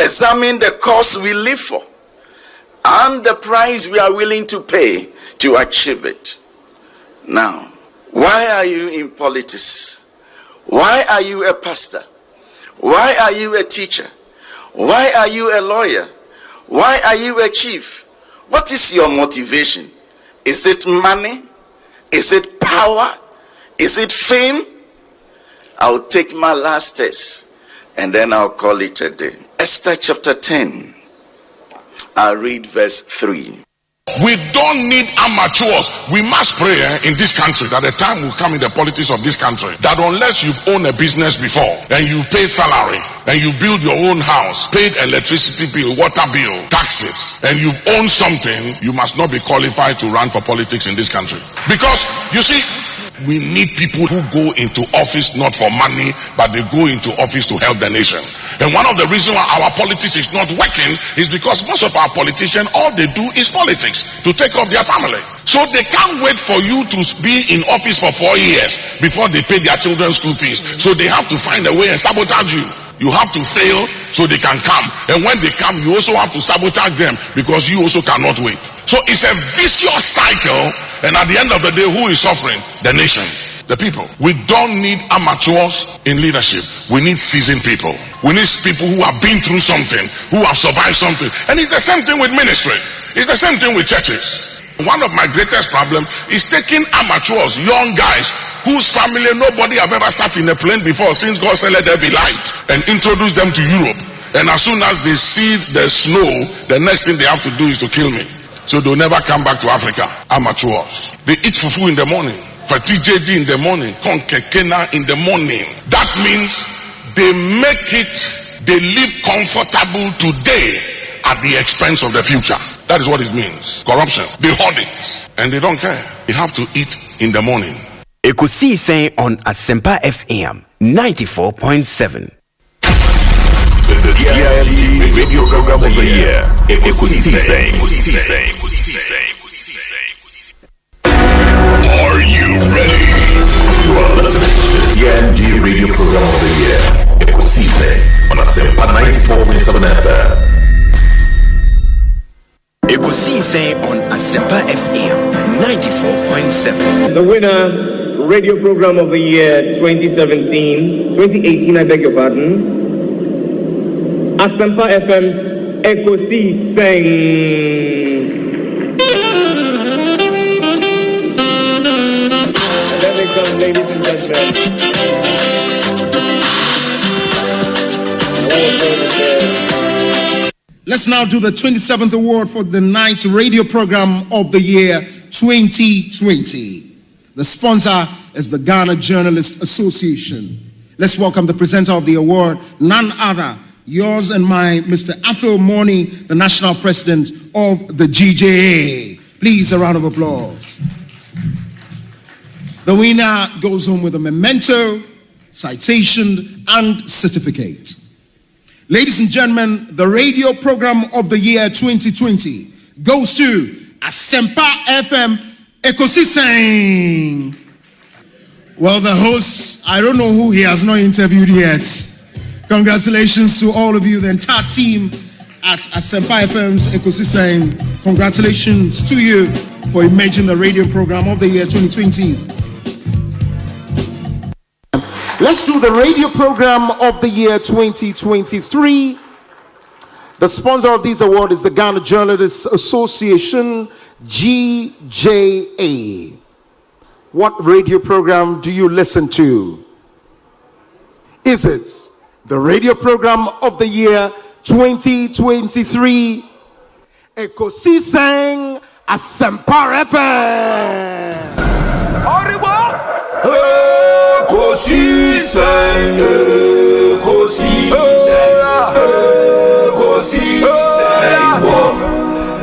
examine the cause we live for and the price we are willing to pay to achieve it. Now, why are you in politics? Why are you a pastor? Why are you a teacher? Why are you a lawyer? Why are you a chief? What is your motivation? Is it money? Is it power? Is it fame? I'll take my last test and then I'll call it a day. Esther chapter 10. I'll read verse 3. We don't need amateurs. We must pray in this country that the time will come in the politics of this country that unless you've owned a business before and you've paid salary and you build your own house, paid electricity bill, water bill, taxes, and you've owned something, you must not be qualified to run for politics in this country. Because you see, we need people who go into office not for money, but they go into office to help the nation. And one of the reasons why our politics is not working is because most of our politicians, all they do is politics to take off their family. So they can't wait for you to be in office for 4 years before they pay their children's school fees. So they have to find a way and sabotage you. You have to fail so they can come. And when they come, you also have to sabotage them because you also cannot wait. So it's a vicious cycle. And at the end of the day, who is suffering? The nation, the people. We don't need amateurs in leadership. We need seasoned people. We need people who have been through something, who have survived something. And it's the same thing with ministry. It's the same thing with churches. One of my greatest problems is taking amateurs, young guys, whose family nobody have ever sat in a plane before since God said let there be light, and introduce them to Europe. And as soon as they see the snow, the next thing they have to do is to kill me. So they'll never come back to Africa. Amateurs. They eat fufu in the morning, fatijedi in the morning, konkekena in the morning. That means they make it, they live comfortable today at the expense of the future. That is what it means. Corruption. They hoard it and they don't care. They have to eat in the morning. Ekosiisen On Asempa FM 94.7. The DILG Radio Program of the Year. Ekosiisen. Are you ready? You are listening to the DILG Radio Program of the Year. Ekosiisen on Asempa 94.7 FM. Ekosiisen On Asempa FM 94.7. The winner, Radio Program of the Year 2018, I beg your pardon. Asempa FM's Ekosiisen. Let me come, ladies and gentlemen. Let's now do the 27th award for the Night Radio Program of the Year 2020. The sponsor is the Ghana Journalists Association. Let's welcome the presenter of the award, none other, yours and mine, Mr. Athol Morning, the National President of the GJA. Please, a round of applause. The winner goes home with a memento, citation, and certificate. Ladies and gentlemen, the Radio Program of the Year 2020 goes to Asempa FM Ekosiisen. Well, the host, I don't know who he has not interviewed yet. Congratulations to all of you, the entire team at Asempa FM's Ekosiisen. Congratulations to you for emerging the Radio Program of the Year 2020. Let's do the Radio Program of the Year 2023. The sponsor of this award is the Ghana Journalists Association, GJA. What radio program do you listen to? Is it the Radio Program of the Year 2023? Ekosiisen Asempa FM. Ekosiisen,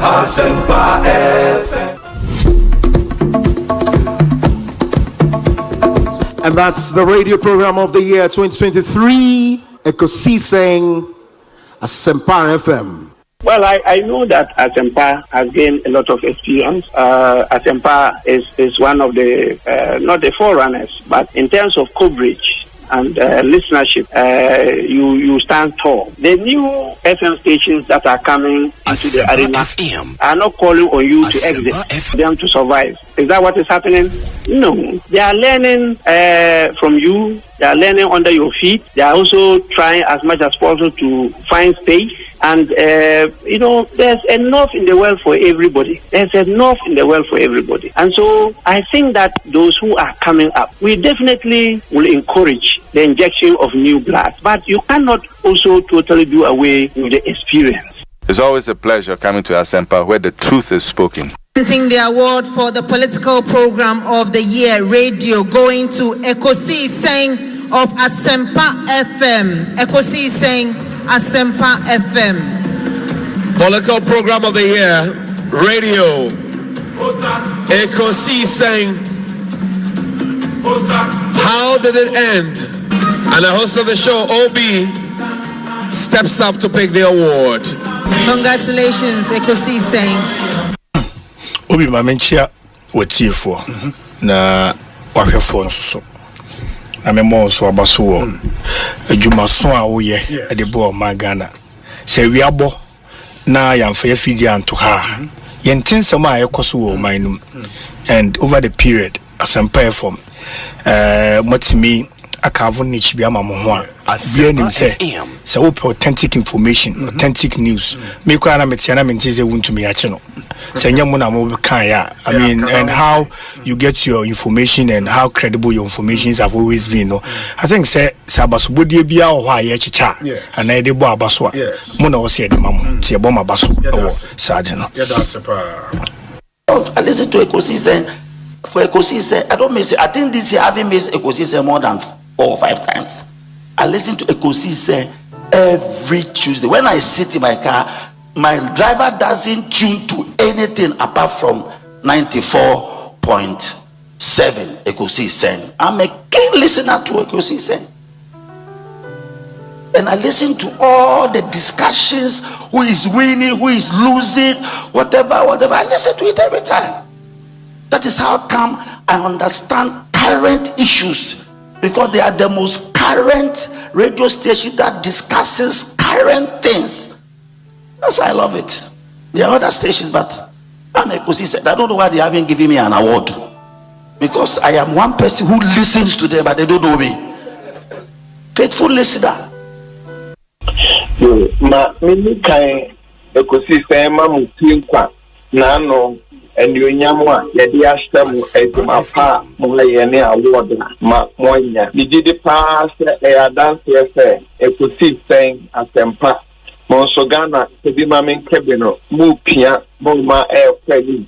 Asempa FM. And that's the Radio Program of the Year 2023, Ekosiisen Asempa FM. Well, I know that Asempa has gained a lot of experience. Asempa is one of the, not the forerunners, but in terms of coverage, and listenership, you stand tall. The new FM stations that are coming into the arena are not calling on you to exit, them to survive. Is that what is happening? No. They are learning from you. They are learning under your feet. They are also trying as much as possible to find space. And, there's enough in the world for everybody. There's enough in the world for everybody. And so I think that those who are coming up, we definitely will encourage the injection of new blood. But you cannot also totally do away with the experience. It's always a pleasure coming to Asempa where the truth is spoken. The award for the political program of the year radio going to Ekosiisen of Asempa FM. Ekosiisen Asempa FM. Political program of the year radio Ekosiisen. How did it end? And the host of the show, OB, steps up to pick the award. Congratulations, Ekosiisen. Obi mamenchia watiefo na wahwefo nso na memo so abaso wo adwumaso a wo ye de bo magana se wiabo na yamfa ya fidi anto ha yentensem a yekoso wo manum and over the period Asempa FM motimi akavo nichi bia ma mo ho a bia nim se wo authentic information authentic news me kwa na metiana menteze wuntumi ya che no se nyamo na mo kan ya I mean and how you get your information and how credible your informations have always been no I think say sabaso bodie bia ho a ye chicha and e de bo abaso a mo na wo se de mamo se bo mabaso o sade no I listen to Ekosiisen. For Ekosiisen, I don't miss it. I think this year I haven't missed Ekosiisen more than 4 or 5 times. I listen to Ekosiisen every Tuesday. When I sit in my car, my driver doesn't tune to anything apart from 94.7 Ekosiisen. I'm a keen listener to Ekosiisen. And I listen to all the discussions, who is winning, who is losing, whatever. I listen to it every time. That is how come I understand current issues, because they are the most current radio station that discusses current things. That's why I love it. There are other stations, but I'm Ekosiisen. I don't know why they haven't given me an award, because I am one person who listens to them, but they don't know me. Faithful listener. Ma mini kai Ekosiisen ma mutin kwa na no enyonyamwa yedi ashtamu etumafa mo yene award ma monya digidi pass dance se Ekosiisen Asempa monso Ghana tebi ma men kebeno mu pia mo ma kweli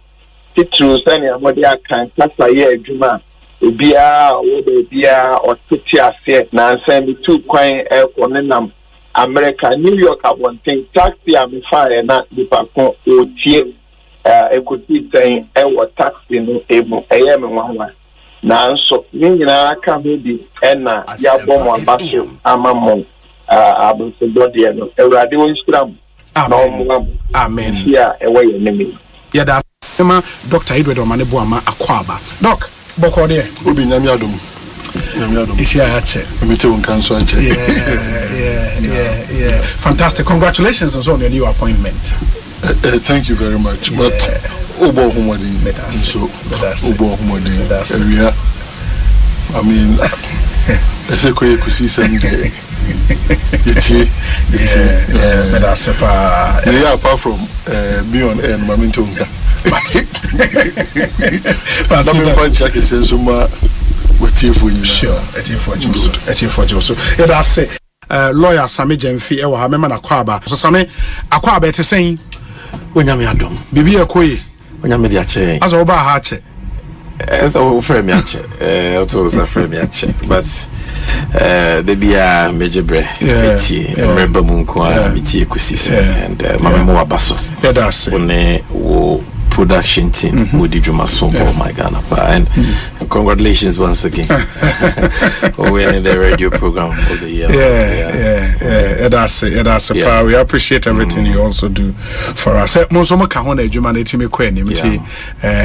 titru sani amode akan kasa ye adwuma obia wo de bia otiti ase na nsan bi tu kwan konenam America, New York, I want to taxi and fire na the park or tie Ekosiisen taxi no able AM1. Now, so Nina can be Enna Yabom and Basso Amamon Abusabody and a radio Instagram. Amen. Yeah, away enemy. Yeah, that Dr. Edward Omanebuama Akwaba. Doc, Bokode, Ubi Namiadum. Yeah. Fantastic. Congratulations on your new appointment. Thank you very much. But Obo Humadi, so Obo Humadi, I mean, I say Ekosiisen apart from beyond and Mamintonga. But I'm fine check it says so yeah, that's it. Lawyer Sami Jemfi ewa ha mema na kwaba so Sami akwaba ete sen onyame adom bibi ekoyi onyame dia che aso oba ha che o frame ya che o to so frame ya che but the bia mejebre eti remember munko a miti Ekosiisen and mama mo abaso yeah, that's it. One wo production team Mudi Jumaso my Ghana and congratulations once again for winning the radio program of the year. Yeah, that's a power. We appreciate everything you also do for us. Monsomo kahona ejuma na etime kweni mti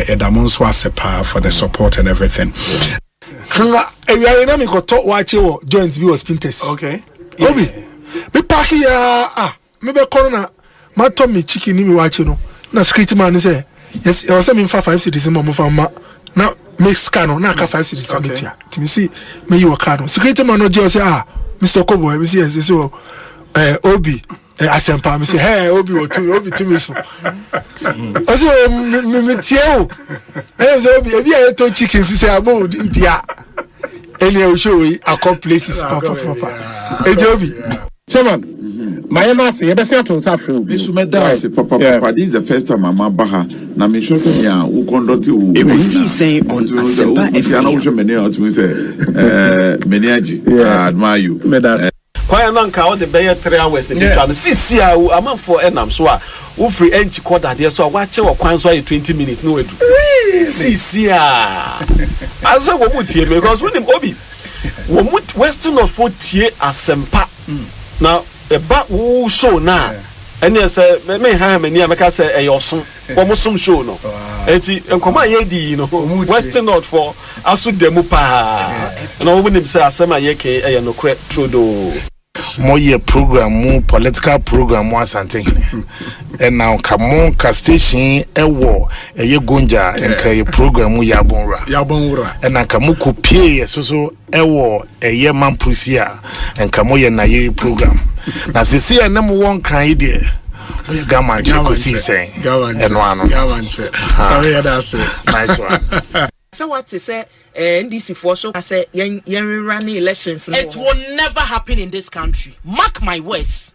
edamonso asepa for the support and everything. We are in a talk watching joint view spinters. Okay. Obi, me parking maybe corner. My Tommy chicken me watching no. Na security man say yes. I was saying 5 cities mama fama. Now make scan na ka 5 cities submit ya. Timi see me you card. Security man no just say Mr. Kobo. Me say yes so Obi Asempa. Me say hey Obi Obi to me so. Also me tiao. I say Obi ebi I to chicken say about India. Any show we a places papa. Obi. Chairman, my master, you better to suffer. This papa. This is the first time I'm baha. Na me sure say ya who conduct you. Ekosiisen On Asempa FM. I admire you. Kwaya nanka all the better 3 hours the picture. See a man for enam so a wo free enchi quarter there so wa che wo kwan so 20 minutes no edu. See I say wo mutie because when him Obi wo mut western of tie Asempa. Now a back woo show now. And yes, me ha me near make say e yosom. Wo musum show no. Enti enkoma ye di no. Western not for asu demu pa. And wo nim say asema ye ke e no kre trodo. More program, more political program, more something. And now come on, station a war, a ye gonja, and kay program yabonra. And now come pay so a war, a year man pusia, and come on, Nairi program. Now, see, a number one kind idea. We gaman Ekosiisen and one sorry, that's it. Nice one. So what to say? NDC for so I say yen running elections. It will never happen in this country. Mark my words.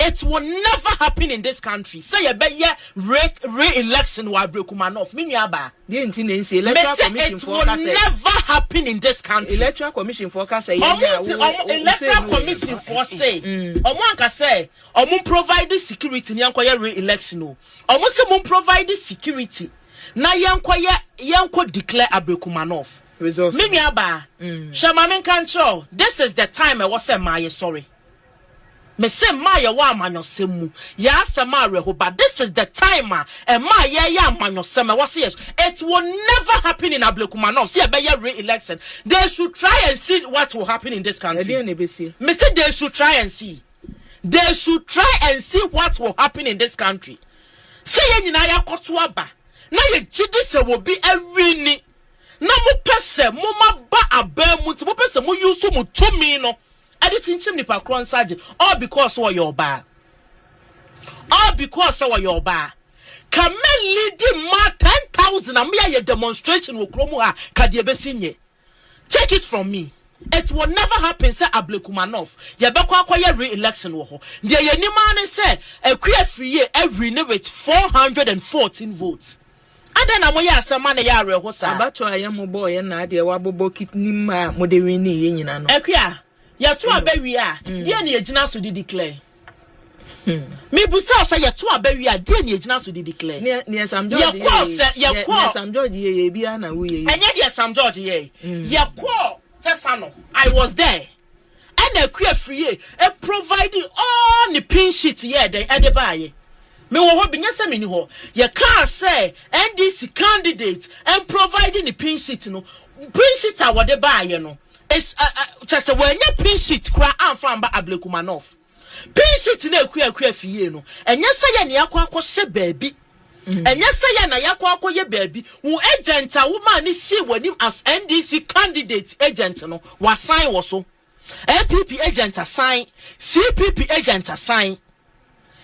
It will never happen in this country. Say you bet re-election wa Brekumanov. Minyaba. It will never happen in this country. Electoral Commission forecast say. Electoral Commission for say. Omo say. Omo provide security. Nyankoya re-election. Omo say omo provide security. Na yanko declare Abrekumanov. Minyaba. Shamamin control. This is the time I was saying my sorry. Me say my wa manyo semu. Ya samare ho, but this is the time and my ya manyo sema was yes. It will never happen in Abrekumanov. See a re-election. They should try and see what will happen in this country. Me say they should try and see. They should try and see what will happen in this country. Say ye na ya kotuaba. Na ye jidi se will be a winning. Na mo pese mo ma ba abemu mo pese mo use mo tumi no. I didn't think nipa kron saje all because of your bar. All because of your bar. Can men lead ma 10,000 and me a demonstration will kromo ha kadiebesinye. Take it from me. It will never happen, say Abrekumanov. Ya be kwa re-election wo ho. De ye ni man say ekwe free every day with 414 votes. Ada na mo ya asema na ya re ho sa. Abacho ayamo boy na de wa bobo kitni ma mo de wini ye nyina no. Ekwe ya to abawi a de na yegina so di declare. Me busa say ya to abawi a de na yegina so di declare. Ne Sam George. Ya ko Sam George ye bia na wo ye. Enye de Sam George ye. Ya ko Tesano. I was there. And a queer free providing all the pin sheet here then at the buy. Me wo be nyasa me ni ho. Ye can say NDC candidate and providing the pin sheet no. Pin sheet a what they buy no. It's just when your pin sheet kra amfa ba Abrekumanov. Pin sheet na queer fie no. And yes say na yakwa she baby. And yes say na yakwa ye baby. Who agent a woman ni see wanim as NDC candidate agent no. Was sign was so. MPP agent assign, CPP agent assign.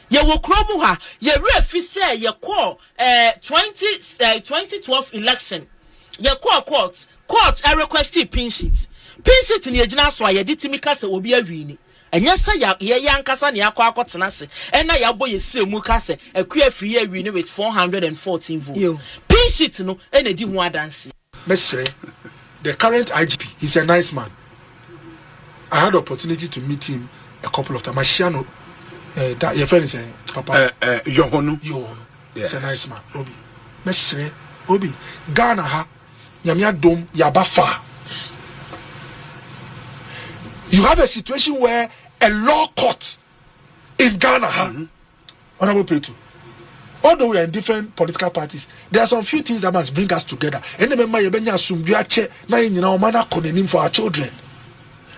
Ye wo kromu ha, ye refi say ye call 2012 election. Ye call court request pin sheet. Pin sheet ni agina so ye ditimika se obi awini. Enye say ye yankasa ne akwa tena se. Ena ya boy ye se mu ka se akua free awini with 414 votes. Yo. Pin sheet no ena di ho adanse. Mesre, the current IGP, he's a nice man. I had the opportunity to meet him a couple of times. Mashiano, that your friend is Papa. Yohono. He's a nice man. Obi. Mesre, Obi. Ghana ha. Nyamia dom yabafa. You have a situation where a law court in Ghana ha. Honorable Petu. although we are in different political parties, there are some few things that must bring us together. And remember, you benya sumbiache na yina omana konenim for our children.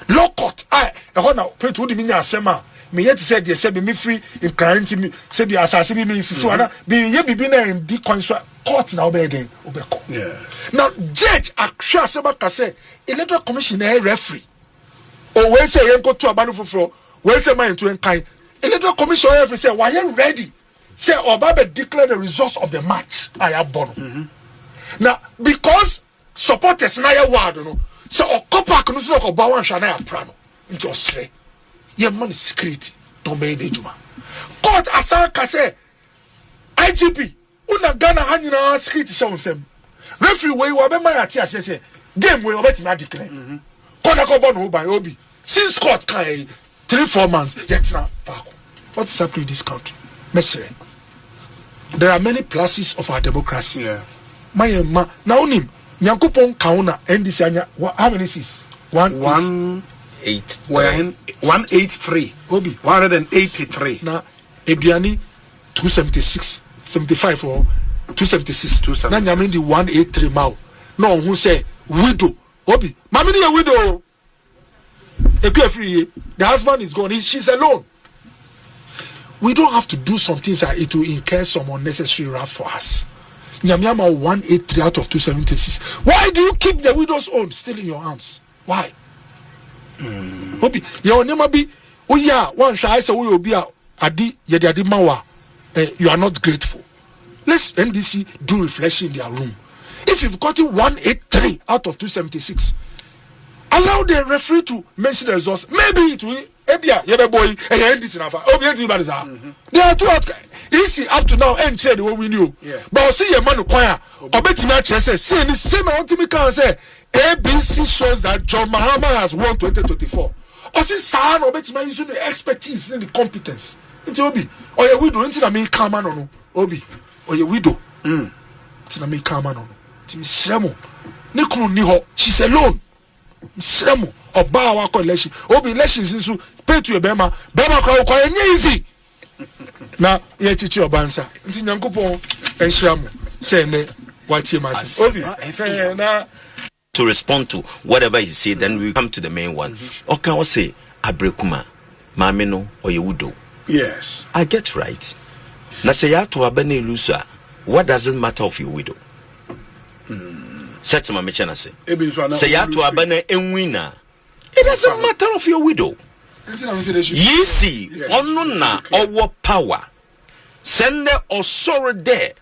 Law court, I now pay to the minya asema. Me yet said yes, say me free in currency me say be assassin me siswana be ye be na in the court now be den obeko. Yeah. Now judge actually asema kase electoral commission referee. Or when say yen go to abanu foforo, when say man to enkai electoral commission referee say why you ready? Say Obabe declare the results of the match. I have born. Now because supporters na ya ward no. So okopa kunusu no ko bawan shana ya prano into osre. Ye money security don't be the juma. Court asaka say IGP una Ghana hanyina security show sem. Referee we wa be man ati say game we obeti ma declare. Corner ko no by obi. Since court can 3-4 months yet na fako. What is happening in this country? Mesere. There are many pluses of our democracy. Yeah. Ma na unim Nyankopon kauna NDC anya how many is? 183. Obi 183. Na Ebiani 276, 75 or 276. Na nyame di 183 mao. No who say widow. Obi, mama ni a widow. The husband is gone. She's alone. We don't have to do some things that it will incur some unnecessary wrath for us. Nyamyama 183 out of 276. Why do you keep the widow's own still in your arms? Why? Obi, your name be oh yeah, one shy say we obi adi yedi mawa. You are not grateful. Let's NDC do reflection in their room. If you've gotten 183 out of 276, allow the referee to mention the results. Maybe it will. Ebia boy NDC nafa. Obi NDC bad is They are too easy up to now. And trade what we knew. But see your man choir. Obeti me say see any same I want to can say ABC shows that John Mahama has won 2024. Or see San obeti me using the expertise and the competence. Into Obi or your widow into na me come on no Obi or your widow. Into na me come on no. Timi sremo. Ne kunu ni ho. She's alone. Sremo. Oba wa collection. Obi elections nso pay to your bema kwa enye easy. Na ye chichi obansa. Nti Nyankopon enhiramu say ne watie mase. Obi na to respond to whatever he said, then we come to the main one. Okay, I say abrekuma mame no oyewudo. Yes, I get right. Na say ya to abane lusa. What does it matter of your widow? Set my mechana say. Say ya to abane enwina. It doesn't matter of your widow. Ye see, onuna our power. Send the osoro there.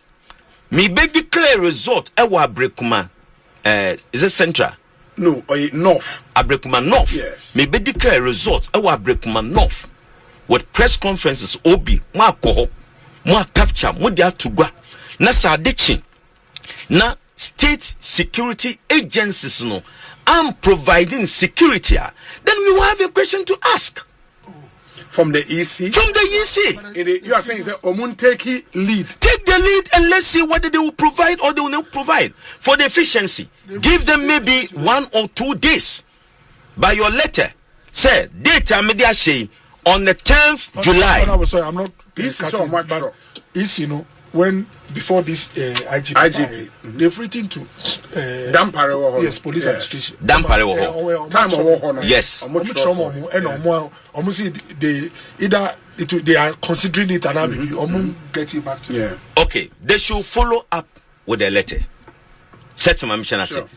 Me be declare result ewa abrekuma. Is it central? No, north. Abrekuma North. Yes. Me be declare result ewa abrekuma North. With press conferences obi mo akoho mo capture mo dia tugwa na sadechi na state security agencies no am providing security, then we will have a question to ask from the EC. From the EC, you are saying that Omun take the lead and let's see whether they will provide or they will not provide for the efficiency. Give them maybe 1 or 2 days by your letter. Say data media say on the 10th July. I'm sorry, I'm not. This is so much better. You know, when before this IGP, they've written to yes, police administration. Yes. They are considering it and get it back to them. Okay, they should follow up with a letter. Set my mission as it.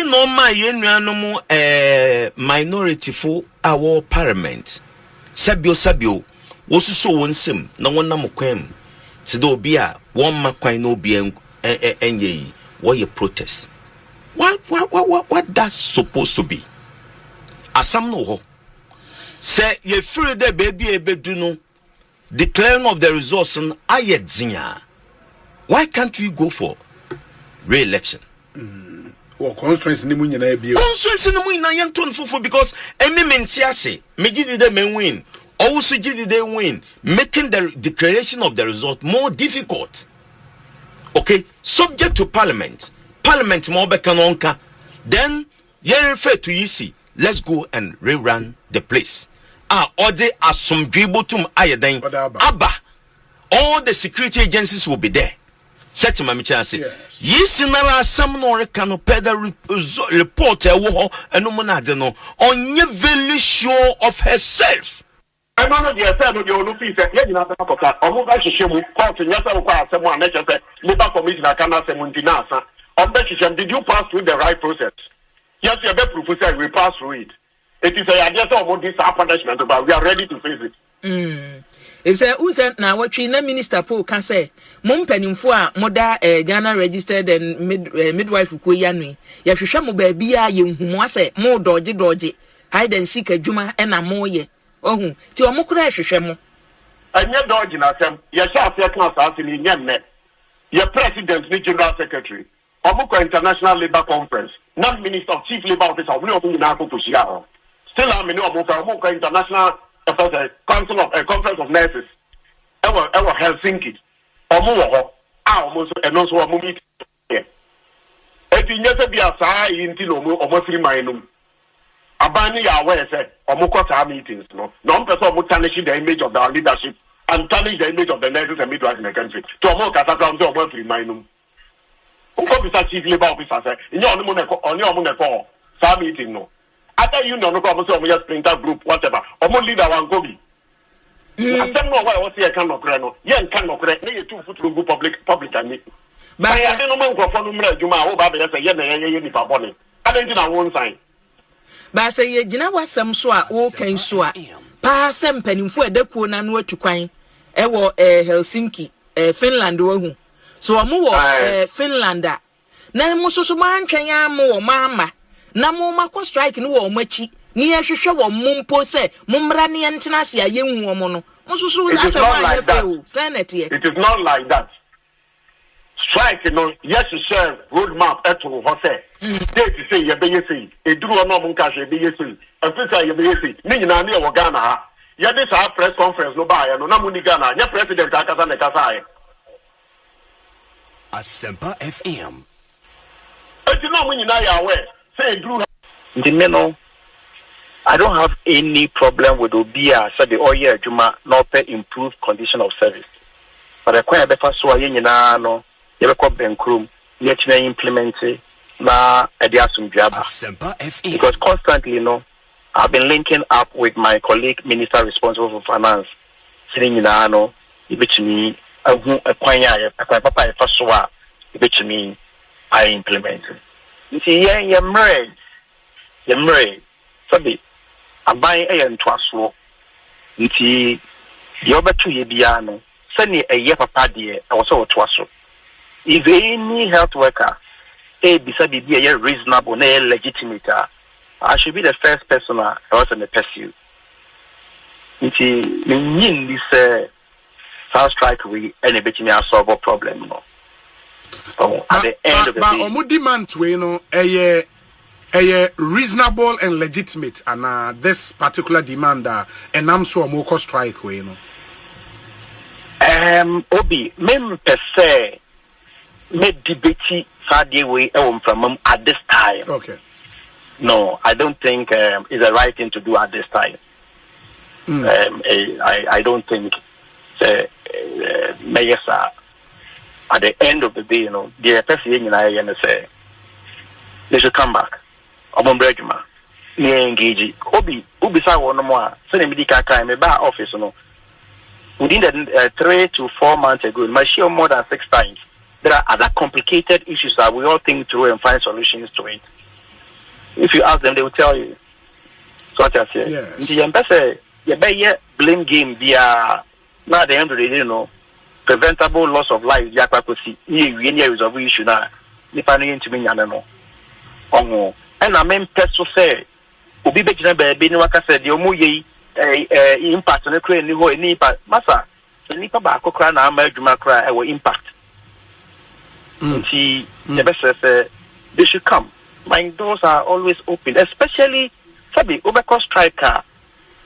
No my minority for our parliament. Sabio wosuso wonsem na wonna mokwam se do bia won makwan no bia enye what your protest what that's supposed to be asam no ho say ye free there baby ebedu no declaring of the results and ayedzia. Why can't we go for re-election? Constituency ni mu nyina bio. Constituency ni mu nyina yenton fufu because emi mentiase megidi de men win. Also gidi they win, making the declaration of the result more difficult. Okay, subject to parliament more bekanonka. Then you refer to EC. Let's go and rerun the place. Or they are some dributum ayaden abba all the security agencies will be there. Set to Mammy Chance. Yes, in our some nor can peda report a war and no monadeno on you very sure of herself. I know the affair of your Luffy said, yeah, you know, almost like she will call to someone nature Labor Commission I cannot say Muntinasa. Did you pass through the right process? Yes, your best professor will pass through it. It is a idea of this punishment, but we are ready to face it. If say who said now what we minister Paul can say mum penimfo a moda Ghana registered and midwife ko yanwi ya hwehwe mo ba bia ye nhumo ase mo dodge hide and seek adwuma e na mo ye ohun ti o mo kura hwehwe mo anya dodge na sem ya sha afia class ase ni nyenne your president ni general secretary omuko international labor conference na minister of chief labor officer we omu na ko sia ho still am ni omuko international Council of Conference of Nurses. Ever Helsinki. Omo almost and also a meet. Etinyese bi asa yinti no mo omofiri manum. Abani ya we say omukota meetings no. No person mo tarnish the image of our leadership and tarnish the image of the nurses and midwives in the country. To omo kata from the omofiri manum. Officer chief labor officer say, "Nyo omo ne ko sa meeting no." After you know, no problem. So we just splinter group, whatever. Omo leader one go be. I don't know why I was here. Cannot correct no. Yeah, cannot correct. Need 2 foot to go public and me. But I don't know go for number. Juma, oh, baby, I say yeah, ni pa boni. I don't know one sign. But I say jina wasam so a o kan so a. Pa sem panimfo edekuo na no atukwan. Ewo Helsinki, Finland wo hu. So omo wo Finland a. Na mo so man twen ya mo mama. Na mo makọ strike no wo machi ni ehwehwe wo mumpo se mumra ne entena se ayenhu wo no mususu asema ya feu senate here. It is not like that. Strike no yes share road map eto ho se date say ye be say eduru no mo nka hwe be say afisa ye be say ni nyina na wo Ghana ha ye dey sa press conference no ba ya no na mo ni Ghana nya president akasa na kasa ya Asempa FM. Eti no mo nyina ya we the men, I don't have any problem with Obia, so the oil Juma not pay improved condition of service. But I quite better so I no, you have Benkrum, yet implement na Ediasum Jabba. Because constantly, I've been linking up with my colleague, Minister responsible for finance, sitting in Ano, which me, a papa, which me, I implemented. You see, Yamre, Sabi, I buy a and twasso. You see, the other 2 year piano, send me a year papa dear, I was so twasso. If any health worker, beside be a reasonable, legitimate, I should be the first person I was in the pursue. You see, this sound strike we any bit me solve a problem, no. At the end of the day, but demand to a reasonable and legitimate, and this particular demand, and I'm so more strike way, Obi, mem per se, me debate Friday way from at this time. Okay. No, I don't think it's the right thing to do at this time. I don't think Mayesa. At the end of the day, the person say they should come back. Obombrejuma, me engage. Obi sa one more. Send me the car me back office. Within the 3 to 4 months ago, my share more than 6 times. There are other complicated issues that we all think through and find solutions to it. If you ask them, they will tell you. So what I say, the embassy, you blame game via. Now at the end of the day, preventable loss of life, Yakwakosi, any resolve issue now. Nippani to me, I don't know. And I mean, Pesto say, Ubi Bejan Baby, Waka said, the Omuye impact on the crane, any impact. Massa, the Nipa Bako cry now, Majuma cry, I will impact. See, the best says, they should come. My doors are always open, especially Sabi, Obeko striker,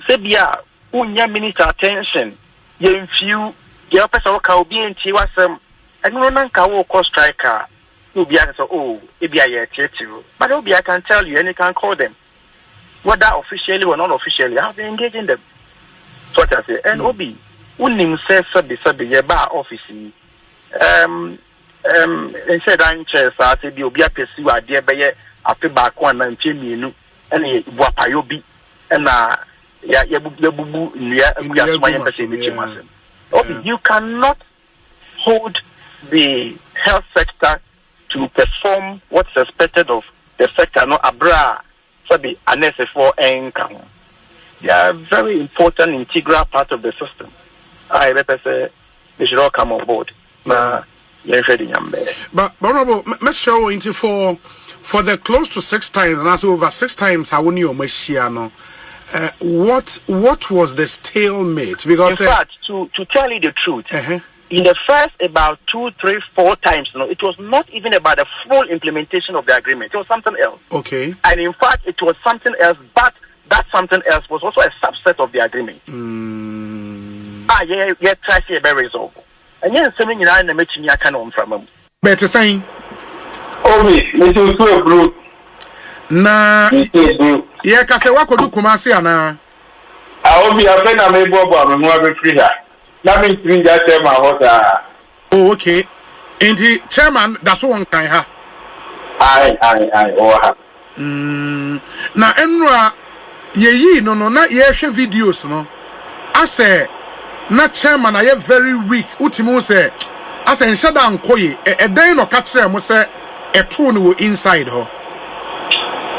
Sebia, Unya minister attention, you few. The person will be in Tiwasam, and no can walk striker. You'll be able to, oh, it be a theatre. But I can tell you, and you can call them. Whether officially or non officially, I've been engaging them. So what I say, and Obi, unim sabi ye ba office said anche sa se bi obi apesi ade be ye afi ba ko na nche mienu ene buapayo bi na ya bubu nua aguasoma ye pese bi chimasem. You cannot hold the health sector to perform what's expected of the sector no abra sabi anese for income. They are a very important integral part of the system. I say they should all come on board. But honorable, let's show into for the close to 6 times and also over 6 times I won your Meshiano. What was the stalemate? Because in fact, to tell you the truth, in the first about 2, 3, 4 times, it was not even about the full implementation of the agreement. It was something else. Okay. And in fact, it was something else, but that something else was also a subset of the agreement. Try to be resolved. And then something in the meeting I can from him. Better saying, it was so blue. Na yeah, kase wako du Kumasi ana. Obi afena me bobo me ho be free here. Na me free that chairman hota. Oh, okay. And the chairman that's one kind ha. Aye oh ha. Na enra yeyi no na ye hwe videos no. Ase na chairman aye very weak. Utimu say ase nshada ankoye eden no ka kire mo say eto no inside ho.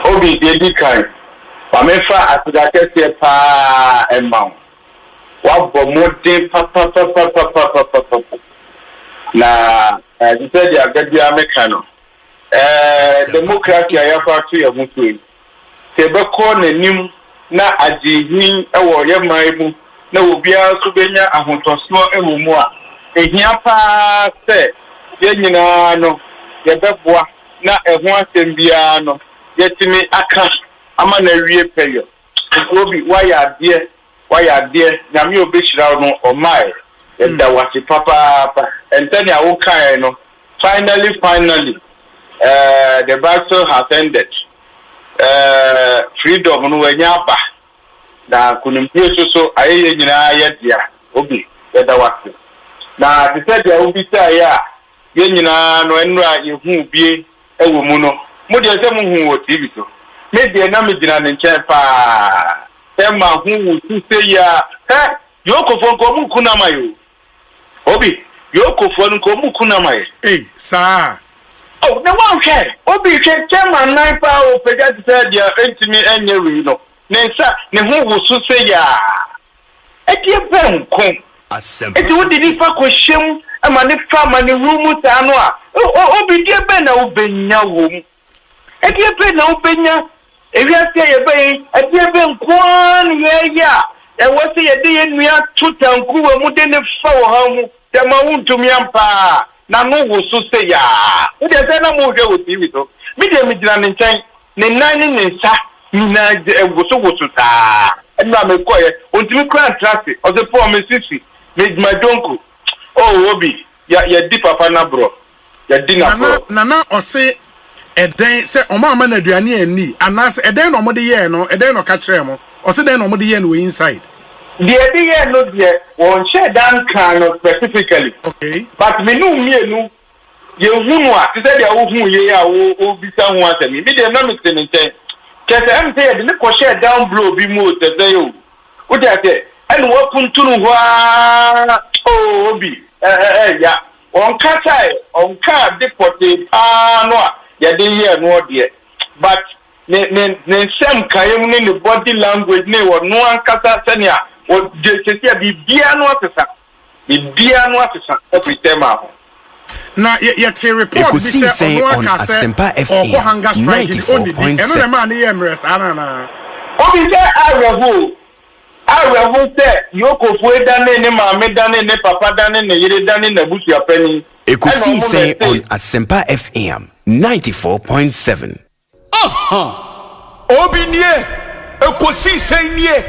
Obi dedi kai pamefa atudakese pa emma wa bomode papa na you said you are getting Americano democracy ayafa to ya mutu tebeko nanim na ajihin ewo ye maimu na obia so benya ahotoso ewo mu a ehia pa se ye nyina no ye beboa na eho asembia no yetimi aka ama na wie peyo obi waya de na me obeshira no o mai enda wati papa entani awokan no finally the battle has ended. Freedom no wanya ba na kunimpi so ayeye nyina yedia obi eda wati na tete dia obi sai a ye nyina no enura yehu bie ewo mu no mo de se mo hu o TV so me de na me gina ne nche pa e ma hu tu se ya yokofo ko mu kuna mayo obi yokofo ko mu kuna mayo sa oh na wa hwe obi hwe chairman nine pa o pega se dia entimi enye wi no ne nsa ne hu wo su se ya e die ben ko Asempa e di di fa ko hwem ama ne fa ma ne rumu ta no a obi die ben na obenya wo mu edie pe na obenya ewiase ye be edie be nkwan ye ya e wose ye de ye nua tutanku wa mu de ne fa wo ha mu te ma wuntumi ampa na no wo so se ya e de se na mo hwe wo TV so mi de mi gina ne nchen ne nan ne nsa na wo so ta e na me ko ye ontimi kran traffic o se po me sisi me ma donko oh obi ya di papa na bro ya di na bro na ose eden se oma na aduane ani anas eden no mode ye no eden no ka kire mo o se den no mode ye no inside the idea no there won share dan kan specifically okay but me no mienu ye hunu a se dia wo hu ye ya wo bisa hu asemi me dem na me se nten kese am say de ko share down blow bi mo te say yo wo dey say and wo puntunu ho oh obi ya on kata on ka deported no ya dey here no there but ne sem kayem ne body language ne wo no ankasa senia wo de sesia bibia no atesa every time ahụ na ye report bi say ono aka say oko hunger strike the only thing eno na man ye mres anana obi say arewo say yoko fu edane ne maame dane ne papa dane ne yire dane na busu apani Ekosiise on Asempa FM 94.7 obi nie Ekosiise nie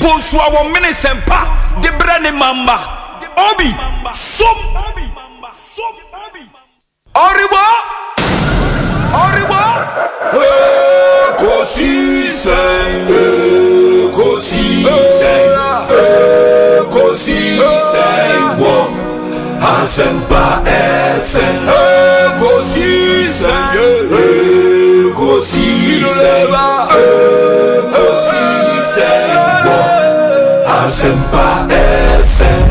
Bonsu awon minisempa de brane mamba obi som Oribo Ekosiise Asempa FM. Ekosiisen. Ekosiisen. Ekosiisen. Asempa FM.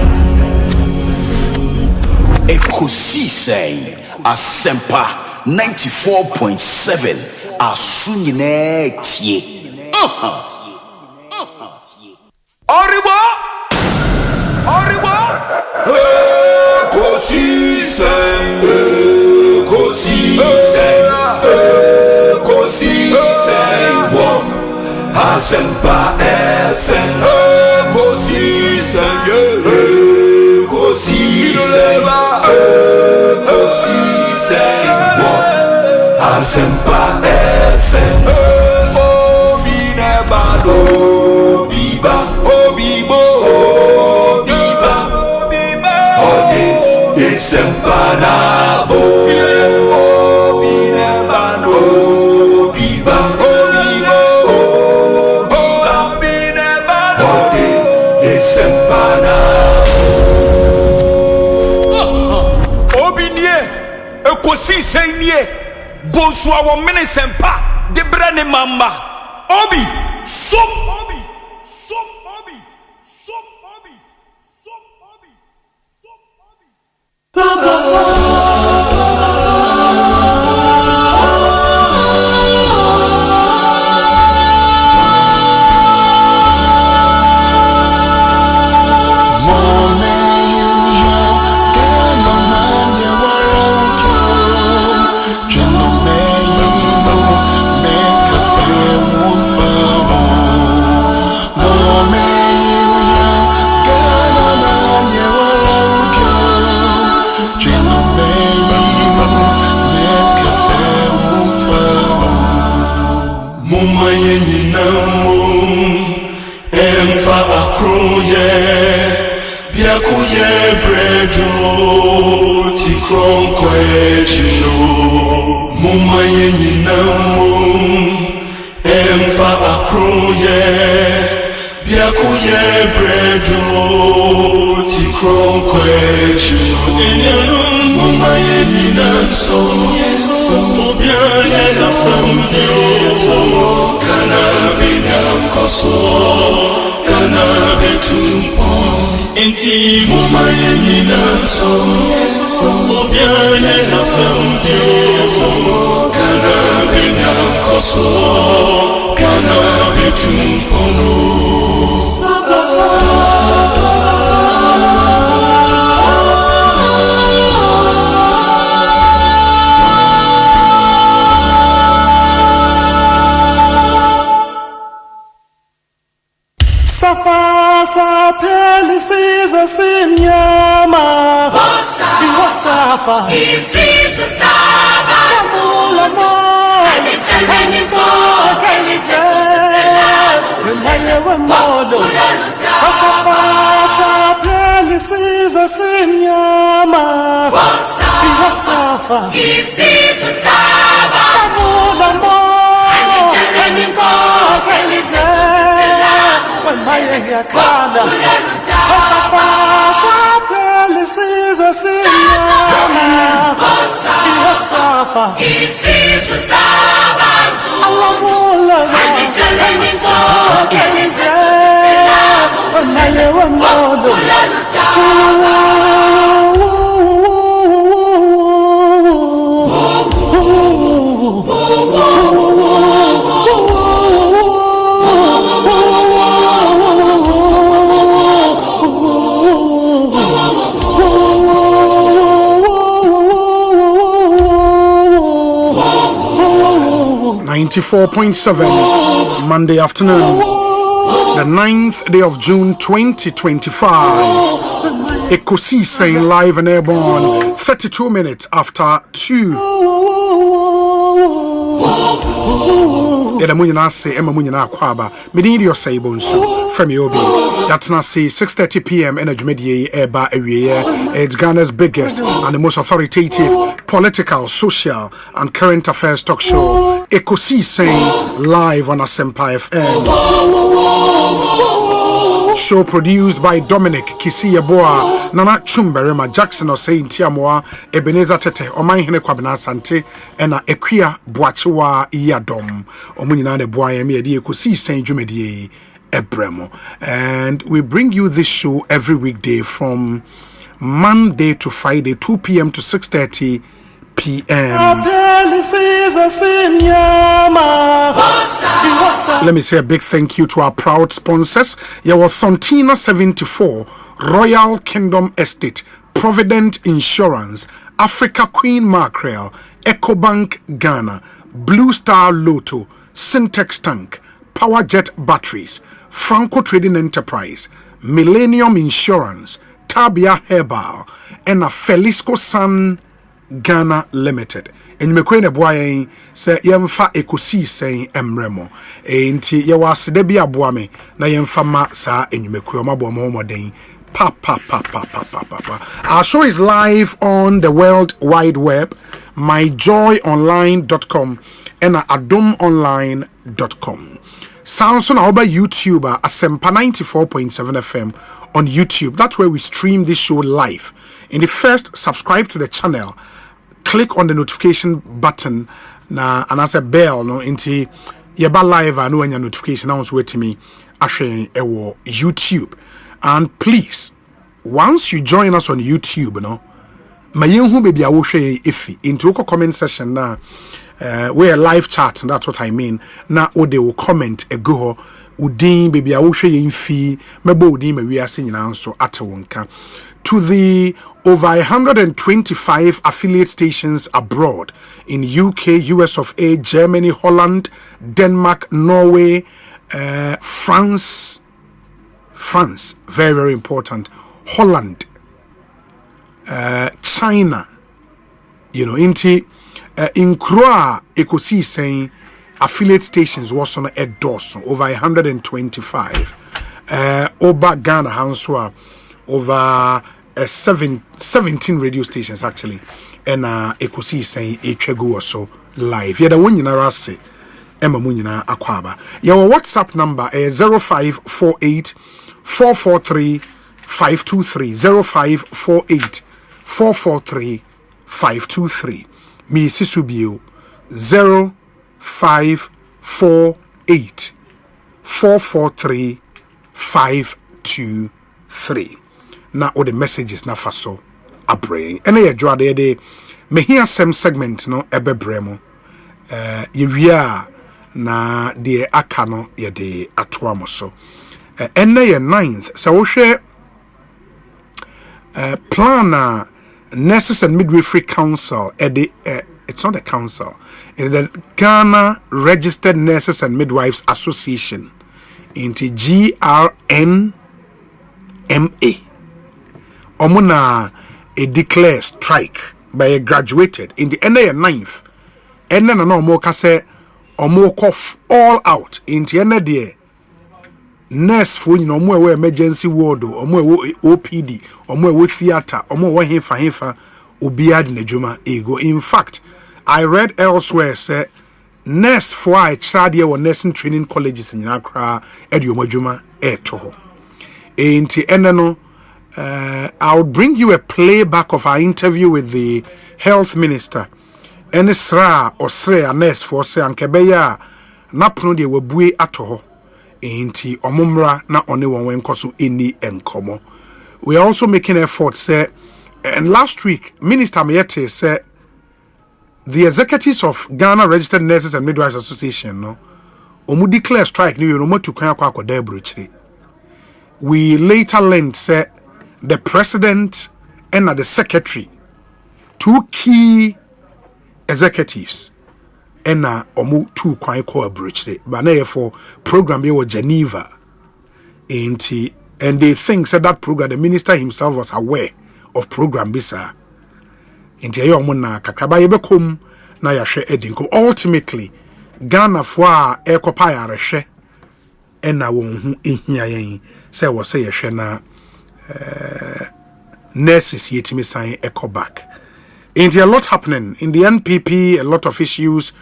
Ekosiisen. Asempa 94.7. Asunyine tie. Oribo. Ekosiisen. Ekosiisen. Ekosiisen. Asempa FM. Ekosiisen. Ekosiisen. Ekosiisen. Asempa FM. Obi nebado. Obiba. Obibo. Obiba. Ode. Asempa nabo. Obi nebado. Obiba. Obibo. Obi nebado. Ode. Asempa nabo. Obi nie. Ekosiisen nie. Bonsu awon minisempa de brane mamba. Obi som. Obi som. Obi som. Obi som. Obi som. Inti muma yenina so obiane na so kana benya koso kana bitumpono. 94.7 Monday afternoon, the 9th day of June 2025. Ekosiisen live and airborne, 32 minutes after 2. Munyina say Emma Munyina Kwaba, Medini Osei Bonsu, from Yobi. Yatna say 6:30 p.m. Energy Media Eba Area. It's Ghana's biggest and the most authoritative political, social, and current affairs talk show. Ekosiisen live on Asempa FM. Show produced by Dominic Kisiyeboa, Nana Chumberema, Jackson Osei Ntiamoa, Ebenezer Tete, Omanhene Kwabena Sante, ena Ekwia Boachiwa Iyadom, Omunyina ne Boa Yemi Edi Ekosiisen Dwumedie Ebremo. And we bring you this show every weekday from Monday to Friday, 2 p.m. to 6:30 p.m. Let me say a big thank you to our proud sponsors. Yawa Santina 74, Royal Kingdom Estate, Provident Insurance, Africa Queen Mackerel, EcoBank Ghana, Blue Star Lotto, Syntex Tank, Powerjet Batteries, Franco Trading Enterprise, Millennium Insurance, Tabia Herbal, and a Felisco San Ghana Limited. And you may boy say yemfa Ekosiisen emremo. Enti yawas debi aboame na yemfa ma sa enyumekwe mabomo moden. Pa. Our show is live on the World Wide Web, myjoyonline.com and adomonline.com. Sounds on our YouTuber Asempa 94.7 FM on YouTube. That's where we stream this show live. In the first, subscribe to the channel. Click on the notification button na and as a bell no into yeba live and when your notification now wait to me actually YouTube. And please, once you join us on YouTube, no, mayenhu baby awoshe ifi into a comment section na where live chat, and that's what I mean. Na ode will comment a go udin baby awoshe infi mebo udin me we are saying so atawonka. To the over 125 affiliate stations abroad in UK, US of A, Germany, Holland, Denmark, Norway, France, very, very important, Holland, China, you know, in Kroa Ekosiisen affiliate stations was on a dozen, over 125. Oba Ghana Hanswa, over 17 radio stations actually, and Ekosiisen Echegu also live. Yeah, the one in Arase, Emma Munina Akwaba. Your WhatsApp number is 0548 443 523 0548 443 523. Me Sisubio 0548 443 523. Na all the messages na faso abraying. Ene ye dwade de me hear some segment no ebebremo. Yewia na de aka no ye de atoamo so. Ene ye 9th. So wo hwe plan Nurses and Midwifery Council it's not a council. It's the Ghana Registered Nurses and Midwives Association into GRNMA. Omuna a declare strike by a graduated in the end of 9th. And then no more say omo cough all out in the end of the nurse for you know more emergency ward or more OPD or more theater or more hefa obiad nejuma ego. In fact, I read elsewhere say nurse for a child or nursing training colleges in Accra ediomajuma etoho. In the end no I'll bring you a playback of our interview with the health minister. Enisra Osei nurse for say ankebeya na prono de wabue atoho. Inti omumra na one one wenkoso eni enkomo. We are also making efforts say, and last week Minister Mayete said the executives of Ghana Registered Nurses and Midwives Association no omu declare strike ni no to kwa kwa. We later learned say the president and the secretary, two key executives, and omu two kwa kwa bridge. But for program here was Geneva, and they think said that program the minister himself was aware of program bisa. Inti ayo muna kakraba yebekum na yashe edinko. Ultimately, Ghana fwa ekopaya reshe ena wonhu ihia yen say was say yashe na nurses yetimi sign eco back. a lot happening in the NPP. A lot of issues,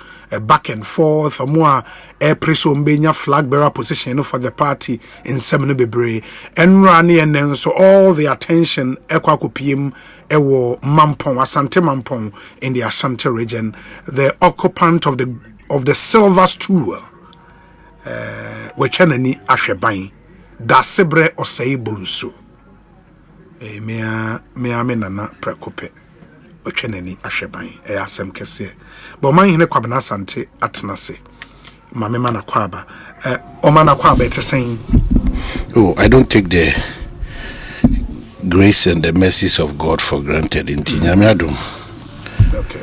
back and forth. More Presombenya flag bearer position for the party in Semino Bebre and Rani, and then so all the attention Ekwakupim Ewo Mampong Asante Mampong in the Ashanti region, the occupant of the silver stool, Wechanani Ashebai, Dasebre Osei Bonsu. Mea nana prekope Ocheneni Asheban asem kese but man hine kwabena asante atenase mame mana kwaba omana kwaba ete saying I don't take the grace and the mercies of God for granted in Tinyame adum. Okay,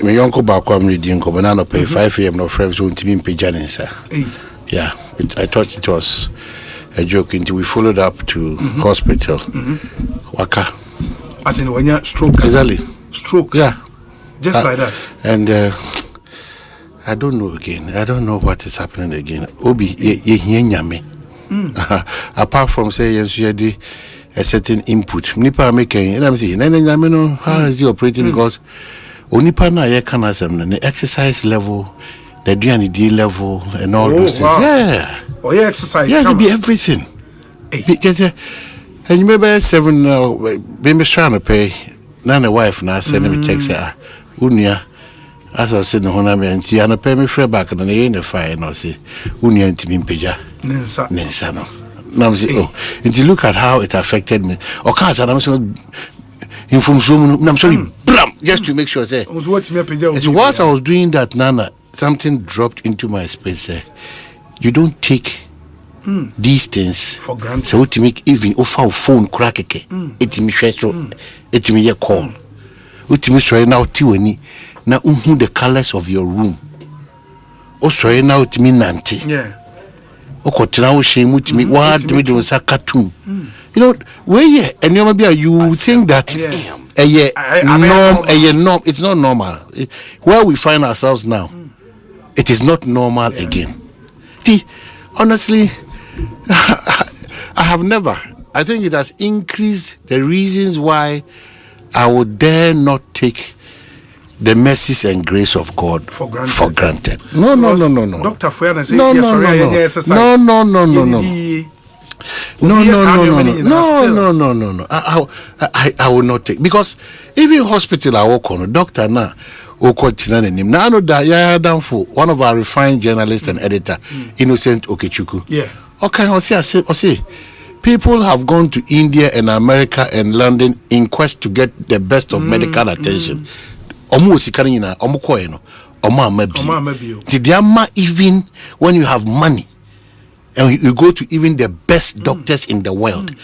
me yonko ba kwa mridi nko banana pay 5 am no friends won't be pajaninsa. Yeah, I thought it was a joke until we followed up to hospital. Waka. As in when you stroke. Exactly. Stroke. Yeah. Just like that. And I don't know again. I don't know what is happening again. Obi ye nyame. Apart from say a certain input. Nipa making and I'm saying nyame no how is he operating because onipa na ye can the exercise level, the D level and all those things. Yeah. Oh, yeah, exercise. Yes, it be everything. Because and you remember 7 now, baby trying to pay. None a wife now send me text her. Unia, as I was saying, Honame and see, and pay me free back and then in the fire and I say, Unia and Timin Peja. Nensa no. Now I'm saying, oh, and you look at how it affected me. Or cars, and I'm so informed. I'm sorry, just to make sure. Say, so once I was doing that, Nana, something dropped into my space. You don't take these things for granted. So to make even offer phone crack it me it me a call. It me sorry now tiwani na the colors of your room. Oh sorry now to me nanti. Yeah. Okotina shame to me what me do sa cartoon. You know where and you think that norm it's not normal. Where we find ourselves now, it is not normal again. See, honestly, I have never. I think it has increased the reasons why I would dare not take the mercies and grace of God for granted. No. Dr. Fuena said, no. I will not take because even hospital I work on, doctor now. Now I know that down for one of our refined journalists and editor, Innocent Okechukwu. Yeah. Okay, I say, people have gone to India and America and London in quest to get the best of medical attention. Even when you have money and you go to even the best doctors in the world,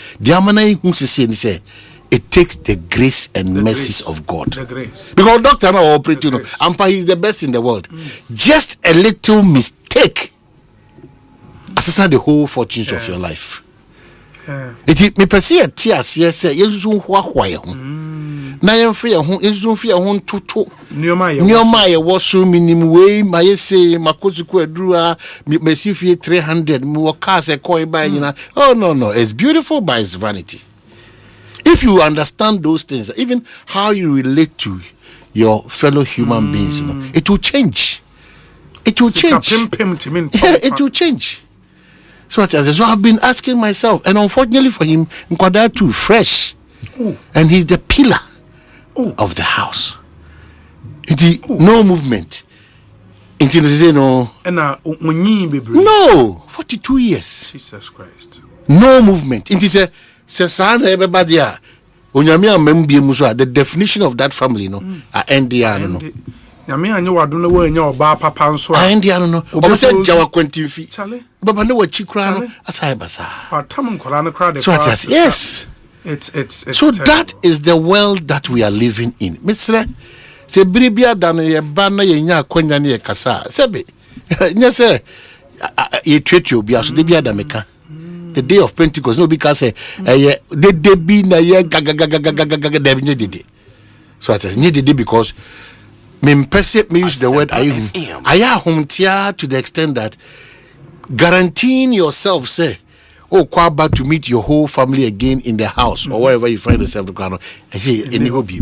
it takes the grace and mercies of God. Because doctor now operate, Ampa is the best in the world. Just a little mistake assassinate the whole fortunes of your life. It me perceive a tears yes you na yemfe ho ezufi ho toto nyoma ye wo so minimum way my say makozuku adura mesifie 300 me wo car se coin by nyina. Oh no, it's beautiful by its vanity. If you understand those things, even how you relate to your fellow human beings, it will change. It will change. It will change. So I've been asking myself, and unfortunately for him, Nkwada too fresh, and he's the pillar of the house. No movement. No, 42 years. Jesus Christ. No movement. It is a everybody the definition of that family, NDR no. Yes. So that is the world that we are living in. Mr. Se bribia dan ye bana ye nya akonya ne ye kasa. Sebe. Nya se ye treat you bia so de bia da meka. The day of Pentecost, no because say they be na ye gaga. So I said need because me use the word I to the extent that guaranteeing yourself say quite bad to meet your whole family again in the house or wherever you find yourself. I say, any hobby.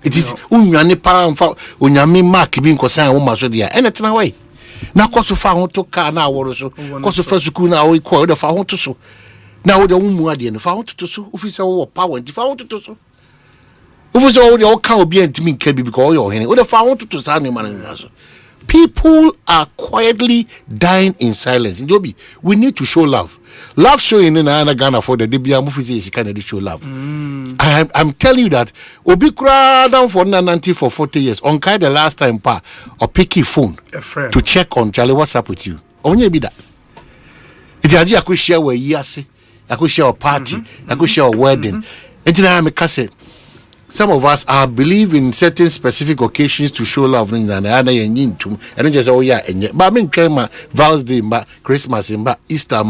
It is unyani pa unyami mark being concerned woman so there. Anything away. Now, cause of our to car now, or so, cause of first school now, we call the found to so. Now, the woman, the found to so, if it's our power, if I want to so. If it's all your cow be and to me, can be because you're any other found to sign your man. People are quietly dying in silence. Joby, we need to show love. Love showing in Ghana for the DBA movie is kind of show love. I'm telling you that Obi cry down for 90 for 40 years. On kind the last time pa or pick your phone to check on Charlie what's up with you. Only be that. It's idea I could share where yasi, I could share a party, I could share a wedding. It's now I some of us are believe in certain specific occasions to show love and just but I mean my Val's Day, Christmas, Easter,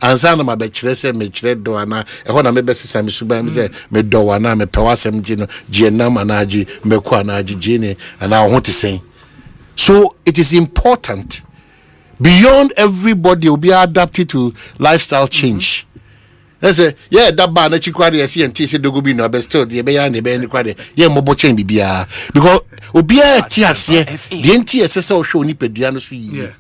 and Sana my bachelor, me do ana me best say me do ana me pewasem jino jenam anaji me kwa anaji jene and I want to say. So it is important beyond everybody will be adapted to lifestyle change. Let's say, yeah, that bad that you quite see and teach the Gubino, but still the Bayan, the Bayan, yeah, mobile chain bibia. Because Obia Tias, the NTSS show Nipedianus. Yeah.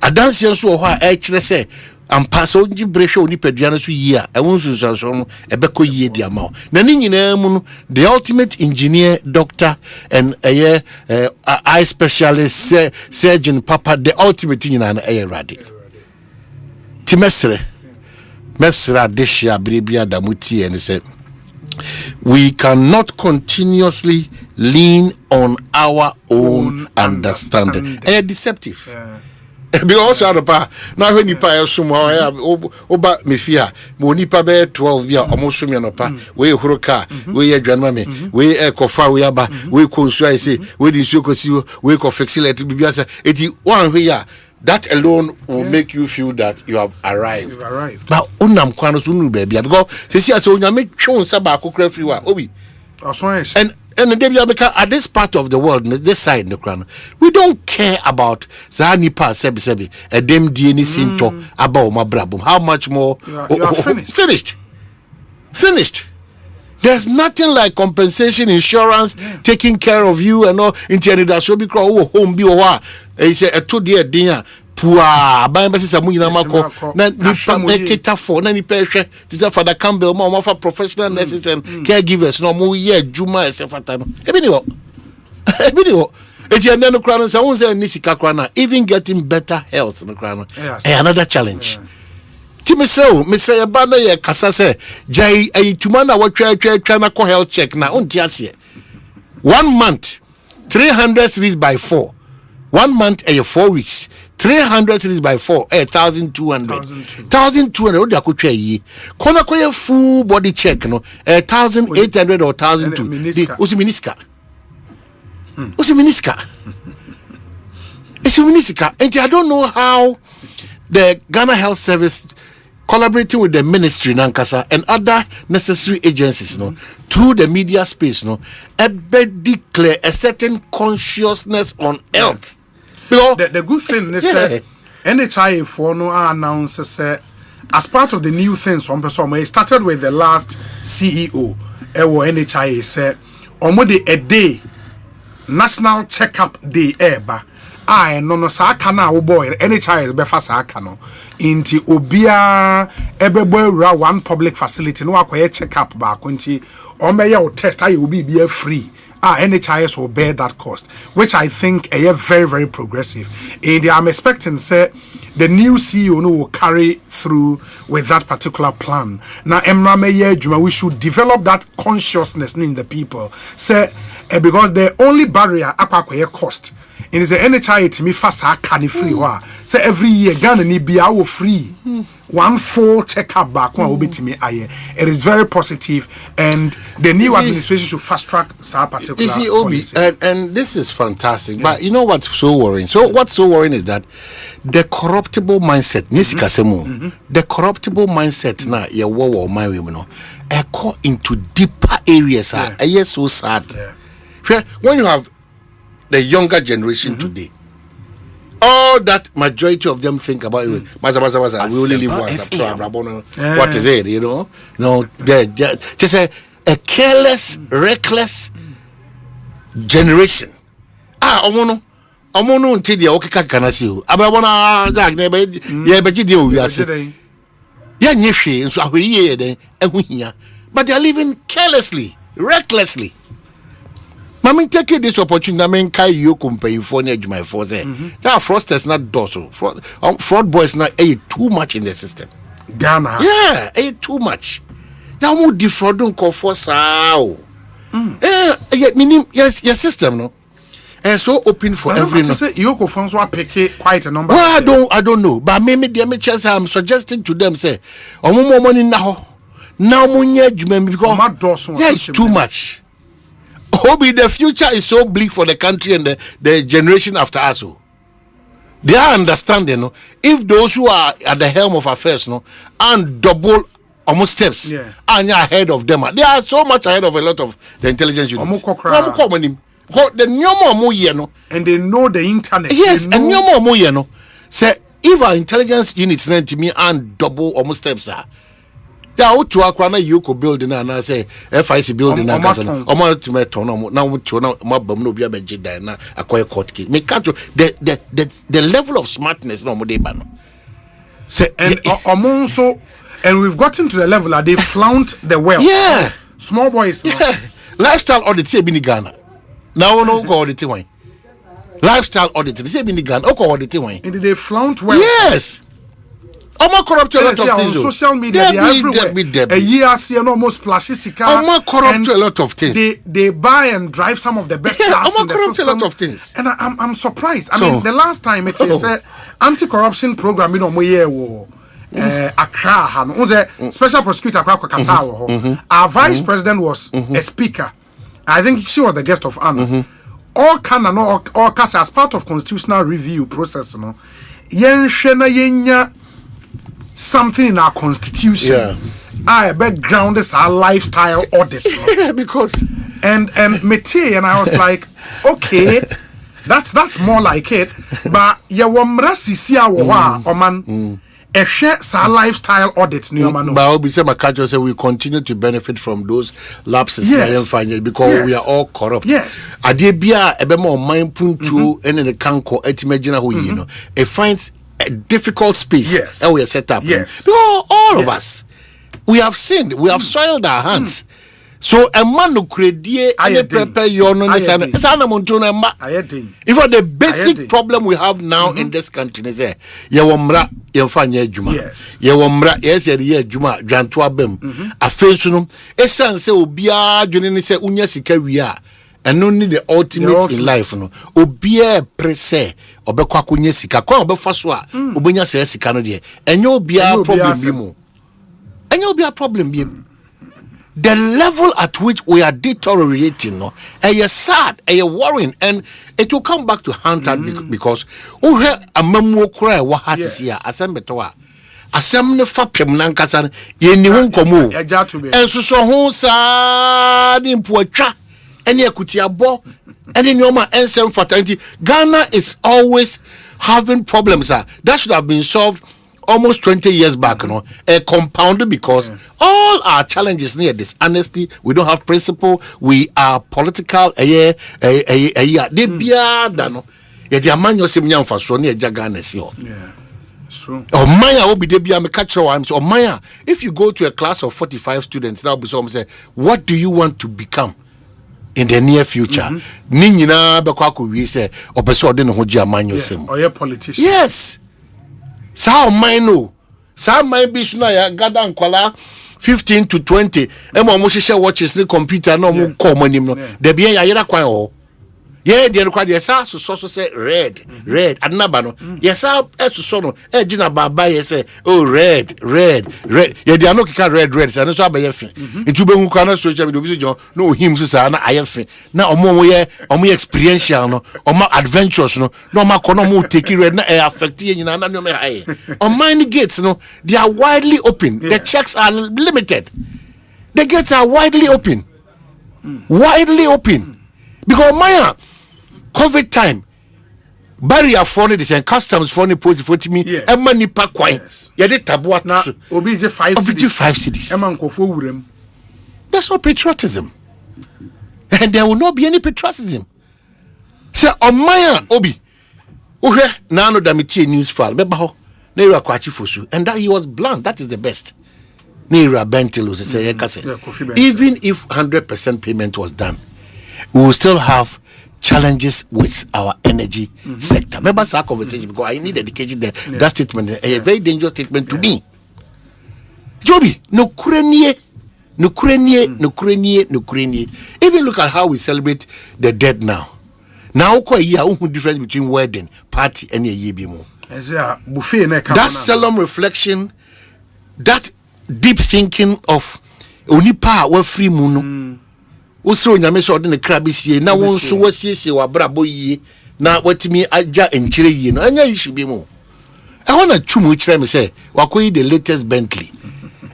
A dance so actually say, and pass on Gibresho Nipedianus year, I won't use a Beko ye the amount. Nanin, the ultimate engineer, doctor, and a eye specialist, surgeon, papa, the ultimate in an air radi. Timesre. Mesra Deshia Bribia Damuti and said, we cannot continuously lean on our own understanding. Deceptive. Because now when you pay some oba mifia, monipa be 12 year almost sumianopa, we huroka, we grandmame, we kofa we aba, we konsu say, we di sukosi, we ko fixilate bibiasa, eti one here. That alone will make you feel that you have arrived. You've arrived. But unam kwano sunu baby because see as you make chon saba akokra free wa obi. And the at this part of the world, this side in the crown, we don't care about Zanipa sebi a dem DNA sinto about my brabum. How much more? You are finished. Finished. There's nothing like compensation insurance taking care of you and all into that so because home be or he said a 2 year dinner poor by Samuina Mako na for nani pressure this is for the Campbell more for professional nurses and caregivers no more year Juma time it's your nano crown and someone say Nisika Krana even getting better health in the crown another challenge. Timisel, Mr. Yabana ye kasase jai tumana wa try na health check na untiasie 1 month 300 series by 4 1 month 4 weeks 300 series by 4 1200 odi akotwa yi kona koye full body check no 1800 or 1200 usiminiska and I don't know how the Ghana Health Service collaborating with the ministry Nankasa and other necessary agencies through the media space declare a certain consciousness on health. The good thing is that NHIA for announces as part of the new things it started with the last CEO NHIA said a day national checkup day no sa aka na wo boy NHIS be fa sa aka no inti obia ebebo one public facility no akoye check up ba konti o meye o test aye obi be free NHIS will bear that cost, which I think are very, very progressive. And I'm expecting say the new CEO will carry through with that particular plan. Now, we should develop that consciousness in the people. Say because the only barrier cost. It is the NHI to me fast can free. Say every year Ghana ni be our free. One full checkup back one will be to me. It is very positive, and the new administration should fast track that particular policy. And this is fantastic. But you know what's so worrying? So what's so worrying is that the corruptible mindset. The corruptible mindset now. My women go into deeper areas. So sad. When you have the younger generation today, all that majority of them think about it. Maza, we only live once after Abrabono. What is it, you know? No, just a careless, reckless generation. Omono until the okika kanasi. Abrabona dag nebe ye beji de we ase. Ya nyehwe so ahwe de ehuhia. But they are living carelessly, recklessly. Mami take this opportunity. I mean, kai you compare for near my force. That fraudsters not doso. Fraud boys not too much in the system. Ghana. Yeah, too much. That won't defraud don't call for sao. Meaning yes, your system no. So open for everyone. Yoko funds will pick quite a number. Well, I don't know, but maybe the chance I'm suggesting to them say, more money now because it's too much. Hobby, the future is so bleak for the country and the generation after us. They are understanding, no? If those who are at the helm of affairs, no, and double almost steps, and you're ahead of them, they are so much ahead of a lot of the intelligence units. And they know the internet. Yes, and say if our intelligence units to me and double almost steps are. They are to acquire Yoko building and I say FIC building and acquire court case. The level of smartness no more say and we've gotten to the level that they flaunt the wealth. Yeah, small boys. Yeah. Lifestyle audit here in Ghana. Now no go audit one. Lifestyle audit here in Ghana. Okay, audit one. And they flaunt wealth. Yes. Corrupt a lot of things. On social media, they are everywhere. A year, see, almost splashes. Corrupt a lot of things. They buy and drive some of the best cars in the system. A lot of things. And I'm surprised. I mean, the last time it is anti-corruption program, you know, Accra, special prosecutor our vice president was a speaker. I think she was the guest of honor. All Kasa as part of constitutional review process, no. Something in our constitution. Our background is our lifestyle audit. No? Because and Mete and I was like, okay, that's more like it. But oman a share lifestyle audit but we continue to benefit from those lapses because we are all corrupt. Yes. Adebia ebema mind puntu and the kanko etimagina who you know it finds a difficult space and we are set up. Yes. So all of us we have sinned, we have soiled our hands. So a man who create and prepare your if the basic problem we have now in this country is yewomra yemfanya adwuma yewomra ye adwuma dwanto abem afensu esan se obia dwene ne se unya sika wi a eno ni the ultimate in life no obia prese obekwa konya sika kwa obefa so a obenya se sika no de enyo obia problem bi mu enyo obia problem bi mu. The level at which we are deteriorating, no, is sad, worrying, and it will come back to haunt us because we have a memo cry. What has this year? Asempa toa, asemne fapem nankasan yeni hunkomu. And so who sad in poetry, any akutiabo, any nyoma ensem fatality. Ghana is always having problems. That should have been solved almost 20 years back, you know, compounded because all our challenges near dishonesty, we don't have principle, we are political, they be dano. If you go to a class of 45 students, now someone say, what do you want to become in the near future? Ninina bekwaku we say, or a politician. Yes. Sao mine Sao mine be ya gather nkwala 15 to 20. Emo mo hye watches the computer no mo call money no. De bia ya yera kwan ho. Yeah, the required yes, so say red, anaba no. Yes, so no. Gina baba yes, oh red. Yeah, they are no kika red, and so be yefin. It be hu kana social media no him so say na ayefin. Na omo experiential no, omo adventures no. No ma kono mo take red na affect you na no me high. On mine gates no, they are widely open. The checks are limited. The gates are widely open. Widely open. Because Maya COVID time, barrier for the same customs for the post for me e mani pa kwan ye de taboa na obi je 5 cities e man kofo wurem. That's not patriotism, and there will not be any patriotism. Say on my obi uhwe na no da metie news file meba ho na ira kwachi fosu, and that he was blunt. That is the best. Na ira bentelo say even if 100% payment was done, we will still have challenges with our energy sector. Remember our conversation, because I need education there. That statement, a very dangerous statement to me. Joby, no Kurenie. Even look at how we celebrate the dead now. Now, quite a difference between wedding, party, and a yebimo. That solemn reflection, that deep thinking of Onipa we free moon. Also, nyame so de krabisie na won so wasiesie wa brabo yi na watimi aja enchire yi no anya issue bi mu. I want to chumu chire me say wakoyi the latest Bentley.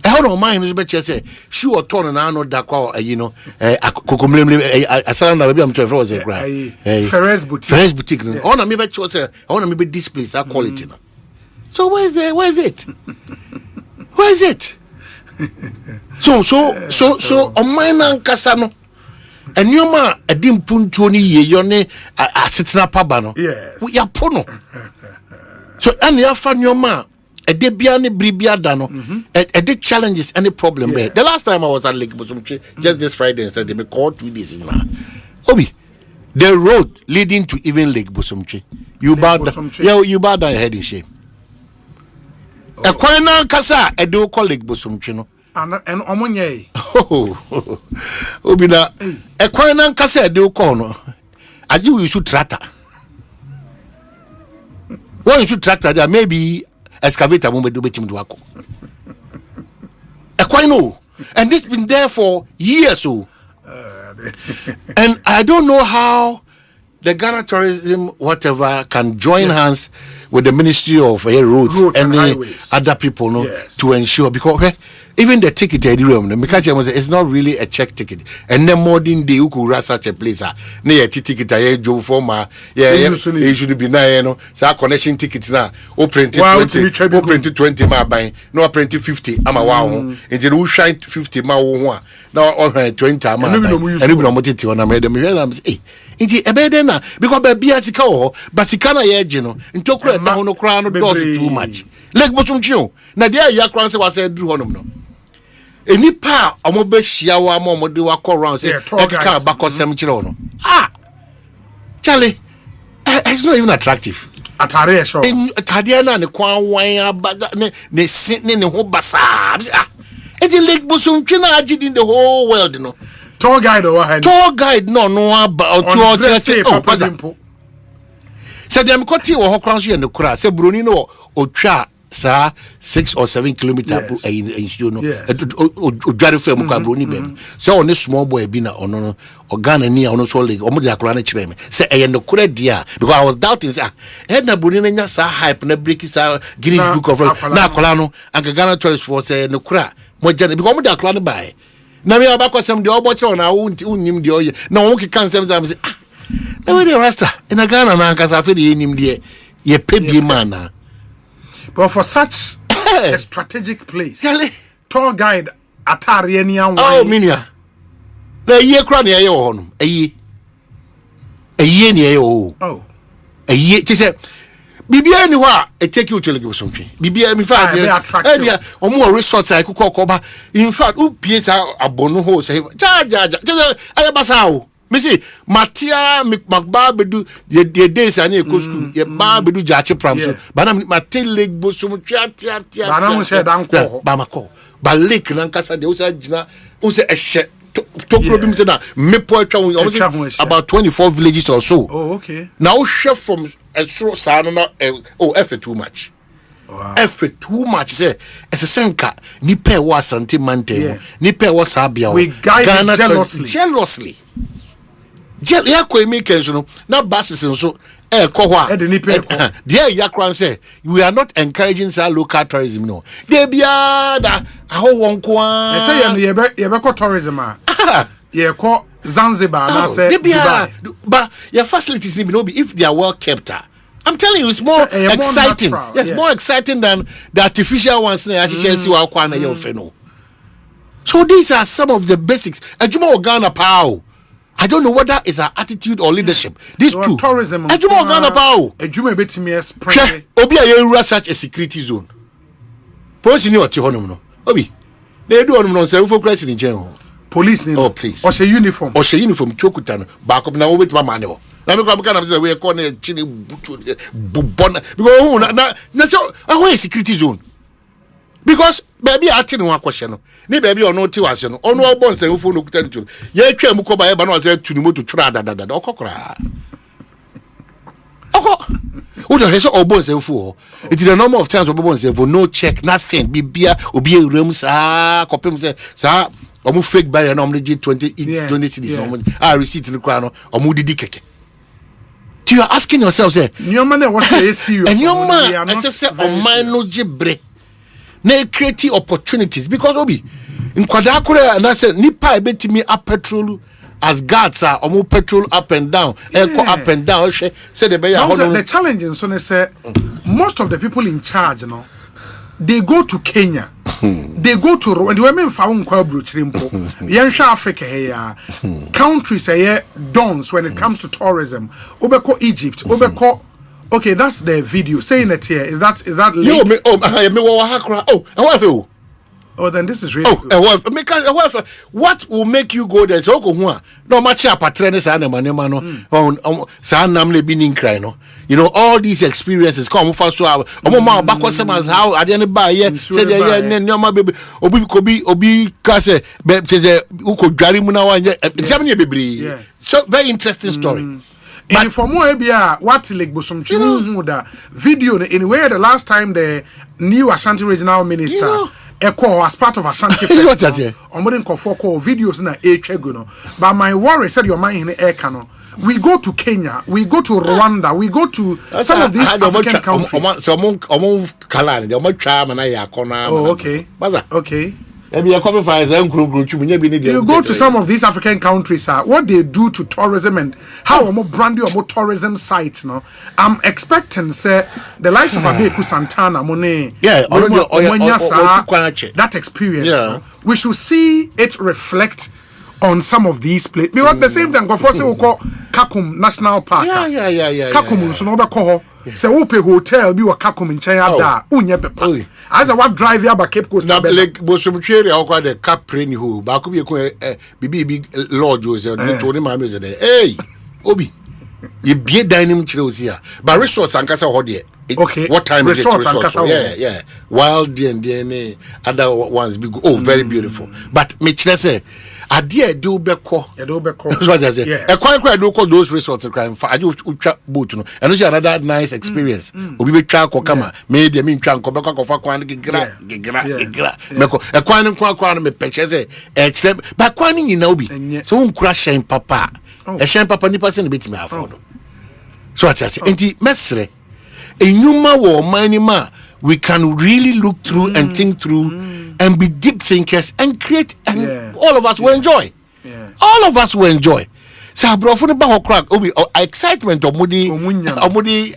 I want to mind no be che say shoe oton na no da kwa yi no kokomlemle asala na be am to was a cry. Ferrez boutique. I want me be che say I want me be displays that quality no. So where is it? Where is it? So on my nan kasa no. And you ma a dim puntoni ye yone a sitina pabano. Yes. We are pono. So and you fan your ma a debiani bribia dano a de challenges any problem there. The last time I was at Lake Bosumche, just this Friday and Saturday, they called 2 days in Obi, the road leading to even Lake Bosumche. You bow down your head in shame. A quina kasa a do call Lake Bosumche no. And omonye obina e kwan nan kasa de ko no aji we should tractor when you should tractor there maybe excavator mo do betim do akọ e kwan no, and this been there for years and I don't know how the Ghana tourism whatever can join hands with the Ministry of Roads and other people to ensure, because even the ticket it's not really a check ticket, and then modern day you could run such a place near ticket it should be now so connection tickets now open 20 ma buy no print 50 ama wow into who shine 50 ma wo now 20 ama and even no motiti on am them say inti ebede na because be biasika ho basika na ye gye no ntokura na ho no kra no does too much like bosumchi na dia ya kran se wase dru honom no enipa omobe hia wa ma omode wa call round say ekaka bakosem kire no Charlie, it's not even attractive. Atare show atade na ne kwan wan abada ne sin ne ho basa it's like bosumchi na agid in the whole world no. Tour guide no about to say them koti wo hokran so ye ne kura say broni no otwa sa 6 or 7 kilometers in you know odware fam kwa broni bem so on small boy bi na ono no organa ni ono so leg omo de akora na kire me say e ne kura dia, because I was doubting say head na broni na nya sa hype na break sa Guinness Book of Records na akora no anka Ghana choice for say ne kura mo jane because omo de akora no buy na me abakosem de oboche na unnim de oye na won ke kan sem say na we the rasta in Ghana na anka sa fe de enim de ye pebi man. But for such a strategic place, tour guide atare ni anwa. Oh minia na ye kra na ye wo no ayi ni ye wo ayi ti say bibia ni ho a take you to Lake Bosomtwe bibia mi fa bia omo resort ai kokoba in fact u piece abono ho say ja ayabasa o me say matia makba bedu ye days ani eko school ye ba bedu jache pram so ba na matel Lake Bosomtwe atia ba na mo say dan ko ba mako ba lake nan kasa de o say gina o say ehye to problem say na mepo atwa about 24 villages or so. Oh okay. Now chef from so sana effort too much. Wow. Effort too much say esesenka nipa wa asante mantemo nipa wa sabia we guide jealously ya ko emekens no na basis so ko ho a there yakran say we are not encouraging say local tourism no dey bia da aho won ko a say ye be ko tourism a ye ko Zanzibar na say Dubai but your facilities need no be if they are well kept I'm telling you, it's more exciting. More natural, yes, more exciting than the artificial ones. So these are some of the basics. Ejuma Ogana Pao. I don't know whether it's our attitude or leadership. These two. Tourism. Ejuma Ogana Pao. Ejuma betimi spring. Obi a such a security zone. Police ni oti honum no. Obi. They do honum no say for crisis in general. Police ni. Oh please. Or say uniform. Or say uniform chokuta no. Back up na wo betima mane. Na me kwa say we call na chini butu bubona because na so a security zone. Because baby ati no akwhye no ne baby ono ti wase no ono obon say phone okuta ntu ye twa mu ko ba ye ba no say tu ni moto twra dadada okokora who the hell obon say phone it is the number of times obon say for no check nothing bibia obi ewrem sa kopem say sa omu fake buy na omu G 20 cities omu receipt ni kwa no omu didi keke. You are asking yourself say nyoma na what say serious and nyoma say o man no gibre na create opportunities because obi nkwada akure na say nipa ebetimi up petrol as guards are omo petrol up and down up and down say the challenge in so say most of the people in charge they go to Kenya they go to and the women found kwa bruchrimpo yansha Africa here countries here dons when it comes to tourism obeko Egypt obeko. Okay, that's the video saying it here. Is that link? Oh, then this is really good. What will make you go there? So no match up at trainers and you know, all these experiences come first to our backwards how at the end by year said yeah baby obi kase uko jari muna baby. So very interesting story. And for more what like Bosomchi that video anyway the last time the new Ashanti regional minister Eko as part of Ashanti festival omodin kofo call videos na no but my worry said your mind in air we go to Kenya, we go to Rwanda, we go to some of these African countries. Oh, okay. Okay. You go to some of these African countries, what they do to tourism and how more brandy or more tourism sites. No, I'm expecting say the likes of Abeku Santana, Monet, that experience. No? We should see it reflect on some of these places. Because the same thing, go for say we call Kakum National Park. Kakum so no be call. Say we pay hotel be wa Kakum in China da unye pepa. As a what drive here by Cape Coast na like Bosomchere or kwa the cap preni who ba ko be ko bibi Lord Joseph no to ni ma me say hey obi you be dining chire osia but resorts ankasa ho de. Okay. What time is it? Resort? Yeah. Wild and other ones be very beautiful. But me say adie do beko. That's what I say. E quite do call those resorts crime for I do boat no. And it's another nice experience. Obi be twa ko kama me de me twa ko beko ko fa kwan gigra. Meko e kwan me peche say e but kwan ni na obi. So unkura shen papa. E shen papa ni person be me afford. So what I say enti mesre enyuma wo manima we can really look through and think through and be deep thinkers and create and all of us will enjoy. All of us will enjoy. So brofo ne ba ho crack obi excitement omudi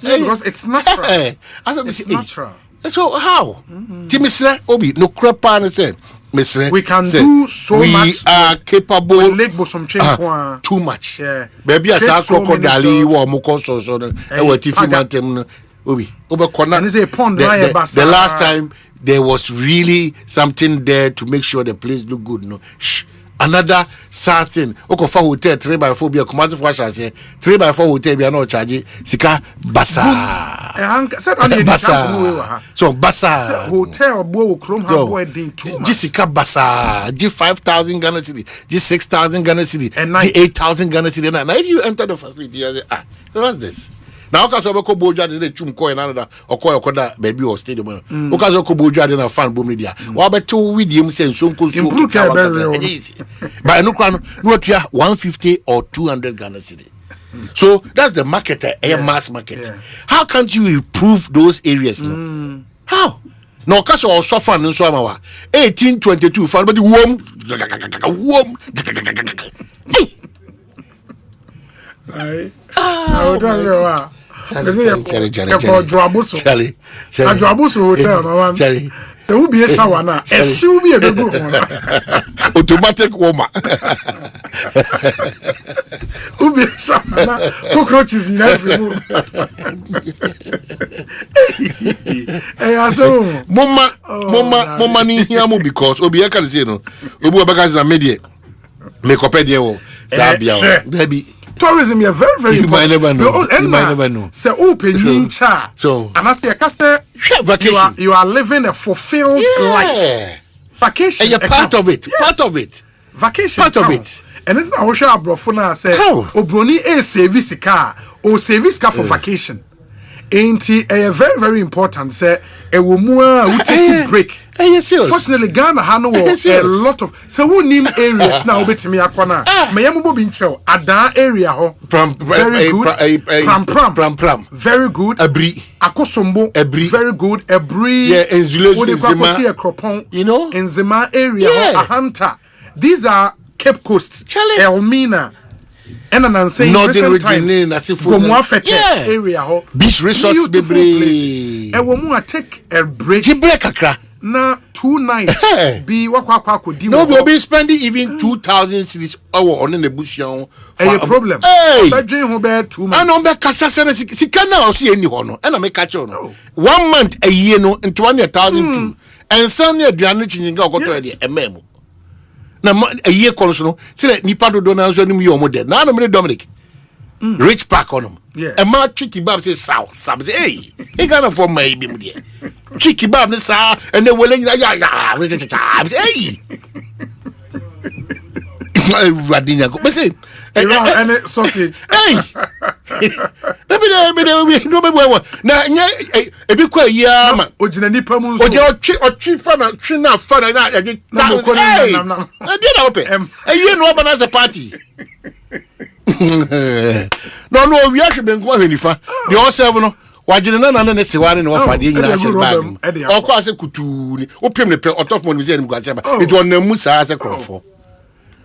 because it's natural. It's natural. So how? Timisra obi no crepa ne say we can do so we much. We are capable. Too much. Baby as a crocodile wo moko so e wa tifi mantem Obi. The last time there was really something there to make sure the place look good. No, another sad thing. Okofa hotel 3x4 be a commercial for us. 3x4 hotel be no charge. Sika basa. Basa. So basa. Hotel bo Chrome have wedding too. Jessica basa. G 5,000 Ghana cedi. G 6,000 Ghana cedi. G 8,000 Ghana cedi. Now if you enter the facility, you say, what's this? Now, because we go boja de chum ko in another or call your baby or stadium. Because we go boja de na fan boom media. What about 2 with him saying so easy. But no crown, no 150 or 200 Ghana cedi. So that's the market, mass market. How can't you improve those areas? No? How? No, because or suffer and so 1822 fan, but the warm. Charlie. So who be a shower now? A shoe be a good automatic warmer. Who be a shower now? Cockroaches in every room. Mama ni hiamu because obi can say no. Obi abakaza media. Make up edie Sabia. Baby. Tourism is very, very important. You might never know. Say open cha. So and I say vacation. You are living a fulfilled life. Vacation. And you're part of it. Yes. Part of it. Vacation. Part of it. And it's I wish I brought for now say Obroni a service car or service car for vacation. Ain't it very, very important? Say a woman who take a break. Fortunately, Ghana has a lot of so who name areas now. Bet me akwana. Mayamu Bobincho Ada area ho. Very good. Pram. Very good. Abri. Akosombo. Abri. Very good. Abri. Yeah, Nzima. You know, Nzima area. Yeah. Ahanta. These are Cape Coast. Elmina. And I'm saying Northern region area ho. Beach resorts baby. And when we take a break. Na 2 nights. Be wakwa di. No, we'll be spending even 2,000 cities on the bush. A problem. Hey, I dream about 2 months. I know back Cassasana. Si cannot see any honor. And I make catch on 1 month a year no and 20,002. And some year Dianichi and go to a memo. Na a year consul. Say that Nipado donas on you more dead. Now I'm Dominic. Rich pack on him. Yeah. And my tricky bab says south. Sabs, hey, he gonna form my baby. Tricky bab, this and they will hey. Radina go. But say, and sausage. Hey, let me no now, a big quiet, yeah, man. Ojina Nipamu, or chief fan, Trina fan, I did. I did open. You know, but as a party. No, we actually been going any far. The all seven. Wajina na na se ware na ofade nyina ahye bag. Okwa ase kutu ni. Opem ne pe otof mo museum go ase ba. It won na mu sa ase krofo.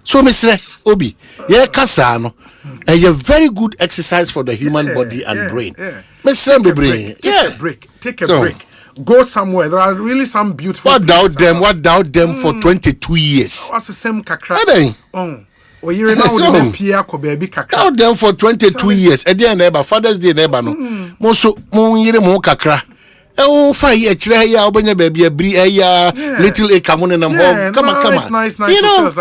So mesre obi, ye kasa no. A very good exercise for the human body and brain. Mesre bebre. Take a break. Go somewhere. There are really some beautiful What doubt them for 22 years. What's the same kakra? Oh, you're now out them for 22 years. At the end, neighbor, Father's Day, neighbor, no. Moso, mo kakra. Oh, 5 years, ya, open baby, a brie, little a come on and I'm home. Come on. Nice. You know,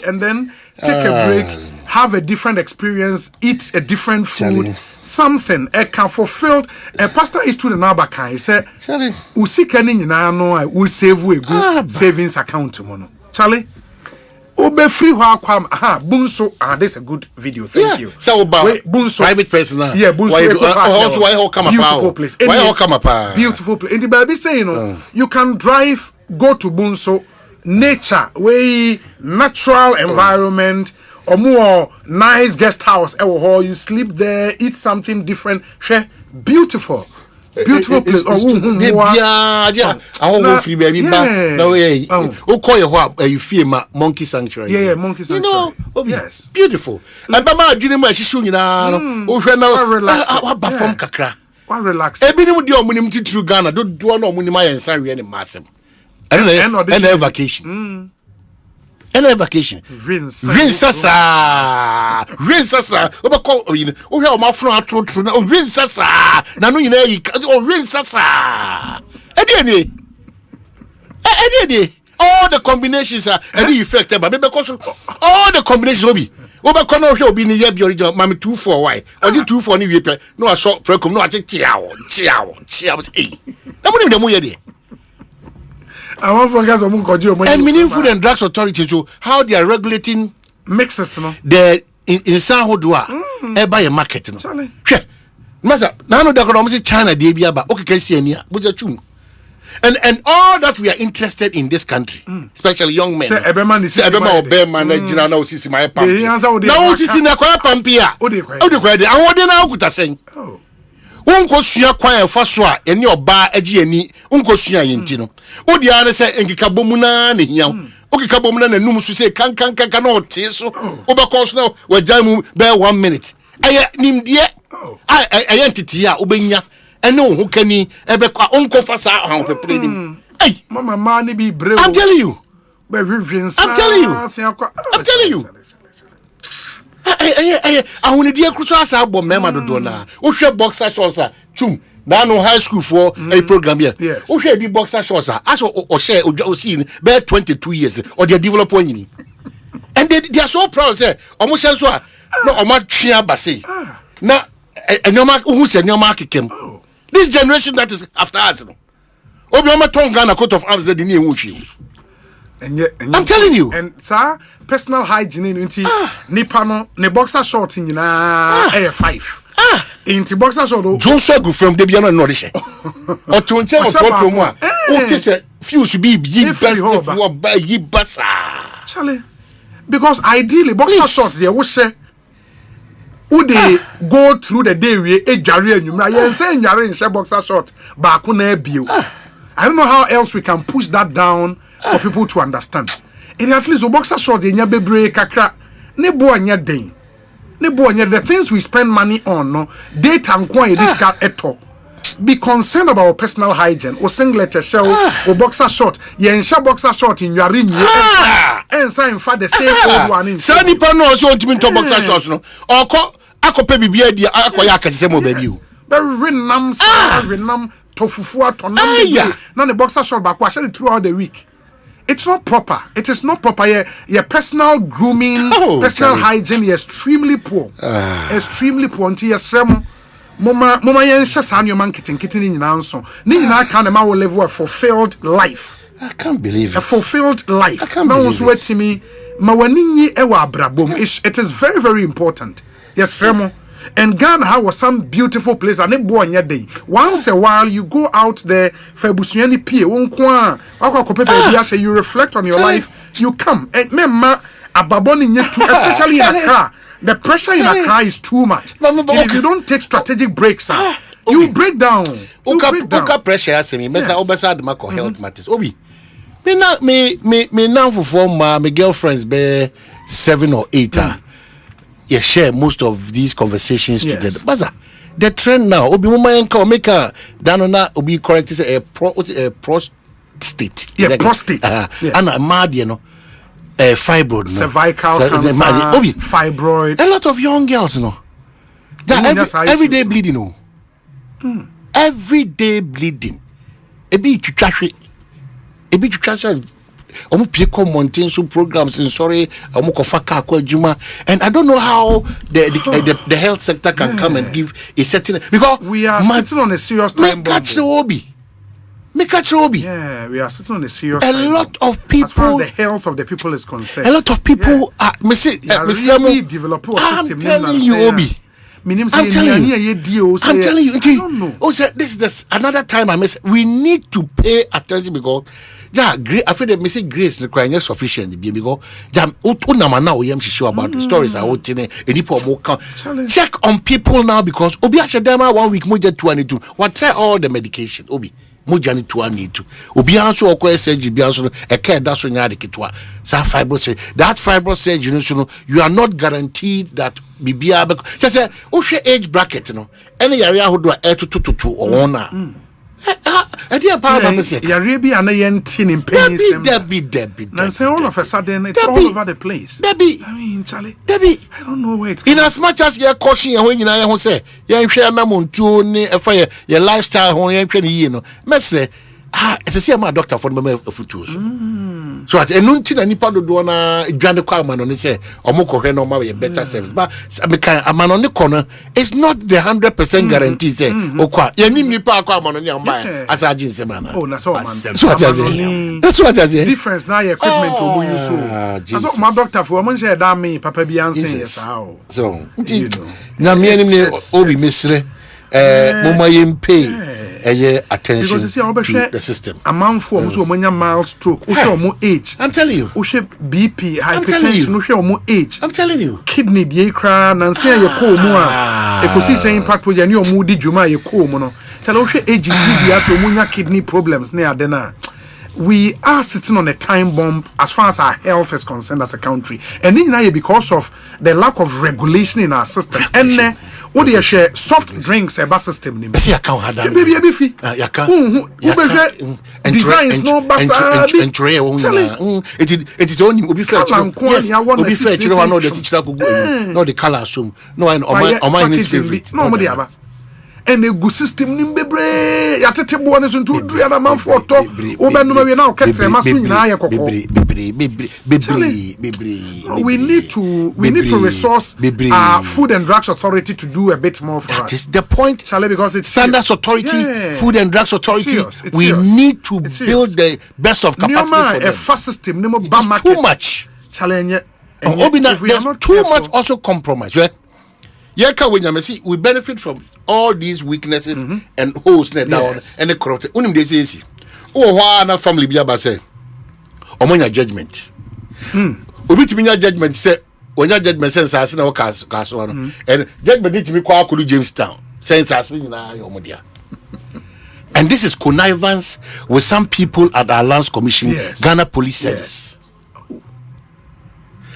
and then take a break, have a different experience, eat a different food, something. A can fulfilled. A pastor is to the Nabaka. He said, "Usikani na no, I will save you a good savings account tomorrow." Charlie. Obe free kwam Bonsu that's a good video. Thank you. So about Bonsu private person. Yeah, Bonsu. Why all come beautiful place. Why all come up? Beautiful place. In the Bible say you can drive, go to Bonsu, nature, way natural environment, or more nice guest house. You sleep there, eat something different. Beautiful. Beautiful place. Free baby. No, call you feel monkey sanctuary. Yeah, monkey sanctuary. You know, yes, beautiful. And Mama, do you know what kakra. Relax. Ebi ni mu di omunim titru Ghana do no omunim ayensa we ni massem. And vacation. And vacation. Rinsasa. Obako you know. O hear o mafro atro na rinsasa. Na no nyina yi o rinsasa. Edi all the combinations are any effect but because all the combinations obi. Obako no hwe obi ni ye bi original mami 24 why. Odi 24 ni we pe. No aso precum no ache tiawo. Eh. Na mo ni dem ye de. And meaning Food and Drugs Authority, so how they are regulating mixes, no? The inside Hodua, buy a market, no? Master, now the economy China, they but okay, can see any, but and all that we are interested in this country, especially young men. Eberman is now see my pump. Now see na kwa pampia. Odi kwa de. And what they now kuta saying? Unko sua kwan fa so a ene oba agi ani unko sua yenti no odi ara se enkika bomu na ne hiaw okika bomu na nanum so se kan na ote so obekọ so na wagyan mu be 1 minute Aya nimdie. Aya entity a obenya ene ho kani ebekwa onkofa sa han pepre nim. Hey, mama man be brave. I'm telling you. I'm telling you. I want to dear Crusoe album, Mamma Dona. Usha boxer shorts, chum. Now no high school for a program here. Usha be boxer shorts, as or share or seen, bear 22 years or they're developing. And they are so proud, say, almost as well. No, or much chia bassy. Now, and your mark who said your market came. This generation that is after us. Obioma Tonga a coat of arms that didn't wish you. And yet, I'm telling you. And sir, personal hygiene into Nipano, ne boxer short in air 5. Into boxer short, John Sagu from Debiano Nordisha. Or to or more. Oh, few should be bassa. Charlie, because ideally, boxer short, they would say, would they go through the day with a jarry and you may say you're in boxer short, but I don't know how else we can push that down for people to understand. And at least the boxer short in your baby kakra nebo anya day. Nebo anya the things we spend money on no data and quite this car at all. Be concerned about personal hygiene or singlet shell or boxer short. Yen boxer short in your ring and sign for the same old one in Sunny Pano also ultimate boxer shorts no or ako pe bibia dia akoya akasemo baby you. Very renam renam tofufu to na the boxer short back wash it throughout the week. It's not proper. It is not proper. Your personal grooming, personal hygiene is extremely poor. Extremely poor. Until your sremo, mama yen shasa your man kitten in answer. Ni na can ma will live a fulfilled life. I can't believe it. A fulfilled life. I can't believe it. To me, mawaninyi ewa brabom. It is very, very important. Yes, sremo. And Ghana was some beautiful place and it born your day. Once a while you go out there for Busuani P. You reflect on your life, you come. And remember Ababoni too, especially in Accra. The pressure in Accra is too much. And if you don't take strategic breaks, you break down. Uka pressure as me. Mesa obesa de mako health matters. Obi. Me now for my girlfriends be 7 or 8. You share most of these conversations together. Baza, the trend now, Obi Mama Yanka make a Danona Obi correct is a prostate. Yeah, prostate. And a mad, you know, a fibroid. Cervical cancer, Obi, fibroid. A lot of young girls, you know. Everyday bleeding, no. Everyday bleeding. A bit to trash it. A bit to trash it. Mountains programs in sorry, and I don't know how the health sector can come and give a certain because we are sitting on a serious time bomb. Yeah, we are sitting on a serious time bomb. A lot of people, as far as the health of the people is concerned, a lot of people are really develop a system. I'm telling you, Obi. I'm telling you. I don't know. Also, this is another time I miss. We need to pay attention because I feel that message grace requires sufficient because sure about the stories I would check on people now because Obi Ashadama 1 week moja 22. What try all the medication Obi. Mujani 2 Obi also okwe surgery bi also e care that so nya de kitwa sa fibrosis that fibrosis you are not guaranteed that bibia just say o hwe age bracket no any yare ahodo a to ona dear power message yare bi ana yentin in pain Debbie and say all of a sudden it's all over the place. Debbie, I mean Charlie, I don't know where it's in as much as you caution when you know say you hwe na montuo ni efa your lifestyle ho you hwe ni yi no me say it's a see my doctor for me futuos so at enunti na nipa dodo na dwane kwa amano ni say omoko hwe no ma better service but me kan amano ni kono it's not the 100% guarantee say okwa yanim nipa kwa amano ni amba as agin se man that's all man so that's what I say difference na your equipment omo use so my doctor for mo share da me papa bi ansen yes how so you know na me anim ni obi mesre mama yempe attention to the system. A man for so many mild stroke, age. I'm telling you. BP, hypertension, age. I'm telling you. Kidney, the crown, and say your co more. Ekosiisen impact with your moody Juma, your co mono. Tell age is so munya kidney problems near Dena. we are sitting on a time bomb as far as our health is concerned as a country. And then because of the lack of regulation in our system. And what do you share? Soft drinks a bus system. See, I can't have that. Designs no basa. It is only Obi fair. Yes, Obi fair. Children know the color. No, and on my favorite. No, and the good system nimbebre yatete bo ne so ntu dua na manfo to obenuma we na o ketre maso nyina ya kokko we need to resource Food and Drugs Authority to do a bit more for us. That is the point, Charlie, because it's Standards Authority, Food and Drugs Authority. We need to build the best of capacity for them. A fast system nemo ba too much challenge. There's too much also compromise, right? We benefit from all these weaknesses and holes down and the corrupt. Unim de say, oh, why na family be aba say, omonya judgment. Obi timi nya judgment say, onya judgment sense as na kaso no. And judgment timi kwa akulu Jamestown. Sense as na omodia. And this is connivance with some people at our Lands Commission, Ghana Police Service.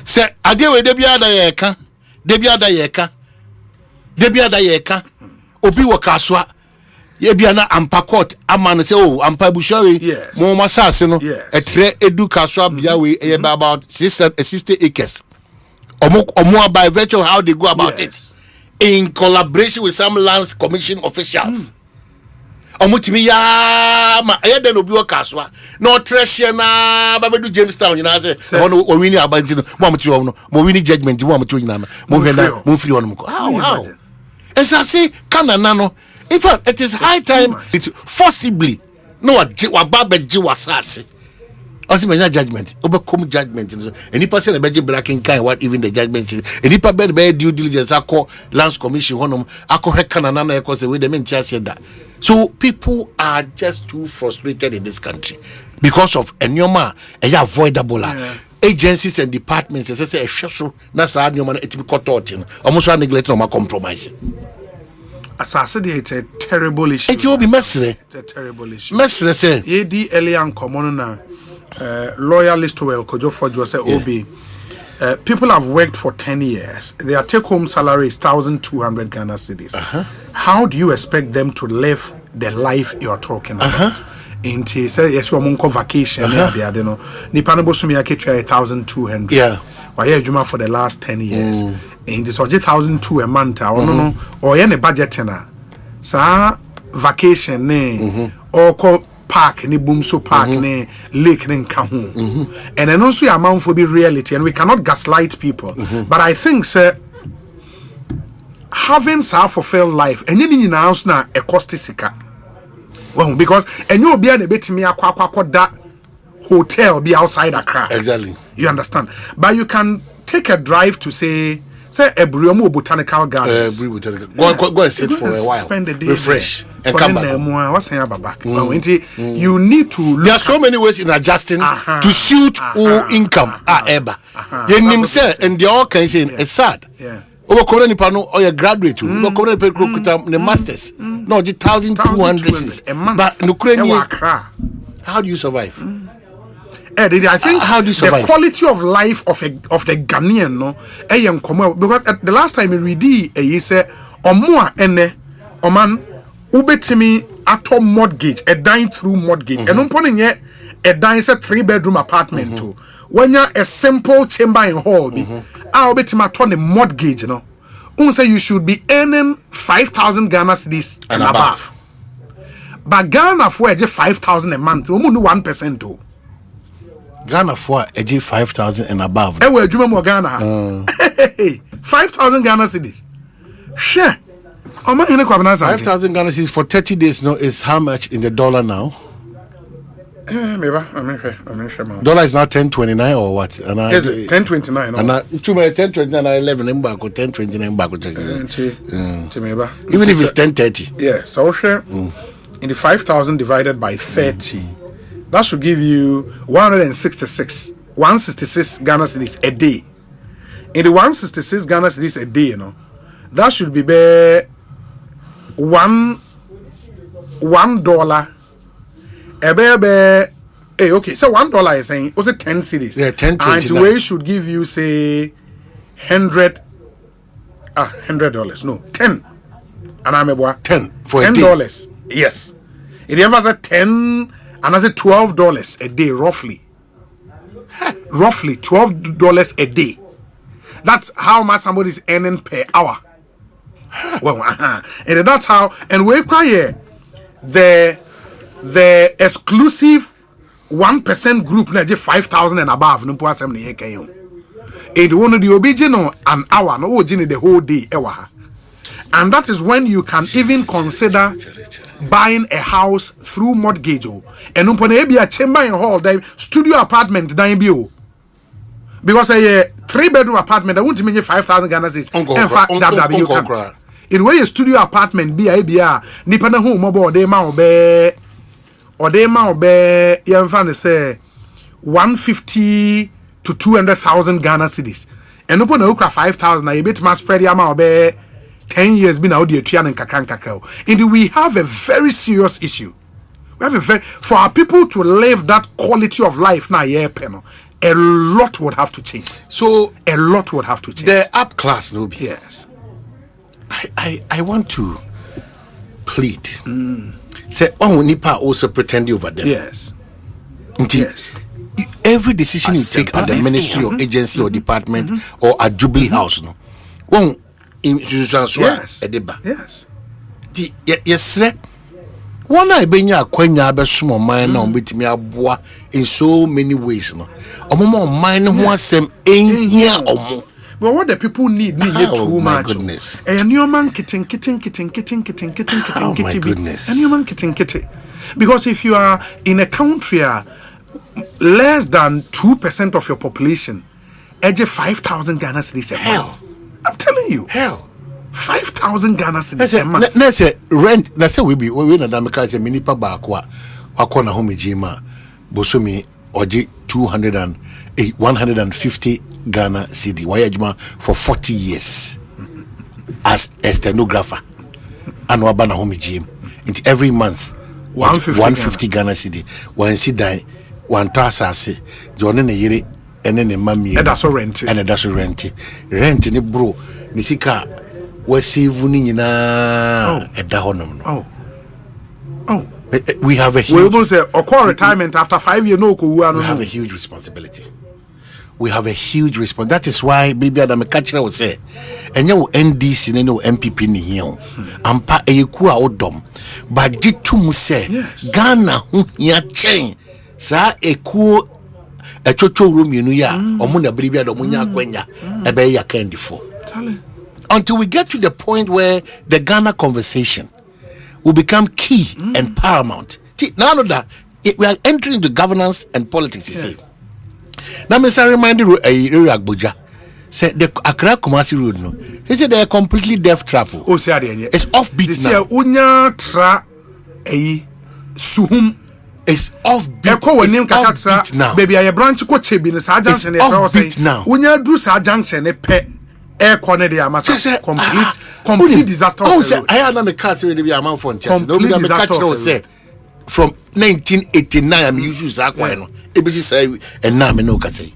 Say, adewe debia da yeka. Debia da yeka obi wo kaswa ye bia na ampa court amano say oh ampa bushawe mo masase no etre edu kaswa bia we e about 60 acres omo by virtue how they go about it in collaboration with some Lands Commission officials omo timi ya ma e den obi wo kaswa no treasure na babedu Jamestown nyina say ono o wini abanti no mo amti wo no mo wini judgment mo amti nyina mo hwena mo free ono how as I say, Kananano. In fact, it is high time it forcibly no wa baba ji wasase. Also, my judgment, overcome judgment. Any person a beji bracking kind what even the judgment is. Any person be due diligence. I call Lands Commission. I call Kananana because the way the men said that. So people are just too frustrated in this country because of enyoma avoidable. Agencies and departments, as I say, so that's how you man it be cut out. Almost neglect or compromise. As I said, it's a terrible issue. It will be messy. It's a terrible issue. Messy, say. AD Elian Common lawyer Listowell Kojo Fojo say OB. People have worked for 10 years. Their take-home salary is 1,200 Ghana cedis. How do you expect them to live the life you are talking about? Inti say yes you monko vacation there no nipa no bosumi aketwa 1,200 why adwuma for the last 10 years inti so 1,200 a month no or ye ne budget na sa vacation ne or ko park ne Bonsu park ne lake ne nka ho and then also amount for be reality and we cannot gaslight people but I think sir having a fulfilled life and you nyina house na e cost sika. Well, because and you'll be a bit me that hotel be outside Accra. Exactly. You understand? But you can take a drive to say a Briomo Botanical Gardens. Go and sit for a while. Spend the day. Refresh and come back. What's back? You need to. There are so many ways in adjusting to suit all income. And they all can say it's sad. Yeah. Over Corona Pano or your graduate, no Corona the masters, no, 1,200 a month. But Ukraine, how do you survive? I think how do you survive? The quality of life of the Ghanaian, no, because the last time we read he said, Omoa ene, Oman, Ubetimi atom mortgage, a dine through mortgage, and umponing yet a dine 3-bedroom apartment too. When you're a simple chamber in hall, I'll bet him a mortgage, you know. Say you should be earning 5,000 Ghana cedis and above. But Ghana for 5,000 a month, only 1% too. Ghana for 5,000 and above. Eh, where do you Ghana? 5,000 Ghana cedis. Sure. 5,000 Ghana cedis for 30 days. No, is how much in the dollar now? Maybe I'm sure. Dollar is now 10.29 or what? And is it 10.29? And 10.29 11 back or 10.29 back. Even if it's 10.30. Yeah, so in the 5,000 divided by 30, that should give you 166 Ghana cedis a day. In the 166 Ghana cedis a day, you know, that should be $1. Ebebe Hey, okay. So $1 is saying was it 10 cities? Yeah, 10. And we should give you say $100. No, 10. And I'm about 10 for $10. Yes. It ever said 10 and I said $12 a day, roughly. Roughly $12 a day. That's how much somebody is earning per hour. Well, and that's how. And we require the exclusive 1% group na 5,000 and above. No po asem na yekayo. It won't the original an hour. No the whole day. And that is when you can even consider buying a house through mortgage. And upon a chamber in hall, the studio apartment bio. Because a 3-bedroom apartment, I won't mean 5,000 Ghana cedis. In fact, you can't. It way a studio apartment be nipa na home mobile de ma obe yan fan say 150 to 200,000 Ghana cedis. And upon okra 5,000 na bit ma spread ya ma obe 10 years been out there and kakra. And we have a very serious issue. We have for our people to live that quality of life now, a lot would have to change. So a lot would have to change. The up class, no be. Yes. I want to plead. Say, oh, Nipa also pretend over them. Yes. Yes. Every decision you take at the ministry or agency or department or at Jubilee House, no. One in yes. Yes. Yes. One I been ya kwenya abesumo man na ombetimi aboa in so many ways, no. Omo man no ho asem ehia omo. But what the people need too much. Goodness. And your man kitten. My goodness. And your man kitten. Because if you are in a country less than 2% of your population, 5,000 Ghana cedis a month. I'm telling you. Hell. 5,000 Ghana cedis a month. Let's say rent. Let's say we na damika say minipa bakwa wakona home jima bosomi oji 150 Ghana cedi. Wayajuma for 40 years as a stenographer. And wabana home gym. Every month 150 Ghana cedi. One cedi, one tasase. John ne yere ene ne mami. And that's rent. And that's rent. Rent ni bro. Nisika we save ni na eda honom. Oh. We have a huge. We will say retirement after 5 years. No, we have a huge responsibility. We have a huge response. That is why baby Adam Kachira will say, and you NDC no MPP ni here. Ampa eku a odom. But ditu mu say Ghana hu ya chen. Sa eku echocho room you ya omo na baby Adam nya kwenya ebe ya kendifo. Until we get to the point where the Ghana conversation will become key and paramount. Now that we are entering into governance and politics, you see. Now, Mr. Remind you, Agboja said the Accra Kumasi Road, no. They said they are completely deaf trap. Oh, say it's offbeat now. Unya tra suhum is offbeat. Offbeat now. Baby, I branch ko chebi ne sa junction e offbeat now. Unya do sa junction e pe air corner dey amasa complete disaster. Oh, say I na me car say we dey amount for chance. No be me catch no say from 1989 I'm using zakwa no. Ebisi say and na me no ka say.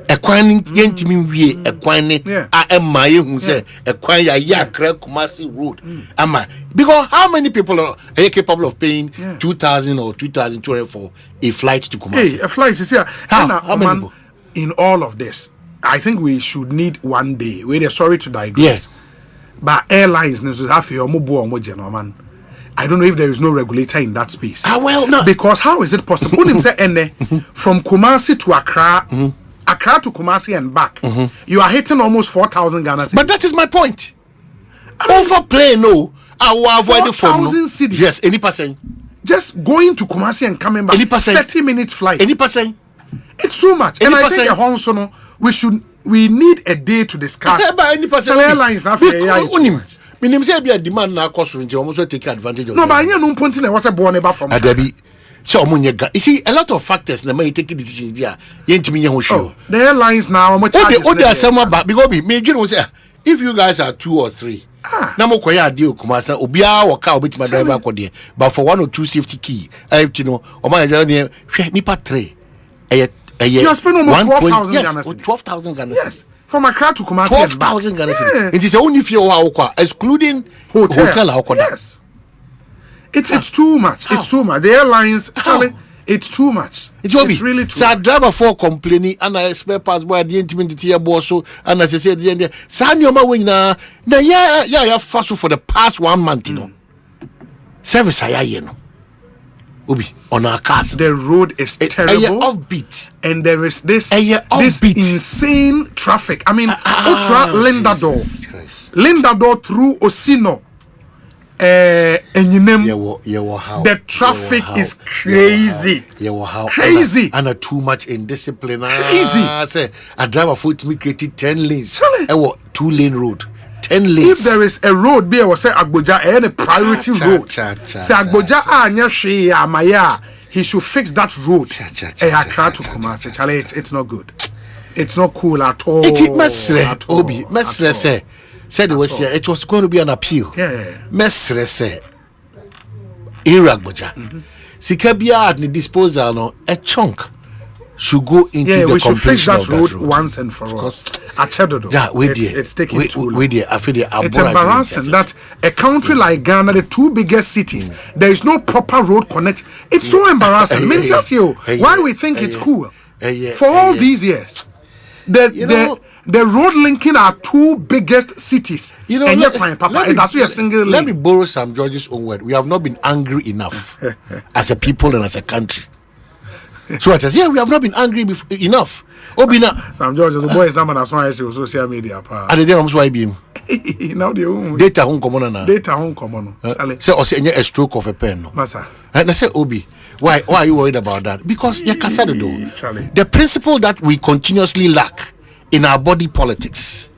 Ekwan yentimi wie ekwan ne a emma ye hu say ekwan ya Accra Kumasi Road. Ama because how many people are capable of paying 2,000 or 2,200 for a flight to Kumasi? Hey, a flight is here. How many people? In all of this, I think we should need one day. We're sorry to digress. Yes. But airlines have your mobile man. I don't know if there is no regulator in that space. Well, no. Because how is it possible? From Kumasi to Accra, Accra to Kumasi and back, you are hitting almost 4,000 Ghana cedis. But that is my point. Overplay, no. I will avoid the 4,000 cedis. Yes, any percent. Just going to Kumasi and coming back. 30 minutes flight. Any percent. It's too much. And I think we need a day to discuss. Airlines have Minim say be a demand na cost rent almost take advantage of. No, but you know point na was born eba from. Adabi. So you see a lot of factors na may take decisions be a yentimi nya ho hwe. The airlines now much charges. They are somewhere back because me you know say if you guys are 2 or 3, na mo koya deal kumasa obia wo ka obetima driver akode, but for 1 or 2 safety key, you know, o man dey nipa 3. You spend almost 12,000 Ghana cedis. 12,000 Ghana cedis. Yes. From Accra to Kumasi. 12,000 Ghana cedis. It is only if you are excluding hotel. Yes. It's too much. It's too much. The airlines, Charlie, it's too much. It's really too much. So driver for complaining and I expect pass by the intimate here bosso and as I said the end. Sanyoma win na yeah fast for the past 1 month, you know. Service you know. Obi on our cars. The road is terrible. Offbeat. And there is this insane traffic. I mean, Ultra Lindador through Osino. The traffic is crazy. Crazy. And too much indiscipline. Crazy. I say a driver foot me created 10 lanes. 2-lane road. 10 lanes. If there is a road, be I say Agboja any priority road. Say Agboja anya she amaya. He should fix that road. Accra to Kumasi. Charlie, it's not good. It's not cool at all. Obi, say. Said it was here. It was going to be an appeal. Mesre say, Iragboja. Sikabia at the disposal no a chunk should go into the we should fix completion that of road once and for all. It's taking too long. It's embarrassing that a country like Ghana, the 2 biggest cities, there is no proper road connect. It's so embarrassing. Why we think it's cool for all these years. The road linking our 2 biggest cities. You know, let me borrow Sam George's own word. We have not been angry enough as a people and as a country. So I said, we have not been angry enough. Obina. Sam George, the boy is not on social media. And they don't why beam. Now the data home common na. Data home common. Say or say a stroke of a pen. Masa. And I say Obi, why are you worried about that? Because the principle that we continuously lack in our body politics,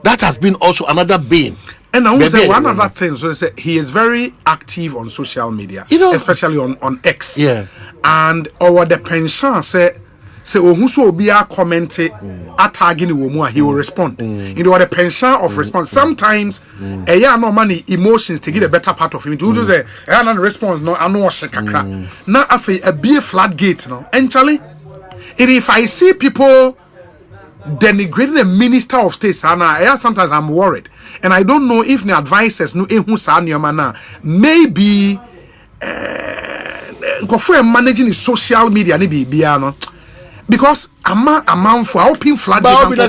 that has been also another bane. And I will say one other thing. So say he is very active on social media, especially on X. Yeah. And our the pension say whoso be a comment tagging womu, he will respond. You know the pension of response. Sometimes no money emotions to get a better part of him. To say not response no I know kakra. Now after a be a flat gate no. And Charlie, if I see people denigrating the minister of state, sometimes I'm worried, and I don't know if the advisors know maybe managing the social media because I'm for open flag all over the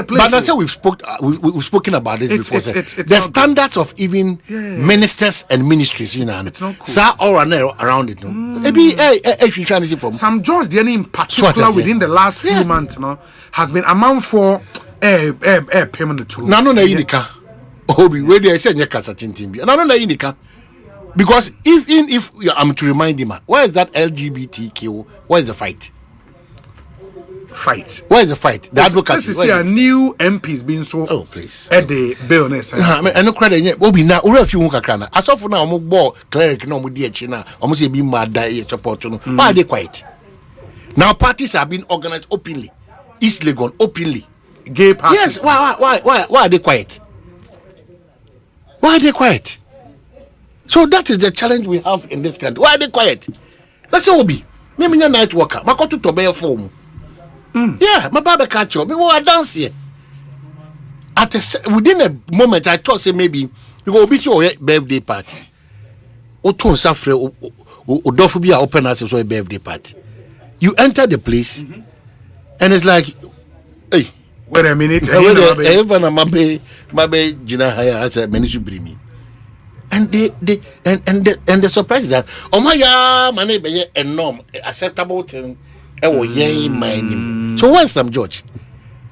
place. But I say we've spoken about this before. The standards of even ministers and ministries, you know, it's not cool. All around it. Some George, the in particular within the last few months, has been amount for payment too. No, Obi, where they say no, because if I'm to remind him, where is that LGBTQ? Where is the fight? Where is the fight? The advocacy. See a new MPs being so. Oh please. At the billness. I no credit yet. Obi na ura fi hu kakra na. As of now, omo ball cleric na omo di echi na. Omo say be mad die support no. Why are they quiet? Now parties are being organized openly. East Legon openly. Gay parties. Yes. Why are they quiet? Why are they quiet? So that is the challenge we have in this country. Why are they quiet? That's all be. Me night worker. Ma go to Tobe form. Yeah, my barber catch you. Me want dance here. Within a moment, I thought say maybe you go be your birthday party. O ton safre o dofu be open as a birthday party. You enter the place, and it's like, hey, wait a minute. Even a mabe jina haya as a ministry bring me. And the surprise is that Omaya money be a norm acceptable thing. So where's Sam George?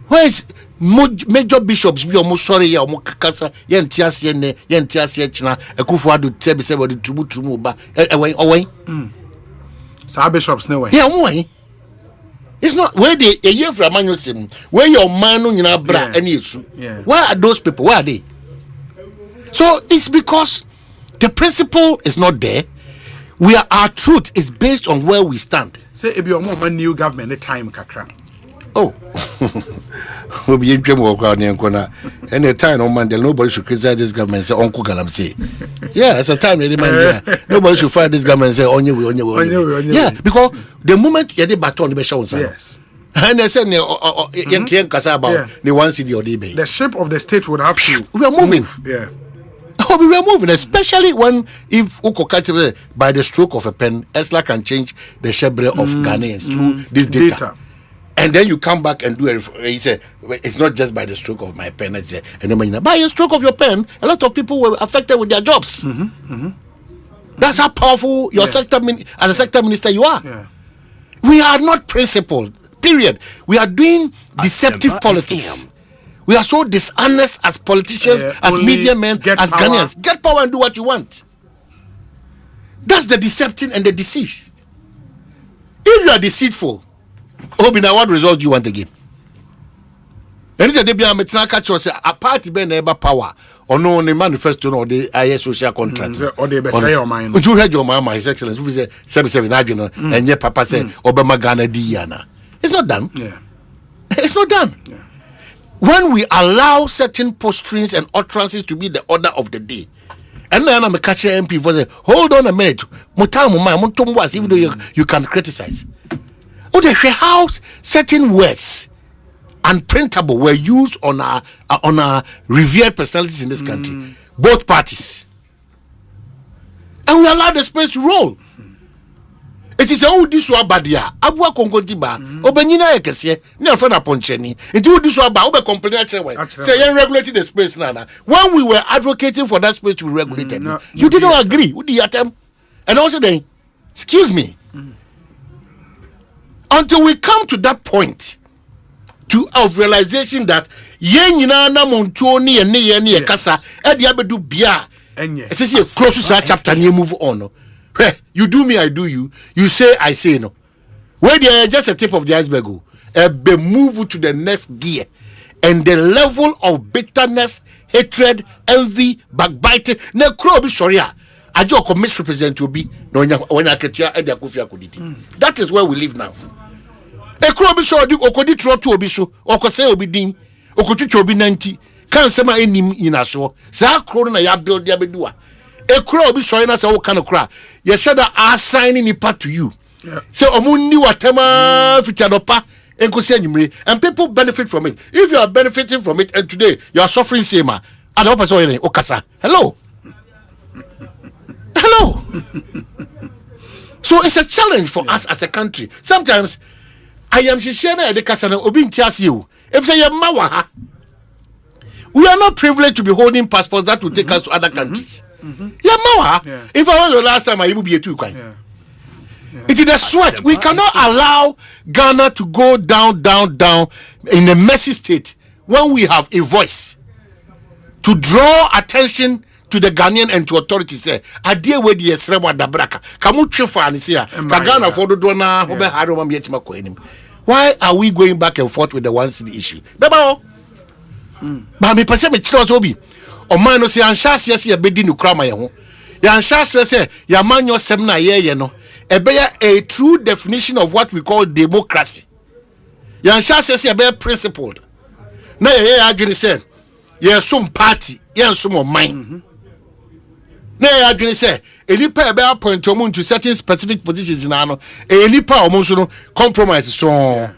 Where is major bishops be almost sorry ya kasa yentiase china ekufu adu tebe sebe di tumu ba away. Sa bishops no way. Yeah, away. It's not where they a year from manusim where your man no nyina bra any yesu. Where are those people? Where are they? So it's because the principle is not there. Our truth is based on where we stand. Say if you want new government the time kakra. Oh. We'll be in any time on Monday, nobody should criticize this government and say, Uncle Galamsey. Yeah, it's a time, nobody should fight this government and say, on you. Yeah, because the moment you did baton, the show, yes. And they said, the ship of the state would have to. We are moving. Yeah. Oh, we were moving, especially when, if Uko by the stroke of a pen, ESLA can change the shebre of Ghanaians through this data. And then you come back and do it. He said, it's not just by the stroke of my pen. And by the stroke of your pen, a lot of people were affected with their jobs. That's how powerful your sector, as a sector minister, you are. Yeah. We are not principled, period. We are doing deceptive politics. We are so dishonest as politicians, as media men, as Ghanaians. Get power and do what you want. That's the deception and the deceit. If you are deceitful, Obina, what result do you want again? And if they be a metinaka church say a party be neighbor power or no on the manifesto or the IS social contract or the best your mind. Would you read your mama, His Excellency, who say 77 and yet Papa say Obama Ghana Diana? It's not done. Yeah. It's not done. Yeah. When we allow certain posturings and utterances to be the order of the day, and then I'm a catcher MP for say, hold on a minute, even though you can criticize. Oh, they how certain words unprintable were used on our revered personalities in this country, both parties, and we allow the space to roll. It is a this one badia. Abua kongontiba. Obenina ekese. Ni afana poncheni. It would this one ba. Obe complain actually. Say you regulating the space nana. When we were advocating for that space to be regulated, you did not agree. Who did you And also then, excuse me. Until we come to that point of realization that yenyina na montoni ene kasa e dia bedu bia. Say close to that chapter and you move on. You do me, I do you. You say, I say no. Where they are just a tip of the iceberg. Be move to the next gear. And the level of bitterness, hatred, envy, backbiting. Ne crow be sorry. I just misrepresent to be. That is where we live now. A crow be sorry. Okodi tro to obi so. Okose obi din. Okotutu obi 90. Can't say my name in a show. Sa crow na ya build ya bedua. A crow be showing us all kind of cry. You said that are signing it part to you. So omundi watema fitadopa and people benefit from it. If you are benefiting from it and today you are suffering same and okasa. Hello. So it's a challenge for us as a country. Sometimes I am shishena de kasana obi ntiasi you. If say mawa, we are not privileged to be holding passports that will take us to other countries. If I was the last time I would be a two kind. It is a sweat. We cannot allow Ghana to go down in a messy state when we have a voice to draw attention to the Ghanaian and to authorities. Say, I deal with the Esrema Dabraka. Kamu Chifa and say, Ghana for the Dona, why are we going back and forth with the one city issue? But me person me chito obi. O man no say anshas yes ye bedi nukra ma ye ho. Ya anshas say ya man yo sem na ye no. E be a true definition of what we call democracy. Ya anshas yes ye be principled. Na ye adwene say ye some party, ye some mind. Na ye adwene say enipa e be appoint omo to certain specific positions na no. Enipa omo so no compromise so. Yeah.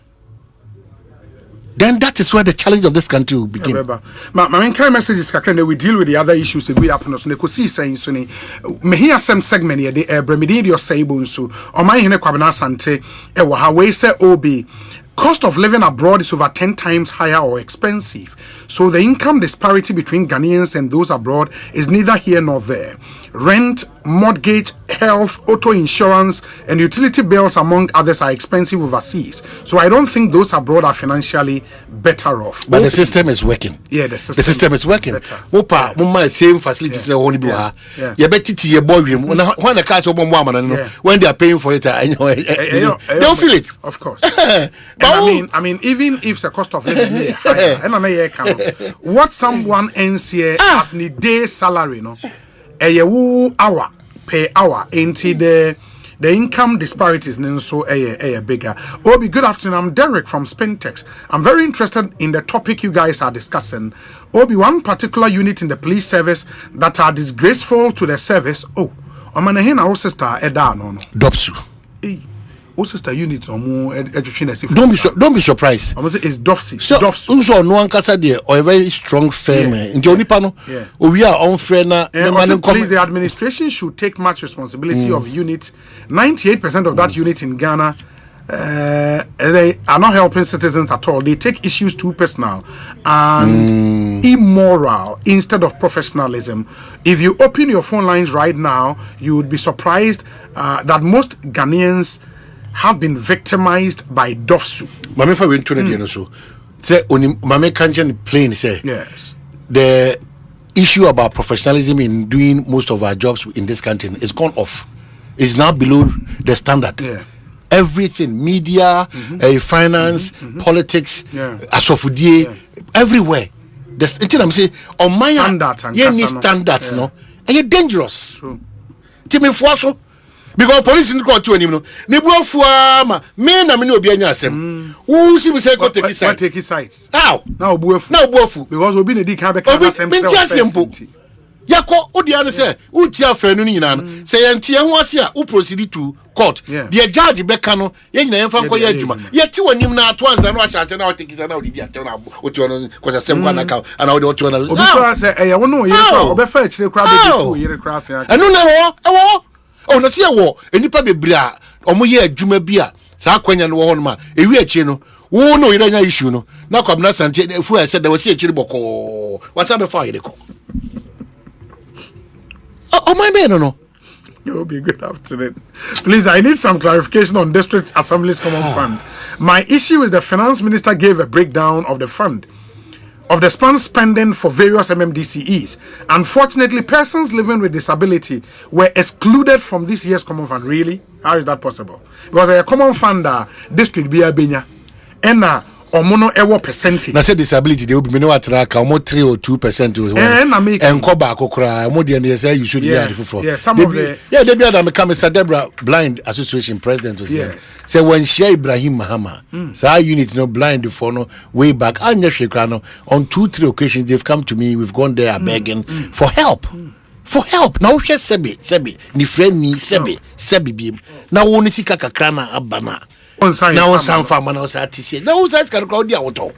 Then that is where the challenge of this country will begin. My main kind message is that we deal with the other issues that we happen to Ekosiisen so me hear some segment here the Bremidi your say Bonsu or my hene kwabena sante e wa ha we say obi cost of living abroad is over 10 times higher or expensive. So the income disparity between Ghanaians and those abroad is neither here nor there. Rent, mortgage, health, auto insurance, and utility bills, among others, are expensive overseas. So I don't think those abroad are financially better off. But the system is working. Yeah, the system is working. Mopa, mumma same facilities only be ha. You bet it your boy when the cars when they are paying for it, they'll feel it. Of course. I mean, even if the cost of living is higher, what someone earns here as a day salary, no, a hour per hour into the the income disparities so bigger. Obi, good afternoon. I'm Derek from Spintex. I'm very interested in the topic you guys are discussing. Obi, one particular unit in the police service that are disgraceful to the service. Oh, Omanahina, our sister, no. Dopsu. Sister unit don't be surprised. I'm say it's Dofsi. So no one can say there or a very strong firm. In Jonipano, we are on friend. The administration should take much responsibility of units. 98% of that unit in Ghana, they are not helping citizens at all. They take issues too personal and immoral instead of professionalism. If you open your phone lines right now, you would be surprised that most Ghanaians have been victimized by Dofsu. Mame fa we ntone de no so. Say oni mame kanjen plain say. Yes. The issue about professionalism in doing most of our jobs in this country is gone off. It's now below the standard. Yeah. Everything, media, finance, politics, asofudie, everywhere. There's until I'm saying on my standards no. And you're dangerous. True. Timi fuaso. Because police in court to him, no. Nebuafuama, men na many obianya asem. Who see me say go take his sides. How? Now buafu. Because obi ne di kan be kan asem say. Yako odiane say, utia fanu ni nyina no. Say yentie ho ase a, u proceed to court. The judge be kan no, ye nyina yemfa nko ye adwuma. Ye ti wanim na ato ansa na ahya ase na take his na odi atem na oti ono ko asem kwa na ka ana odi oti ono. Obi kwa say eh wo no yire kwa, obe fa akire kwa be ti yire kwa ase. Enu na wo. Oh, na see wo enipa bebre a omo ye adwuma bi a saa kwanya no wo no ma ewi achi no wo no yire nya issue no na kwabna sante fu a said there was achi boko what's up before you ko oh my man no you'll be good afternoon. Please, I need some clarification on District Assembly's Common Fund. My issue is the finance minister gave a breakdown of the fund of the spending for various MMDCEs. Unfortunately, persons living with disability were excluded from this year's Common Fund. Really? How is that possible? Because a Common Fund district be a benya and omono ewo percentage. Na say disability they will be no atraka omo 3 or 2% and ko ba kokra omo de na say you should be for. Yeah, some of the they be adam come Mr. Debra Blind Association president was say when Sheikh Ibrahim Mahama say unit no blind for no way back anya hwekra no on 2-3 occasions they've come to me, we've gone there begging for help. For help. Now she sebi ni friend ni sebi bim. Na woni sika kakra na abana. Now some farmer now say TC. Now size can crowd dia woto.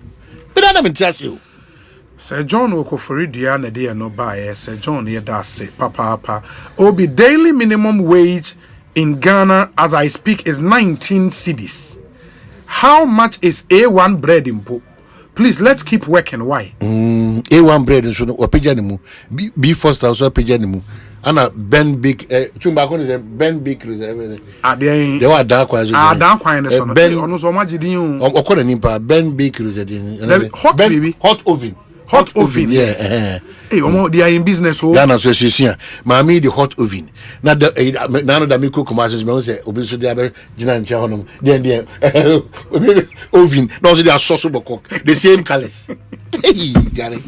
But I don't tell you. Sir John Okoforidia na dey no buy. Sir John here that say papa. Obi daily minimum wage in Ghana as I speak is 19 cedis. How much is A1 bread in Pope? Please let's keep working. Why? A1 bread so no opeja ni mu. B first also opeja ni mu. Ana Ben Big chumba ko ni Ben Big reserve. They were down kwa zo. Down kwa ne so no. Ono so ma gidi yin. Okoro ni pa Ben Big reserve. Hot baby. Hot oven. Hot oven. Yeah. Hey, they are in business. Ghana Association. Mami the hot oven. Na no da me cook commercials me say obi so dey abe gina nche honom. Then oven. No so they are sauce cook. The same colors. Hey, Gary.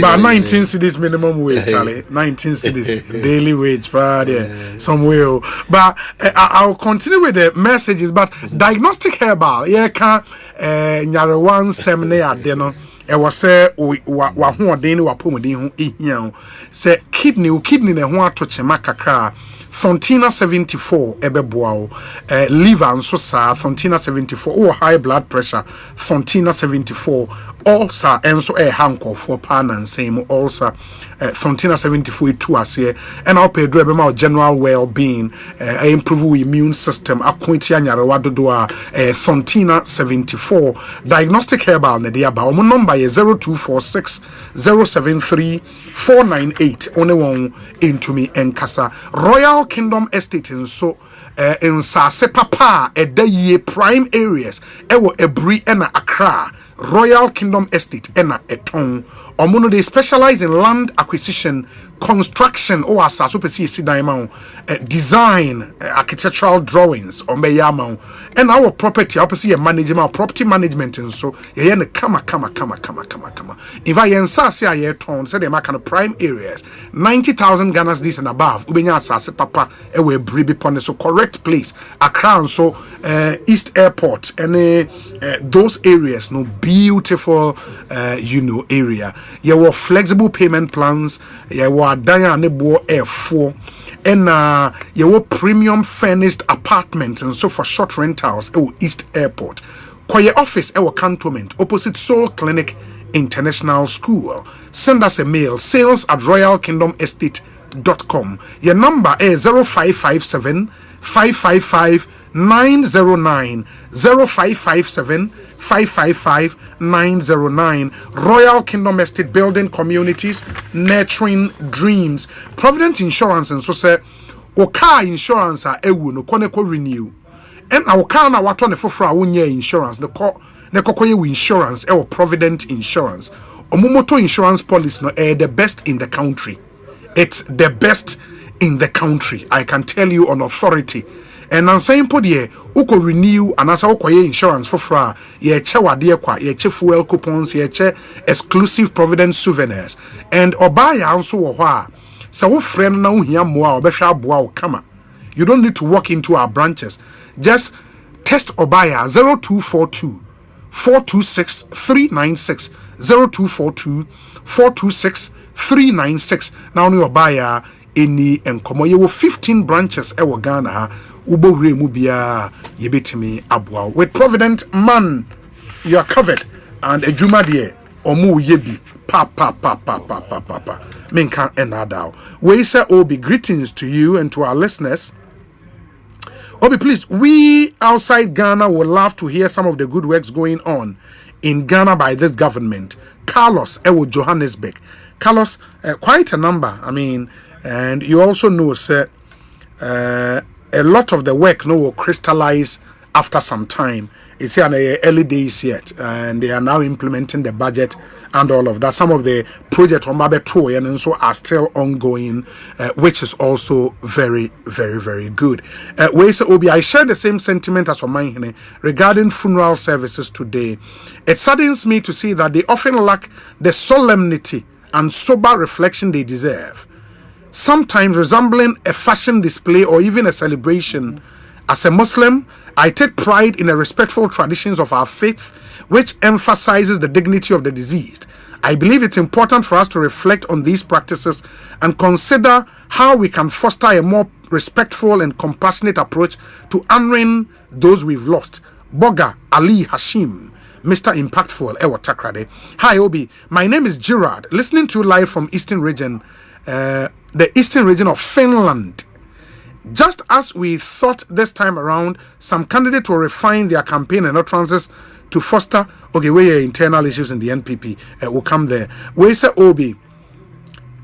But 19 cedis minimum wage, Charlie. 19 cedis daily wage, somewhere. But I'll continue with the messages. But diagnostic herbal, can Nyarawan seminar at dinner. I was say wa ho den wa pomodin ho ehia say kidney ne ho atoche makakra Fontina 74 ebeboa o liver nso sa Fontina 74 o high blood pressure Fontina 74 ulcer enso hankofo pa na nsem ulcer Fontina 74 etu ase and how pedro be ma general well-being improve immune system akwenti anyarewa dodo a Fontina 74 diagnostic herbal ne dia ba o number 0246 073 498 only one into me enkasa Royal Kingdom Estate in Sase Papa Edaye prime areas ewo Ebri ena Accra Royal Kingdom Estate ena eton omono they specialize in land acquisition, construction or asaso pesi sidan design, architectural drawings ombeyama and our property opposite management property management and so ye ne kama if I ensase aye ton say they make prime areas 90,000 Ghana cedis and above ubenya asase papa ewe bribi pone so correct place Accra so East Airport and those areas no beautiful area. You were flexible payment plans, you were adan nebo F4 and you were premium furnished apartments and so for short rentals East Airport. Kwaye office cantonment opposite Soul Clinic International School. Send us a mail sales@royalkingdomestate.com. Your number is 0557 555 909 0557 555 909. Royal Kingdom Estate, building communities, nurturing dreams. Provident Insurance and so say car insurance are ewu no koneko renew and our car na wato ne foforo a wonye insurance the kokoye insurance Provident Insurance omomoto insurance policy no the best in the country. It's the best in the country, I can tell you on authority. And I'm saying podie uko renew and as ukoye insurance for fra ye che wade kwa ye che fuel coupons ye che exclusive Provident souvenirs and obaya also wo ho a se wo friend na uhia moa obehwa aboa wo kama. You don't need to walk into our branches, just test obaya 0242 426 396 0242 426 396. Now only obaya any enkomo ye wo 15 branches e wo Ghana ha ubo re mu bia ye betimi aboa. With Provident man you are covered and ejuma de omu ye bi pa menka enada. We say Obi, greetings to you and to our listeners. Obi, please, we outside Ghana would love to hear some of the good works going on in Ghana by this government. Carlos Ewo Johannesburg. Carlos, quite a number. I mean, and you also know, sir, a lot of the work will crystallize after some time. It's here in the early days yet, and they are now implementing the budget and all of that. Some of the projects on Babe Toy and so are still ongoing, which is also very, very, very good. Obi, I share the same sentiment as mine regarding funeral services today. It saddens me to see that they often lack the solemnity and sober reflection they deserve, sometimes resembling a fashion display or even a celebration. As a Muslim, I take pride in the respectful traditions of our faith, which emphasizes the dignity of the deceased. I believe it's important for us to reflect on these practices and consider how we can foster a more respectful and compassionate approach to honoring those we've lost. Boga Ali Hashim, Mr. Impactful, Ewa Takrade. Hi, Obi. My name is Gerard, listening to you live from Eastern region, the Eastern region of Finland. Just as we thought this time around, some candidates will refine their campaign and utterances to foster where internal issues in the NPP will come there. We say Obi,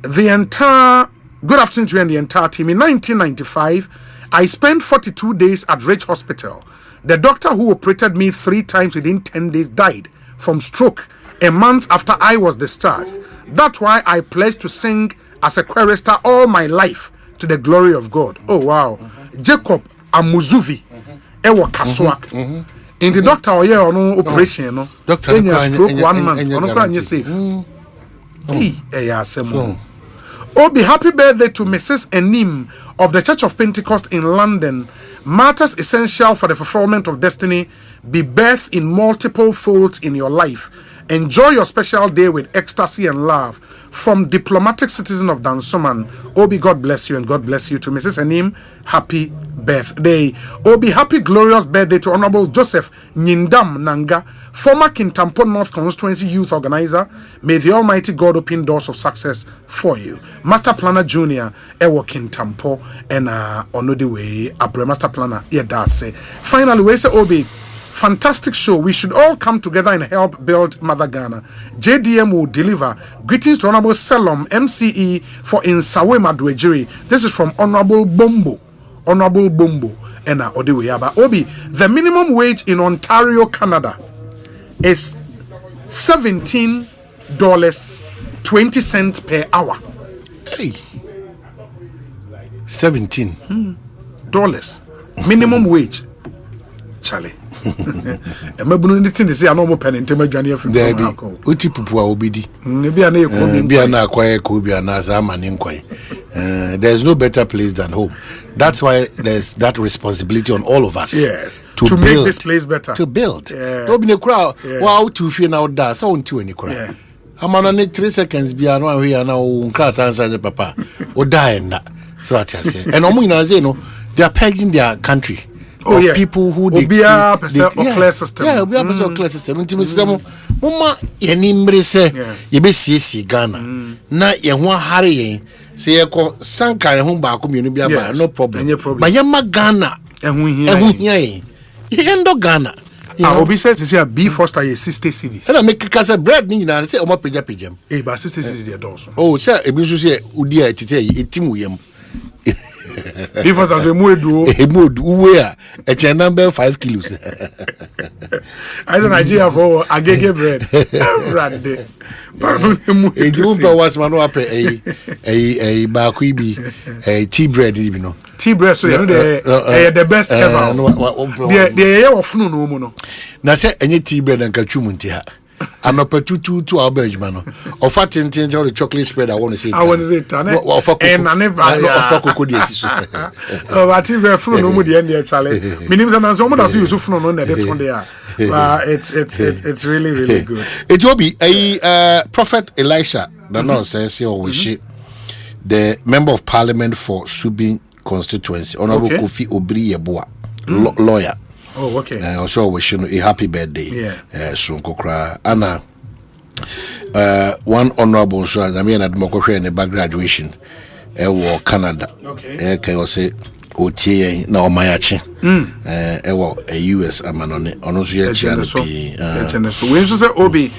good afternoon to you and the entire team. In 1995, I spent 42 days at Rich Hospital. The doctor who operated me 3 times within 10 days died from stroke a month after I was discharged. That's why I pledged to sing as a chorister all my life to the glory of God. Oh wow. Jacob Amuzuvi Ewa Kaswa. In the doctor or no operation no. Doctor stroke 1 month. Ono safe. Obi, happy birthday to Mrs. Enim of the Church of Pentecost in London. Matters essential for the fulfillment of destiny be birthed in multiple folds in your life. Enjoy your special day with ecstasy and love. From diplomatic citizen of Dansoman, Obi, God bless you and God bless you. To Mrs. Enim, happy birthday. Obi, happy glorious birthday to Honorable Joseph Nyindam Nanga, former Kintampo North Constituency Youth Organizer. May the Almighty God open doors of success for you. Master Planner Junior, Ewo Kintampo, and on the way, Abre Master Planner, Yedase. Finally, we say Obi, fantastic show. We should all come together and help build Mother Ghana. JDM will deliver. Greetings to Honorable Selom, MCE for Insawe Madwejiri. This is from Honorable Bombo. Honorable Bombo. And Odiweyaba. Obi, the minimum wage in Ontario, Canada is $17.20 per hour. Hey. $17 minimum wage. Charlie. Emebunu ni tin say no mo pen ntem adwane afi. There be oti pupu a obidi. Bia na ekobi. Bia na akwaye ko bia na za amane nkwaye. There's no better place than home. That's why there's that responsibility on all of us. Yes. To build, make this place better. To build. Yeah. No be ne kura wa to fie na oda so unti wani kura. Yeah. Amana ne 3 seconds bia no ahwe na o nkra tansa ne papa. Oda enda. So what I say. And omo nyina say no, they are pegging their country. Oh yeah, people who they clear system. Yeah, we have a clear system. Intimate system. Mama, ye nimbrese. Ye be see Ghana. Na ye ho hare yen. Say ye ko sanka ye ho ba ko mienu bia ba no problem. But ye ma Ghana. Ehun hia yen. Ye endo Ghana. Obi says to say a B Foster ye 60 cedis. And I make kasa bread ni na say o ma peja pejam. Eh ba 60 cedis dey don so. Oh, say e bi so say udi a tete etimu yem. If as a muedu uwe a number 5 kilos. I don't Nigeria for agege bread. Rande. Ejumba was manu ape a bakuibi a tea bread you know. Tea bread so the best ever. The of no no. Na say any tea bread and kachumunti ha. And up to our man. Or fat the chocolate spread. I want to say. And I never. Oh, I think we're from no more the end there, Charlie. Meaning that someone has used from on that one there. It's really good. It will be a Prophet Elisha. The nonsense or shit. The member of Parliament for Subin constituency, Honorable Kofi Obri Yeboah, lawyer. Oh, okay. Also wish you a happy birthday. Yeah. Sunkokra. Anna. One honorable so I mean at Mokokre in the back graduation. War Canada. Okay. Say OTA na Omayachi. A US Amanone. Onosu so when you say Obi,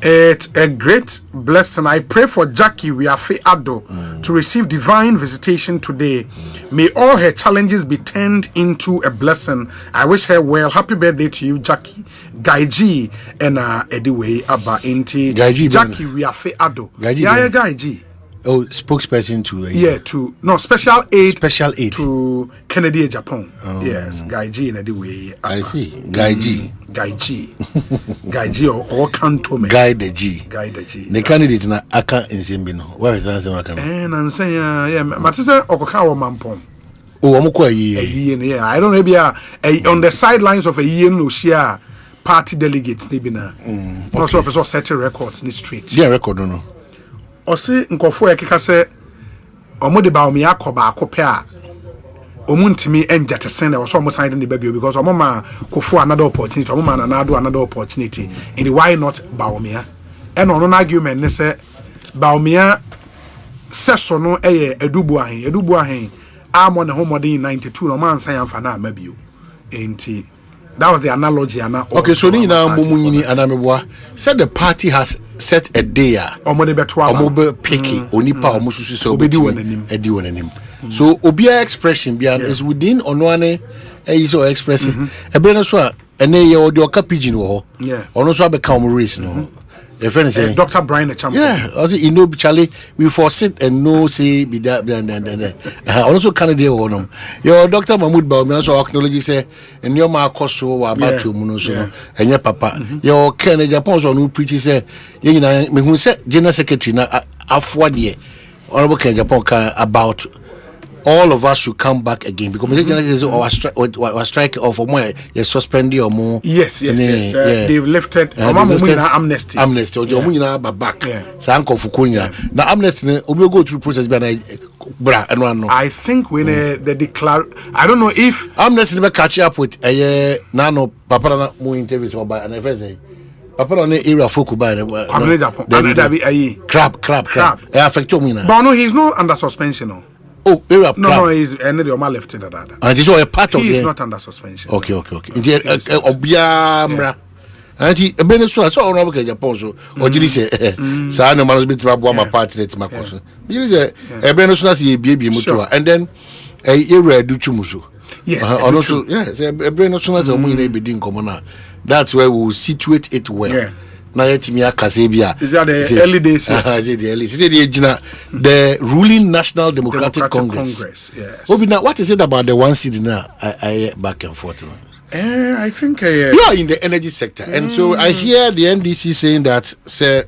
it's a great blessing. I pray for Jackie Wiafe Ado to receive divine visitation today. May all her challenges be turned into a blessing. I wish her well. Happy birthday to you, Jackie. Gaiji and Ediwe Abba Inti. Jackie Wiafe Ado. Gaiji. Oh, spokesperson to special aid to Kennedy Japan. Oh. Yes, Gaiji in Ediwe. I see. Gaiji or Kantome. Guy the G. The candidate na aka Nzembino. Where is answer aka? And say Matisa Okokawa Mampom. Oh, amukwa yi. Yeah, I don't know maybe on the sidelines of a year no share party delegates nibina. Also person set records in the street. Yeah, record no. Ose nkofo ekeka se omode ba omi akoba akope a omuntimi enjatesen na so omo side the baby because omo ma kofo another opportunity omo ma na do another opportunity and why not baomia and on argument ne say baomia seso no eye edubu ahen amo ne homode in 92 no man san yamfa na mabio enti that was the analogy ana. Okay, so ni na momunyini anameboa said the party has set a day omode betwa omobe picking onipa omususu so obedi wonanim so obia expression bia is within onwane is your expressing ebreno so a ene ye odi oka pidgin wo yeah ono so abeka om race no your friend say Dr. Brian Champion also you know Charlie we foresee and no say be that also Canada wo your Dr. Mahmoud Baumia so acknowledge say and your ma koso wa about you muno so enye papa your Kennedy Japan so no preach say ye na me hu say general secretary na afwa de honorable Kennedy Japan about all of us should come back again because our strike or for more you suspend or more. Yes. They've lifted amnesty or back. So uncle Fukunya now amnesty we go through process bra and one. I think when the declare I don't know if amnesty will catch up with nano papa more interviews or by an say papa on the area foku by crap affect you but no he's not under suspension no. Oh, no, he's ended your lifted that. And he's a part of he is not under suspension. Okay. Obia and he Benesu so honorable Japan so or did he say so no man bit my party let my question. You say Benesu see baby mutua and then a area do chumuso. Yes. Also yes, Benesu as a be din common. That's where we will situate it well. na yetimia kasebia. Is that the early days? The ruling National Democratic Congress. Yes. Obina, what is it about the one city now? I back and forth. I think you are in the energy sector, and so I hear the NDC saying that say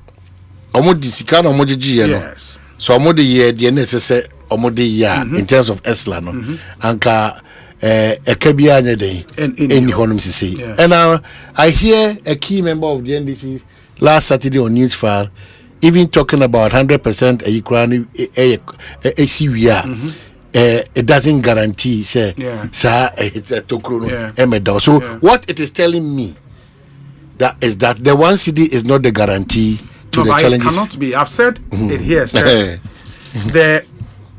yes. So the year the NSS in terms of Esla no anka ekabia nyede any honum say. And I hear a key member of the NDC last Saturday on News File even talking about 100% it doesn't guarantee say it's a tokro emedal. So what it is telling me is that the one city is not the guarantee to the challenges. It cannot be. I've said it here.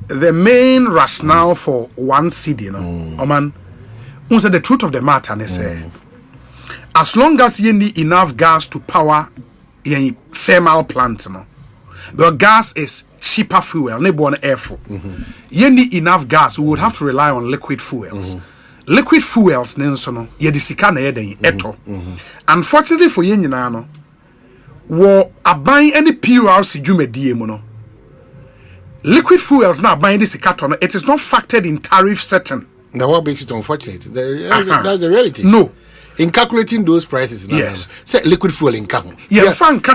The main rationale for one city, the truth of the matter is as long as you need enough gas to power a thermal plant, the gas is cheaper fuel, you need enough gas, we would have to rely on liquid fuels. Liquid fuels, unfortunately for you, buying any PRC liquid fuels now buying this carton, it is not factored in tariff setting. Now what makes it unfortunate? That's the reality. No. In calculating those prices, say liquid fuel in Kang.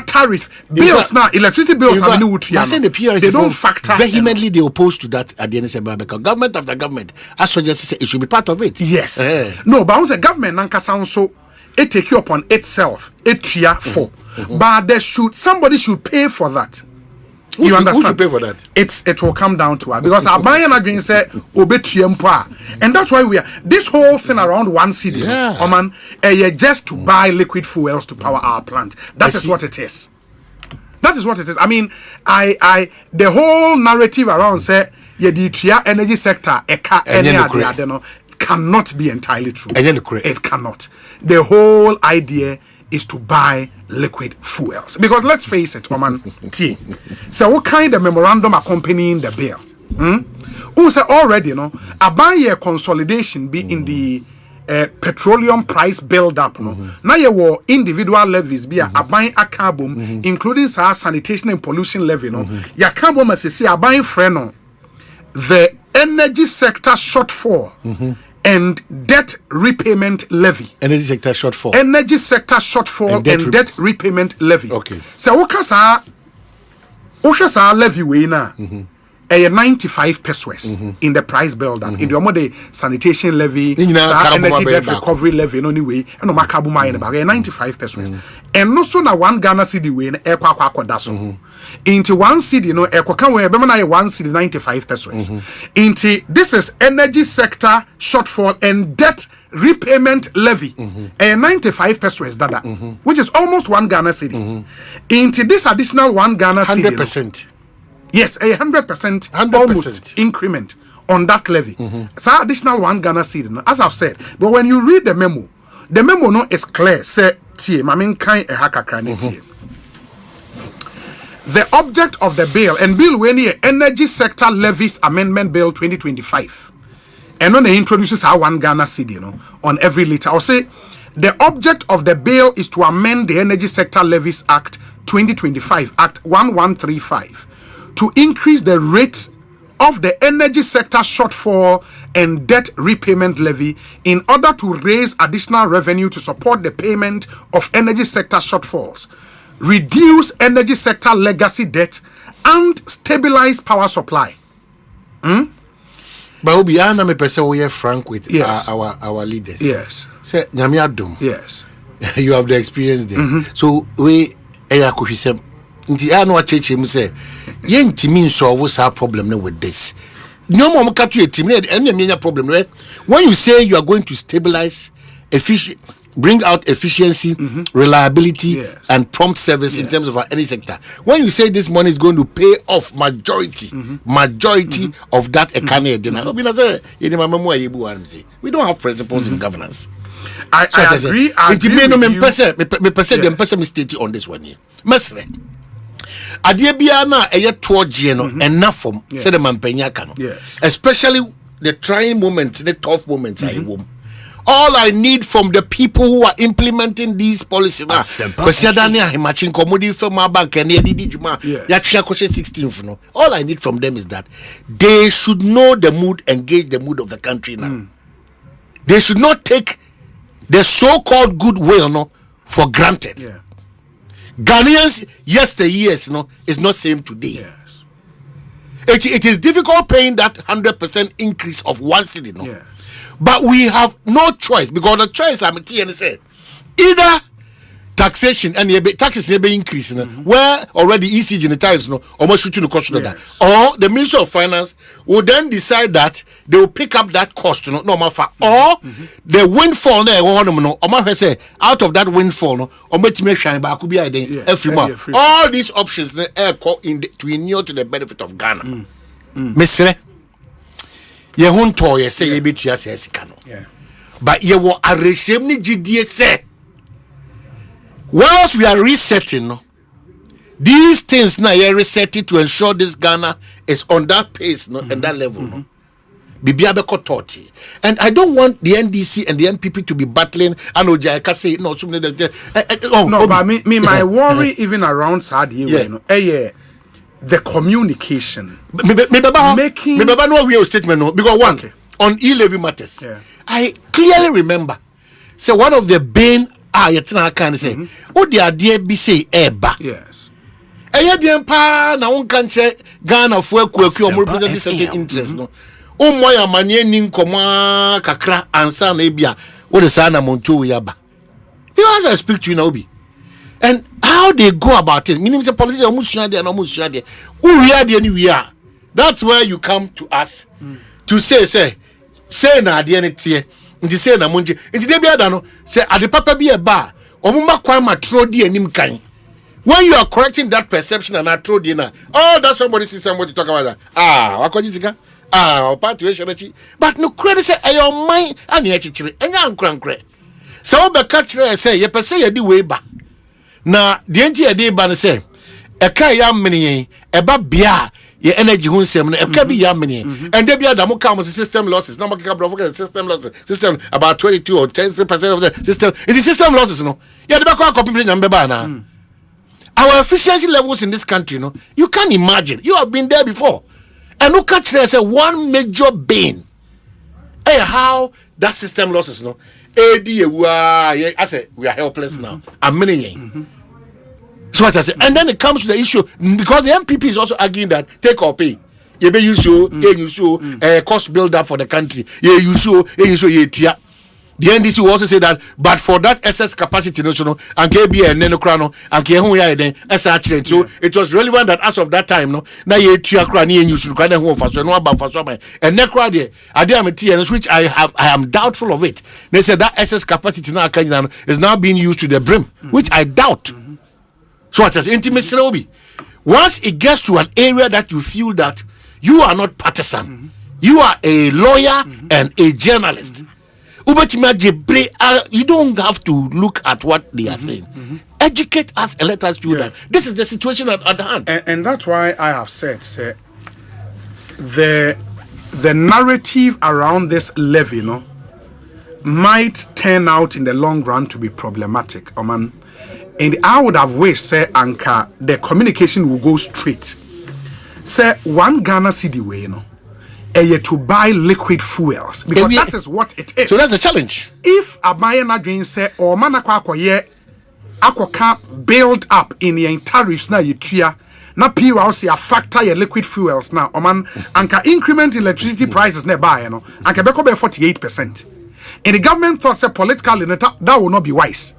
Tariff bills now, electricity bills have new they don't factor vehemently they oppose to that at the end of because government after government as suggested it should be part of it. Yes. No, but once the government so it take you upon itself, it tria for. But somebody should pay for that. You understand? Who should pay for that? It will come down to her because our buying again say and that's why we are this whole thing around one city. Just to buy liquid fuels to power our plant. That is what it is. That is what it is. I mean, the whole narrative around say the energy sector cannot be entirely true. It cannot. The whole idea is to buy liquid fuels. Because let's face it, so what kind of memorandum accompanying the bill? Who say already, a buy consolidation be in the petroleum price build up. Now you were individual levies be a buying a carbon, including sanitation and pollution levy. Ya carbon must say a buying friend the energy sector shortfall. And debt repayment levy. Energy sector shortfall and debt repayment levy. Okay. So what levy we na? 95 pesos in the price build up. In the other sanitation levy, energy debt recovery levy, anyway, and no makabuma in the 95 pesos. And no so na one Ghana cedi we na ekwa daso. Into one cedi no ekwa kan we be na one cedi 95 pesos. Into this is energy sector shortfall and debt repayment levy. 95 pesos dada, which is almost one Ghana cedi. Into this additional one Ghana cedi 100%. Yes, 100% almost increment on that levy. So additional one Ghana cedi, as I've said. But when you read the memo no is clear. Say, the object of the bill and bill when Energy Sector Levies Amendment Bill 2025, and when it introduces our one Ghana cedi on every liter. I'll say the object of the bill is to amend the Energy Sector Levies Act 2025, Act 1135. To increase the rate of the energy sector shortfall and debt repayment levy in order to raise additional revenue to support the payment of energy sector shortfalls, reduce energy sector legacy debt, and stabilize power supply. But Obi, I am a person we are frank with our leaders. Yes. Say, Nyamiadum. Yes. You have the experience there. So we nti I know what church say yentimi solve our problem with this. No more catch a team and problem. When you say you are going to stabilize bring out efficiency, reliability, and prompt service in terms of our energy sector. When you say this money is going to pay off majority of that economy, we don't have principles in governance. I agree. On this one here. Adiabiana enough from said the Mampenya can. Especially the trying moments, the tough moments I womb. all I need from the people who are implementing these policies now, because matching commodity from my bank and 16th. No, all I need from them is that they should know the mood, engage the mood of the country now. They should not take the so-called goodwill for granted. Yeah. Ghanaians yesteryears is not same today. Yes. It is difficult paying that 100% increase of one city. Yes. But we have no choice, because the choice I'm saying either taxation and taxes never increase, where already ECG in the tariffs almost shooting the cost of that, or the Ministry of Finance will then decide that they will pick up that cost, or the windfall say out of that windfall, every month. All these options to inure to the benefit of Ghana. Mr. Ye hun toye say ye bitu ya say sika no. But ye wo areshem ni gidie say whilst we are resetting these things now ye resetting to ensure this Ghana is on that pace and that level Bibia beko 30. And I don't want the NDC and the NPP to be battling. I know Jaika say no. But my worry even around Saudi, the communication. Making no real statement because one on e-levy matters. I clearly remember. So one of the bane can say, oh the idea be say eba. Yes. Pa na unkanche Ghana for represent certain interest no. Moya manye ninkoma kakra ansa na ebia what the sana monto yaba. You as I speak to you now be. And how they go about it, meaning the politicians almost there and almost there. Who we are the anywhere. That's where you come to us to say na the any say na munje. Inti de be ada no say ade papa be a bar. Omuma kwa matro di anim kan. When you are correcting that perception and atro di na, oh that somebody see somebody talk about that. Wakoji sika. Party but no credit say your mind and ye chichire. Enya nkran. So be catch say ye pese ye di way ba. Na the NT dey ban say eka ya mene eba bia ye energy hu nsem no eka bi ya mene and dey bia da mo come system losses na mo keka bro focus system losses system about 22 or 10% of the system it is system losses no ye dey be call company nyam ba na our efficiency levels in this country you can't imagine. You have been there before and look at there say one major bane how that system losses I say we are helpless now. So what I say, and then it comes to the issue because the MPP is also arguing that take or pay. You be cost build up for the country. The NDC will also say that, but for that excess capacity, and KB and Nenokrano and Kehuya then SH. So it was relevant that as of that time, now you should cry home for so no about for so and Necra there, which I am doubtful of it. They said that excess capacity now is now being used to the brim, which I doubt. So it is intimacy. Once it gets to an area that you feel that you are not partisan, you are a lawyer and a journalist. You don't have to look at what they are saying. Educate us and let us do that. This is the situation at hand. And that's why I have said, the narrative around this levy might turn out in the long run to be problematic. And I would have wished, Anka, the communication will go straight. One Ghana city way, to buy liquid fuels because that is what it is. So that's the challenge. If a buyer dream say or manakwa can build up in the tariffs na yitria na PWC see a factor your liquid fuels now oman anka increment in electricity prices na buy anka beko be 48%. And the government thought say politically that will not be wise.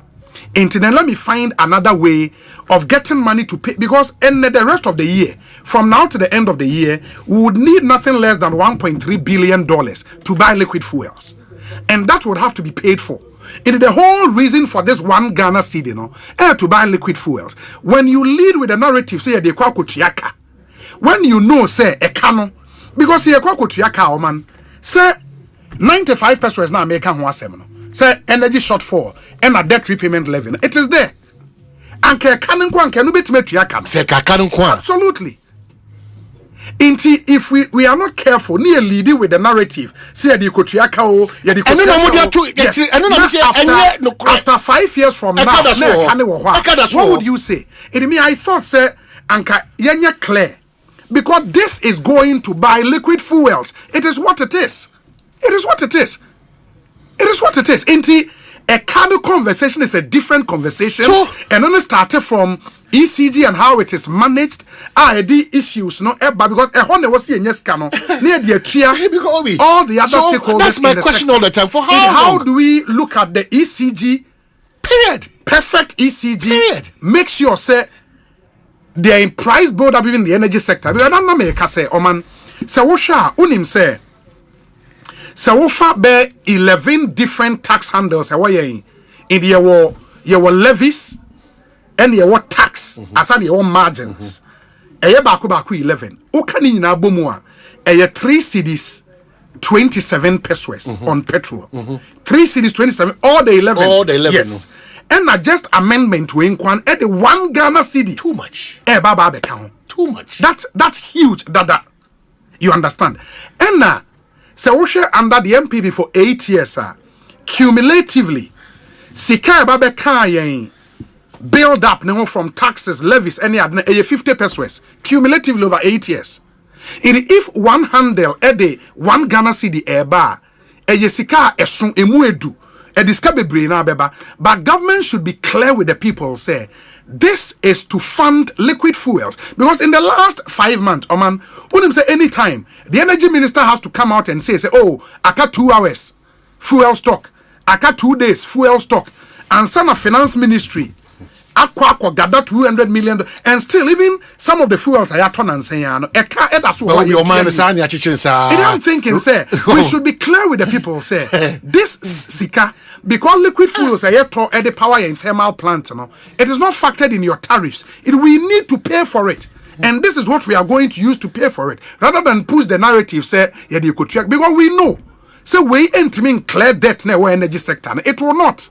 And then let me find another way of getting money to pay, because in the rest of the year, from now to the end of the year, we would need nothing less than $1.3 billion to buy liquid fuels. And that would have to be paid for. It is the whole reason for this one Ghana seed, to buy liquid fuels. When you lead with a narrative, say, when you know, say, a canon, because say, say, 95 pesos now make one say energy shortfall and a debt repayment levy. It is there. And absolutely. If we are not careful, near leading with the narrative, say the Kotriakao, after 5 years from now, what would you say? I thought, say, Anka Yenya clear. Because this is going to buy liquid fuels. It is what it is. It is what it is. It is what it is. A kind of conversation is a different conversation. So, and then it started from ECG and how it is managed. The issues, no, because a honey was here, yes, cano near the tria, all the other stakeholders. That's my question all the time. For how do we look at the ECG? Period. Perfect ECG. Period. Make sure, say, they are in price build up even the energy sector. We don't make say, Oman. So what unim say? So what be 11 different tax handles? In the your levies and your tax as an your margins. Baku 11. Ukani na bomua. 3 cedis 27 pesos on petrol. 3 cedis 27. All the 11. All the 11. Yes. And just amendment to Inkwan at the 1 Ghana cedi. Too much. Baba the count. Too much. That's huge. That you understand. And so we share under the MPP for 8 years, cumulatively, Sika Baba Kayen build up now from taxes, levies, any 50 pesos cumulatively over 8 years. If 1 handle a day 1 Ghana cedi bar, Sika esun emuedu. But government should be clear with the people, say, this is to fund liquid fuels. Because in the last 5 months, Oman, wouldn't say any time, the energy minister has to come out and say, oh, I got 2 hours fuel stock. I got 2 days fuel stock. And some of finance ministry, Aqua gather 200 million, and still even some of the fuels are turn and saying, I'm thinking, say, we should be clear with the people, say, this Sika, because liquid fuels are yet at the power and thermal plant, it is not factored in your tariffs. We need to pay for it. And this is what we are going to use to pay for it. Rather than push the narrative, say, yeah, you could check, because we know, say, we ain't mean clear debt in our energy sector. It will not.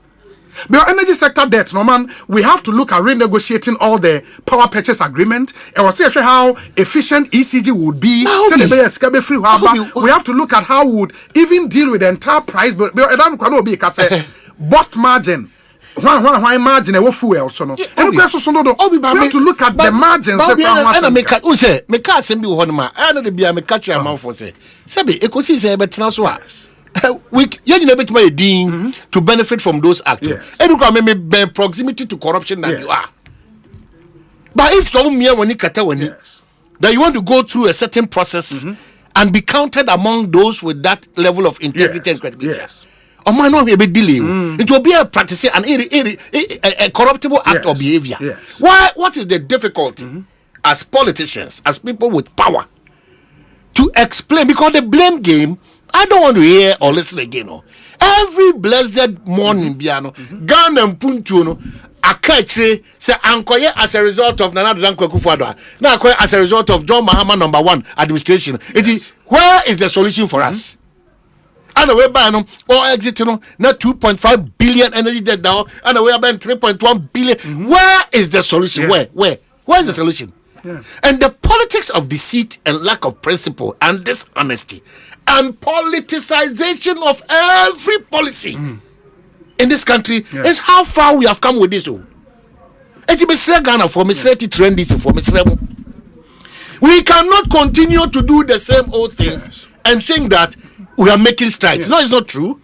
But energy sector debt, no man, we have to look at renegotiating all the power purchase agreement. And we'll see how efficient ECG would be. We have to look at how we would even deal with the entire price. But bust margin. Why margin a fuel so no? And we have to look at the margins. We to benefit from those actors. And proximity to corruption that you are. But if some that you want to go through a certain process and be counted among those with that level of integrity and credibility. Or might not be a bit delay. It will be a practice and a corruptible act or behavior. Why? What is the difficulty as politicians, as people with power, to explain? Because the blame game, I don't want to hear or listen again. Every blessed morning, Biano, Ghana and Puntuno, Akachi say Ankoye as a result of Nana Dankwa Kufuadwa. Now as a result of John Mahama #1 administration. It is where is the solution for us? And we buy or exit not 2.5 billion energy debt down, and we are buying 3.1 billion. Where is the solution? Where is the solution? And the politics of deceit and lack of principle and dishonesty and politicization of every policy in this country is how far we have come with this. We cannot continue to do the same old things and think that we are making strides. No, it's not true.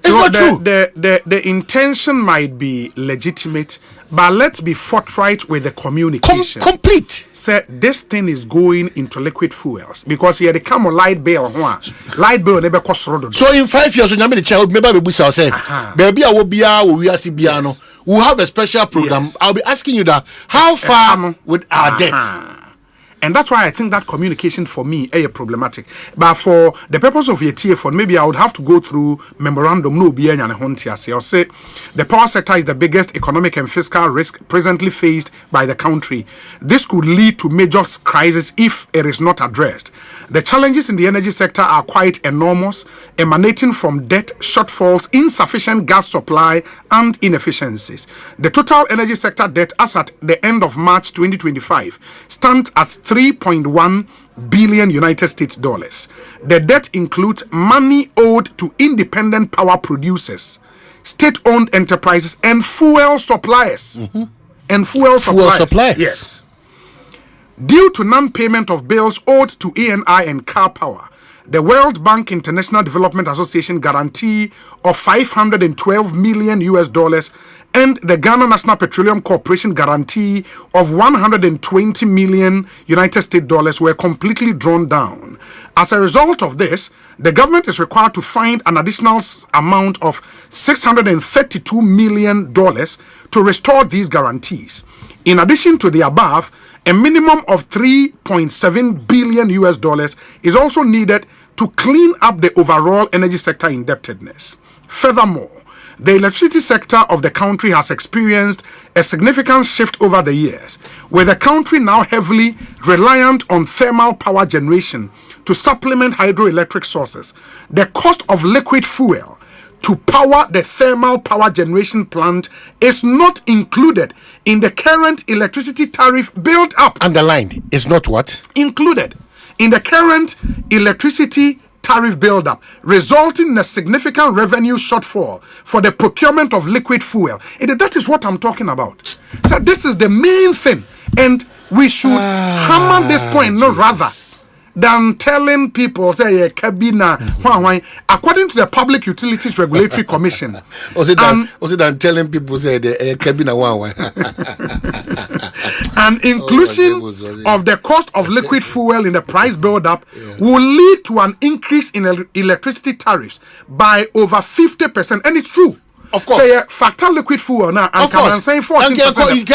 It's not true. The intention might be legitimate, but let's be forthright with the communication. Complete. Say this thing is going into liquid fuels because here they come on light bill. Light bill never cost road. So in 5 years, when I'm in the child, maybe we say, baby, I will be we'll have a special program. I'll be asking you that how far with our debt. And that's why I think that communication for me is problematic. But for the purpose of your TFON, maybe I would have to go through memorandum. No, I'll say the power sector is the biggest economic and fiscal risk presently faced by the country. This could lead to major crisis if it is not addressed. The challenges in the energy sector are quite enormous, emanating from debt, shortfalls, insufficient gas supply, and inefficiencies. The total energy sector debt as at the end of March 2025 stands at 3.1 billion United States dollars. The debt includes money owed to independent power producers, state-owned enterprises, and fuel suppliers. And fuel suppliers. Yes. Due to non-payment of bills owed to ENI and Car Power, the World Bank International Development Association guarantee of $512 million and the Ghana National Petroleum Corporation guarantee of $120 million United States dollars were completely drawn down. As a result of this, the government is required to find an additional amount of $632 million to restore these guarantees. In addition to the above, a minimum of $3.7 billion is also needed to clean up the overall energy sector indebtedness. Furthermore, the electricity sector of the country has experienced a significant shift over the years, with the country now heavily reliant on thermal power generation to supplement hydroelectric sources. The cost of liquid fuel to power the thermal power generation plant is not included in the current electricity tariff built up. Underlined. Is not what? Included in the current electricity tariff build-up, resulting in a significant revenue shortfall for the procurement of liquid fuel. That is what I'm talking about. So this is the main thing, and we should hammer this point, no rather than telling people, say, according to the Public Utilities Regulatory Commission. Was it than telling people, say, the cabina an inclusion of the cost of liquid fuel in the price build-up will lead to an increase in electricity tariffs by over 50%. And it's true. Of course. So, factor liquid fuel now, and I'm saying 14%.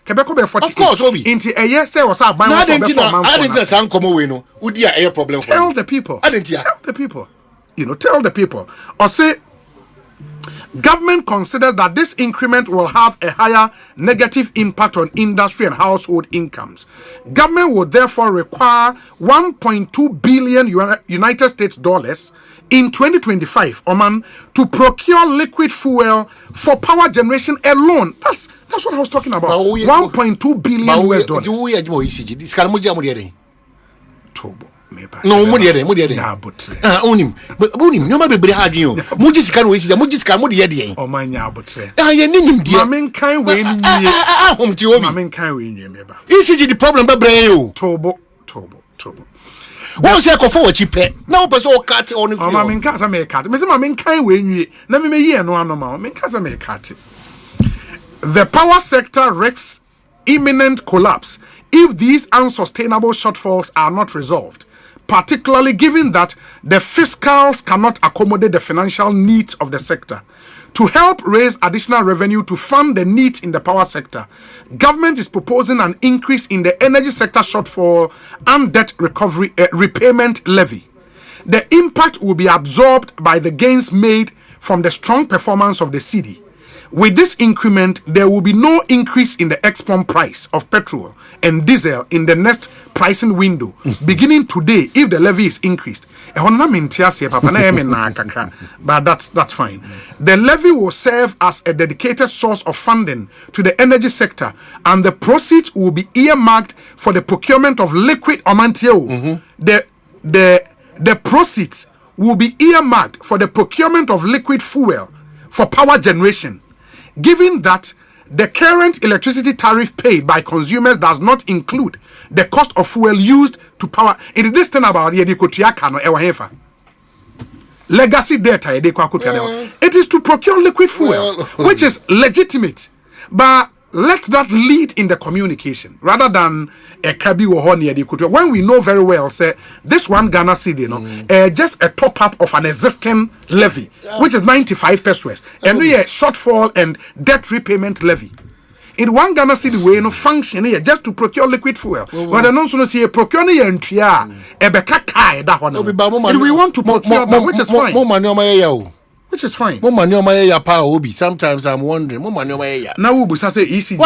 Quebec 48. Of course, Obi. Into a year, say, what's up? I didn't come away. No, would you a problem? Tell the people. Tell the people. Tell the people. Or say, government considers that this increment will have a higher negative impact on industry and household incomes. Government would therefore require $1.2 billion United States dollars in 2025, to procure liquid fuel for power generation alone. That's what I was talking about. $1.2 billion US dollars. No, yeah, but onim no be bre hadwen o mujisika no wesi mujisika mo de ye o manya abotre ye nim die mamen kan we ni ahom ti obi mamen kan we nwie me ba ECG the problem be bre o tobo wọ́n ṣe ẹ̀kọ́ fọwọ́ chi pẹ́ náà wọ́n pẹ̀ sọ ọ́ káàtì ọ́ ní fún yọ. ọmọ mi nka sẹ́ mi káàtì mi sẹ́ mi nka ìwé nwie na mi yí ẹ̀nu àná ma mi nka sẹ́ mi káàtì. The power sector risks imminent collapse if these unsustainable shortfalls are not resolved, particularly given that the fiscals cannot accommodate the financial needs of the sector. To help raise additional revenue to fund the needs in the power sector, government is proposing an increase in the energy sector shortfall and debt recovery repayment levy. The impact will be absorbed by the gains made from the strong performance of the cedi. With this increment, there will be no increase in the export price of petrol and diesel in the next pricing window, beginning today if the levy is increased. But that's fine. The levy will serve as a dedicated source of funding to the energy sector, and the proceeds will be earmarked for the procurement of liquid omantio. The proceeds will be earmarked for the procurement of liquid fuel for power generation. Given that the current electricity tariff paid by consumers does not include the cost of fuel used to power. It is this thing about legacy data. It is to procure liquid fuel, which is legitimate, but let that lead in the communication rather than a kabi or when we know very well, say this one Ghana cedi, just a top up of an existing levy, which is 95 pesos, and we a shortfall and debt repayment levy. In one Ghana cedi way, function here just to procure liquid fuel. But the non see a procure entry, a beka kai that one. And we want to procure that, which is fine. Which is fine. Sometimes I'm wondering. Now we say ECG.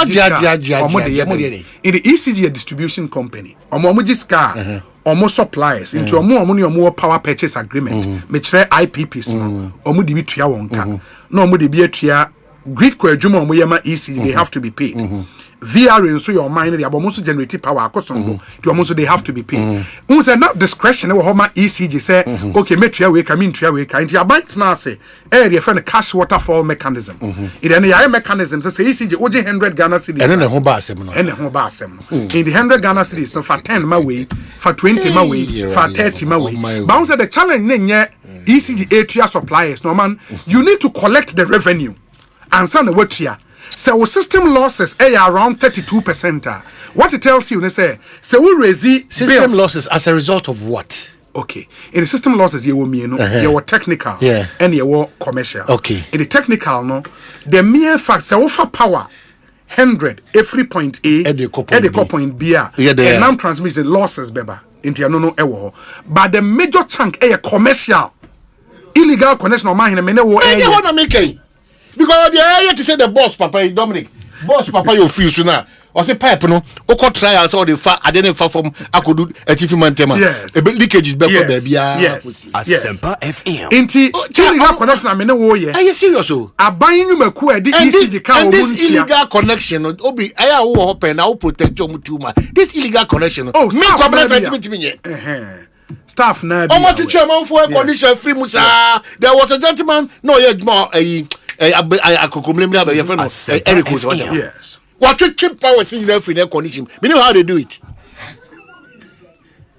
In the ECG distribution company, omo suppliers into omo power purchase agreement. Me try IPPs no. Omo di bi tua wonka. No omo di bi atua grid ko adwuma omo yema ECG, they have to be paid. VR in so your mind the abomuso generate power akosombo the omuso they have to be paid who say not discretion we homa ECG say okay metria we ka mentria we ka nti abant na say the friend cash waterfall mechanism it any mechanism say ECG oje 100 Ghana cedis and no ho ba asem no and ho ba asem no in the 100 Ghana cedis no for 10 ma way for 20 ma way for 30 ma way but who say the challenge nye ECG area suppliers no man you need to collect the revenue and send the watria. So system losses are around 32%. What it tells you, they say we raise system losses as a result of what? Okay. In the system losses, you will mean you were technical and you were commercial. Okay. In the technical, no, the mere fact say offer power 100 every point A at the point B and now transmit losses beba into no ewo. But the major chunk a commercial illegal connection of mine making. Because the area to say the boss papa Dominic boss papa you feel sooner or say pipe no oko trials all the far I didn't far from akodu achievement tema a bit leakage is better baby Asempa FM inti illegal connection am no ye are you serious o aban nyumaku e di ECG ka this illegal connection obi aya wo open na wo protect your mutuma this illegal connection me comment staff na bi omo chairman for condition free musa there was a gentleman no ye more Eric was yes. What you keep power in every air condition? We know how they do it.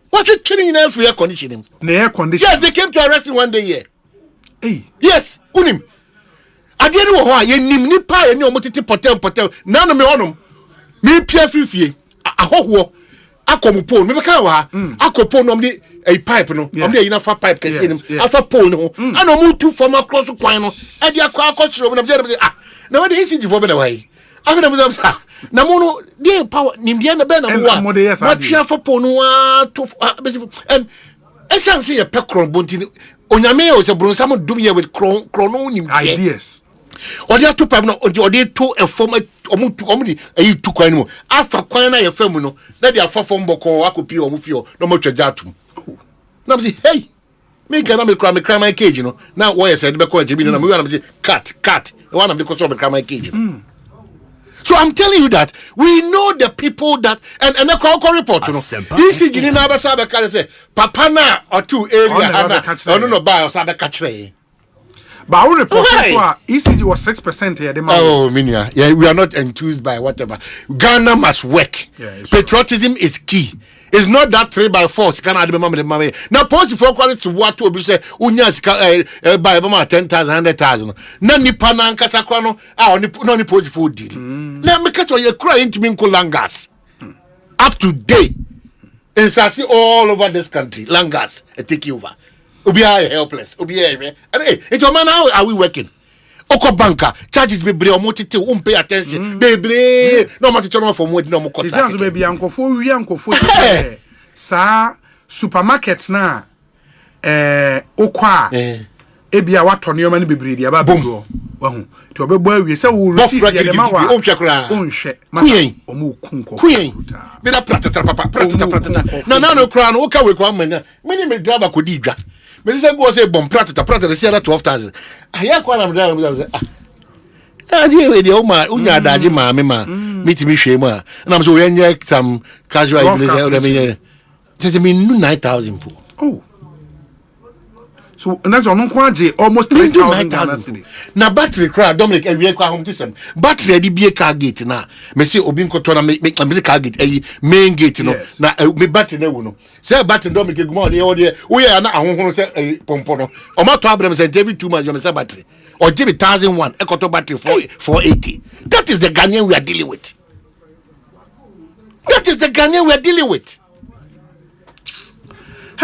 What you killing in every air conditioning? Air condition. Yes, they came to arrest him one day here. Hey. Yes, unim. I didn't know why you ni pa any omotiti potel. None of me on them. Me pia free. Ahoho. Akomupo. Me beka wa. Akopo no me a pipe no. Omde ina fa pipe kese nim. Afa pole no. Ana omutu from across kwan no. E dia kwa akotro na be na we dey ECG for be na why. Afa na be say na mo no dey power nim dia na be na mo wa. What twa for po no wa to and e chance ye pekron bonti onyame o se bronsam dum ye with chrono nim ideas. Or they two pipe no or they two a form omudi e tu kwan no afa kwan na ye fam no na dia fa form boko akopi omufio no mo twaja atum na me say hey me gana me cry my cage no na what you said be call jibi na me wana me say cat one am dey call me cry my cage so I'm telling you that we know the people that and the call report no this is gini na ba sa be ka say papa na or two area ana no buy or sa be ka kire. But our report ECG was 6% here. Oh, Minia. Yeah, we are not enthused by whatever. Ghana must work. Patriotism is key. It's not that 3x4. Can I remember the money? Now, post for quality to what to be say, Unyas by 10,000, 100,000. Nani Pananka Sakwano, only post for deal. Let me catch you crying to Minko Langas. Up to date. And see all over this country. Langas, take over. Obi are helpless. Obi are and hey, it's your man. How are we working? Oko banker charges be bre omotite pay attention. Bebre no matter turn for more no mo cost. This baby ankofo wi ankofo sa supermarket na okwa ebia watone yo mani bebre dia ba bebre wahu ti obebo awie se wo receive ya de ma wa onhwe kuyen omo kunko kuyen be da pratata na no kra no ka we kwa manya me driver ko di dwa me say go say bom pratata say na 12,000 aya kwa na driver say die we dey o ma unya daji ma me meet me hwe mu a na me say we nye some casual say o me say me 9,000 po. Oh. So that's on kwaje almost 3,000. Na battery cry Dominic e wie kwa home tisem. Battery dey be car gate na. Me say obi nkoto na me car gate main gate no. Na me battery na wo no. Say battery Dominic eguma dey o dey wo ya na ahonhon say pompo no. O ma to abrem say every 2 months you say battery. Or give 1,001 ekoto battery 480. That is the Ghanaian we are dealing with. That is the Ghanaian we are dealing with.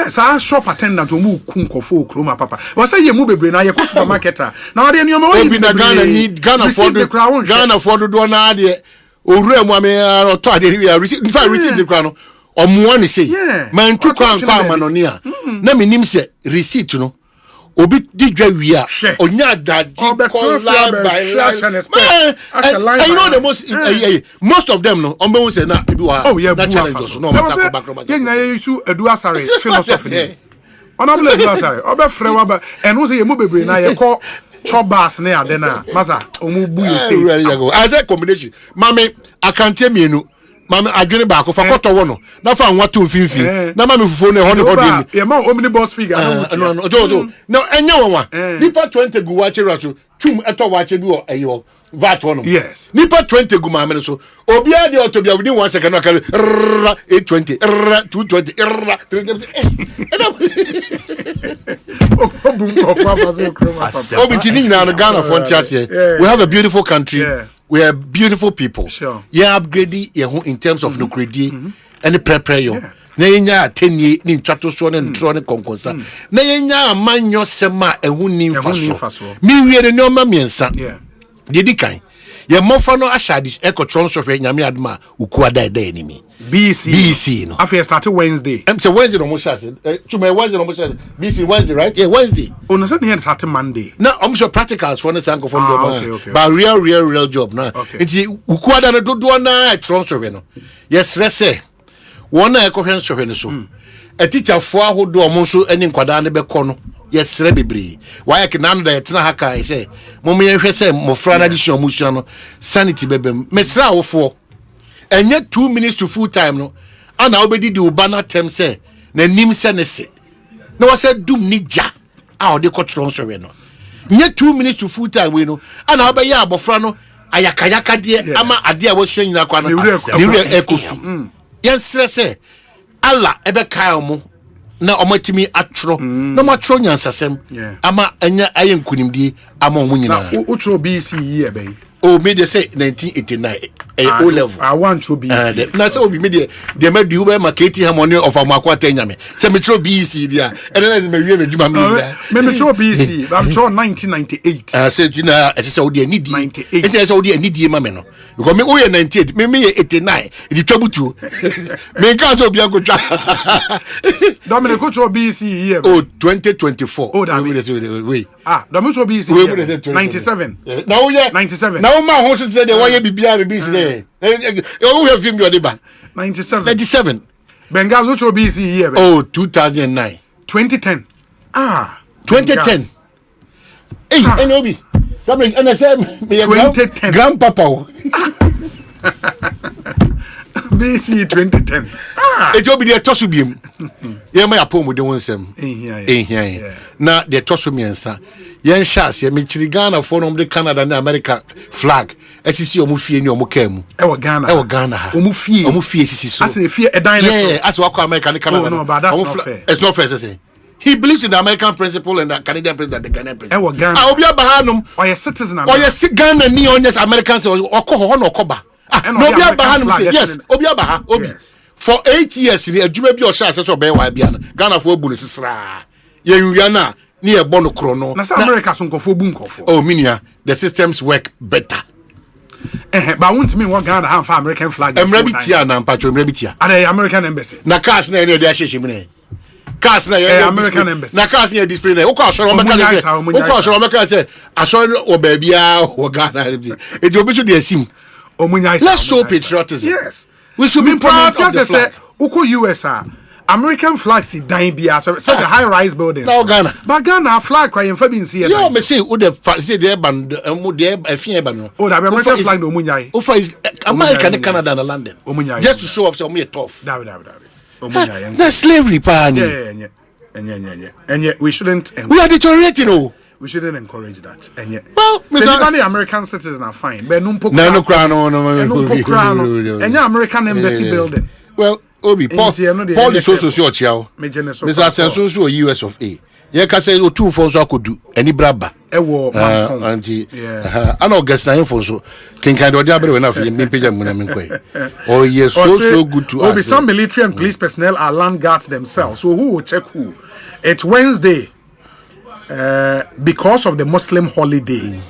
Sa shop attendant omu kunkofo kroma papa. Was say ye mu bebre na ye ko supermarketer. Na wade ni o ma we na Ghana need Ghana for do na de owura mu ame to ade receive the crown omo ani say man tu crown kwa manoni a na menim say receipt no obi didwa wi a onya daji call by you know the most of them no ombe say na ebi wa na challenge no masa back ye na ye issue edu asare philosophy honorable edu asare obe frɛ wa ba eno say ye mu bebre na ye call chobas ne adena masa omubu you say I said combination mame akante mienu mame adwene ba ko fa koto wo no na fa nwa to mfimfi na mame fufuo ne ho ne ho dem e ma omnibus figure no no enya wonwa nipa 20 gu wa chera so twum eto wa che bi o eyo vat one yes nipa 20 gu ma me so obi ade otobia within 1 second akale 820 220 we have a beautiful country. We are beautiful people. Sure. Yeah, upgrading in terms of nuclear and the prepare you. Na yenya ateni ni ntwato so ne ntro ne konkonsa. Na yenya amanyo sema ehu ni mfaso. Mi wiere ne oma miensa. Dedi kan. Ye mofa no ashadi ekotron so hwe nyame adma uku ada enimi. BC no. After started Wednesday. Say Wednesday no mo shase. Tuma Wednesday no mo shase. BC Wednesday, right? Yeah, Wednesday. No say here started Monday. No, I'm sure practicals for the sanko from the okay. But real job na. Enti uku ada na dodo na etron so hwe no. Yes, let's say one ekohwen so hwe no so. A teacher for ahodo omo so eni nkwada ne beko no. Yes, rebibri. Why can none that na haka I say, Mommy, say, Mofrana addition mushano, sanity bebem, Mesra for. And yet 2 minutes to full time no. And I already do banner term say, ne nim senese. No, I said, do nija. How they cut transfer no. Yet 2 minutes to full time we know. And I'll be ya bofrano, ayakayaka dear, ama adia was showing na kwana. Ekosiise. Yes, say, Allah ebe kaomo. Na omatimi atro na matro nyansasem ama anya ayen kunimdi ama omunyi na utro BC year ben o me dey say 1989 O level I want to BC na say obi me dey me ube marketing harmony of amakwata nyame say metro BC dia and then me wie me djuma me metro BC I'm sure 1998 say you know I say odi anidi 98 it say odi anidi ma me no because me o ye 98 me ye 89 it twabutu me ka so obi ankotwa Dominic Utro BC year oh 2024 oh that wait Dominic Utro BC 97 now yeah 97 now ma ho say the why bibia BC there you have film your deba 97 Bengal Utro BC year oh 2009 2010 2010 hey enobi Dominic and I say me 2010 grandpapa BC 2010 it will be the tosu biem ye ma yapom de wonsem ehia na the tosu miensa yen shas ye me chiri Ghana for no de Canada na America flag esisi omufie ni omukam e wo Ghana ha omufie esisi so as fie e dan yeah as wa America and Canada no but that's not fair it's not fair say he believes in the American principle and the Canadian principle, the Ghanaian principle. E wo Ghana obi abahanum or your citizen or your Ghana ni on yes Americans or ho no koba no obi abahanum say yes obi abaha obi for 8 years ni adwuma bi o sha say so be wa bia na Ghana for bu ni sisra ye nwia na ni e bo no kro no na America so nkofo bu nkofo oh minia the systems work better but won't mean what Ghana have for American flag emrebitia na mpacho emrebitia at the American embassy na cars na e dey ahyehyem ne cars na American embassy na cars na display na ukọ asoro meka say asoro wo ba bia wo Ghana e dey obi so dey asim let's show patriotism yes we should be proud of the flag uko US American flags dying bia such a high rise building no Ghana but Ghana flag kwa yemfa bi nsi yo me say o de say dey ban mo dey afia ban no o da American flag no munyai o fa is America and Canada and London just to show off so me tough omunyai that's slavery pa ni and we shouldn't we are deteriorating we shouldn't encourage that and yet well Mr. American citizens are fine but no and American embassy building well Obi Paul is also so chiao Mr. Senso so US of A ye ka say o two for so akodu ani braba e wo anti ana August na info so ken kan do abere we na fe me page mu na me kwai oh yes so good to us some military and police personnel are land guards themselves so who will check who it's Wednesday because of the Muslim holiday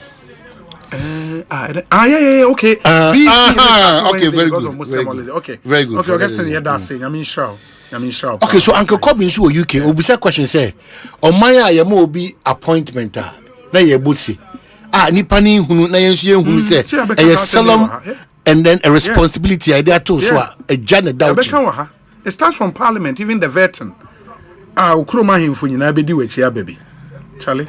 okay. Okay, very good. Muslim holiday. Okay, very good. Okay, guess hear that saying. I mean, sure. Okay, so Uncle Cobbin so UK. Obisa question say, on my ya mo be appointment na ye bosi. Nipa ni hunu na yensu ye hunu say a solemn and then a responsibility idea to so a jana doubt. It starts from Parliament, even the veteran. Ukroma himfo nyina be di wechi baby. Charlie.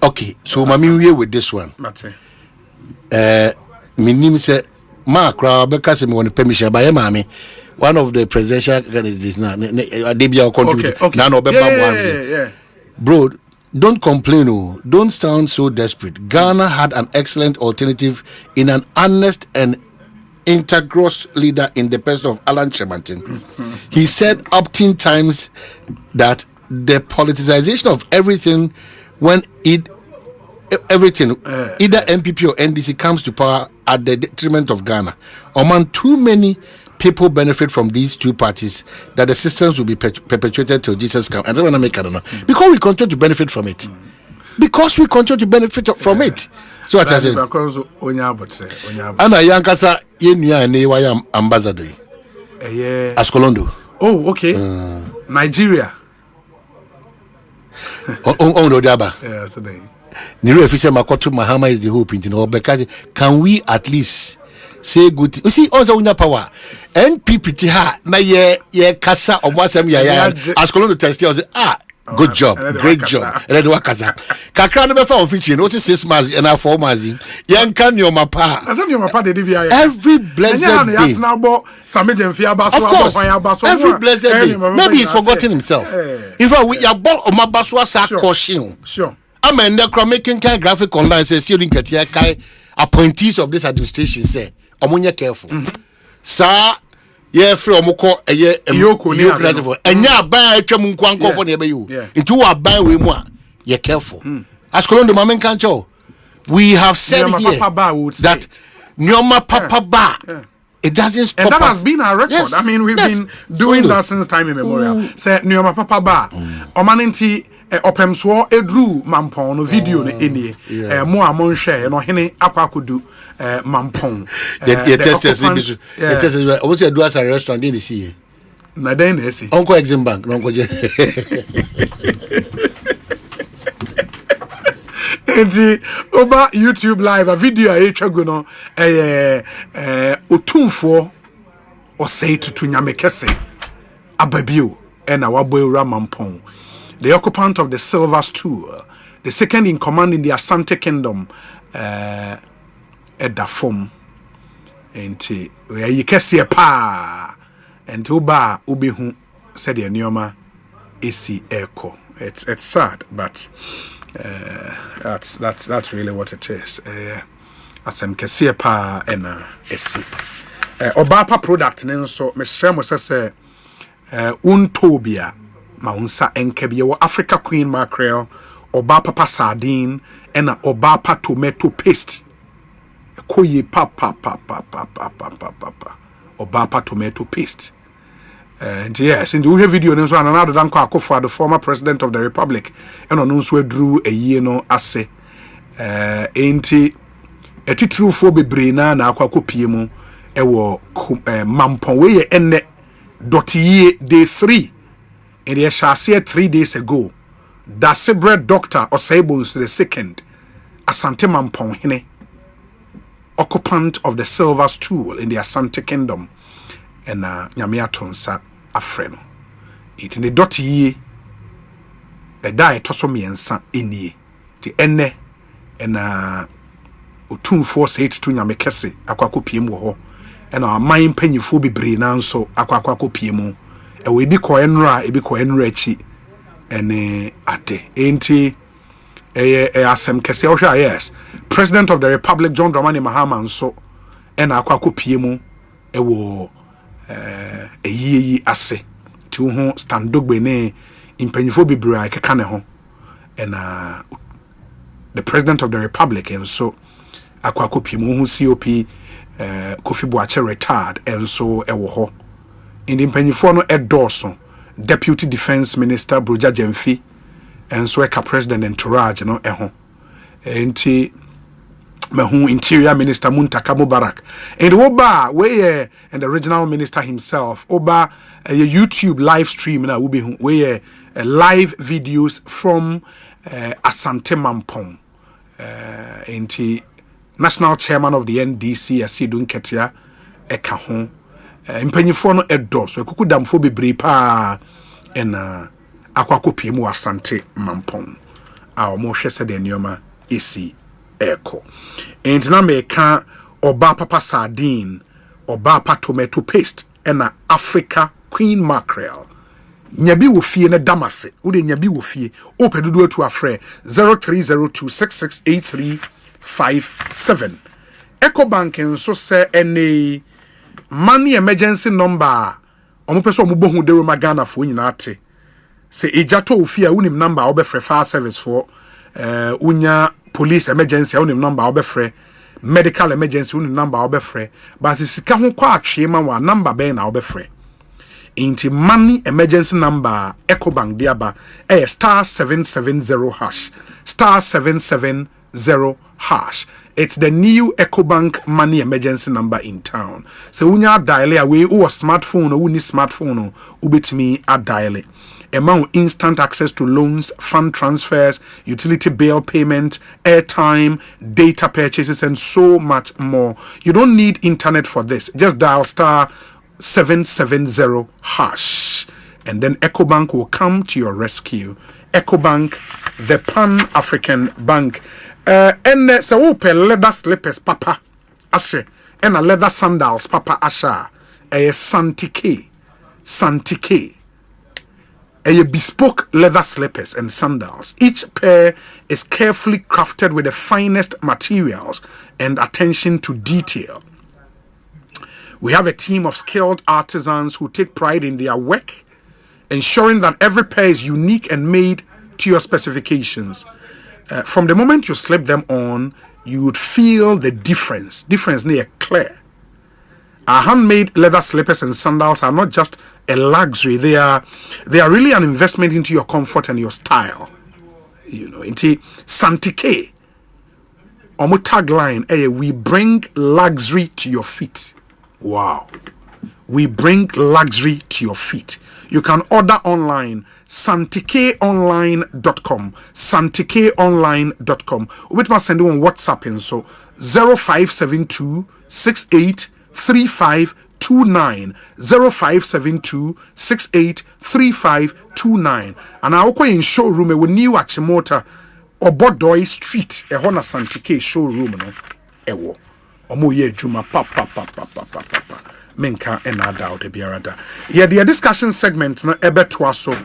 Okay, so mami we with this one. Mate. My name is Mark because me want permission by mami. One of the presidential candidates now. They be our contribute. Yeah. Bro, don't complain. Oh, don't sound so desperate. Ghana had an excellent alternative in an honest and integrous leader in the person of Alan Chemantin. He said up 10 times that the politicization of everything when either MPP or NDC comes to power at the detriment of Ghana. Among too many people benefit from these two parties that the systems will be perpetuated till Jesus comes. And that's what I make, I don't know. Because we continue to benefit from it. Because we continue to benefit from it. So what I say? Ana yankasa yenuya ne waya ambassador. Askolondo. Oh, okay. Nigeria. No diaba. Yeah, so they. Niru efise makoto Mahama is the hope in Obekaji. Can we at least say good? You see, also unya power. NPPT ha na ye kasa omwasem ya Askolondo test you say good job, great job. Red wakaza. Kakra no be fa office no 6 months and 4 months. Yen kan your mapa. Asem your mapa dey be every blessed day. Every blessed day. Maybe he's forgotten himself. In fact, we are born on Mabaswa sa caution. Sure. I'm a necro making kind graphic online says student get here kai appointees of this administration say omunye careful. Sir, yeah, free omoko eye yoko enya ban atwam nkwanko for na ebe you. Into wa ban we mu a ye careful. As Kolondo Mamen Kancho, we have said here that Nyoma Papa Ba. It doesn't stop. And that has been our record. Yes. I mean, we've been doing that since time immemorial. Say Nyoma Papa Ba. Omanenti opemso edru mampon no video ne eni. Mo amon share no hene akwa kudu mampon. The testers the testers almost do as a restaurant dey see. Na den na see. Uncle Exim Bank, no uncle je. Enti over YouTube live a video a etwago no otumfo Osei tutu nyamekese ababio ena waboewura mampon, the occupant of the silver stool, the second in command in the Asante Kingdom, edafom enti we kese pa enti oba obehu said the nyoma esi eko. It's sad, but that's really what it is. Asem kese pa ena esi obapa product ne nso mesrem mo say untobia ma unsa enkebie wo Africa Queen mackerel, obapa sardine ena obapa tomato paste koye papa obapa tomato paste. And yes, in the video nso another than Akufo, the former president of the republic, and on nso drew a year no ase enti etitru fo bebre na akwa kopie ewo mampon we enne dotiye day 3 and ye shall say 3 days ago that bread doctor Osei Bonsu the second Asante Mampon hene, occupant of the silver stool in the Asante Kingdom, and nyame atonsa afreno it in the dotiye a die toso miensa enie ti enne na otumfo Osei tutu nyame kese akwa kopie mu ho ena aman panyifo bebre na nso akwa kopie mu e we bi ko enra achi ene ate enti asem kese o hwa yes president of the republic John Dramani Mahama nso ena akwa kopie mu e wo eyiyi ase ti ho standogbe ne impanyifo bebre akeka ne ho ena the president of the republic nso akwa kopie mu ho COP Kofi Boache retired enso ewo ho indi mpanyifo no edoso deputy defense minister Broja Jemfi enso eka president entourage no eho enti mahu interior minister Muntaka Mubarak and oba we and the regional minister himself oba YouTube live stream na we live videos from Asante Mampong enti national chairman of the NDC Asidun Ketia eka ho mpanyifo no edos ekukudamfo bebre pa ena akwakopie mu Asante Mampong a omo hwe se de nneoma esi eko entina meka oba papa sardine oba papa tomato paste ena Africa queen mackerel nyabi wo fie ne damase wo de nyabi wo fie opedudu atu afre 0302668357 Ecobank nso se ene money emergency number omo pese omo bohu de Roma Ghana fo nyina ate se ejato ofia unim number obefre fire service for unya police emergency unim number obefre medical emergency unim number obefre but sika ho kwa atwe ma wa number ben na obefre inti money emergency number Ecobank diaba star 770 hash star 770 hash. It's the new Ecobank money emergency number in town. So when you dial away or smartphone or when smartphone ubitimi a dial it. Amount instant access to loans, fund transfers, utility bill payment, airtime, data purchases, and so much more. You don't need internet for this. Just dial star 770 hash, and then Ecobank will come to your rescue. Ecobank, the Pan-African Bank. And so open leather slippers, Papa Ashe, and a leather sandals, Papa Asha. A Santike, a bespoke leather slippers and sandals. Each pair is carefully crafted with the finest materials and attention to detail. We have a team of skilled artisans who take pride in their work, ensuring that every pair is unique and made to your specifications. From the moment you slip them on, you would feel the difference. Difference near clear. Our handmade leather slippers and sandals are not just a luxury. They are really an investment into your comfort and your style. You know, into Santike. Omo tagline, we bring luxury to your feet. Wow. We bring luxury to your feet. You can order online, santikeonline.com. Santikeonline.com. We must send you on WhatsApp and so 0572 683529. 0572 683529. And I will in showroom with new Achimota or Bodoy Street, a Hona Santike showroom. No, ewo. Omo ye juma papa. Menka ena doubt ebiarada. Yeah, the discussion segment na ebetwaso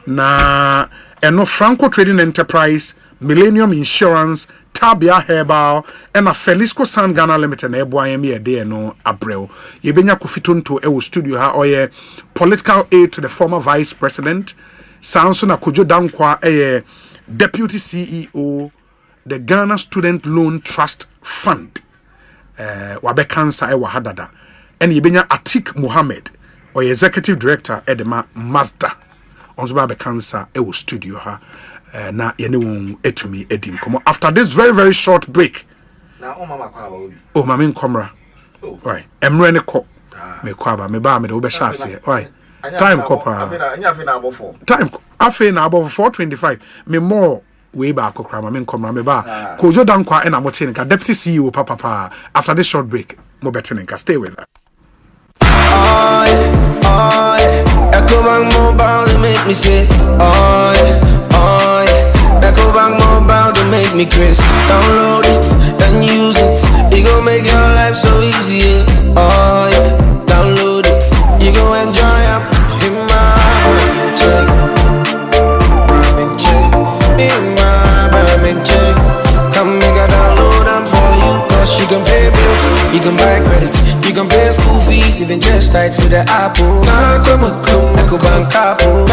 na eno Franco Trading Enterprise, Millennium Insurance, Tabia Herbal, and a Felisco San Ghana Limited na eboyem ye de no abrel. Ye benya kufitonto ewo studio ha oye political aid to the former vice president. Sanso na Kojo Dankwa deputy CEO, the Ghana Student Loan Trust Fund. Wabekansa ewa hadada. And yebenya Atik Muhammad or executive director Edema Mazda on Zuba Cancer Ewo studio ha na yene etumi edin komo. After this very very short break na mama kwa ba obi oh mama nkomra right emre ne ko me kwaba me ba me de wo be shase right time kopa time afi na above 425 me more way back okra mama nkomra me ba Kojo Dankwa na mo tin ka deputy CEO papa after this short break mo betin ka stay with us. Ecobank Mobile, they make me say, Ecobank Mobile, they make me crazy. Download it, then use it. It gon' make your life so easy. Download it, you gon' enjoy it. In my check. Come make a download them for you. Cause you can pay bills, you can buy credit, you can pay school fees, even just tight with the Apple. Ecobank Apple.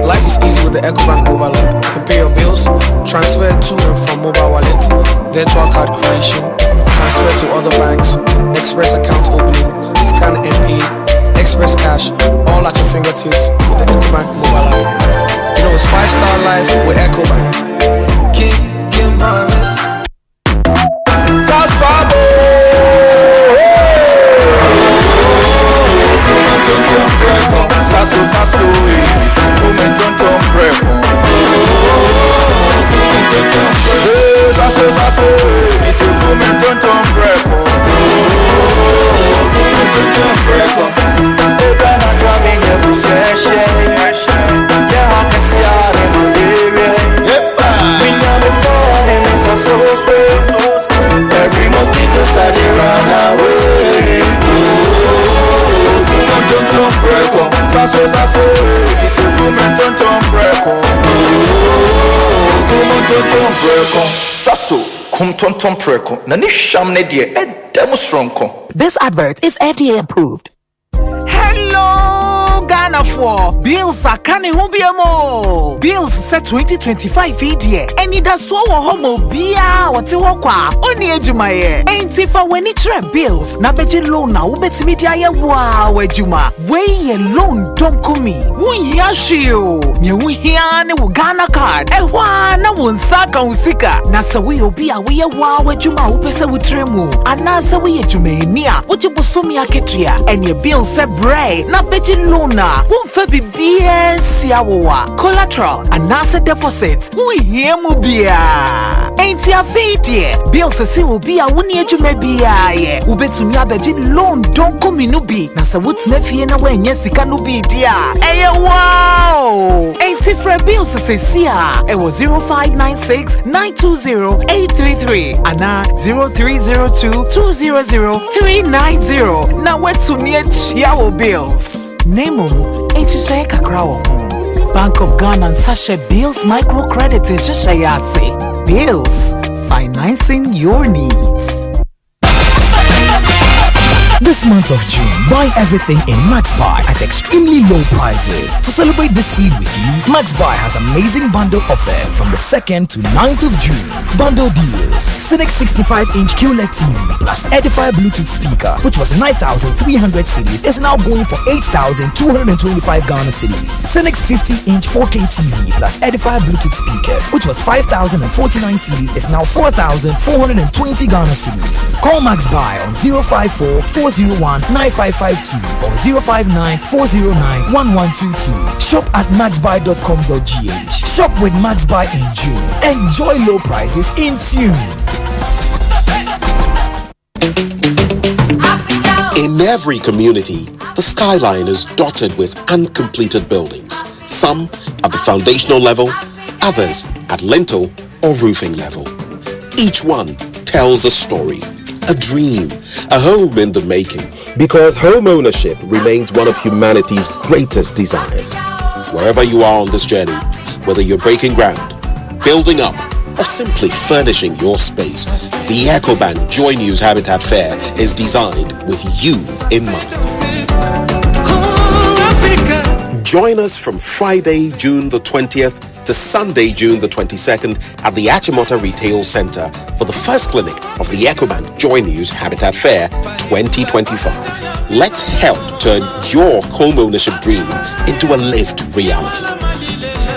Life is easy with the Ecobank mobile app. You can pay your bills, transfer to and from mobile wallet, virtual card creation, transfer to other banks, express account opening, scan and pay, express cash, all at your fingertips with the Ecobank mobile app. You know it's 5-star life with Ecobank. Kim promise. Sasso, moment on preko. Sasso, moment on preko. Ogana coming every session. Yeah, I can see out in my area. We never fall in this so space. Every mosquito study run away. Tonton preko, sasso, isi kumen tonton preko. Kumen tonton preko, sasso, kum tonton preko. Nani shamne die demonstronko. This advert is FDA approved. Hello, Ghana for bills are canning hubiamo. Bills set 2025 year. And it does so homo bia wati wakwa. Oni ejumaye. Ain't if I when it bills. Na beji loan na ubeti media ya wejuma. Wey loan don't come me. Wun yashio. Nye wuhiane wu Ghana card. Ewa na wunsaka usika. Na sa we obia we wejuma upese wutremu. Anasa we ejumenia. Uchi busumi ya ketria. And your bill se bray. Na beji lona. Wun fe BS yawa. Collateral. Anasa deposit. Wuhiemu bia. Ain't ya fidye. Bill se si ubia wuni ejume bia ye. Ubetumi abeji loan don't come nubi. Na sa wut's nefie na wenye sika nubi dia. Eye wow. Ain't ifre bill se siya. Ewo 0596-920-833. Ana 0302-200-390. Na wetumi echiawo bills. Nemo echishe kakrawo. Bank of Ghana and Sasha Bills Microcredit Echishayase. Bills, financing your needs. This month of June, buy everything in MaxBuy at extremely low prices. To celebrate this Eid with you, MaxBuy has amazing bundle offers from the 2nd to 9th of June. Bundle deals: Cynic 65-inch QLED TV plus Edify Bluetooth speaker, which was 9,300 cedis, is now going for 8,225 Ghana cedis. Cynic's 50-inch 4K TV plus Edify Bluetooth speakers, which was 5,049 cedis, is now 4,420 Ghana cedis. Call MaxBuy on 054-401-9552 or 059-409-1122. Shop at maxbuy.com.gh. Shop with MaxBuy in June. Enjoy low prices in tune. In every community, the skyline is dotted with uncompleted buildings. Some at the foundational level, others at lintel or roofing level. Each one tells a story, a dream, a home in the making. Because home ownership remains one of humanity's greatest desires. Wherever you are on this journey, whether you're breaking ground, building up, or simply furnishing your space, the EcoBank Joy News Habitat Fair is designed with you in mind. Join us from Friday, June the 20th to Sunday, June the 22nd at the Achimota Retail Center for the first clinic of the EcoBank Joy News Habitat Fair 2025. Let's help turn your home ownership dream into a lived reality.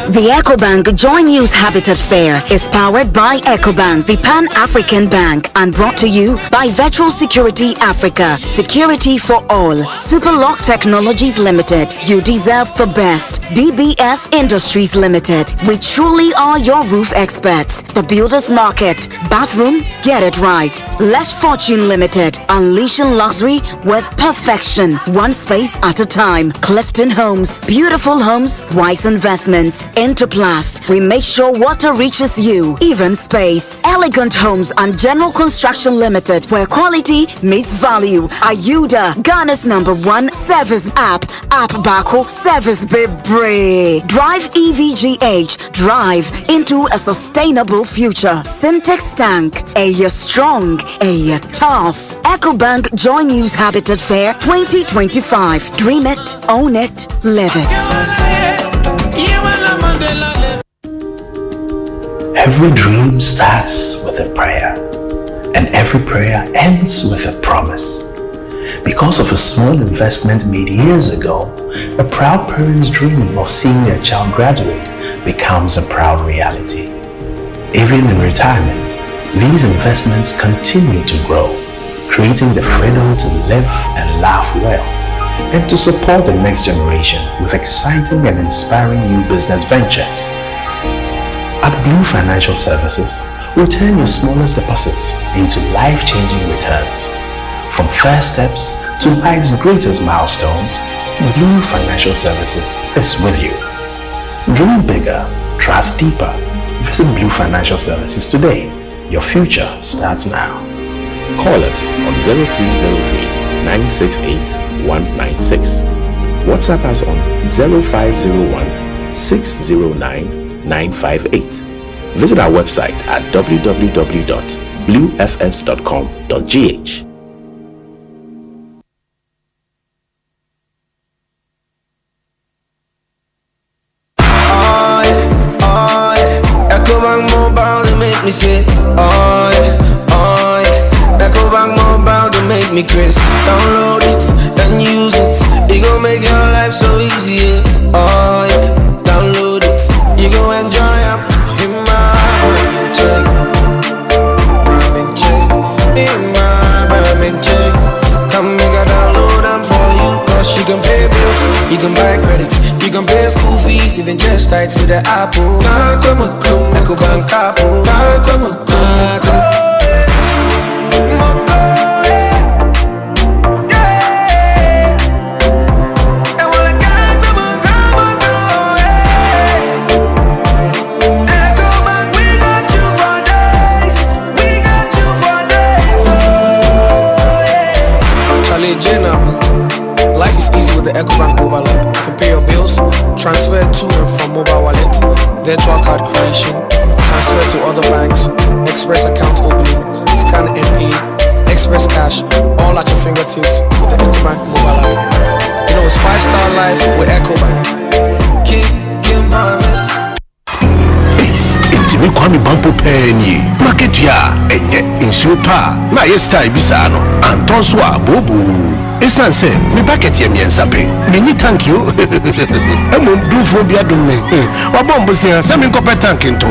The EcoBank Joy News Habitat Fair is powered by EcoBank, the Pan-African Bank, and brought to you by Virtual Security Africa. Security for all. Superlock Technologies Limited. You deserve the best. DBS Industries Limited. We truly are your roof experts. The Builders Market. Bathroom, get it right. Lesh Fortune Limited. Unleashing luxury with perfection. One space at a time. Clifton Homes. Beautiful homes, wise investments. Interplast. We make sure water reaches you. Even space. Elegant Homes and General Construction Limited, where quality meets value. Ayuda, Ghana's #1 service app. App Bako Service Bebre. Drive EVGH. Drive into a sustainable future. Syntex Tank. A year strong. A year tough. EcoBank Joy News Habitat Fair 2025. Dream it, own it, live it. Every dream starts with a prayer, and every prayer ends with a promise. Because of a small investment made years ago, a proud parent's dream of seeing their child graduate becomes a proud reality. Even in retirement, these investments continue to grow, creating the freedom to live and laugh well. and to support the next generation with exciting and inspiring new business ventures. At Blue Financial Services, we turn your smallest deposits into life-changing returns. From first steps to life's greatest milestones, Blue Financial Services is with you. Dream bigger, trust deeper. Visit Blue Financial Services today. Your future starts now. Call us on 0303 968 196. WhatsApp us on 0501 609 958. Visit our website at www.bluefs.com.gh. Ecobank Mobile, they make me say, oh yeah. Ecobank Mobile, they make me crazy. Download it and use it. It gon' make your life so easy, yeah. Oh yeah. Download it, you gon' enjoy it. In my Ramen check. Come make a download them for you. Cause you can pay bills, you can buy credit, you can pay school fees, even just tights with the Apple. Ecobank Apple. Life is easy with the Ecobank mobile app. You can pay your bills, transfer to and from mobile wallet, virtual card creation, transfer to other banks, express account opening, scan and pay, express cash, all at your fingertips with the Ecobank mobile app. You know it's 5-star life with Ecobank. King promise. Me kwami bampo penny market ya enye insupa na yesta ibisano antonso abobu esan se me packet ye miensa pe me ni thank you emo blue bia dum me wabombo se se me kope tank into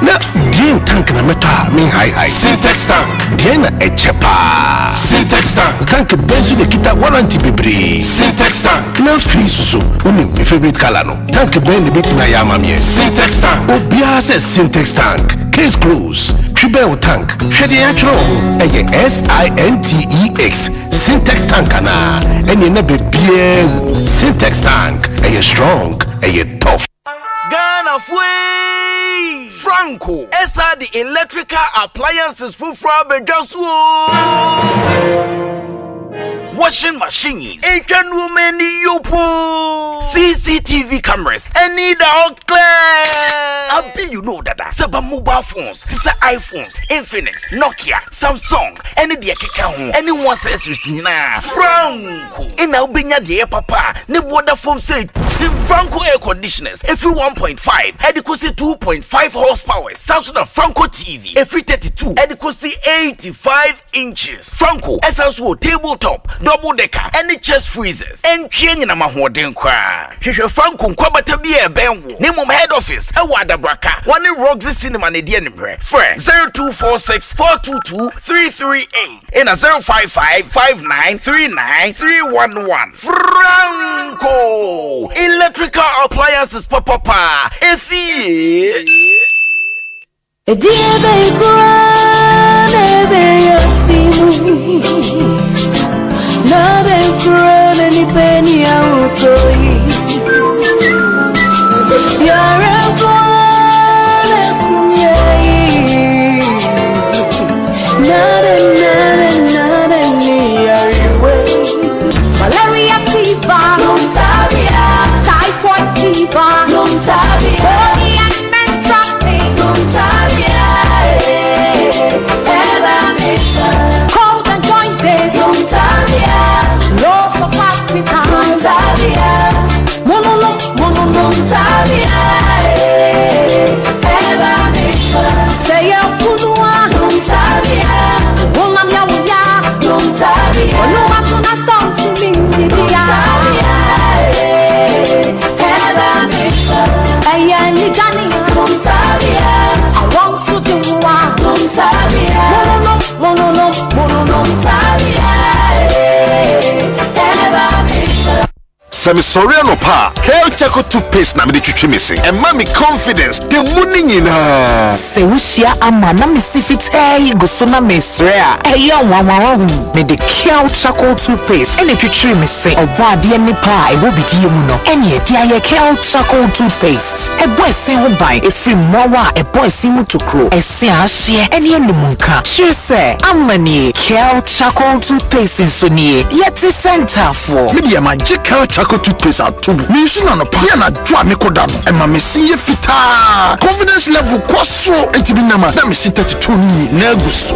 na bien tank na meta me high Syntex tank bien na echepa Syntex tank Bonsu de kita warranty bebre Syntex tank na fisu so uni my favorite color no tank ben de bit na yama me Syntex tank obia se Syntex tank case close triple tank shede actual eye SINTEX Syntex tank na eni na bebie Syntex tank eye strong eye tough Ghana Fui Franco Esa the electrical appliances for just washing machines, Asian women yopo, CCTV cameras, any dog clear. I be you know that saba mobile phones, this are iPhones, Infinix, Nokia, Samsung, any the account, anyone says you see now. Franco, in our binya the papa, ne water phone say Franco air conditioners, every 1.5, adequacy 2.5 horsepower, Samsung Franco TV, every 32, adequacy 85 inches. Franco, SSO tabletop, double decker, any chest freezers, and chain in a mahoden cry. Franco, Kwabata be a benwo, name of head office, a wada braka, one in Roxy Cinema, Nedian, friend 0246 422 338, in a 055 5939 311. Franco, electrical appliances, papa, if he. A dear Nade kurone ni penny autoi Yare bone kumyei Nade ni yariwe Malaria fever Montabia Typhoid fever Montabia Body and menstrual pain Montabia Cold and jointed Montabia Loss of appetite Monolom Montabia Say a punua Montabia Wolam ya wuya Montabia Onuma tuna something in Tibia Aya ni gani Montabia I want to do one Montabia Monolom Montabia Semi sorry no pa. Kel Chaco toothpaste na me de twitwi me se. E ma me confidence. The money nyina. Se wushia ama na me sifit go so na me sre a. Eya wanwa me de Kel Chaco toothpaste. Ene twitwi me se. Oba de ni pa e wo bidie mu no. Ene e dia ye Kel Chaco toothpaste. E boy se ho bai e free mowa e boy se mu tokro. E se ahye ene enumunka. Sure say amani Kel Chaco toothpaste so ni. Yeti center for. Media magic Kel Chaco toothpaste at tubu. Me use na no pa. Ya na dwa me kodano. E ma me si ye fita. Confidence level kwaso entibi na ma. Na me si 32 ni na guso.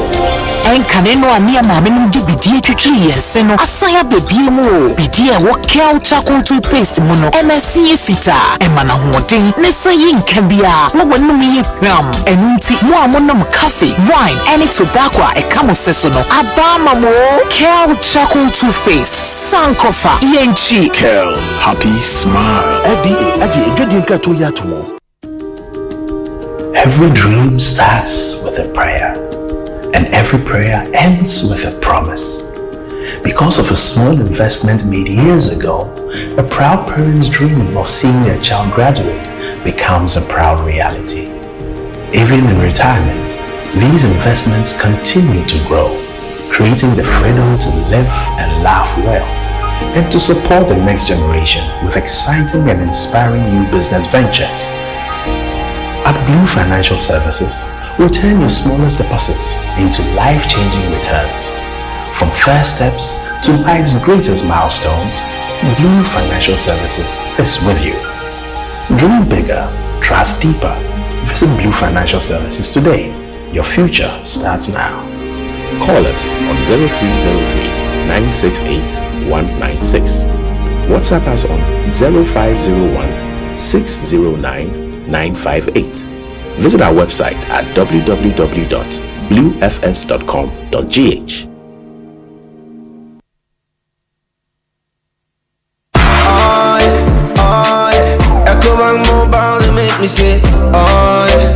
Enkane no ani ama me num di bidie twitwi yense no. Asaya bebie mu. Bidie wo Kel Chaco toothpaste mu no. MSC ye fita. E ma na hoden. Ne sayi nkabia. Wo wonum ye hwam. Enunti mo amonom coffee, wine, any tobacco e kamo seso no. Abama mo Kel Chaco toothpaste. Sankofa yenchi. Kel, happy smile. Every dream starts with a prayer, and every prayer ends with a promise. Because of a small investment made years ago, a proud parent's dream of seeing their child graduate becomes a proud reality. Even in retirement, these investments continue to grow, creating the freedom to live and laugh well, and to support the next generation with exciting and inspiring new business ventures. At Blue Financial Services, we turn your smallest deposits into life-changing returns. From first steps to life's greatest milestones, Blue Financial Services is with you. Dream bigger, trust deeper. Visit Blue Financial Services today. Your future starts now. Call us on 0303-968-196. WhatsApp us on 0501-609-958. Visit our website at www.bluefs.com.gh. Me say, oh yeah,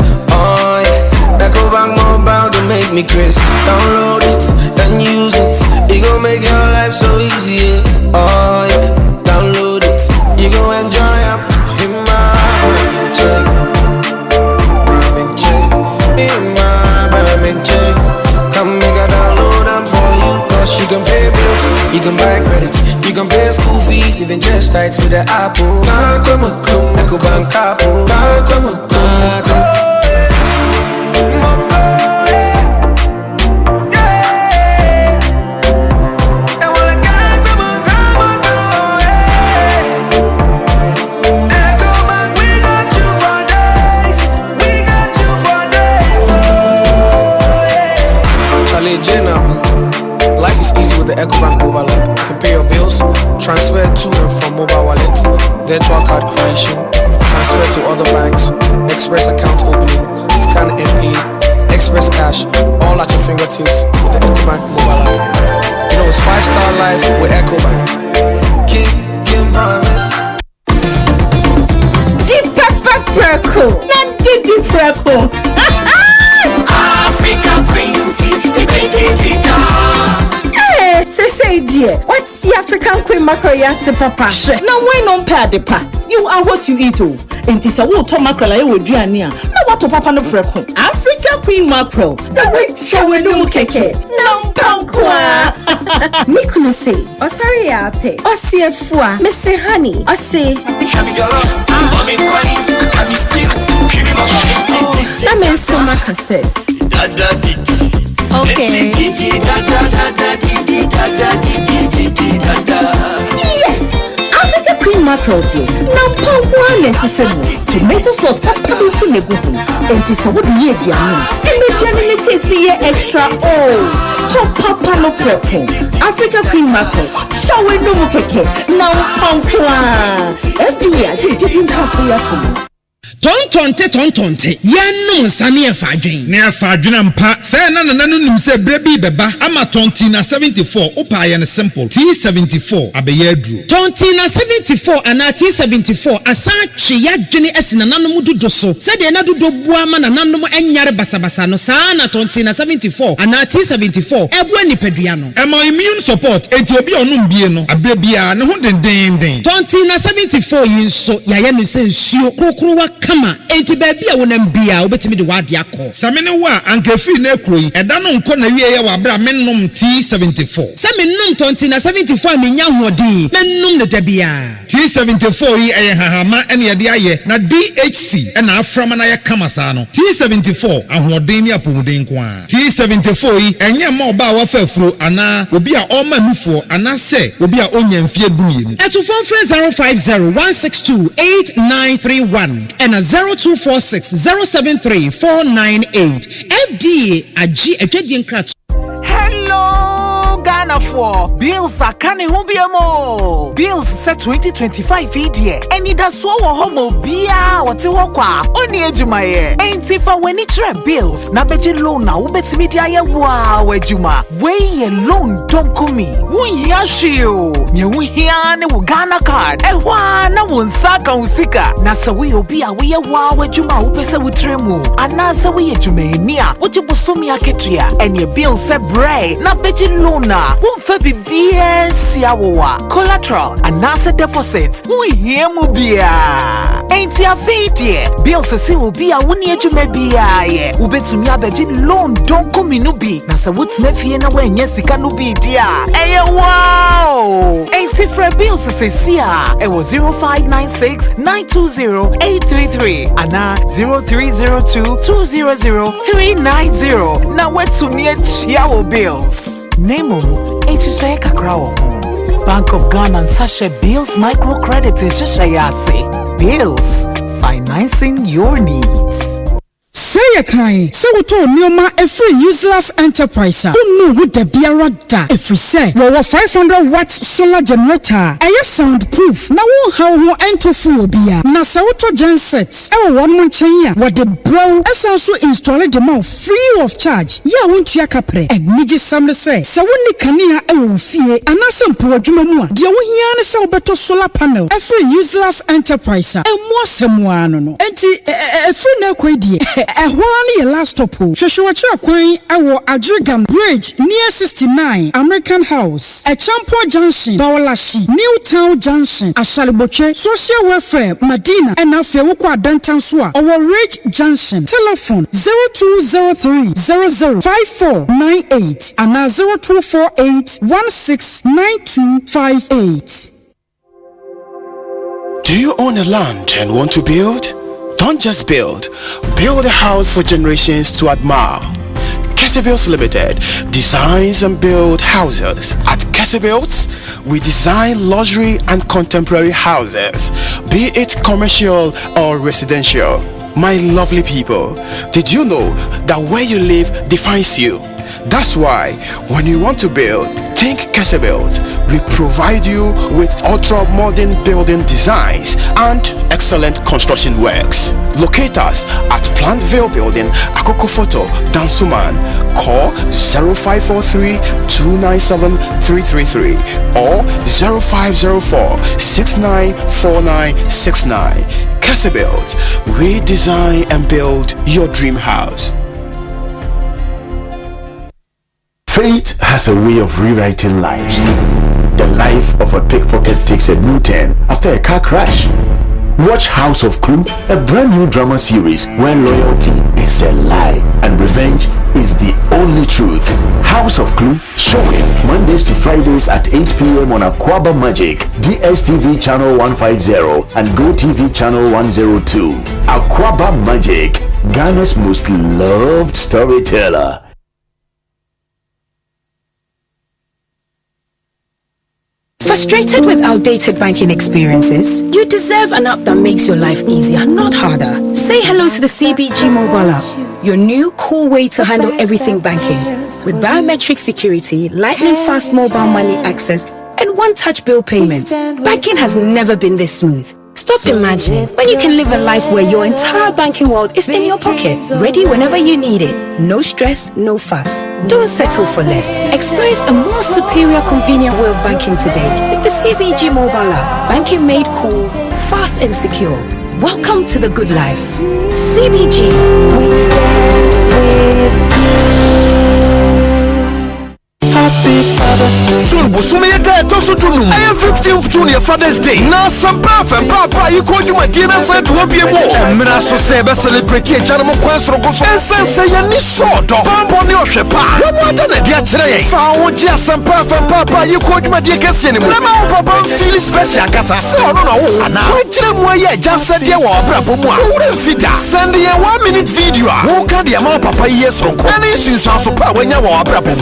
Ecobank Mobile to make me crazy. Download it and use it. It gon' make your life so easy. Yeah. Oh yeah, download it. You gon' enjoy up in my Come make a download them for you. Cause you can pay bills, you can buy credit, you can pay school fees, even just tight with the Apple. Ecobank Apple. Life is easy with the Ecobank mobile app. You can pay your bills, transfer to and from mobile wallet, virtual card creation, transfer to other banks, express account opening, scan and pay, express cash, all at your fingertips with the Ecobank mobile app. You know it's 5-star life with Ecobank. King promise. Deep pepper preco, not deep preco. Africa Queen tea, say dear, what's the African Queen mackerel Asempa? Now why non pair the pa? You are what you eat. And it's a water mackerel I would do near. Now what to papa no preco? Africa Queen mackerel. The way shall we no keke? No pankwa. Mikuno say, oh sorry ape, oh see a fua, Mr. Honey, oh say, that means so much said. Okay. Yes, Africa Queen mackerel dear. Now pour one necessary tomato sauce, papa is in the good. And it's a wooden year, and make your taste the extra. Oh, top papa no preco. Africa Queen mackerel. Shall we no keke? Now pump. Every year, they didn't have to. tontonte yanum nsane efa adwen ne efa adwen mpa say na nim say brebi beba ama tonti na 74 opa ye ne simple T74 abeye adru tonti na 74 ana T74 asa twe yadwene asina nanom dodo so say de na dodo bua ma na nanom enyare basabasa no saa na tonti na 74 ana T74 ebu anipadua no ema immune support enti obi onum bie no abrebia ne ho den tonti na 74 yinso yaye no say nsuo krokro wa kama enti baabi a wonam bia obetimi de wade akọ samene wa ankafi na ekroyi eda no nko na wie ye wa bra mennom T74 samennom tonti na 74 menya hodi mennom ne dabia T74 yi eye hahama ene ye de aye na DHC ena aframa na ye kama saa no T74 ahoden ni apomuden ko a T74 yi enye ma oba wa fafuro ana obi a o ma nufuo ana se obi a onya mfie bunie etu phone 05016289931 and a 0246073498 FDA agi etwedie nkrat. Hello Ghana for bills are coming home biamo bills set 2025 idie eni da so wo homo bia wote wokwa oni ejuma ye enti fa weni tre bills na beji loan na wo betimi dia ye wa wajuma we ye loan don komi won hia hweo nye wo hia ne wo Ghana card ehwa na won saka usika na se we obi a we ye wa wajuma wo pese wo tremu ana se we ejuma ni a wo jibosomi aketua eni bills se bray na beji loan na won fa bibie siawowa collateral and asset deposit won hia mu bia enti afidie bills se wo bia woni ejuma bia ye wo betumi abeji loan don komi no bi na se wotna fie na wanya sika no bi dia eye wow enti for bills se sia e wo 0596920833 ana 0302200390 na wetumi atua wo bills Nemo, HSA Kakrawo. Bank of Ghana and Sasha Bills Microcredit HSA Bills, financing your needs. Say kai, so we told Nioma a free useless enterprise. Who know who the biarada if we say, well, 500 watts solar generator. I soundproof. Now, how who enter full beer. Nasauto gensets. Our 1 month chain. What the bro, as also installed them out free of charge. Ya won't yakapre. And Niji Sam say, so when the Kania I will fear, and as some poor Jumamua. Dear Wiana so better solar panel. A free useless enterprise. And more someone. And a free no quiddy. A last stop. Shoshuacha Queen, our Adrigam Bridge near 69 American House, a Champo Junction, Bawalashi, Newtown Junction, Ashaliboche, Social Welfare, Medina, and Afewukwa Dantan Swa, our Ridge Junction. Telephone 0203 005498 and 0248 169258. Do you own a land and want to build? Don't just build a house for generations to admire. Kesebuilt Limited designs and build houses. At Kesebuilt, we design luxury and contemporary houses, be it commercial or residential. My lovely people, did you know that where you live defines you? That's why when you want to build, think Kesebuilt. We provide you with ultra-modern building designs and excellent construction works. Locate us at Plantville Building, Akoko Photo, Dansuman. Call 0543-297-333 or 0504-694969. Kesebuilt. We design and build your dream house. Fate has a way of rewriting lives. The life of a pickpocket takes a new turn after a car crash. Watch House of Clue, a brand new drama series where loyalty is a lie and revenge is the only truth. House of Clue, showing Mondays to Fridays at 8 p.m. on Aquaba Magic, DSTV channel 150 and GoTV channel 102. Aquaba Magic, Ghana's most loved storyteller. Frustrated with outdated banking experiences? You deserve an app that makes your life easier, not harder. Say hello to the CBG mobile app, your new cool way to handle everything banking. With biometric security, lightning fast mobile money access, and one-touch bill payments, banking has never been this smooth. Stop Stop imagining when you can live a life where your entire banking world is in your pocket, ready whenever you need it. No stress, no fuss. Don't settle for less. Experience a more superior, convenient way of banking today with the CBG mobile app. Banking made cool, fast and secure. Welcome to the good life. CBG. We stand with Happy Father's Day. Soon, Bosumi Day, Tosu Tunum. I am 15th Junior Father's Day. Now, some papa, you call you my dinner set to be more. And Minaso Seba celebrate a Janamo Quasro Gosu. And say, you short of Pampo Shepa. What done a dear today? Found just some papa, you call you my dear Cassin. Lama, Papa, feel special Casa. So, no, and now, just said you are Bravo. Send a 1-minute video. Who can the amount Papa yes from any issues of power when you are Bravo.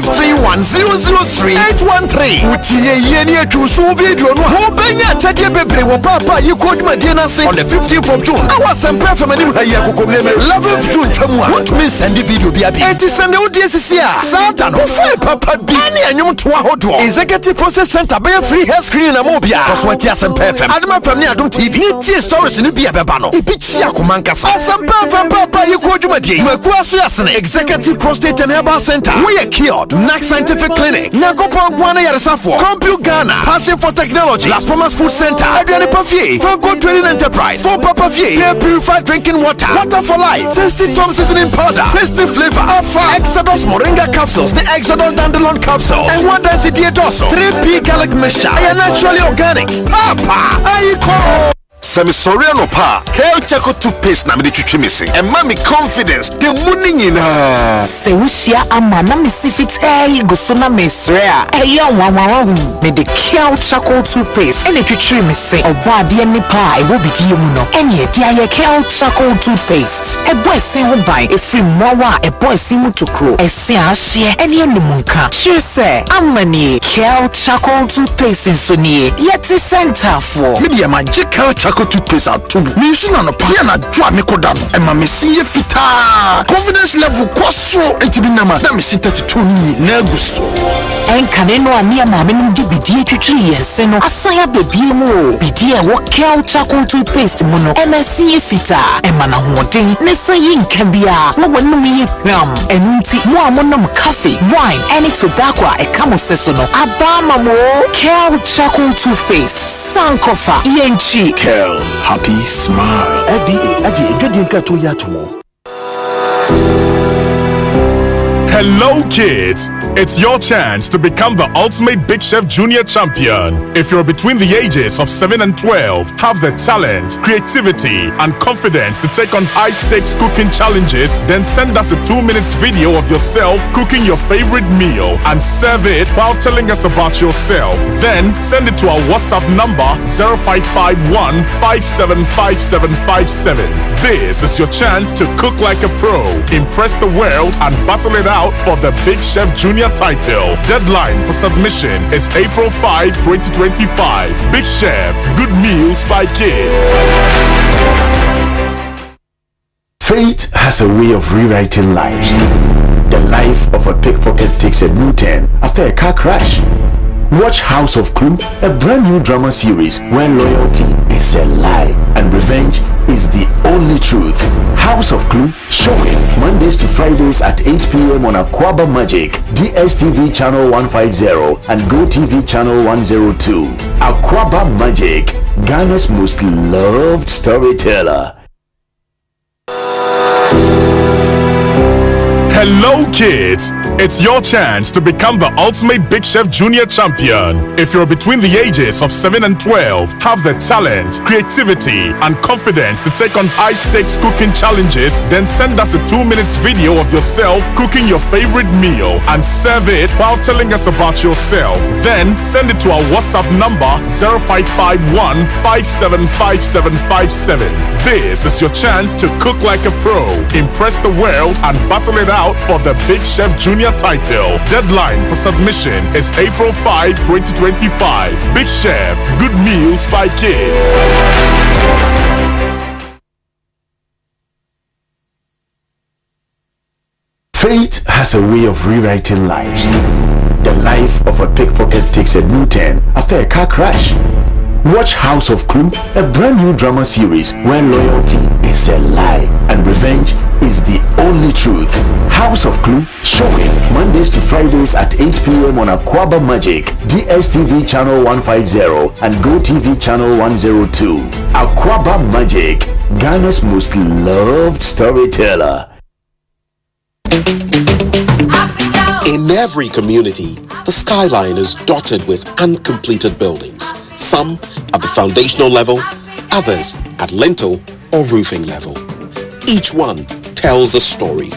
0531-003-813. Utie yeni to so video no. Who benya chadi bebre wo papa you could my dinner say on the 15th of June. I was some prayer for my new hair kukomeme 11th June chamwa. Want to miss send the video biabi. Enti send the DSCA. Satan who fire papa bi. Ani anyum to ahodo. Executive Process Center be free hair screen na mobia. Cause Asempa FM. Adama FM ni Adom TV. Tie stories ni bia beba no. Ipichi akomanka sa. Asempa FM papa you could my day. Makua so yasene. Executive Prostate and Herbal Center. We are cured. Nax Scientific Clinic. Nakopon Kwana Yaresafo. Compute Ghana. Passion for Technology. Las Palmas Food Center. Adriani Pavie. Franco Trading Enterprise. For Papa Vie. Clear purified drinking water. Water for life. Tasty Tom seasoning powder. Tasty flavor. Alpha Exodus Moringa capsules. The Exodus Dandelion capsules. And one density also. 3P garlic mixture. I am naturally organic. Papa. I call. Semi Soriano Pa, Kale Chaco toothpaste na me de missing. And mommy confidence, the morning in her. Se wishia amana misifit gusuna mesrea. Eya wawawu. Me de Kale Chaco toothpaste. Ene twitwi missing. Oba de ni pa e wo bidi mu no. Enye dia ye Kale Chaco toothpaste. E boy sin ho bai e free mowa e boy sin mu tokro. E sin ahye ene numunka. Chise amani Kale Chaco toothpaste so ni yeti center for. Media magical Chaco toothpaste at tubu. Misuna no pa na dwa me kodano. E ma me siye fita. Confidence level kwaso etibinama. Na me sinta titoni na guso. Enkane no ania ma me ndim bidie twitwi yense no. Asaya bebie mu. Bidie wo Kale Chaco toothpaste mu no. E ma siye fita. E ma na hoden. Ne sayi nkabia. Mo wonum yi hwam. Enunti mo amonom coffee, wine, any tobacco e kamo seso no. Abama mo Kale Chaco toothpaste. Sankofa yenchi. Happy smile. Hello kids! It's your chance to become the ultimate Big Chef Junior champion. If you're between the ages of 7 and 12, have the talent, creativity, and confidence to take on high-stakes cooking challenges, then send us a 2-minute video of yourself cooking your favorite meal and serve it while telling us about yourself. Then send it to our WhatsApp number 0551 575757. This is your chance to cook like a pro, impress the world, and battle it out for the Big Chef Junior title. Deadline for submission is April 5, 2025. Big Chef, good meals by kids. Fate has a way of rewriting lives. The life of a pickpocket takes a new turn after a car crash. Watch House of Clue, a brand new drama series where loyalty is a lie and revenge is the only truth. House of Clue, showing Mondays to Fridays at 8 p.m. on Aquaba Magic, DSTV channel 150 and GoTV channel 102. Aquaba Magic, Ghana's most loved storyteller. Hello kids! It's your chance to become the ultimate Big Chef Junior champion. If you're between the ages of 7 and 12, have the talent, creativity, and confidence to take on high-stakes cooking challenges, then send us a 2-minute video of yourself cooking your favorite meal and serve it while telling us about yourself. Then send it to our WhatsApp number 0551 575757. This is your chance to cook like a pro, impress the world, and battle it out for the Big Chef Junior title. Deadline for submission is April 5, 2025. Big Chef, good meals by kids. Fate has a way of rewriting lives. The life of a pickpocket takes a new turn after a car crash. Watch House of Crew, a brand new drama series where loyalty is a lie and revenge is the only truth. House of Crew, showing Mondays to Fridays at 8 p.m. on Aquaba Magic, DSTV channel 150 and GoTV channel 102. Aquaba Magic, Ghana's most loved storyteller. In every community, the skyline is dotted with uncompleted buildings, some at the foundational level, others at lintel or roofing level. Each one tells a story,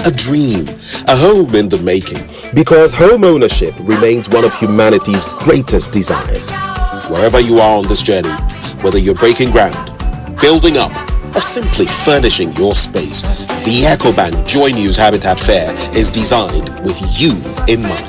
a dream, a home in the making. Because home ownership remains one of humanity's greatest desires. Wherever you are on this journey, whether you're breaking ground, building up, or simply furnishing your space, the EcoBank Joy News Habitat Fair is designed with you in mind.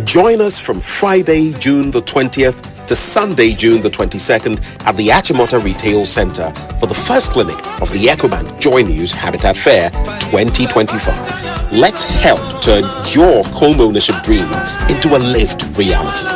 Join us from Friday, June the 20th to Sunday, June the 22nd at the Achimota Retail Center for the first clinic of the EcoBank Joy News Habitat Fair 2025. Let's help turn your home ownership dream into a lived reality.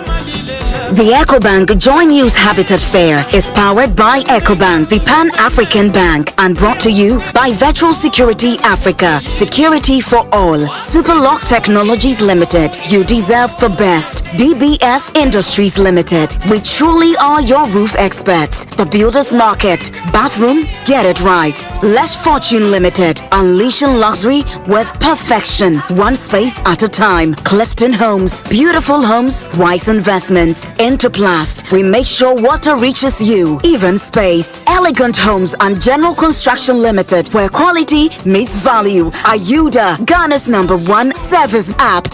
The EcoBank Joy News Habitat Fair is powered by EcoBank, the Pan-African Bank, and brought to you by Virtual Security Africa, security for all. Superlock Technologies Limited, you deserve the best. DBS Industries Limited, we truly are your roof experts. The Builders Market, bathroom, get it right. Lesh Fortune Limited, unleashing luxury with perfection, one space at a time. Clifton Homes, beautiful homes, wise investments. Interplast, we make sure water reaches you, even space. Elegant Homes and General Construction Limited, where quality meets value. Ayuda, Ghana's #1 service app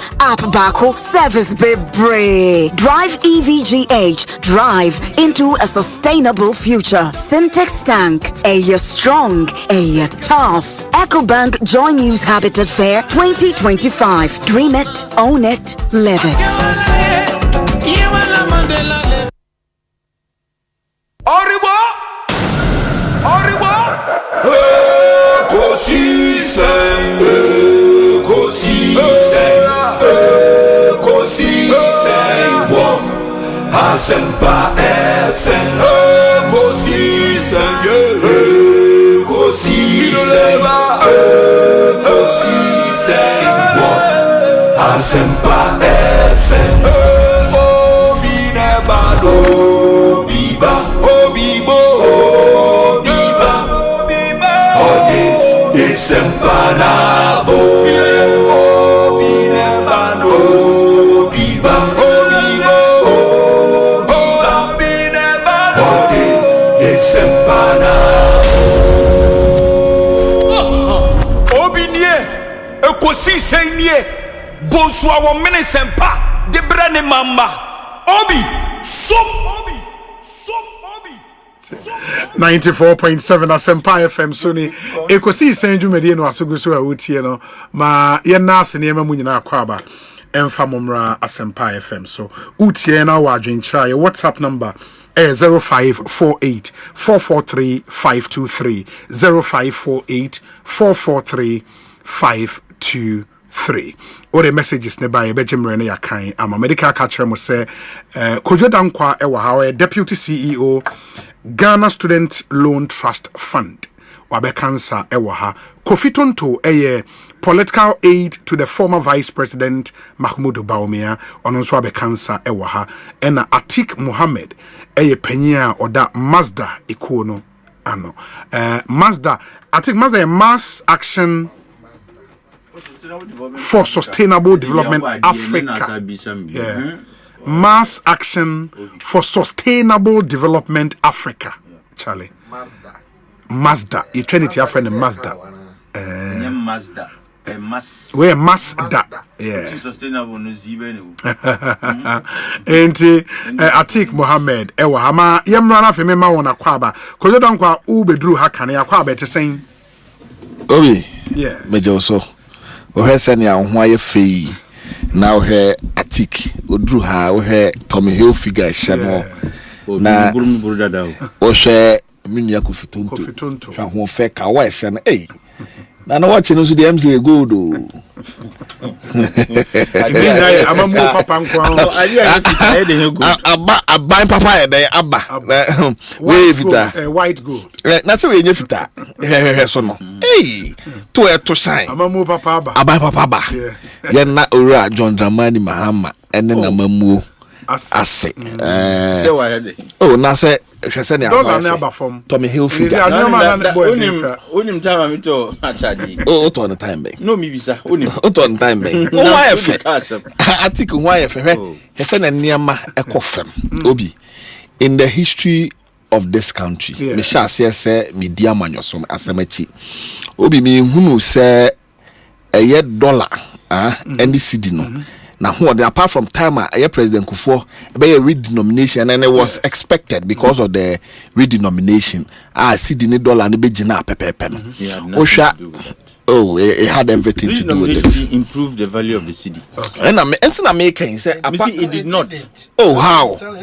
Bako Service Bebre. Drive EVGH, drive into a sustainable future. Syntax Tank, a year strong, a year tough. EcoBank Joy News Habitat Fair 2025. Dream it, own it, live it. Oribo! Ekosiisen! On Asempa FM. Ekosiisen! On Asempa FM. Sempanabo binebano biba binebano sempanabo obinie ekosiisen nie Bonsu awo mene sempa de brane mama obi som 94.7 Asempa FM Sony Ekosiisen dwumadi no asogo so a wotie no ma ye na ase ne ma munyina akwaba emfa momra Asempa FM so utie na wa adwenkyira ye WhatsApp number 0548 443 523 0548 443 523 or the messages nearby Benjamin Yakai. I'm a medical catcher must say Kojo Dankwa Ewa Deputy CEO Ghana Student Loan Trust Fund Wabe Cancer Ewaha Kofi Tonto political aid to the former Vice President Mahmoud Bawumia ononso Wabe Cancer Ewaha ena Atik Mohammed Penya Oda Mazda Ikono ano Mazda Atik Mazda Mass Action for Sustainable Development Africa. Yeah. Mass Action for Sustainable Development Africa. Charlie. Mazda. Eternity Africa and Mazda. Mazda. Where Mazda. Yeah. Sustainable news even. Atik Mohammed. Ewa hama yemrana fe mema wona kwaba. Kojo dankwa ubedru haka na yakwa bete sen. Obi. Yeah. Mejo so. Ohe sani a ho aye fei na ohe Atik odru ha ohe Tommy Hilfiger hye no na ohwe minua Kofi Tonto hwa ho fe ka wa hye no na no watch no so the MC good o Abba papa e dey abba we fita white gold na so we nye fita so no to e to shine amamu papa abba papa ye na owura John Dramani Mahama ene na mamuo ase say wa head oh na say hwese ne dollar na aba form Tommy Hilfiger onim time am to achaji oh to on time be no mi bisa onim to on time be why efe article why efe hwese na niam ekofem obi in the history of this country me sha say media manyosom asamachi obi me hunu say eye dollar and cedi no na apart from time President Kufuor be a redenomination and it was expected because of the redenomination cedi ni dollar ni be gina pepepe no it had everything to do with it. Improve the value of the cedi. Okay. And I'm making say it did not. Oh,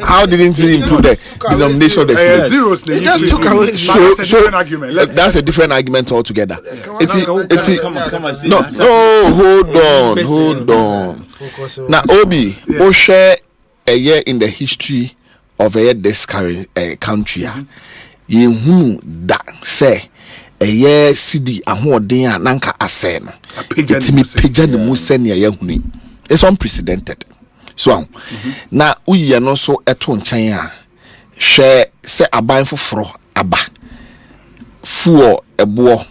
how didn't it improve the denomination of the cedi? Zeros it just took away. So that's a different argument altogether. Hold on. Now, Obi, share a year in the history of this country. You that say. Eye cedi ahoden a nanka ase no etimi pagya ne mu se ne yahuni it's unprecedented so na uye no so eto nchen a hwe se aban foforo aba fuo ebo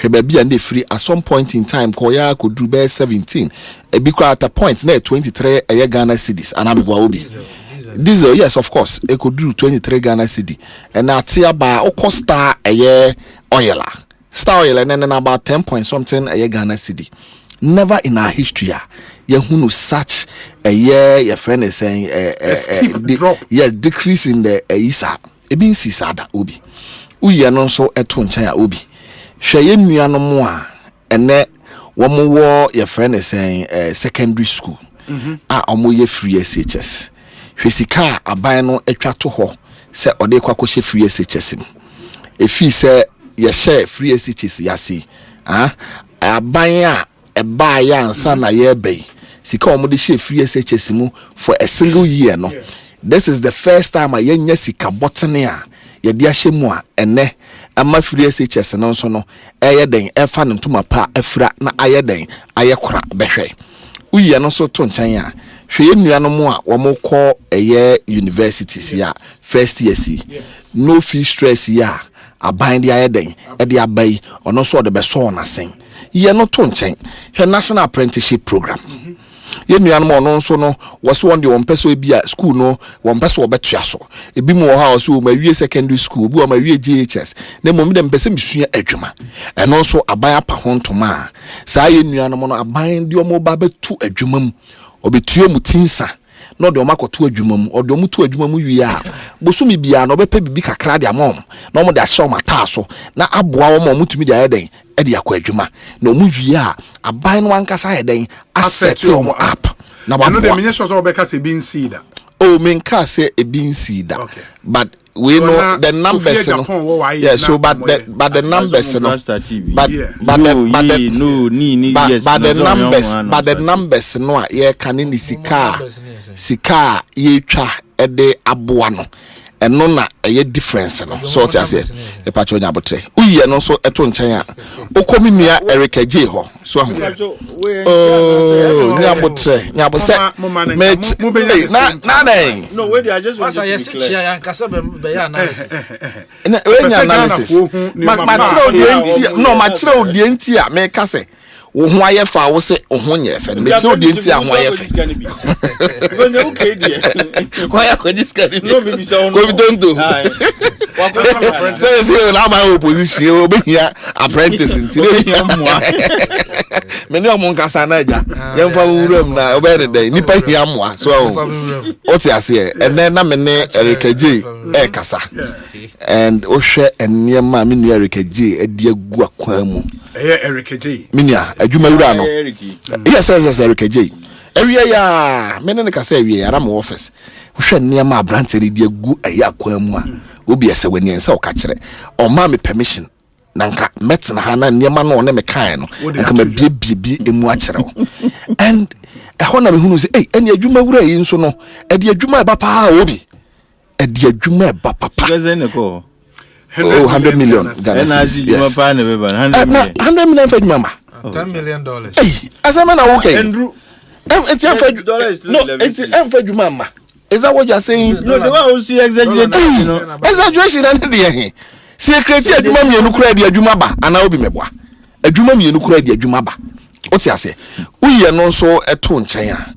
hwe ba bia na free at some point in time ko ya ko dru be 17 e bi at a point na 23 eye Ghana cedis anambo obi diesel yes of course it could do 23 Ghana cedi and atia ba Star oil Star oil and then about 10 point something a Ghana cedi. Never in our history you such a year your friend is saying drop. Yes, decrease in the isa e bin sisada obi uye no so eto nchen ya obi hwe ye nuano mo a ene wo mo wo your friend is saying secondary school omo ye free SHS hwesika aban no atwa to ho se ode kwa kohye free SHS mu efi se ye share free SHS yasi aban a eba ya ansa na ye be sika omo de share free SHS mu for a single year no this is the first time a yenya sika botene a ye de ahye mu a ene ama free SHS no so no eye den efa no ntoma pa afra na aye den aye kora behwe uye no so to nchen a hwe nuano mu a wo mo kɔ eye universities ya first year si no fee stress ya aban de aye den e de abai ono so de be so na sen ye no to nchen hwe national apprenticeship program ye nuano mo no so no wo so won de won peso bi a school no won peso obetua so ebi mo ha so ma wie secondary school bi o ma wie GHS na mo dem pese misua adwuma eno so aban apa ho ntoma saa ye nuano mo no aban de o mo ba betu adwuma mu obetuo mu tinsa no de o makoto adwuma mu o de o mu tu adwuma mu wi a bosumi bia no bepa bibi kakra de amom na mo de ahye o mata so na aboa wo mo mutumi de ayeden e de akwa adwuma na o mu wi a aban no ankasa ayeden asset o mo up na ba no de menye so obeka se bin seed men can say a bean seed but we know the numbers so but the numbers but the numbers no ye kan ni sika ye twa e de aboa no eno na eye difference no so what I say e pa chonya botre uye no so eto nchen a okomi nua Erica J ho so ahu nya botre no wait I just want to be clear analysis material odienti a me ka se wo ho ayefa wo se ho nye fe me ti odienti a ho ayefa because they okay there why could this guy no be so we don't do say na my opposition we be here apprentice nti me no mo nkasa na ja ye mfa wuram na obe ne dey nipa hia moa so o ti ase ene na me ne Erica J kasa and o hwe enema me nu Erica J edi agu akwa mu Erica J minia adwuma wura no yes Erica J area ya me ne kasa area ya ma office hwe enema abrante edi agu akwa mu a obi ese wani ensa o ka kire o ma me permission nanka metina ha na niema no ne me kan no nka ma bie emu akere and ehon na me hunu say eni adwuma wura yi nso no edi adwuma ba pa obi edi adwuma ba papa 100 million Ghana cedis. Yes. 100 million for mama. $10 million. Hey, Asema na okay. Andrew. It's no, it's for mama. Is that what you are saying? No, the one who see exaggeration, you know. Exaggeration and the secret adwuma mienu kura di adwuma ba ana obi meboa. Adwuma mienu kura di adwuma ba. Oti ase. Uye no so eto nchen a.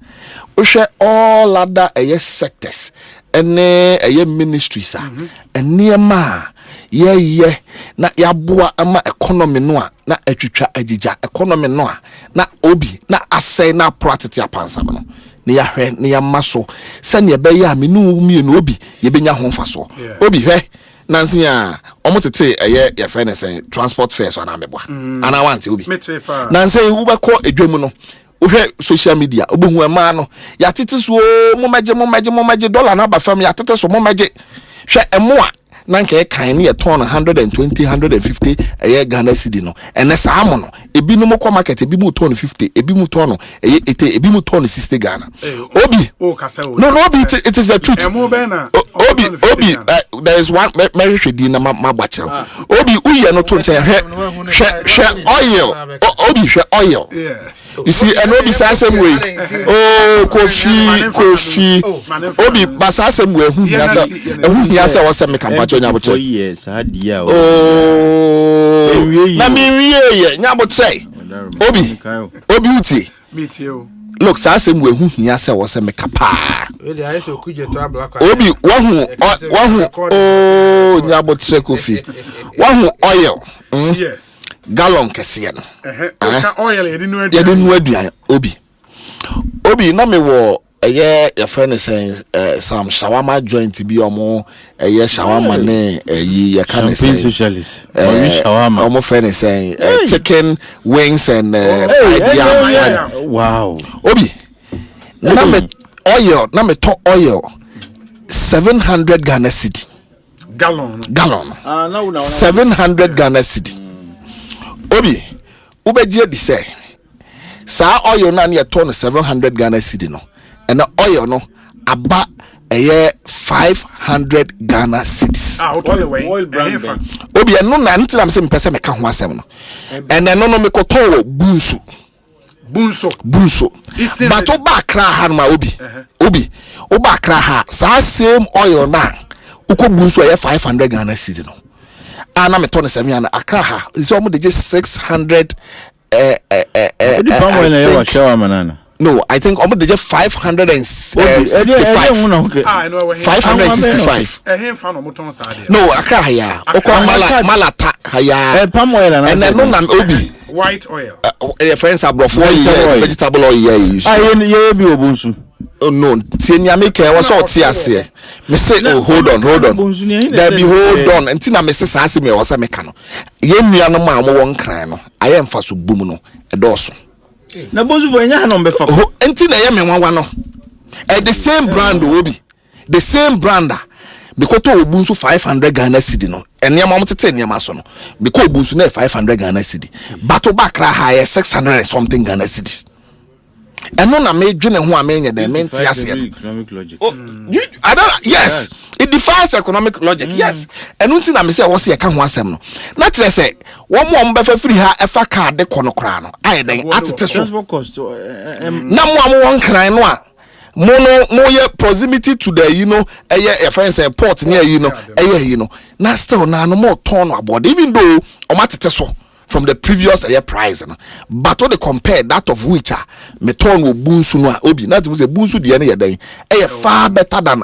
Ohwe all other sectors ene ministries a. Eniema ye na yaboa ama economy no a na atwitwa agija economy no a na obi na asai na practice apansam no ne ya hwe ne ya maso se ne be ya menu mienu obi ye benya ho faso obi hwe nansi a omotete ye friend say transport fares ana meboa ana want obi nansi ubekọ edwam no uhwe social media obohu ema no ya tete so momaje dollar na ba fam ya tete so momaje hwe emoa nanke kan ne ton 120 150 Ghana cedi no ene saa mo no ebi no ko market ebi mu ton 50 ebi mu ton ebi mu ton 60 Ghana obi no obi it is the truth obi there is one Mary Shedi na magbachiro obi uye no to nche hwe oil obi hwe oil you see and obi say same way kofi obi basa same way hu hiasa wose me kampacho nyaboche yes hadia na mi wiye nyaboche obi uti look say same way hu hiasa wose me kapa obi wahu nyaboche kofi wahu oil yes gallon kese no oil ye dinu aduan obi na me wo your friend is saying some shawarma joint bi omo shawarma ne ye can say socialist shawarma omo friend is saying chicken wings and fried yam. Wow. Obi na me to oil 700 Ghana cedi gallon 700 Ghana cedi obi ubeje di say sa oil na ne to 700 Ghana cedi no and the oil no aba 500 Ghana cedis oil brand obi eno na ntina me se mpese me ka ho asem no and eno no me koto bunsu but oba kra ha ma obi oba kra ha sa same oil na uko bunsu 500 Ghana cedi no ana me to 700 akra ha is almost just 600 no, I think almost just 565. 565. No, akra haya. Oko malata haya. Palm oil and then no nam obi. White oil. Your friends are vegetable oil here. You be obunsu. Oh no, tienya make was all tiase. Me say hold on. There be hold on. Until na me say say me was meka no. Ye nua no ma mo won kran no. Aye mfa so bum no. Edoso. Na Bonsu for nya no befa enti na ye me nwanwa no the same brand obi the same brander because to obunsu 500 Ghana cedi no eniam amtete eniam aso no because obunsu na 500 Ghana cedi battle back ra high 600 and something Ghana cedis eno na me dwene ho amenye the menti ase economic logic I don't yes it defies economic logic yes eno nti na me say wo se ka ho asem no na kire say wo mo befa free ha efa card de kono kra no aye den atete so transport cost na mo won kran no a mo ye proximity to the your friends port near na still na no more turn about even though o matete so from the previous price no but all the compare that of which me turn wo bunsu no obi na timo say bunsu de ne yedan far better than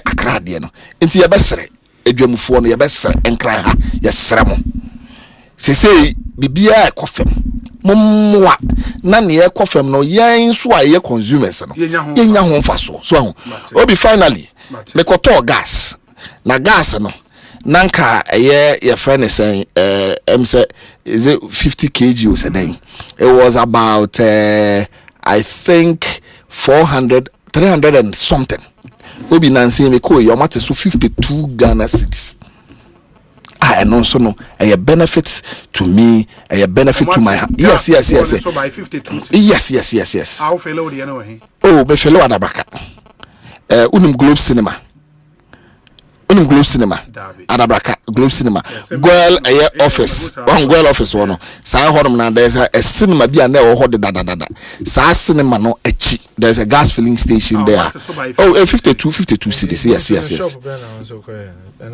akra de no enti ye besere edwamufo no ye besere enkran ha ye sere mo say bibia ekofem momwa na ne ekofem no yen so aye consumers no yenya ho faso so obi finally me koto gas na gas no nanka your friend is saying say is it 50 kg or something. It was about I think 300 and something. Obi nansi me ko your mate so 52 Ghana cedis and also no a benefit to me, a benefit to my yes. So by 52. Yes. How fellow the anyway? Oh, be fellow Adabaka. Unum Globe Cinema. Adabraka Globe Cinema. Girl office. One girl office one. Sa honum na there's a cinema bi na e ho de dada. Sa cinema no echi. There's a gas filling station there. Oh, 52 cities. Yes.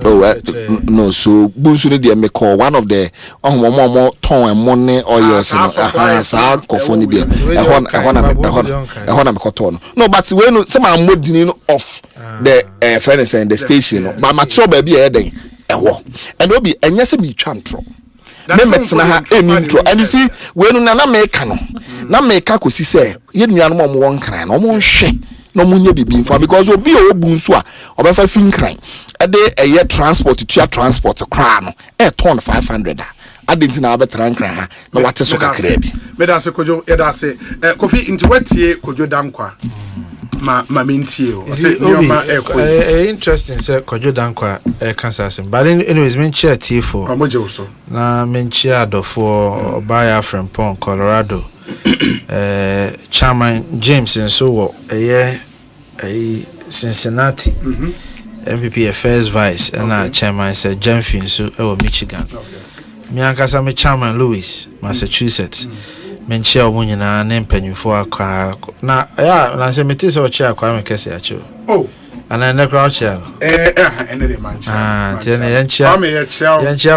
Oh, no, so Bonsu de me call one of the more ton and money oils and sa kofoni bi. E hon am koton. No, but when some are modeling off the friend is in the station, but my trouble be a day. And will be and yes, me chantro. And you see, when na make no make akusi say, you know, one crying, almost shame. No munye bibi for because obi o Bonsu a obefa fin kran e de eye transport to transport kra no e ton 500 adenti na abetran kran ha na wate so kakra bi me da se kojo e da se kofi into watie kojo dankwa ma mentie o se nioma e ko interesting say kojo dankwa e Kansas but anyways men chair T4 amoje so na men chair adofo buy from Pond Colorado Chairman James and so Cincinnati MPP first vice and chairman said Jenfin so Michigan. Me ankasa me chairman Louis Massachusetts. Men chair omunyina na mpanyufo akwa na na se meti so chair akwa me kese acho. Oh. And I never chair. Ene de man chair. Tene yan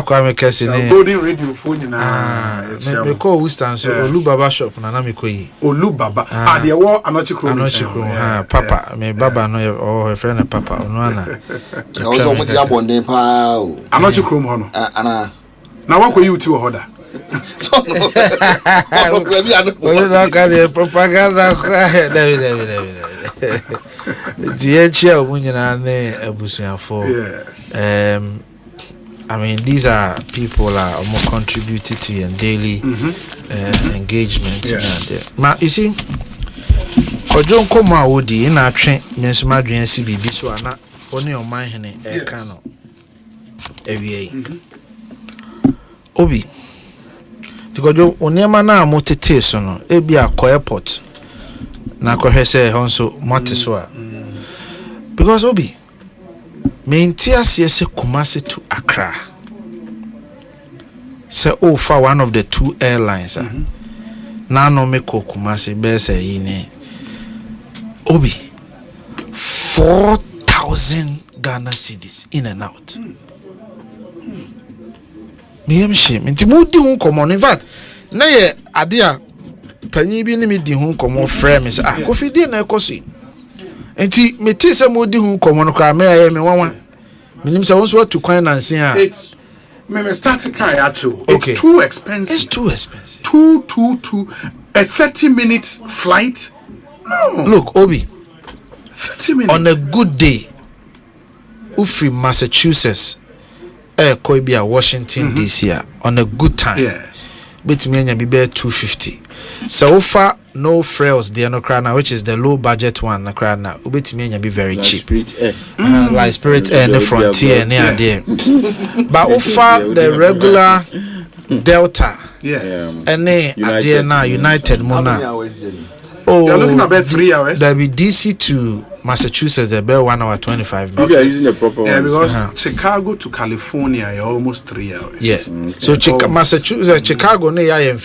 kwa me kese ni. Golden radio phone na. Me call Winston so Olu Baba shop na me koyi. Olu Baba. De wo anochi kro. Papa me baba no or friend papa no ana. I was on the abonde pa. Anochi kro ho no. Ana. Na wa koyi uti wo hoda. So no. Baby anu. No ka propaganda kwa. Yes. I mean, these are people are more contributed to your daily engagement. Yes. Ma, you see, Kojo Nkoma Odi in our train, Mensuma Drian CBB, so ana only on my hand a cano. Obi. To Kojo Onyama na motete so no, ebi a airport. Na kohese honso matiswa because Obi mentia se Kumasi to Accra say for one of the two airlines na no me ko Kumasi be say yini Obi 4,000 Ghana cedis in and out me am shame nti mudi hu komo in fact na ye ade a panyi bi ni me di hu komo frɛ me say Kofi di na ekosi enti me ti se mo di hu komo no kwa me aye me wanwa minim se wonso to kwan na nsen a it's me start kai acho it's too expensive two a 30-minute flight no look Obi 30 minutes on a good day ufri Massachusetts ko bi a Washington DC on a good time yes bet me anya bi be 250 so far no frills the no which is the low budget one na kra na bet me anya be very cheap like Spirit Air the Frontier near there but offer the regular Delta and United Mona you're looking about 3 hours there be DC to Massachusetts there be 1 hour 25 minutes. Maybe you're using the proper one because Chicago to California you're almost 3 hours. Yeah. So Massachusetts Chicago ne ya yem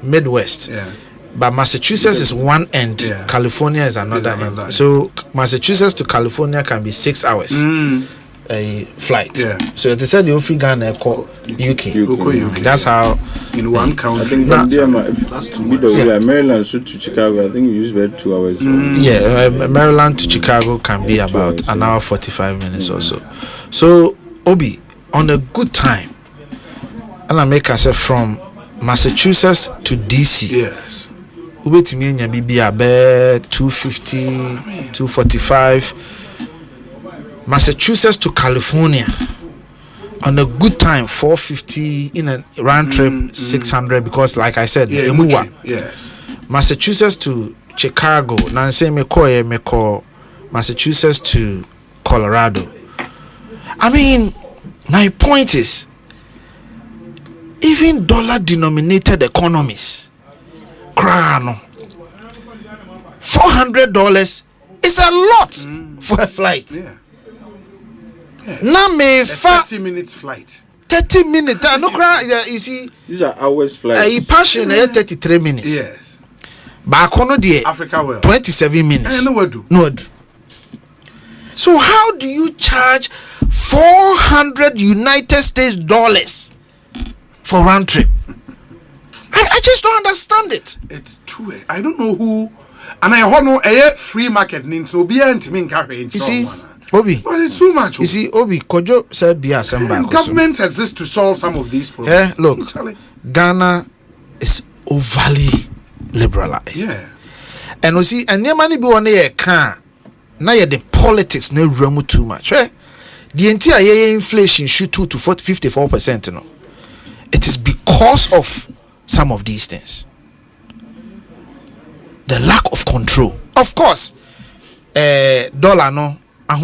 Midwest. Yeah. But Massachusetts is one end, California is another end. So Massachusetts to California can be 6 hours. A flight. Yeah. So they said you free Ghana call UK. That's how in one country. I think from there, Maryland to Chicago, I think you use about 2 hours. Maryland to Chicago can be about an hour 45 minutes or so. So Obi, on a good time, and I make us say from Massachusetts to DC. Yes. Ube to me nya bibi abe 250, 245. Massachusetts to California on a good time 450 in a round trip 600 because like I said yes. Massachusetts to Chicago nanse me call Massachusetts to Colorado. I mean My point is, even dollar-denominated economies, $400 is a lot for a flight. Now me 30 minutes flight. 30 minutes. No cry. You see, these are hours flights. Passion 33 minutes. Yes. Back on the Africa well. 27 minutes. No do. No do. So how do you charge 400 United States dollars for round trip? I just don't understand it. It's true. I don't know who. And I don't know a free market needs to be anti-mincarriage. You see, Obi. But it's too much. You see, Obi, Kojo said be Asempa. Government exists to solve some of these problems. Look, Ghana is overly liberalized. Yeah. And you see, and your money be on a car. Now the politics no room too much. The entire inflation shoot 2 to 54%. You know, it is because of some of these things. The lack of control. Of course, dollar no. In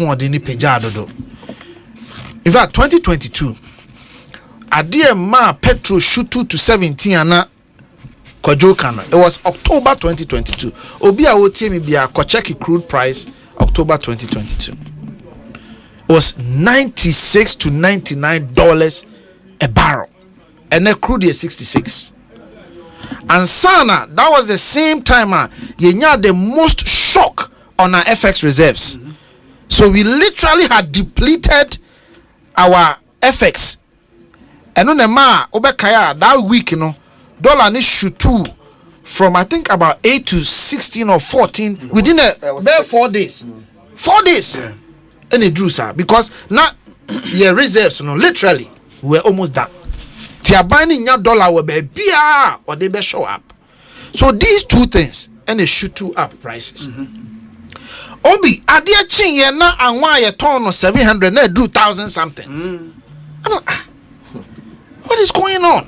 fact, 2022, Adia ma petrol shoot 2 to 17 ana Kojokana. It was October 2022. Obia Otemi bia Kocheki crude price October 2022. It was $96 to $99 a barrel, and the crude is 66. And Sana, that was the same time you had the most shock on our FX reserves. So we literally had depleted our FX. And on the obekaya that week, dollar ni shoot two from I think about 8 to 16 or 14 within bare 4 days. 4 days. Yeah. And it drew, sir, because now your reserves, literally we're almost done. Tia buying your dollar will be beer or they be show up. So these two things and they shoot two up prices. Obi, adia chin ye na anwa ye ton no 700 na do 1,000 something. What is going on?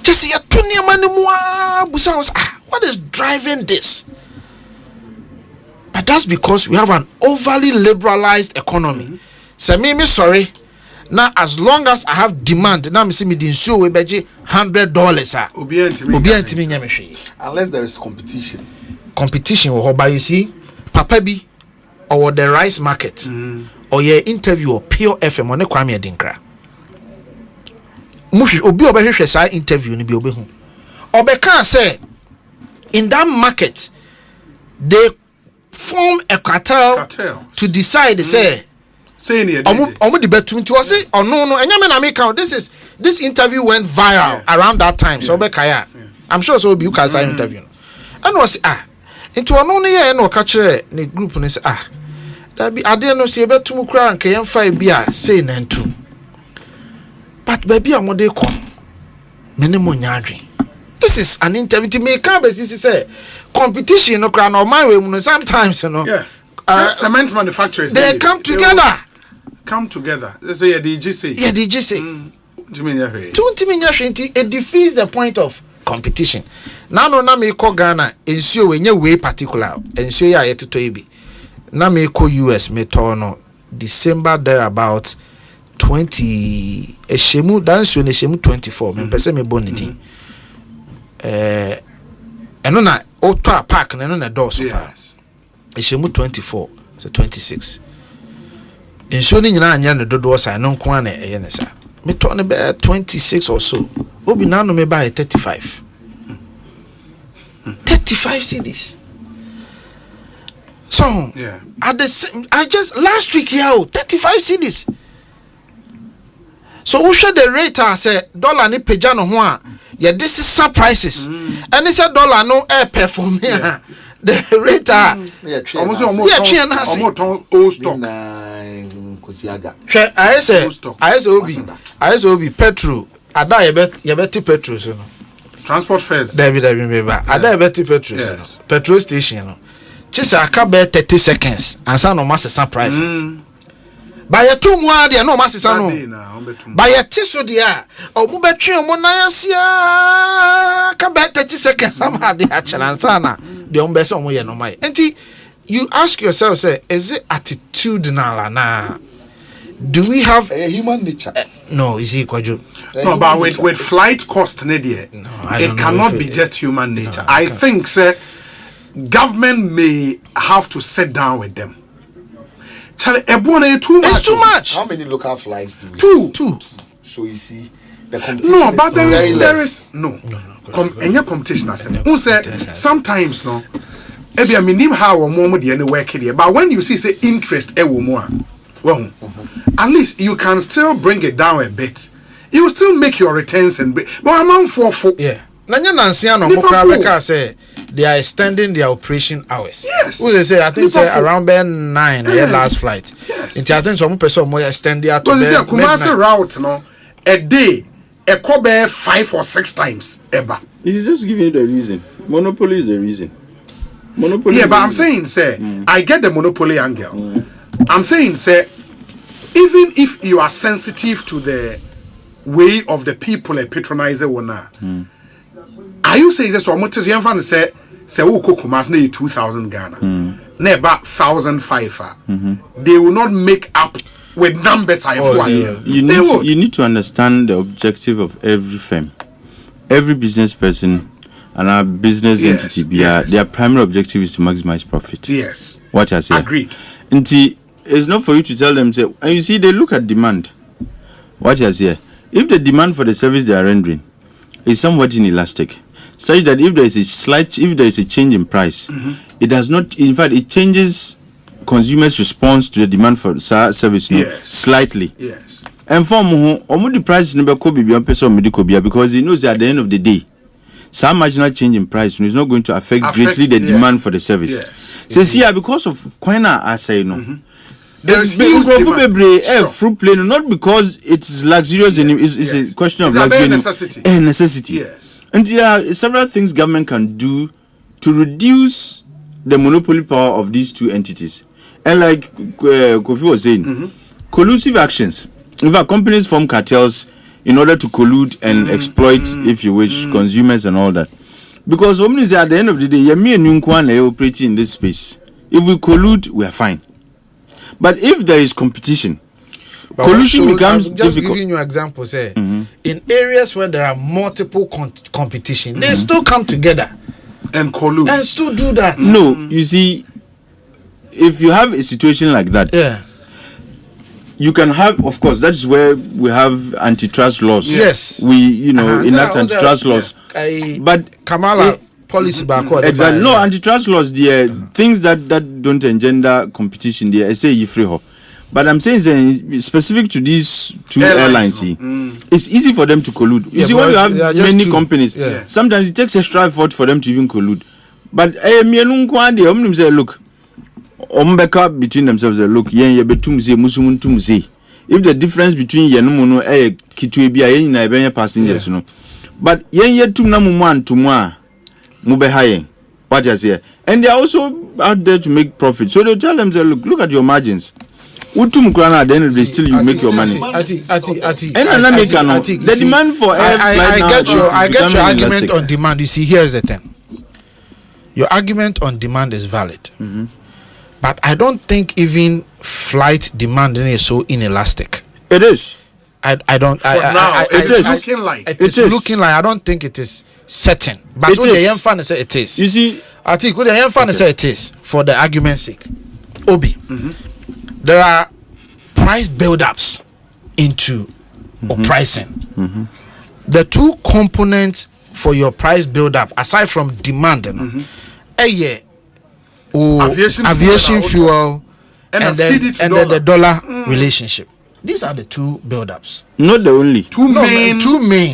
Just ya tunia mani mua busa was what is driving this? But that's because we have an overly liberalized economy. So me sorry. Now as long as I have demand, now me see me din so we beje $100 unless there is competition. Competition will but you see Papa B or the rice market or your interview or Pure FM on the Kwame Dinkra. Mushi obi obehwehwe sa interview ni bi obehu. Obeka say in that market they form a cartel. To decide say omo the betum to say oh no enyame na make count. This interview went viral around that time. So obeka ya I'm sure so obi you can say interview. And was into ono ne ye no ka kire ne group ne say that be ade no say betum kura nka yemfa bi say na ntum. But baby amode ko minimum nyadwen. This is an interview to make say competition no kra no my way no sometimes cement manufacturers they come together. They say DGC. Yeah, DGC. It defeats the point of competition. Now no na me ko Ghana ensure we nye way particular ensure ya yeto ebi. Na me ko US me to no December there about 20 eshemu dance when eshemu 24 me pese me bonity eno na auto park na eno na door so eshemu 24 so 26 ensure ni nyina anya ne dodo sa no nko na eye ne sa me to ne be 26 or so obi na no me buy 35 cedis. So at the same, I just last week 35 cedis. So we share the rate say dollar ni peja no ho a this is some prices and this dollar no air perform here the rate almost old stock I say obi petrol ada ye bet petrol so no transport fares David ada ye bet petrol so no petrol station no chisa aka be 30 seconds and say no mass some price by your 2 more there no mass no by your tissue there o mu betwe mo nan asia ka be 30 seconds am had the actual sana the on be so mo ye no mai enti you ask yourself say is it attitudinal na Do we have a human nature? No, is it Kwaju? No, but with flight cost, it cannot be just human nature. I think, sir, government may have to sit down with them. It's too much. How many local flights do we have? Two. So you see, the competition no, but there is any competition. Sometimes no. Maybe I mean how or more the work here. But when you see say interest more, well, at least you can still bring it down a bit. You will still make your returns and but I'm on for yeah. Nanya Nansiano Mokrabeka say they are extending their operation hours. Yes. Who they say I think say around 9 last flight. Yes. In I think some person more extend their to the Kumasi route no a day a cover 5 or 6 times ever. He's just giving you the reason. Monopoly is the reason. Monopoly. Yeah, but I'm saying say I get the monopoly angle. I'm saying say even if you are sensitive to the way of the people a patronizer wanna. Are you saying this? Or what is your friend say who Kukumas need 2,000 Ghana? Never 1,005. They will not make up with numbers. You need to understand the objective of every firm, every business person, and our business entity. Their primary objective is to maximize profit. Yes. What I say. Agreed. It's not for you to tell them say, and you see they look at demand. What I say. If the demand for the service they are rendering is somewhat inelastic, such that if there is a change in price, it does not. In fact, it changes consumers' response to the demand for service slightly. Yes. And for the price number could be because he knows that at the end of the day, some marginal change in price is not going to affect greatly the demand for the service. Yes. So see, because of Koina, I say no. There is huge fruit plane, not because it's luxurious and it's a question of luxury. Necessity. Yes. And there are several things government can do to reduce the monopoly power of these two entities. And like Kofi was saying, collusive actions. In fact, companies form cartels in order to collude and exploit, if you wish, consumers and all that. Because at the end of the day, me and Yunkwan are operating in this space. If we collude, we are fine. But if there is competition, collusion becomes difficult. Just giving you examples, say, in areas where there are multiple competition, they still come together and collude and still do that. No, you see, if you have a situation like that, you can have, of course, that's where we have antitrust laws. Yes, we enact antitrust laws. But Kamala policy back. Exactly. No, antitrust laws, the things that don't engender competition, they say you free. But I'm saying specific to these two airlines, it's easy for them to collude. You see, when you have many companies, sometimes it takes extra effort for them to even collude. But say, look, between themselves, look, if the difference between Yenumono Kitubia passengers, but what I say, and they are also out there to make profit. So they tell them, look at your margins. Utum krana at the end of the day, still you make your money. The demand for air I get your argument on demand. You see, here's the thing. Your argument on demand is valid. But I don't think even flight demand is so inelastic. It is. I don't. It is looking like. It is looking like. I don't think it is certain. But what the young fan say it is. You see, I think what the young fan say it is for the argument's sake. Obi, there are price build-ups into or pricing. The two components for your price build-up, aside from demand, aviation fuel, and then the dollar relationship. These are the two build-ups. Not the only. Two main.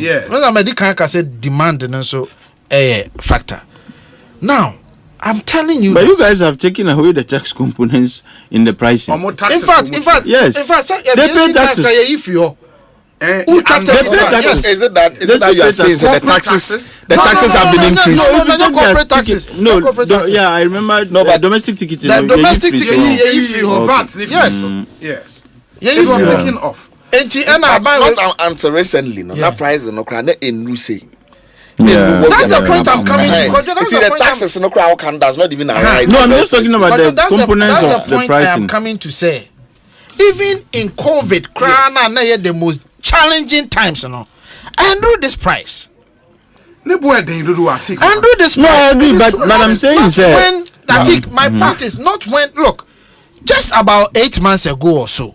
Yes. When I said demand and also a factor. Now, I'm telling you. But you guys have taken away the tax components in the pricing. In fact, yes. They pay taxes. Is it that you are saying that the taxes have been increased? No, corporate taxes. No, yeah, I remember. No, but domestic ticketing. The domestic ticketing, yes. It was taken off. Not until recently, no. That price is no crane in Lucy. That's the point I'm coming to. See, the taxes no crowd does not even arise. No, I'm just talking about the components of the pricing. I'm coming to say even in COVID, yes. The most challenging times, and this price. And this price. No, I agree, but I'm saying, sir. When I think my part is not when. Look, just about 8 months ago or so,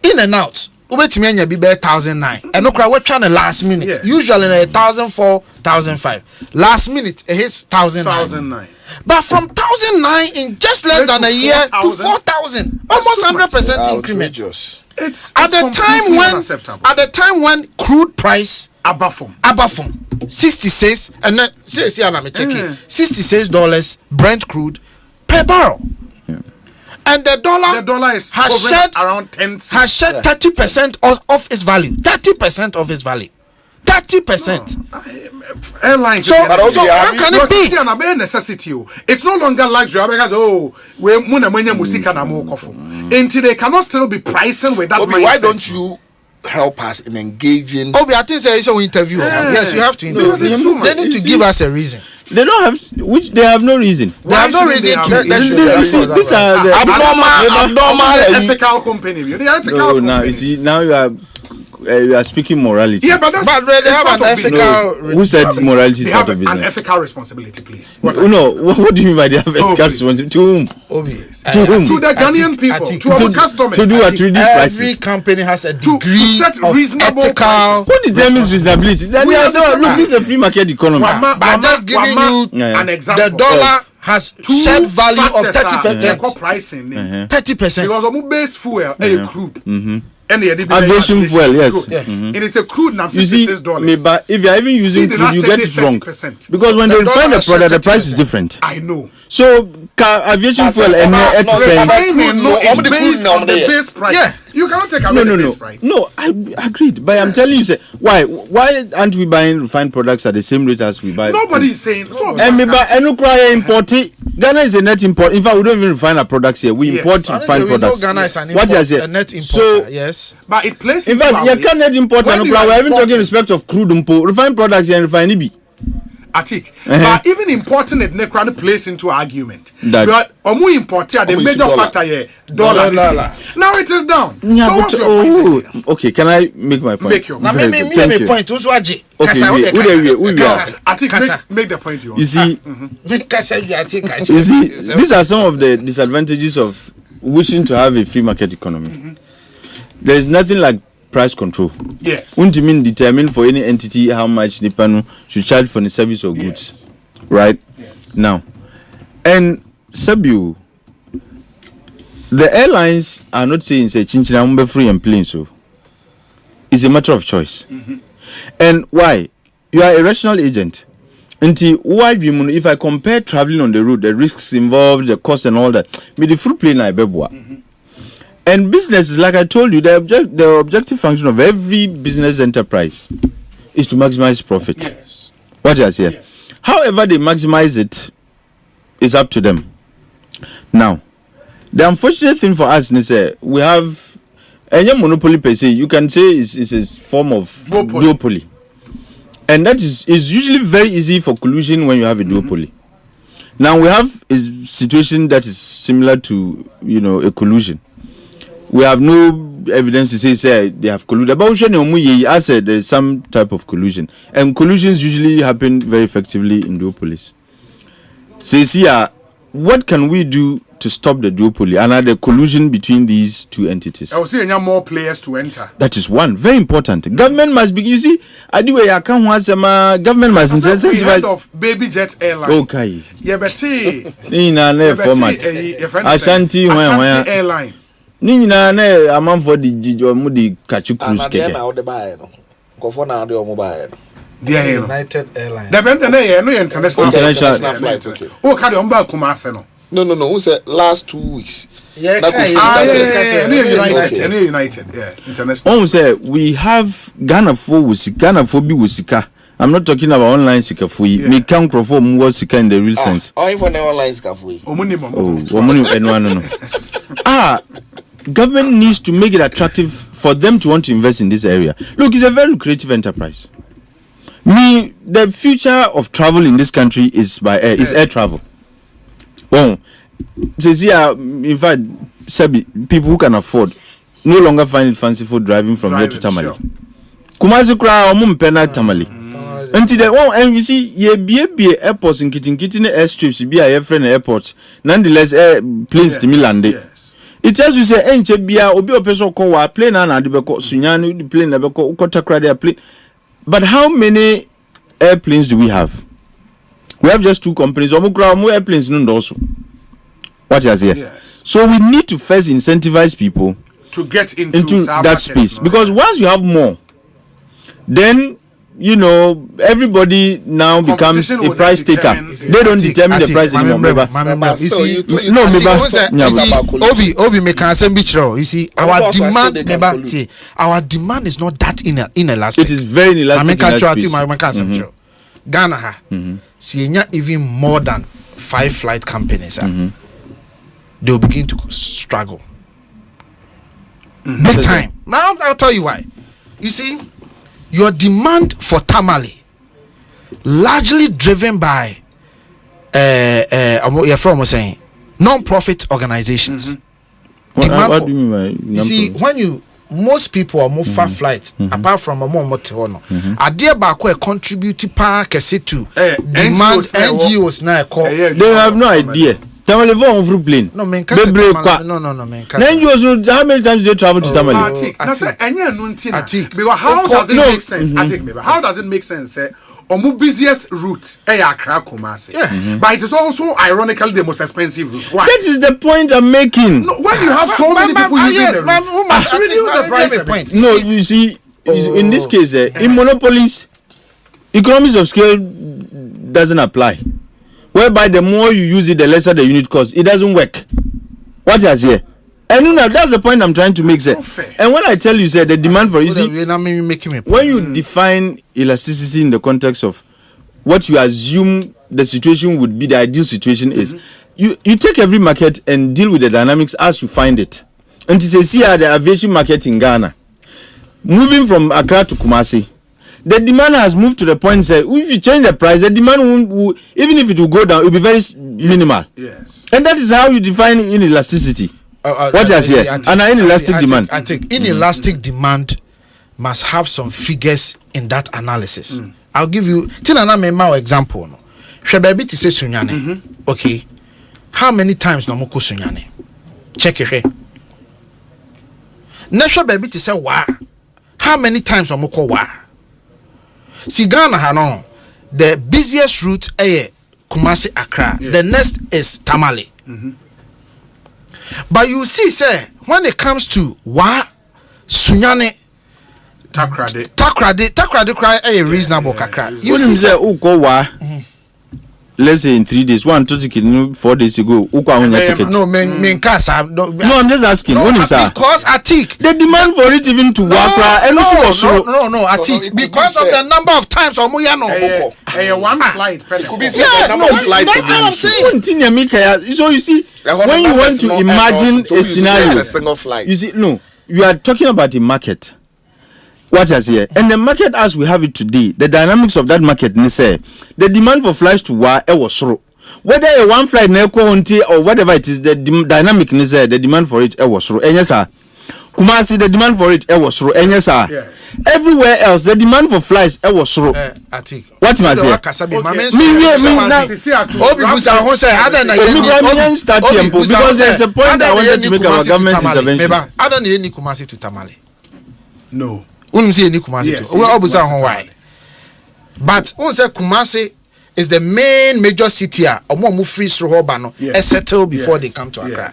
in and out. Wait me and be 1,009 and no cry what trying last minute usually 1,004 1,005 last minute it hits 1,009 but from 1,009 in just less than a year to 4,000 almost 100% increment. It's at the time when crude price abafom 66 and then say I'm checking $66 Brent crude per barrel. And the dollar has shed around 10 has shed 30% of its value. 30% of its value. 30%. Airlines. So, how can it be? It's necessity. It's no longer luxury because we musika na mo kofo. Until they cannot still be pricing with that mindset. Why don't you help us in engaging? I think there is an interview. Yes, you have to interview him. They need to give us a reason. They don't have, which they have no reason. They have no reason to. These are the abnormal ethical company. They are ethical. Now you see, now you are speaking morality. Yeah, but they have an ethical. Who said morality is part of business? An ethical responsibility, please. What do you mean by they have ethical responsibility? To whom? To the Ghanaian people, to our customers. To do what? To reduce prices. Every company has a degree to set reasonable ethical. What determines reasonability? Look, this is a free market economy. But I'm just giving you an example. The dollar has shed value of 30%. Pricing 30%. Because of base fuel, crude. Aviation fuel, yes. It is a crude now. You see, but if you are even using crude, you get it wrong. Because when they refine the product, the price is different. I know. So aviation fuel and based on the base price. Yeah. You cannot take away the base price. No, I agreed. But I'm telling you, why aren't we buying refined products at the same rate as we buy? Nobody is saying. And we buy importing. Ghana is a net import. In fact, we don't even refine our products here. We import refined products. Ghana is a net importer. So yes, but it plays. In fact, you can't net import. And we're even talking in respect of crude refined products and refined EB. Atik, but even importing it, Necran plays into argument. But importing the major factor here, dollar. Now it is down. Yeah, so what's your point? Okay, can I make my point? Make your point. Make my point. Who's watching? Atik, make the point you want. You see, these are some of the disadvantages of wishing to have a free market economy. There is nothing like price control. Yes. Wouldn't you mean determine for any entity how much Nipano should charge for the service or goods? Right? Yes. Now, and Sabu, the airlines are not saying say Chinchina free and plain so. It's a matter of choice. And why? You are a rational agent. Until why if I compare traveling on the road, the risks involved, the cost and all that, with the fruit plane I bebwa. And business is like I told you, the objective function of every business enterprise is to maximize profit. Yes. What I say. Yes. However they maximize it is up to them. Now, the unfortunate thing for us is we have a monopoly per se. You can say it's a form of duopoly. And that is usually very easy for collusion when you have a duopoly. Now we have a situation that is similar to a collusion. We have no evidence to say they have colluded. But I said there's some type of collusion. And collusions usually happen very effectively in duopolies. So what can we do to stop the duopoly and the collusion between these two entities? I will see more players to enter. That is one. Very important. Government must be, you see, government must incentivize. Head of Baby Jet Airline. Okay. Yeah, but Ashanti Airline. Nina na amount for the kachu cruise keke. United Airlines. The international flight. Okay. Oh, carry on back Kumase. No. Who said last 2 weeks? United. Yeah, international. Oh, say we have Ghana for Wusika. I'm not talking about online sika for you. Me count for more sika in the real sense. Oh, for online sika for you. Government needs to make it attractive for them to want to invest in this area. Look, it's a very creative enterprise. The future of travel in this country is by air. Is air travel. In fact, people who can afford no longer find it fanciful driving from here to Tamale. Sure. Kumasi kura omumpena Tamale. Until the one, and you see, ye airports in kitchen airstrips, be a friend airports. Nonetheless, planes to Milan. Yes. It tells you say, enche bia obi opeso ko wa plane na adibeko sunyani the plane abeko ukotakra their plane. But how many airplanes do we have? We have just 2 companies. Omu airplanes no also. What is here? Yes. So we need to first incentivize people to get into that space, because once you have more, then you know everybody now becomes a price taker. They don't determine the price anymore. You see, Obi make Asempa chro. You see, our demand is not that inelastic. It is very inelastic. Ghana see even more than 5 flight companies. They will begin to struggle big time. Now I'll tell you why. You see, your demand for Tamale largely driven by saying non-profit organizations. What do you mean by you see, when most people are more far flights apart from a more motivono are there back where contribute to demand NGOs now they have no idea. Tamale for on plane. No, man. No. Then you also how many times do they travel to Tamale? Because how does it make sense? How does it make sense? Omu busiest route, Accra Kumasi. Yeah. But it is also ironically the most expensive route. Why? That is the point I'm making. No, when you have so many people using the route, reduce the price. No, you see, in this case, in monopolies, economies of scale doesn't apply. Whereby the more you use it, the lesser the unit cost. It doesn't work. What is here? And that's the point I'm trying to make, sir. And when I tell you, sir, the demand for when you define elasticity in the context of what you assume the situation would be, the ideal situation is, you take every market and deal with the dynamics as you find it. And to say, the aviation market in Ghana, moving from Accra to Kumasi, the demand has moved to the point that if you change the price, the demand will even if it will go down, it will be very minimal. Yes. And that is how you define inelasticity. What is here? An inelastic demand. I think inelastic demand must have some figures in that analysis. I'll give you Tinana Mema example. Shebebi to say Sunyane. Okay. How many times no moko Sunyane? Check it here. Nesha baby to say wa. How many times no moko wa? See Ghana Hanon, the busiest route is Kumasi Accra. Yeah. The next is Tamale. But you see, sir, when it comes to Sunyane, Takrade cry a reasonable kakra. You see, say let's say in 3 days, 4 days ago, ticket. No, men casa. No, I'm just asking. Because Atik, the demand for it even to Wakra and also no, Atik, because of the number of times or Muyano. One flight. It could be flight. That's what I'm saying. So you see, when you want to imagine a scenario, you see, no, you are talking about a market. What is here? And the market as we have it today, the dynamics of that market, the demand for flights to was through. Whether a one flight or whatever it is, the dynamic the demand for it was through. And yes, sir. Kumasi, the demand for it was through. And yes, sir. Yes. Everywhere else, the demand for flights was through. What must I say? Because there's a point I wanted to make about government's intervention. I don't need Kumasi to Tamale. No. Yes, why? But Kumasi is the main major city. Free settle before they come to Accra.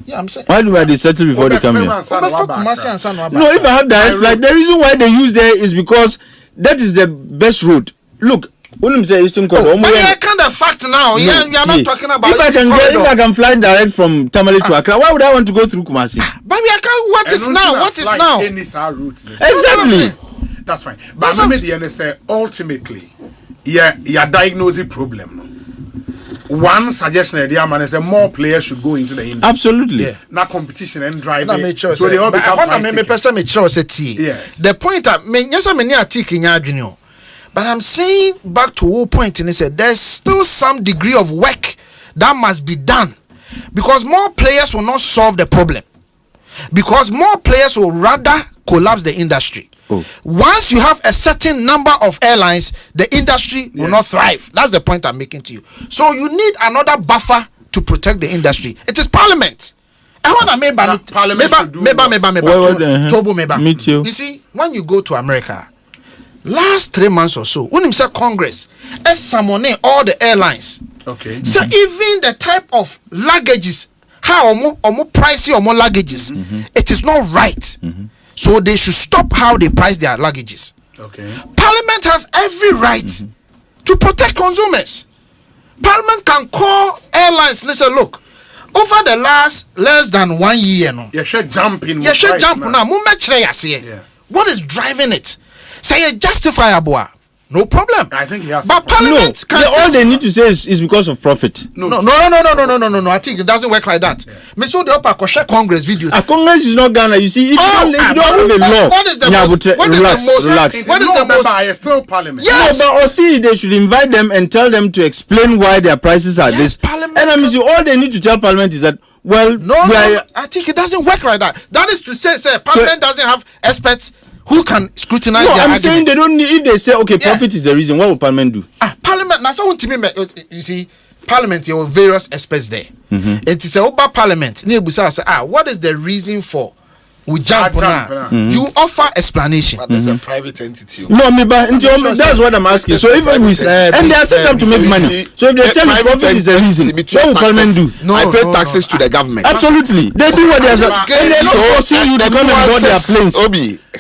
Yeah, I'm saying. Why do they settle before they come here? No, if I have direct flight, the reason why they use there is because that is the best route. Look, Eastern Corridor. But I kind of fact now. You are not talking about. If I can fly direct from Tamale to Accra, why would I want to go through Kumasi? But we can't. What is now? What is now? Exactly. That's fine. But I mean, the NSA ultimately, you're diagnosing problem. One suggestion, the man is more players should go into the industry. Absolutely. Yeah. Not competition and driving. So they all become yes. The point I mean, yes, I mean, you're but I'm saying back to whole point, and he said there's still some degree of work that must be done because more players will not solve the problem, because more players will rather collapse the industry. Once you have a certain number of airlines, the industry will not thrive. That's the point I'm making to you. So you need another buffer to protect the industry. It is parliament. You see, when you go to America, last 3 months or so, when you say Congress, it's summoning all the airlines. Okay. So even the type of luggages, how more pricey or more luggages, it is not right. So they should stop how they price their luggages. Okay. Parliament has every right to protect consumers. Parliament can call airlines and say, look, over the last less than 1 year, you should jump in. You should jump now. What is driving it? Say justifiable. No problem. I think he has. But Parliament can all they need to say is because of profit. No. I think it doesn't work like that. Me so the upper Congress videos. Congress is not Ghana. You see, if you don't have a law, what is the most? Relax. What is the most? I still Parliament. Yes. No, but Osei, they should invite them and tell them to explain why their prices are this. Parliament. And I mean, all they need to tell Parliament is that. Well, I think it doesn't work like that. That is to say, Parliament doesn't have experts who can scrutinize their argument. Saying they don't need. If they say, okay, profit is the reason, what will Parliament do? Parliament, now so you see, Parliament, there were various experts there. It is about Parliament. What is the reason for we jump now? You offer explanation. But there's a private entity. No, that's what I'm asking. So if we say, and they are set up to make money. So if they tell you profit is the reason, what will Parliament do? I pay taxes to the government. Absolutely, they do what they are supposed to. And they are not forcing you to come and board their planes.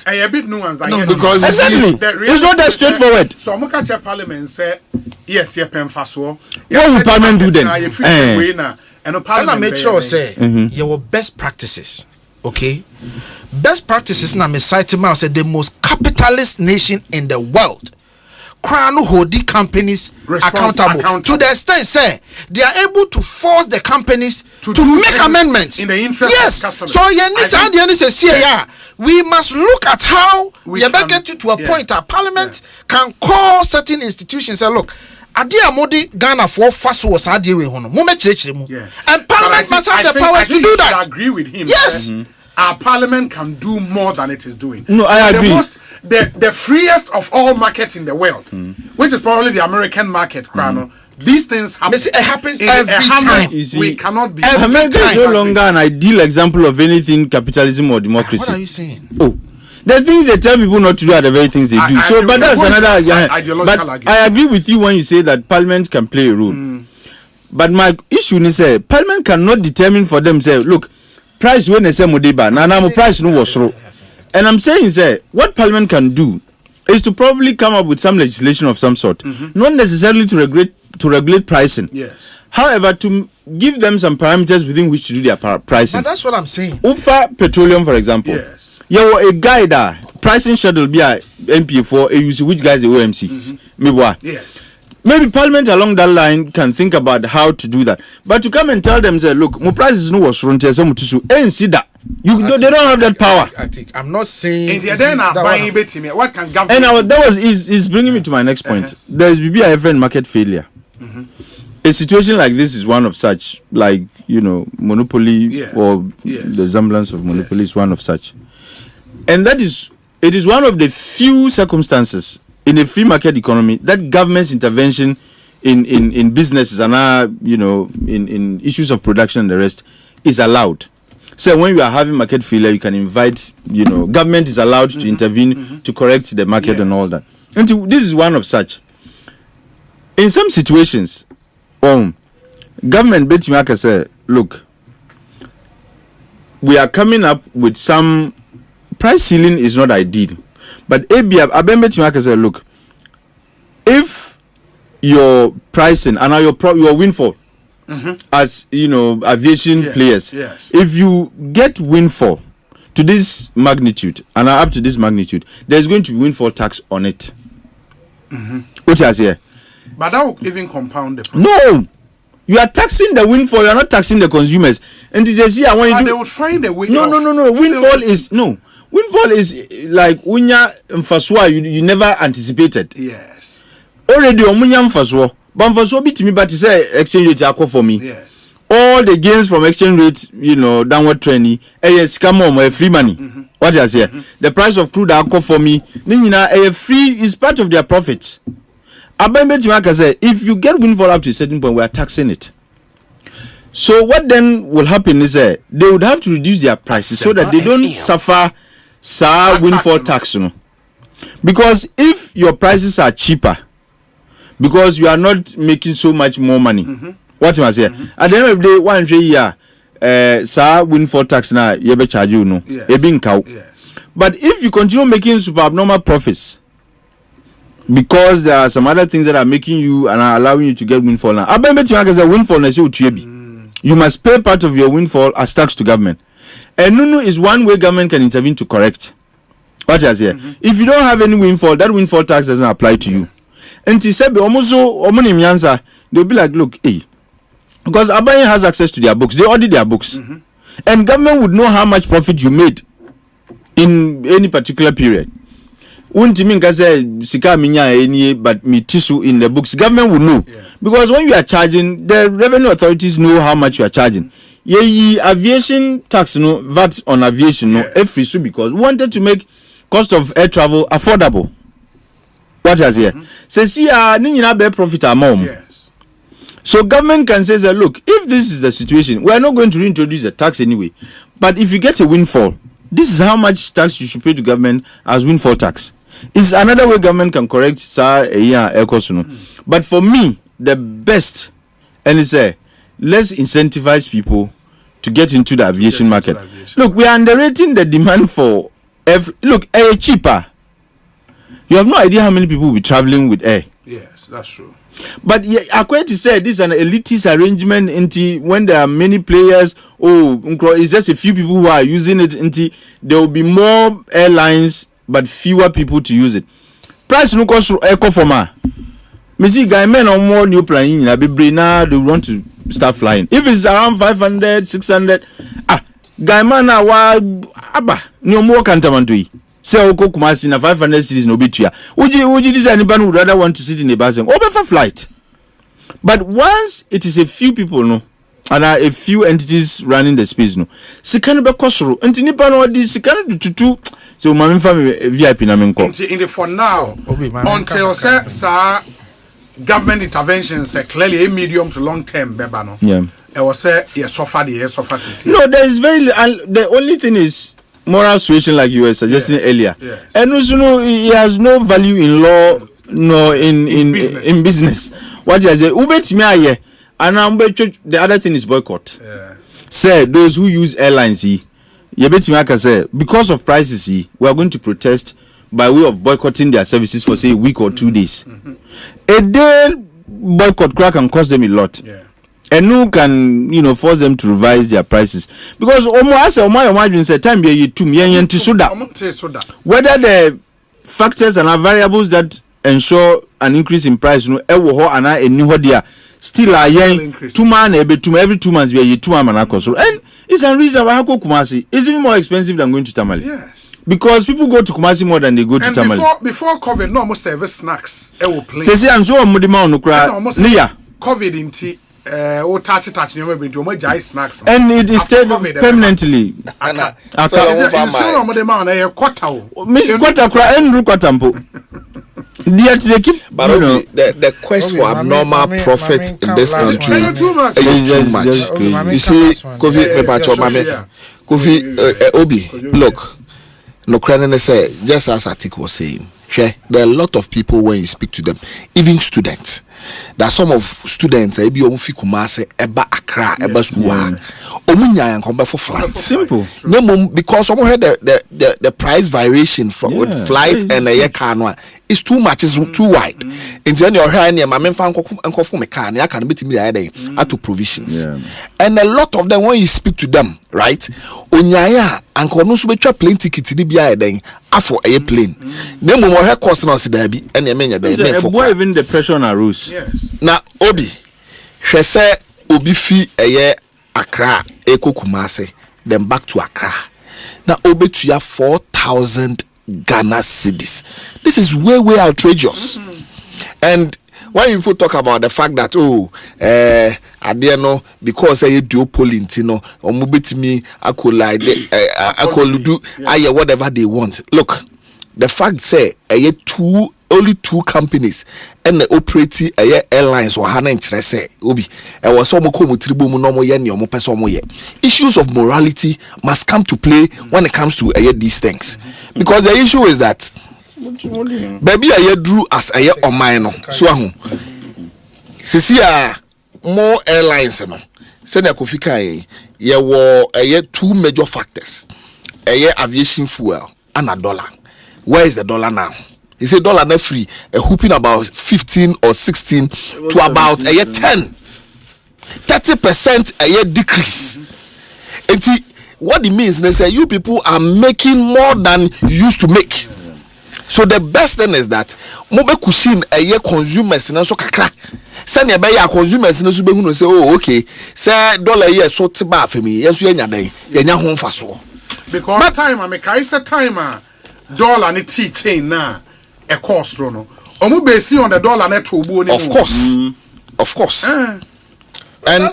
A bit nuance. Because exactly, it's not that straightforward. So I'm looking at Parliament say yes, you pay for. What will Parliament do then? And I make sure say your best practices. Okay, best practices na me cite say the most capitalist nation in the world. Crown holding companies accountable to the extent say they are able to force the companies to make amendments in the interest of customers. So we must look at how we can get to a point that Parliament can call certain institutions and say, look, Modi Ghana for fast was and Parliament must have the powers to do that. I agree with him. Yes. Our Parliament can do more than it is doing. No, I agree. The freest of all markets in the world, which is probably the American market, these things happen. It happens every time. We cannot be. America is no longer an ideal example of anything capitalism or democracy. What are you saying? The things they tell people not to do are the very things they do. So, but that's another. But I agree with you when you say that Parliament can play a role. But my issue is Parliament cannot determine for them. Say, look, price when they say Modiba, now price no was through. And I'm saying, what Parliament can do is to probably come up with some legislation of some sort, not necessarily to regulate pricing. Yes. However, to give them some parameters within which to do their pricing. But that's what I'm saying. Ufa Petroleum, for example. Yes. You were a guy that pricing schedule be a MP4, AUC, which guys are OMCs. Yes. Maybe Parliament along that line can think about how to do that. But to come and tell them, say, look, my prices no was wrong. They don't have that power. I'm not saying. What can government? And that is bringing me to my next point. There is BBIFN market failure. A situation like this is one of such, like, monopoly or the semblance of monopoly is one of such. And it is one of the few circumstances in a free market economy that government's intervention in businesses and in issues of production and the rest is allowed. So when you are having market failure, you can invite, government is allowed to intervene to correct the market and all that. And this is one of such. In some situations, government benchmark say, look, we are coming up with some price ceiling is not ideal. But benchmark say, look, if your pricing and your windfall as aviation players, if you get windfall to this magnitude and up to this magnitude, there's going to be windfall tax on it. What is here? But that will even compound the problem. No, you are taxing the windfall. You are not taxing the consumers. And this is here when they would find a way. No. Windfall is like unya mfaswa you never anticipated. Yes. Already omunya mfaswa. But mfaswa bitimi but say exchange rate akọ for me. Yes. all the gains from exchange rate, downward trending, yes, come on, free money. What I say? The price of crude alcohol for me, free is part of their profits. Abembe say, if you get windfall up to a certain point, we are taxing it. So what then will happen is they would have to reduce their prices so that they don't suffer windfall tax. Because if your prices are cheaper, because you are not making so much more money, what am I saying? At the end of the day, 1 year, windfall tax now, you be charge you But if you continue making super abnormal profits, because there are some other things that are making you and are allowing you to get windfall now. You must pay part of your windfall as tax to government. And Nunu is one way government can intervene to correct. What I say? If you don't have any windfall, that windfall tax doesn't apply to you. And they'll be like, look, hey, because Abayan has access to their books, they audit their books, and government would know how much profit you made in any particular period. But me tisu in the books, government will know, because when you are charging, the revenue authorities know how much you are charging. Aviation tax, VAT on aviation, every so because we wanted to make cost of air travel affordable. What is here? Say, see, bear profit amount. So government can say that, look, if this is the situation, we are not going to reintroduce the tax anyway. But if you get a windfall, this is how much tax you should pay to government as windfall tax. It's another way government can correct Ekosiisen. But for me, the best, and it's let's incentivize people to get into the aviation market. Look, we are underrating the demand for air cheaper. You have no idea how many people will be traveling with air. Yes, that's true. But according to say this is an elitist arrangement when there are many players, it's just a few people who are using it, there will be more airlines but fewer people to use it. Price no cost eco forma. Me see guy men on more new plane in Abibri now they want to start flying. If it's around 500, 600, guy man na wa no more cantamanto. Say oko Kumasi na 500 cities no bitua. Uji this anybody would rather want to sit in a bus and over for flight. But once it is a few people and a few entities running the space sikana be kosoro enti nipa no di sikana tutu so mama family VIP na menko in the for now until say government interventions clearly a medium to long term beba no it was say suffer no there is very the only thing is moral suasion like you were suggesting earlier and also it has no value in law nor in business what you say ubetimi aye and the other thing is boycott. Say those who use airlines, because of prices, we are going to protest by way of boycotting their services for say a week or 2 days. A day boycott crack can cost them a lot. And who can force them to revise their prices because whether the factors and variables that ensure an increase in price still are yen 2 man every 2 months be 2 man and it's unreasonable. Hako Kumasi is even more expensive than going to Tamale. Because people go to Kumasi more than they go to Tamale. Before COVID, no more service snacks. Say I'm so mudima no cry. COVID into touch you snacks. And it is stayed permanently. But the quest for abnormal profit in this country is too much. You see, Kofi Obi, look, no credit say just as Atik was saying. There are a lot of people when you speak to them, even students. There are some of students ebi omufi Kumasi eba Accra eba school omunya yan come for flight. Simple. Because some heard the price variation from flight and a car is too much, is too wide. In the end your hair near my men fan enko for me car na can be me at to provisions. And a lot of them when you speak to them, right? Onyaya anko no so betwa plane ticket ni bia den afọ a plane. Na mo hair cost na se bi and e menya dey for even the pressure on our rules. Na Obi hwe se Obi fi eye Accra Eko Kumasi then back to Accra. Now Obi to ya 4,000 Ghana cedis. This is way outrageous. And when people talk about the fact that I know because I duopoly, or mobitimi, I could do whatever they want. Look, the fact say only two companies and the operating airlines or hana interest obi was some tribu no issues of morality must come to play when it comes to these things, because the issue is that baby drew as a mine so more airlines send a coffee two major factors, aviation fuel and a dollar. Where is the dollar now? He said dollar not free, hooping about 15 or 16 to about 30% a year decrease. And see what it means, they say you people are making more than you used to make. So the best thing is that mobe kushin a year consumers in so kakra. Send your buyer consumers in so say, oh okay, say dollar year so tiba for me. Yes, you day. Yenya home for so. Because time I make I say time dollar ni tea chain na a cost rono. Omo base on the dollar net to bo ni. Of course. And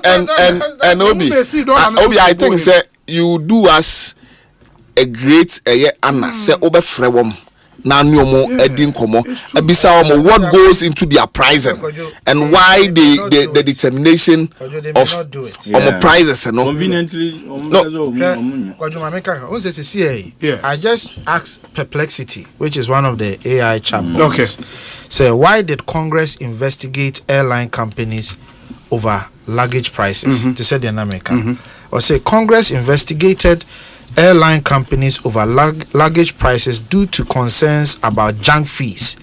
Obi, I think say you do us a great Anna say over frewom na nyomo edin komo ebisa omo what goes into their pricing and why the determination of omo prices conveniently I just asked Perplexity, which is one of the AI chatbots. So why did Congress investigate airline companies over luggage prices? To say the America or say Congress investigated airline companies over luggage prices due to concerns about junk fees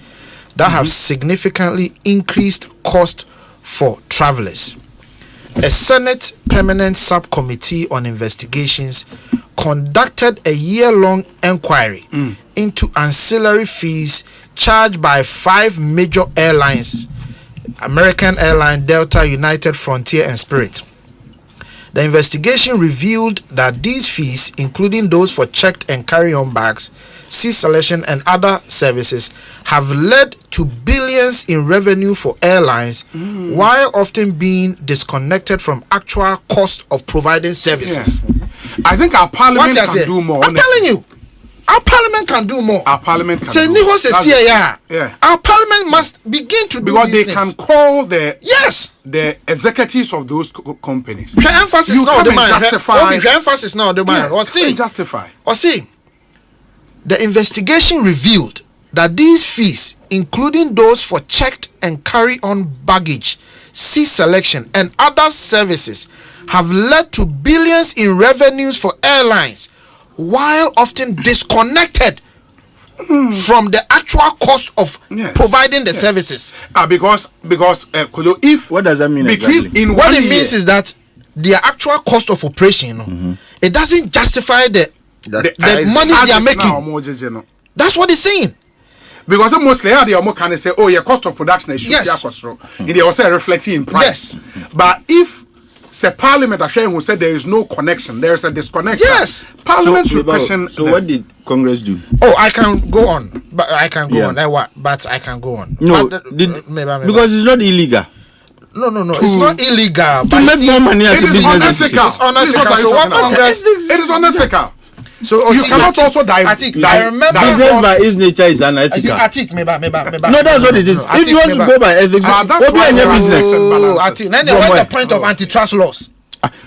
that have significantly increased cost for travelers. A Senate Permanent Subcommittee on Investigations conducted a year-long inquiry into ancillary fees charged by 5 major airlines: American Airlines, Delta, United, Frontier, and Spirit. The investigation revealed that these fees, including those for checked and carry-on bags, seat selection, and other services, have led to billions in revenue for airlines, while often being disconnected from actual cost of providing services. I think our parliament can do more. I'm telling you, our parliament can do more. Our parliament can do more. Our parliament must begin to do because they can call the the executives of those companies. The emphasis you now come and justify. The emphasis now the man. Justify. Or see, the investigation revealed that these fees, including those for checked and carry-on baggage, seat selection, and other services, have led to billions in revenues for airlines, while often disconnected from the actual cost of providing the services. Because if what does that mean exactly? What it means is that their actual cost of operation, it doesn't justify the money they are making. That's what it's saying. Because mostly they can say, oh, your cost of production is they also reflecting in price. Yes. But if say Parliament who said there is no connection, there is a disconnection. Yes. Parliament should question. So what did Congress do? Oh, I can go on, but I can go on. But I can go on. No, because it's not illegal. No. It's not illegal. To make more money as a business. It's unethical. So what Congress? It is unethical. So you cannot also I remember business by its nature is unethical. No, that's what it is. If you want to go by ethics, what do any business? What's the point of antitrust laws?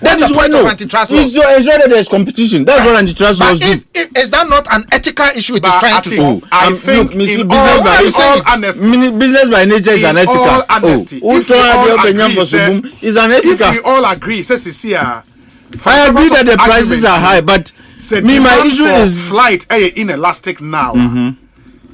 That's the point of antitrust laws. Ensure that there's competition. That's what antitrust laws do. Is that not an ethical issue it is trying to solve? I think business by nature is unethical. Is unethical. If we all agree, I agree that the prices are high, but my issue is flight inelastic now.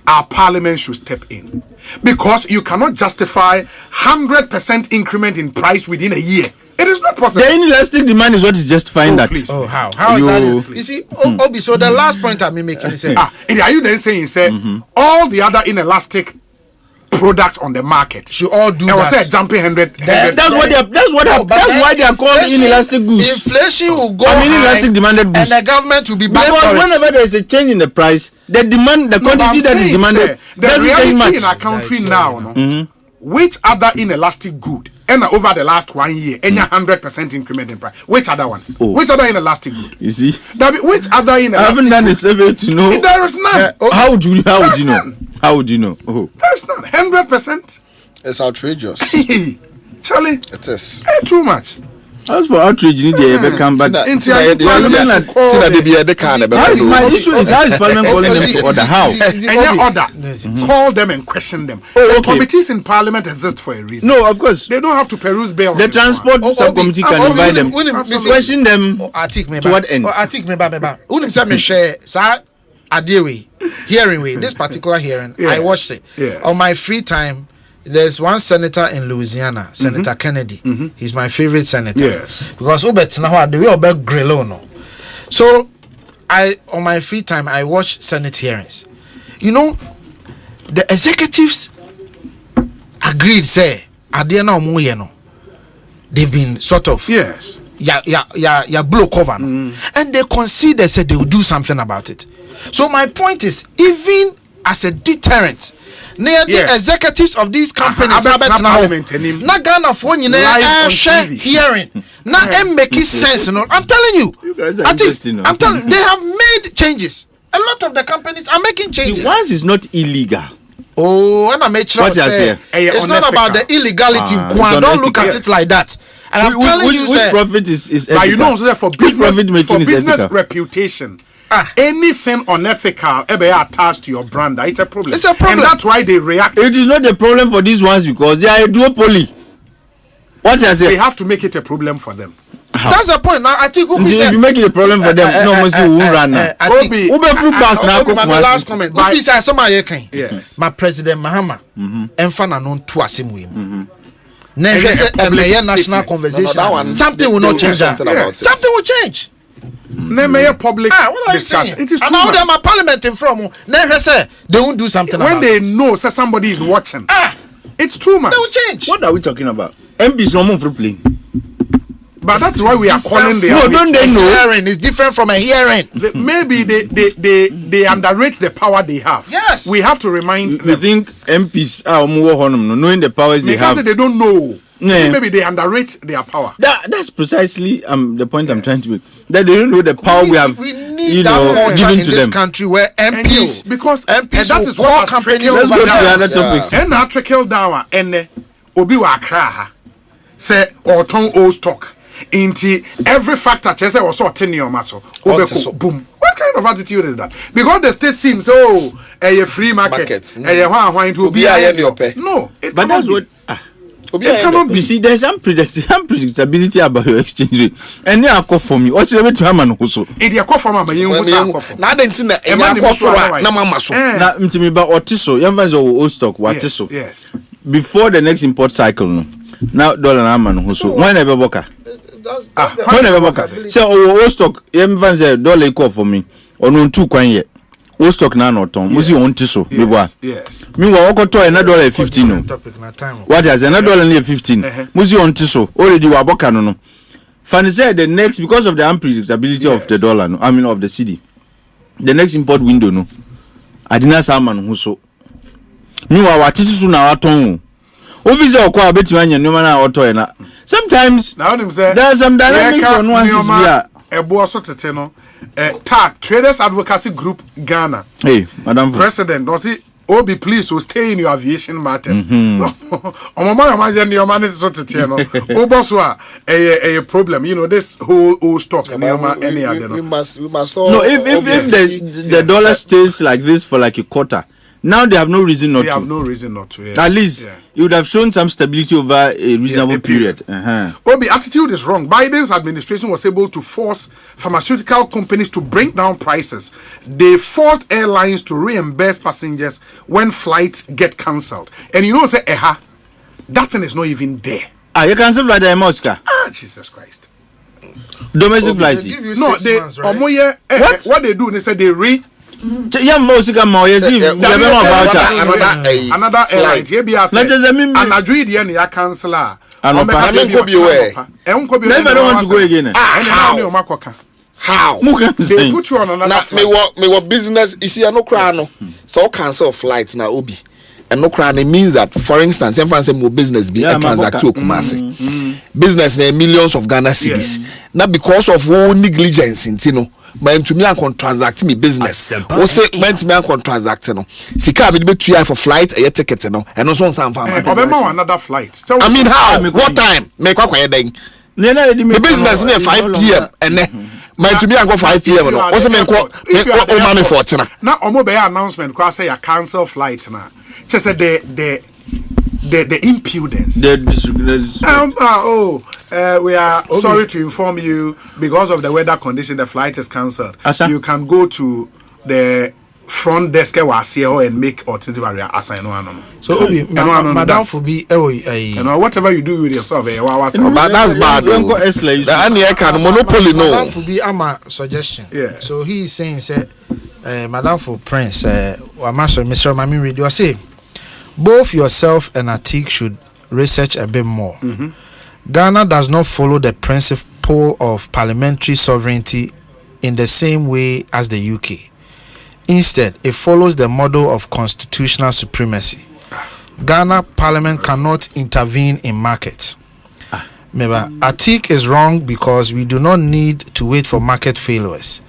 Our parliament should step in, because you cannot justify 100% increment in price within a year. It is not possible. The inelastic demand is what is justifying that. Please. Oh, how is that? You see, Obi. So the last point I'm making is, are you then saying, all the other inelastic products on the market should all do that? Say jumping 100. That's why they are called inelastic goods. Inflation will go inelastic demanded goods, and the government will be blamed because for it. whenever there is a change in the price, the quantity that is demanded the reality in our country now. which other inelastic good and over the last 1 year any 100% increment in price? Which other one? Which other inelastic good? You see, which other inelastic? I haven't done a survey to know. There is none. How would you know? How would you know? Oh. There is none. 100%. It's outrageous. Charlie, it is too much. As for outrage, you need to come back. My issue is how is Parliament calling them to order? How? Call them and question them. The committees in Parliament exist for a reason. No, of course. They don't have to peruse bills. The transport subcommittee can invite them. Question them to what end? I think me share hearing way. This particular hearing, I watched it. On my free time. There's one senator in Louisiana, Senator Kennedy. He's my favorite senator. Yes. Because the way Obet Grillo no. So on my free time I watch Senate hearings. You know, the executives agreed say they've been sort of blow cover and they conceded said they will do something about it. So my point is, even as a deterrent, near the executives of these companies na Ghana for hearing na making sense. No, I'm telling you, I'm telling you, they have made changes. A lot of the companies are making changes. The ones is not illegal. Oh, and I made sure it's not about the illegality. Don't look at it like that. I am telling you, which profit is ethical? You know, for business reputation. Anything unethical ever attached to your brand, it's a problem. It's a problem. And that's why they react. It is not a problem for these ones because they are a duopoly. What I say? They have to make it a problem for them. How? That's the point. Now I think if you make it a problem for them, no one will run now. My last comment. Yes. My President Mahama, Enfana non to asimwe. National conversation. Something will not change. Something will change. Public discussion. It is too now much. them a parliament in from. Never say they won't do something when about they it. know say somebody is watching. It's too much. They will change. What are we talking about? MPs no move for plane. But that's why we are calling the don't they know? Hearing is different from a hearing. Maybe they underrate the power they have. Yes. We have to remind them. You think MPs are knowing the powers they have? They don't know. Maybe they underrate their power. That's precisely the point I'm trying to make. That they don't know the power we have. We need that given in to this them. country where MPs because MPs that is what has trickled down. Let's go to the other topics. And now trickle down and obi wa kra say or ton old stock into every factor chese was so 10 year maso boom. What kind of attitude is that? Because the state seems a free market. No, it but that's what it cannot be. You see, there's unpredictability about your exchange rate. And they are call for me. What's the way to Haman also? If you call for me, you will now then see that now to me about Otiso, young fans of old stock, Watiso. Yes. Before the next import cycle, no. Now dollar Haman also. Why never boka? Why never boka? So old stock, young fans dollar call for me. Or no 2 kwan yet. Old stock now not on. Was you on Tiso? Yes. Meanwhile, what to another $15? What is another $15? Was you on Tiso? Already waboka no. Fanny said the next because of the unpredictability of the dollar, no, I mean of the city. The next import window, no. I didn't say man who so. Meanwhile, what Tiso now at home. Obviously, I quite a bit man, no man auto. Sometimes there are some dynamics on one. TAG Traders Advocacy Group Ghana. Hey, Madam President, don't see Obi, please, will stay in your aviation matters. A problem, you know, this whole stock. We must no, if the dollar stays like this for like a quarter, now they have no reason not to. They have no reason not to. At least you would have shown some stability over a reasonable period. Obi, attitude is wrong. Biden's administration was able to force pharmaceutical companies to bring down prices. They forced airlines to reimburse passengers when flights get cancelled. And you know, say, that thing is not even there. You cancel flight in Moscow. Jesus Christ. Domestic flights. No, they what they do, they say they another airline here be as and agree the end ya canceller and never want to go again. How they put you on another me what business is here no cry no so cancel flight na obi and no crown, it means that, for instance, if I say more business be a transaction kumase. Business na millions of Ghana cedis. Not because of one negligence in Tino. Man to me I can transact me business. Ose man to me I can transact no. Sika be too high for flight a ticket no. And also some farm. Another flight. So I mean how? What time? Make what then? The business near 5 p.m. and then man to me I go 5 p.m. no. Also me go money for tina. Now omo be announcement cross say ya cancel flight na. Just say the impudence. We are sorry to inform you because of the weather condition the flight is cancelled. You can go to the front desk and make alternative area assign no. So Obi, madam for be whatever you do with yourself but that's bad. The can monopoly no. Madam for be ama suggestion. Yes. So he is saying say madam for Prince Mr. Mami Radio say both yourself and Atik should research a bit more. Ghana does not follow the principle of parliamentary sovereignty in the same way as the UK. Instead, it follows the model of constitutional supremacy. Ghana Parliament cannot intervene in markets. Atik is wrong because we do not need to wait for market failures.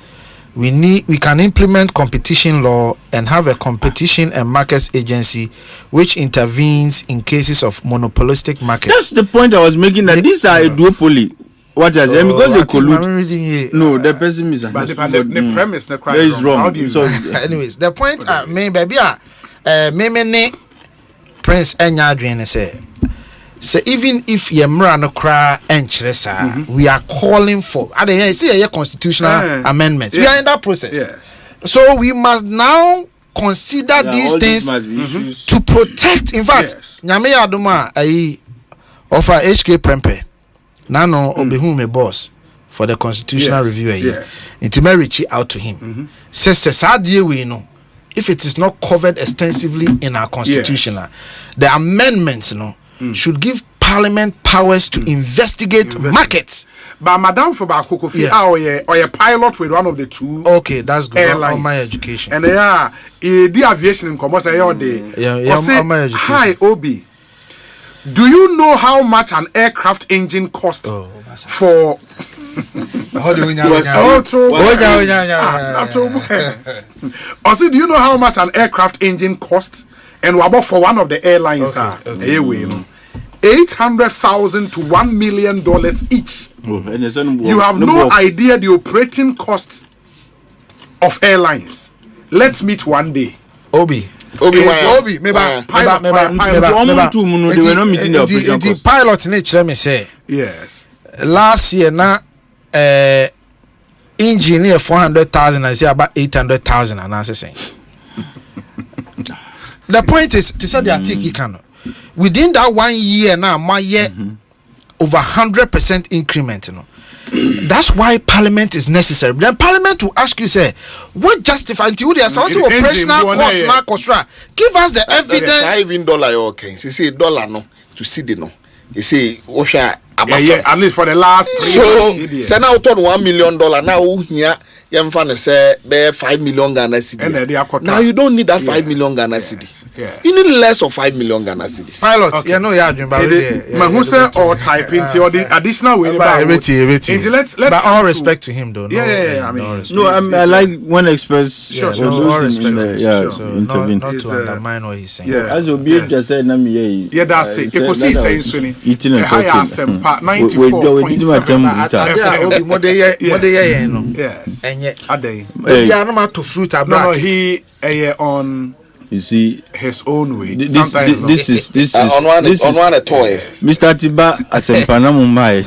We can implement competition law and have a competition and markets agency which intervenes in cases of monopolistic markets. That's the point I was making, that these are a duopoly. What is it? Because they collude. No, the person is. But the premise there is wrong. How do you anyways, the point I mean, baby, me Prince Enyadwin say. So even if Yemra no cry and Chresa, we are calling for a constitutional amendments. We are in that process. Yes. So we must now consider these things to protect. In fact, Nyame Adoma offer HK Prempe. Nano obehu me boss for the constitutional review. Yes. Intimate reach out to him. Says we know. If it is not covered extensively in our constitution, the amendments, should give Parliament powers to investigate markets. But Madam for Bakukofi, or a pilot with one of the two. Okay, that's good. Airlines. On my education. And the aviation in commerce. Hi, Obi. Do you know how much an aircraft engine costs for? Also, do you know how much an aircraft engine costs? And we about for one of the airlines $800,000 to $1 million each. You have no idea the operating cost of airlines. Let's meet one day. Obi, pilot. The pilot nature me say. Yes. Last year na engineer 400,000 and say about 800,000 and answer saying. The point is, to say the Atik can within that 1 year now, my year over 100% increment. That's why Parliament is necessary. Then Parliament will ask you, say, what justifies until there's also operational cost now? Give us the evidence. Even dollar okay. You see dollar no to see the no. You see Osha at least for the last 3 months. So now $1 million now here. Say $5 million Ghana cedi. Now you don't need that 5 million Ghana cedi. You need less of 5 million Ghana cedis. Pilot, who say or type into or the additional way about let's but all respect to him though. I mean, I like when express all respect not to undermine what he's saying. As Obi just said, that's it. Ekosiisen saying Sweeney. Asempa 94.7. Yes. No, he on. You see, his own way. This is on one a toy. Mr. Tiba Asempa na Mumbai.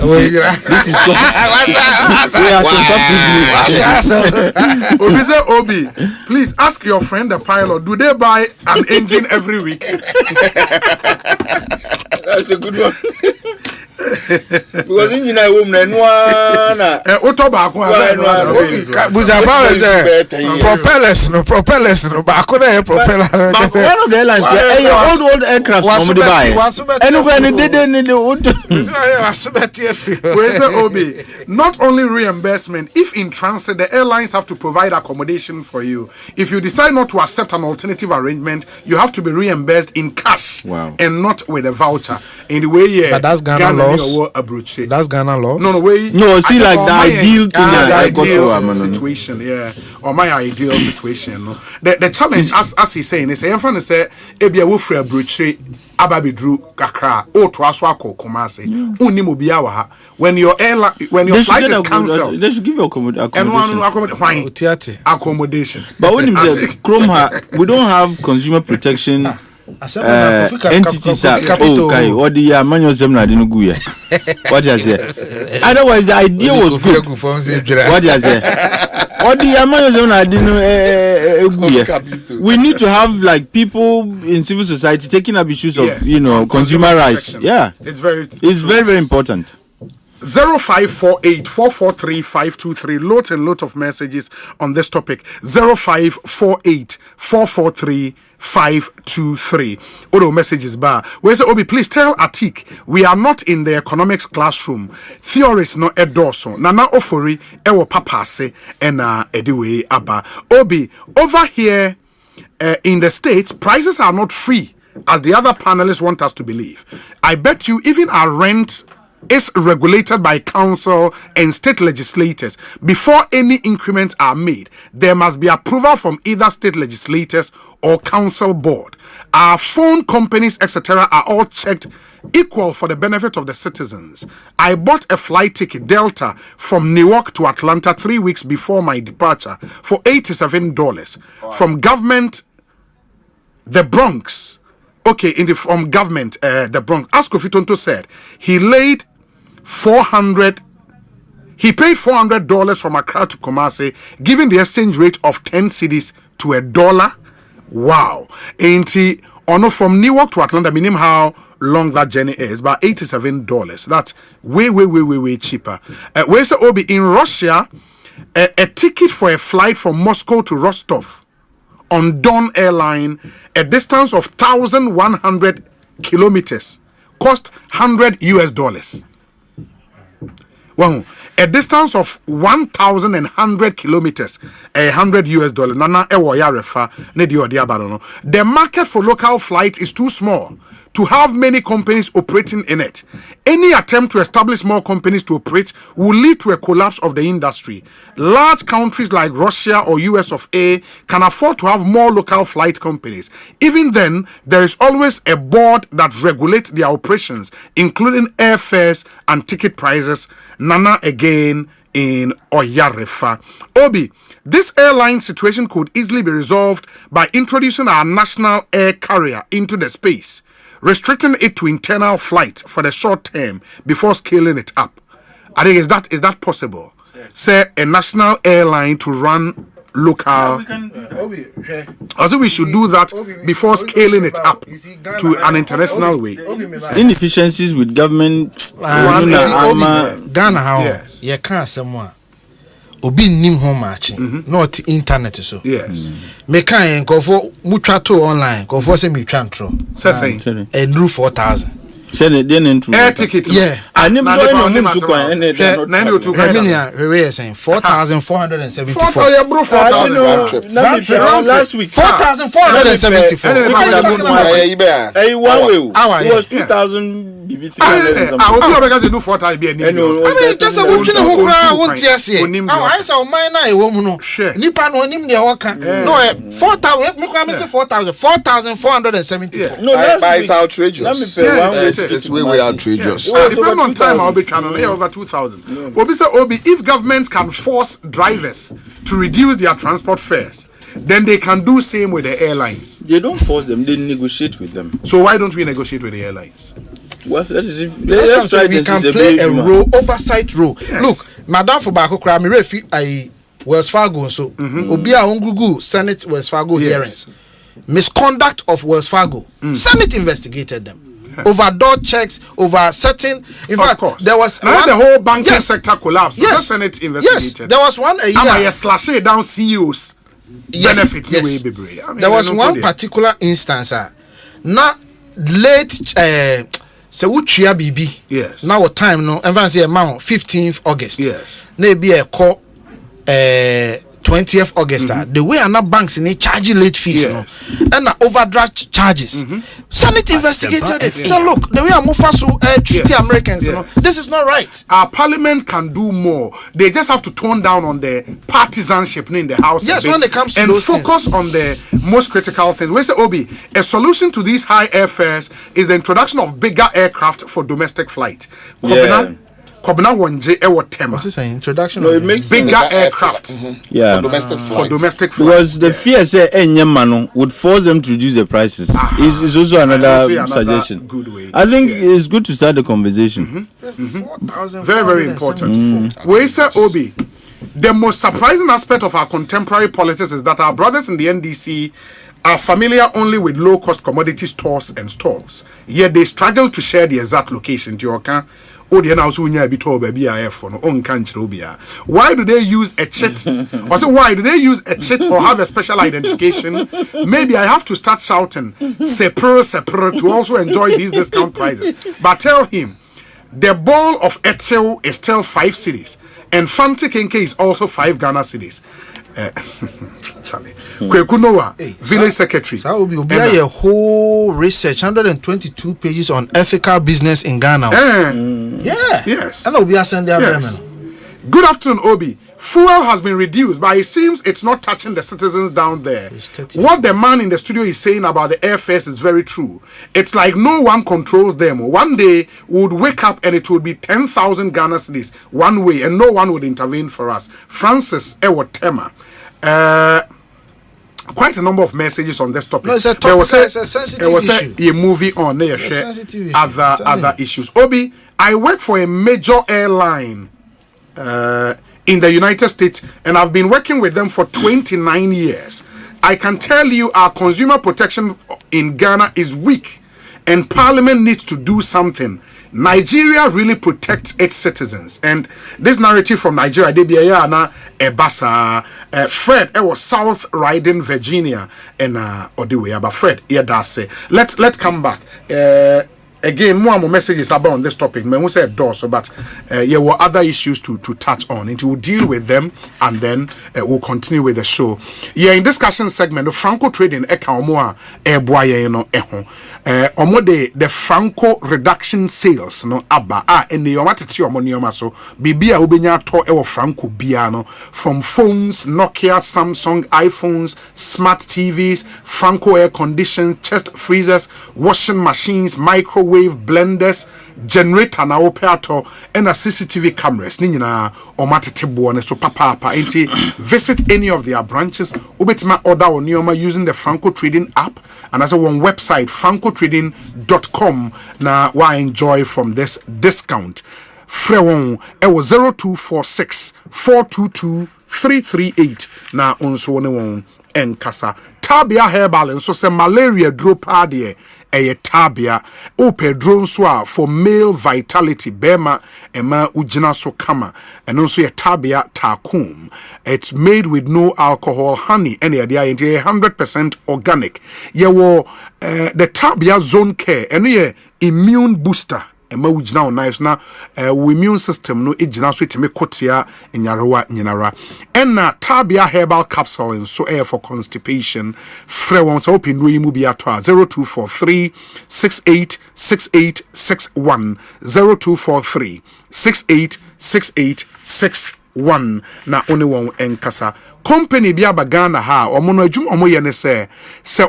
This is Obi, please ask your friend the pilot. Do they buy an engine every week? That's a good one. Because in United woman, propellers, no, but one of the airlines, old aircraft from Dubai. And when they didn't not only reimbursement, if in transit, the airlines have to provide accommodation for you. If you decide not to accept an alternative arrangement, you have to be reimbursed in cash and not with a voucher. In the way, but that's Ghana laws. That's Ghana laws. No, see, like the ideal situation, or my ideal situation. No, the challenge, as he's saying, is Ebia will free a brochure. Ababi drew kakra o to aswako Kumasi uni mobia wa when your flight is cancelled they should give you accommodation but when the Chrome we don't have consumer protection entities okay what the manual seminar didn't go here what you say otherwise the idea was good what you say what the manual seminar didn't we need to have like people in civil society taking up issues of consumer rights. It's very important. 0548 443 523. Lot of messages on this topic. 0548 443 523. Odo messages bar. Where say Obi, please tell Atik we are not in the economics classroom. Theories no edoso. Nana ofori ewo papa se ena ediwe aba. Obi, over here in the States, prices are not free as the other panelists want us to believe. I bet you even our rent is regulated by council and state legislators. Before any increments are made, there must be approval from either state legislators or council board. Our phone companies, etc., are all checked equal for the benefit of the citizens. I bought a flight ticket, Delta, from Newark to Atlanta 3 weeks before my departure for $87 from government, the Bronx. Okay, from government, the Bronx. As Kofi Tonto said, he paid $400 from Accra to Kumasi, giving the exchange rate of 10 cedis to $1. Wow. Ain't he? From Newark to Atlanta, meaning how long that journey is, about $87. That's way cheaper. Where's the Obi? In Russia, a ticket for a flight from Moscow to Rostov on Don Airline, a distance of 1,100 kilometers, cost $100. Wow, a distance of 1,100 kilometers, $100. Nana ewo ya refa ne di odi abadono. The market for local flight is too small to have many companies operating in it. Any attempt to establish more companies to operate will lead to a collapse of the industry. Large countries like Russia or US of A can afford to have more local flight companies. Even then, there is always a board that regulates their operations, including airfares and ticket prices. Nana again in Oyarefa. Obi, this airline situation could easily be resolved by introducing our national air carrier into the space, restricting it to internal flight for the short term before scaling it up. I think is that possible? Say a national airline to run local. I think we should do that before scaling it up to an international way. Inefficiencies with government. Ghana how you can't someone obi nim home matching not internet so yes me kan go for mutuato online go for say me twantro say and rule 4,000 send it then into air ticket and him going to kwan and we are saying 4,474 last week 4,474 it was 2,000 BB3 just a won tiase I say o man na e wo mu no nipa no onim ne o ka no 4,000 me kwa me say 4,474 no that's outrageous. Let me pay it's way outrageous. Depending on time I'll be channel over 2,000. Obi say Obi, if government can force drivers to reduce their transport fares, then they can do same with the airlines. They don't force them, they negotiate with them. So why don't we negotiate with the airlines? Well, that is if we can play a role, oversight role. Yes. Look, Madam for Bako Krami Refi I Wells Fargo so Obi a Google Senate Wells Fargo hearings. Misconduct of Wells Fargo. Senate investigated them. over door checks, over certain. In fact, there was now the whole banking sector collapsed. Yes, the Senate investigated. Yes, there was one a year. I slash it down CEOs. Benefit yes. There was one particular instance. Now late se wutua bibi. Yes. Now what time no? Everyone say amount 15th August. Yes. Maybe a call 20th August. The way are banks in charging late fees, yes. And overdraft charges. Senate investigated it. So look, the way I'm treat Americans, you know, this is not right. Our parliament can do more. They just have to tone down on the partisanship in the house. Yes, when it comes to and those focus on the most critical things. We say, Obi, a solution to these high airfares is the introduction of bigger aircraft for domestic flight. Kobina wonje ewo tema. What's this an introduction? No, it makes bigger aircraft. Yeah. For domestic flights. For domestic flights. Because the fear say Enyemano would force them to reduce the prices. Is also another suggestion. Good way. I think it's good to start the conversation. Very, very important. We say, Obi, the most surprising aspect of our contemporary politics is that our brothers in the NDC are familiar only with low-cost commodity stores and stalls. Yet they struggle to share the exact location. Why do they use a cheat? Or say, why do they use a cheat or have a special identification? Maybe I have to start shouting separate to also enjoy these discount prices. But tell him, the ball of Etzel is still 5 cities, and Fante Kenke is also 5 Ghana cedis. Charlie, Kwekunowa, village secretary. That will be a whole research, 122 pages on ethical business in Ghana. Yeah. Yes. And Obi send their Good afternoon, Obi. Fuel has been reduced, but it seems it's not touching the citizens down there. What the man in the studio is saying about the airfares is very true. It's like no one controls them. One day we would wake up and it would be 10,000 Ghana cedis one way, and no one would intervene for us. Francis Ewotema. Quite a number of messages on this topic. No, it's a topic. It's a sensitive issue. A movie on there. Other issues. Obi, I work for a major airline in the United States, and I've been working with them for 29 years. I can tell you our consumer protection in Ghana is weak, and Parliament needs to do something. Nigeria really protects its citizens, and this narrative from Nigeria, they be Ebasa, Fred, it was South Riding, Virginia, and Odiwe, but Fred, yeah, that's it. Let's come back. Again, more messages about on this topic. Man, we said doors, but there were other issues to touch on. And we'll deal with them, and then we'll continue with the show. Yeah, in discussion segment, the Franco trading omo the Franco reduction sales no aba and the omateti omo so bibia ubenya to Franco biano from phones, Nokia, Samsung, iPhones, smart TVs, Franco air conditioning, chest freezers, washing machines, microwave blenders, generator na operator and a CCTV cameras ni nyina omatete boone so papa enti visit any of their branches ubetima order on nioma using the Franco Trading app, and as a one website francotrading.com na why enjoy from this discount. Frewon ewo 0246 422 338 na onso ne won enkasa. Tabia herbal and so say malaria drop adie tabia ope drone so for male vitality bema ema ujina so kama, and also a tabia takum. It's made with no alcohol, honey, any idea, 100% organic. Yewo the tabia zone care and immune booster. Ema ujina on nice na immune system no ejina so itime kotia nyarewa nyinara. Enna tabia herbal capsule and so air for constipation. Frewon so open no mu bia to 0243 686861 0243 686861 na one won enkasa company bia bagana ha omono adwum omoye ne se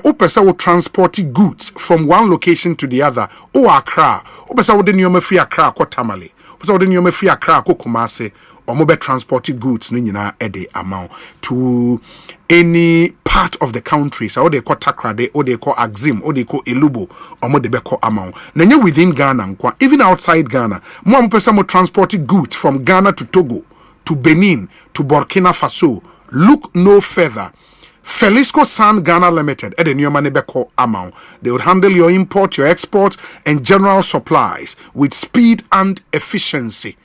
upese wo transport goods from one location to the other o Accra upese wo de nyoma fi Accra ko Tamale upese wo de nyoma fi Accra ko Kumase omobe transport goods no nyina ede amount to any part of the country. So they call Takrade, or they call Axim, or they call Elubo, or more they call amount. Then within Ghana, even outside Ghana, more person transporting goods from Ghana to Togo, to Benin, to Burkina Faso. Look no further. Felisco Sand Ghana Limited, Ede Niyoma Nebeko Amount. They would handle your import, your export, and general supplies with speed and efficiency.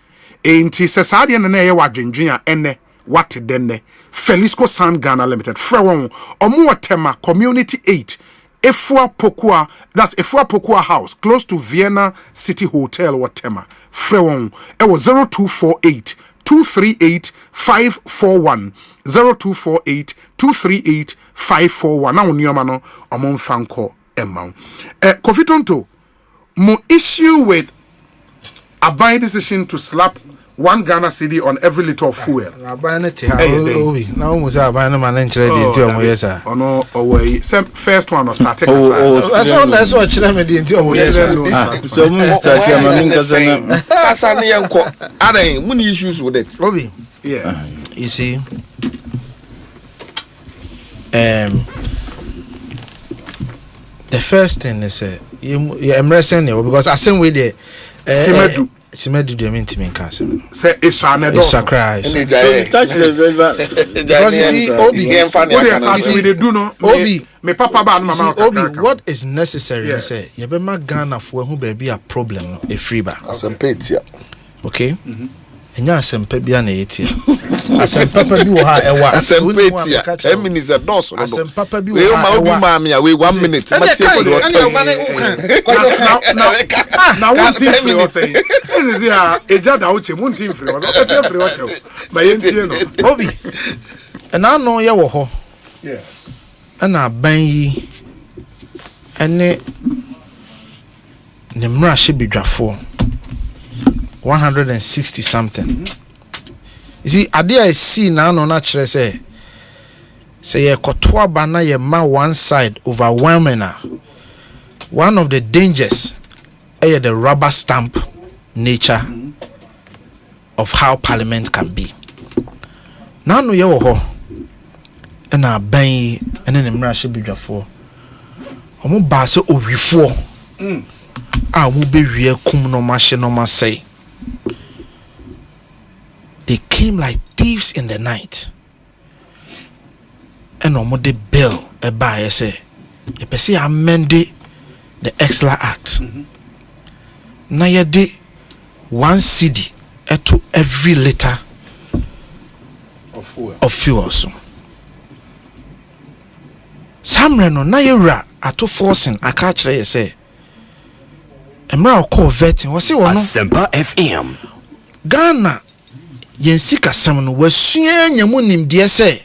Enti sesadi ene wa dwendwen ene wate denne Felisco Sand Ghana Limited. Frewon omo tema Community 8 Efua Pokua, that's Efua Pokua House, close to Vienna City Hotel Watema. Frewon ewo 0248 238 541 0248 238 541. Now Niyoma no among fanko emma. Kofi Tonto, mo issue with a buying decision to slap 1 Ghana cedi on every liter of fuel. Na buy na ti ha obi. Na o mo say buy na man nchire di nti o mo yesa. Ono away. First one was started. That's what chire me di nti o mo yesa. So mo start ya man kasa na. Kasa ne yanko. Adan, mo ni issues with it. Obi. Yes. You see, the first thing is you embracing because I same way there. Simedu de mean to me castle. Say it's an adult. It's a cry. So touch the river. Because you see, Obi, me papa ba mama. Obi, what is necessary? Yes. Say, you be ma Ghana for who be a problem, a free bar. Asempa. Okay. Enya Asempa bia na yeti. Asempa bi wo ha ewa. Asempa 10 minutes a dose. Asempa bi wo ha. We ma obi ma me we 1 minute. Now 1 minutes. This is ya eja da uche mun team free. What free what? Ma yentie no. Obi. And I know ye wo ho. Yes. Ana ban yi ene ne mra hye bedwafo 160 something. You see, I see now no natural say ye kotoa bana ye ma one side overwhelming. One of the dangers is the rubber stamp nature of how parliament can be. Now no ye wo ho na ban ene ne mra hye bedwafo. Omo ba se owifo. Omo be wie kum no ma hye no ma say. They came like thieves in the night. And almost the bill a buyer say, you see amended the Exla Act. Now you did 1 cedi to every liter of fuel. So Samreno na yura ato forcing a catch you say. Emra call vetting was it one Asempa FM. Ghana yen sika sam no wasua nyamu nimde se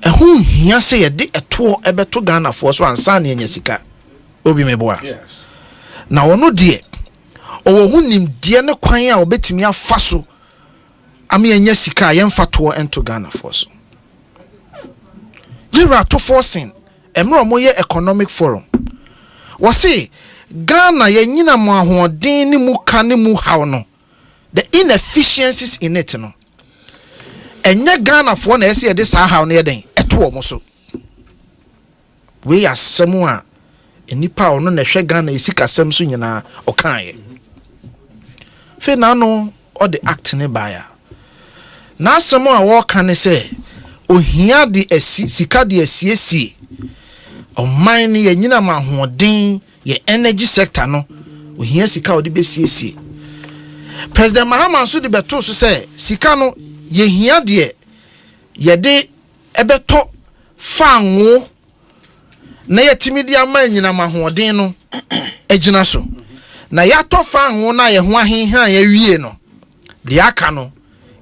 ehun hia se ye de eto ebeto Ghana for so ansa na enya sika obi meboa. Yes. Na wono de owo hu nimde ne kwan a obetimi afa so am enya sika yen fato ento Ghana for so yira to forcing emro mo ye economic forum wasi Ghana yenyina mo ahoden ni mu ka ni mu haw no the inefficiencies in it no enye Ghana for na ese de sa haw no yeden eto omo so we asemu a enipa ono na hwe Ghana esika sem so nyina okan ye fe na no o de act ne baya na asemu a wo kan ne se ohia de sika de asiesie o mine yenyina ma ahoden ye energy sector no ohia sika odi besiesie. President Mahama so de beto so say sika no ye hia de ye de ebeto fanwo na yetimi de ama nyina mahoden no agina so na yato fanwo na ye ho ahenhan ya wie no de aka no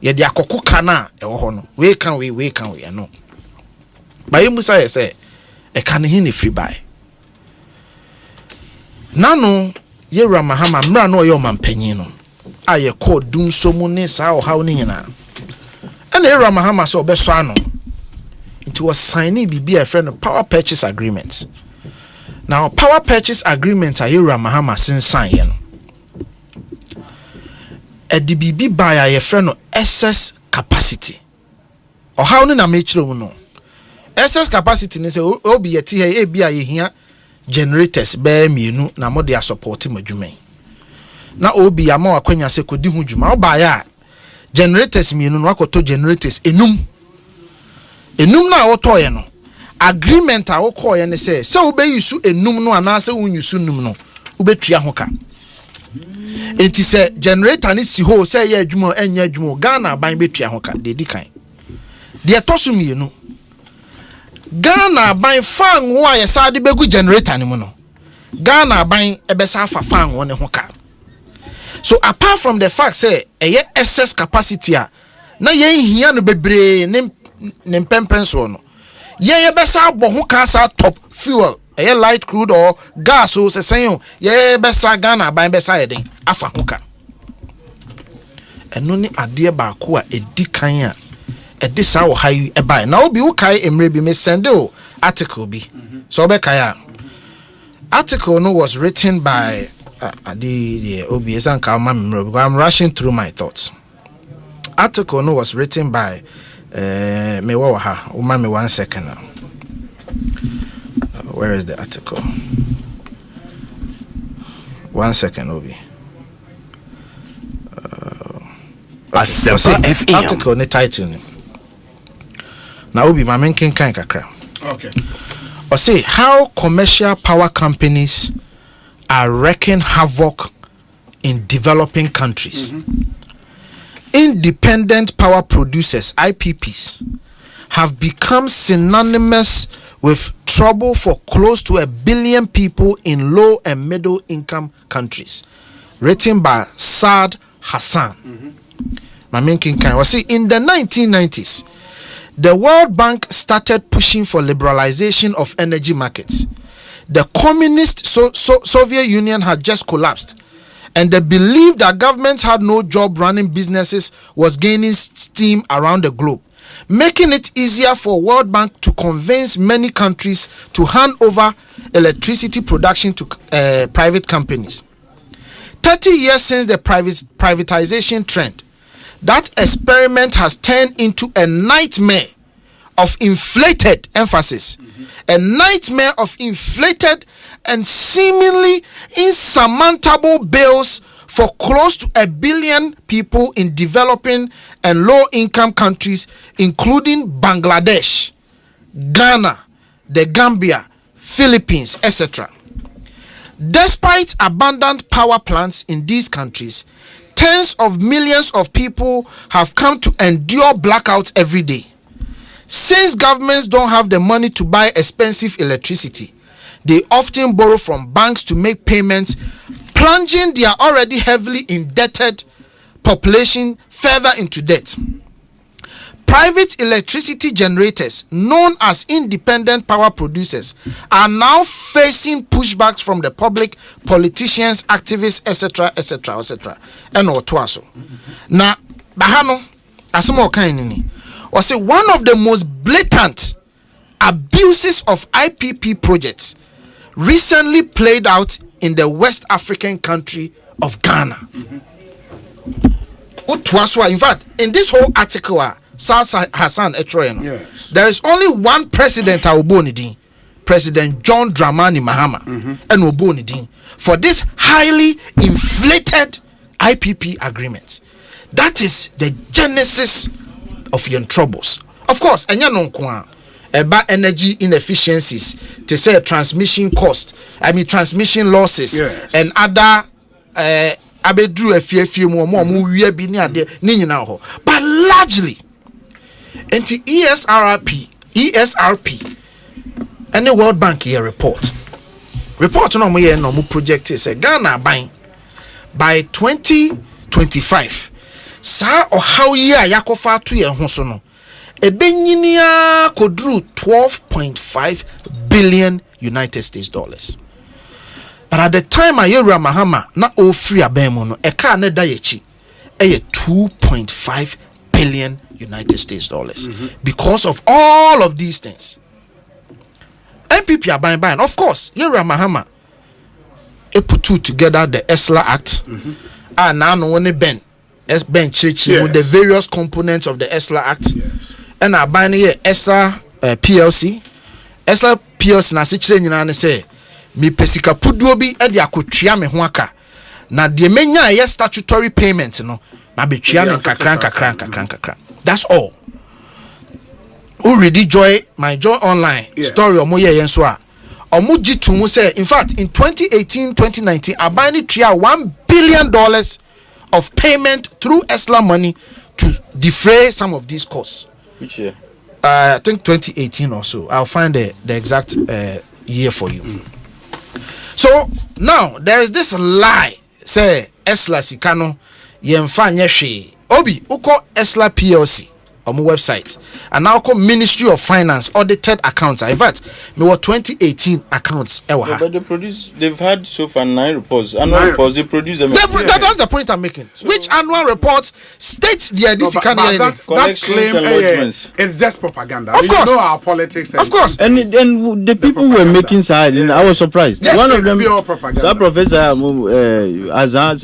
ye de akokoka na ewo ho no we kan we no ba ye musa ye say e kan he ne free buy nano ye Mahama mra no ye omampanyin no aye called dum so mu ne sa o haw ni nyina and era Mahama so obeso ano it was signing bibi a friend of power purchase agreement. Now power purchase agreement era Mahama sin sign ye no e di bibi buy a friend of excess capacity o haw ni na mechiro mu no excess capacity ni say obi yeti he e bia ye hia generators be mienu na mo dey support madwuman na obi ama wakwanya se kodi hu dwuma oba ya generators mienu no akoto generators enum enum na wotoye no agreement a wokoye ne say ube yusu enum no anase unyusu num no ubetua ho ka enti say generator ni si ho say ye adwuma enya adwuma Ghana ban betua ho ka de di kan de etoso mienu Ghana ban fan wo a yesa de begu generator ni mu no Ghana ban ebesa afa fan wo ne ho ka. So apart from the fact say excess capacity a na yen hia no bebre ne pempenso no ye besa abo ho ka sa top fuel light crude or gas o se sen ye besa Ghana ban besa ye den afa ho ka. Eno ni ade ba ko a edi kan a edi sa wo hayi e bai na obi wo kai emre bi me send o article bi so be kai a article no was written by OBS and because I'm rushing through my thoughts. Article no was written by me 1 second now. Where is the article? 1 second, Obi. Asempa FM. Article ne title. Now Obi my main king kan kakra. Okay. Osei, how commercial power companies are wreaking havoc in developing countries. Independent power producers, IPPs, have become synonymous with trouble for close to 1 billion people in low and middle income countries. Written by Saad Hassan. My main king can was in the 1990s, the World Bank started pushing for liberalization of energy markets. The communist Soviet Union had just collapsed, and the belief that governments had no job running businesses was gaining steam around the globe, making it easier for World Bank to convince many countries to hand over electricity production to private companies. 30 years since the privatization trend, that experiment has turned into a nightmare of inflated emphasis, a nightmare of inflated and seemingly insurmountable bills for close to 1 billion people in developing and low-income countries, including Bangladesh, Ghana, the Gambia, Philippines, etc. Despite abundant power plants in these countries, tens of millions of people have come to endure blackouts every day. Since governments don't have the money to buy expensive electricity, they often borrow from banks to make payments, plunging their already heavily indebted population further into debt. Private electricity generators, known as independent power producers, are now facing pushbacks from the public, politicians, activists, etc., etc., etc. And Otuaso. Now, Bahano, Asimo Kainini, was one of the most blatant abuses of IPP projects recently played out in the West African country of Ghana. Otuaso, in fact, in this whole article, Hassan Etroyen, yes, there is only one president Obonidin, President John Dramani Mahama, and Obonidin, for this highly inflated IPP agreement. That is the genesis of your troubles. Of course, about energy inefficiencies, to say transmission cost, transmission losses, yes, and other abedru efie more we be near there, but largely into ESRP and the World Bank here report no more here no more project is Ghana buying by 2025 sa or how year yakofa 2 year ho so no ebenyinia kodru 12.5 billion United States dollars. But at the time Ayera Mahama na o free abemo no e ka na da yechi e 2.5 billion United States dollars, because of all of these things. MPP are buying. Of course, Yera Mahama put two together the ESLA Act, and now when they church with the various components of the ESLA Act, and are buying here ESLA PLC na se chire nyina ne say me pesika puduo bi e de akotwea me ho aka na de menya ye statutory payment no na betwea me kakran. That's all. Already my joy online story omo ye yen so a omo jitu mu say in fact in 2018-2019 abani tria $1 billion of payment through ESLA money to defray some of these costs. Which year? I think 2018 or so. I'll find the exact year for you. So now there is this lie say ESLA sikano yemfa nyehwe obi uko ESLA PLC on my website and now call Ministry of Finance audited accounts. In fact, me were 2018 accounts. But they've had so far 9 reports. Annual reports, they produce them. That's the point I'm making. So, which annual reports state that claim it's just propaganda. Of course. You know our politics. Of course. And the people who were making side, I was surprised. Yes, one of them, propaganda. Professor Azan,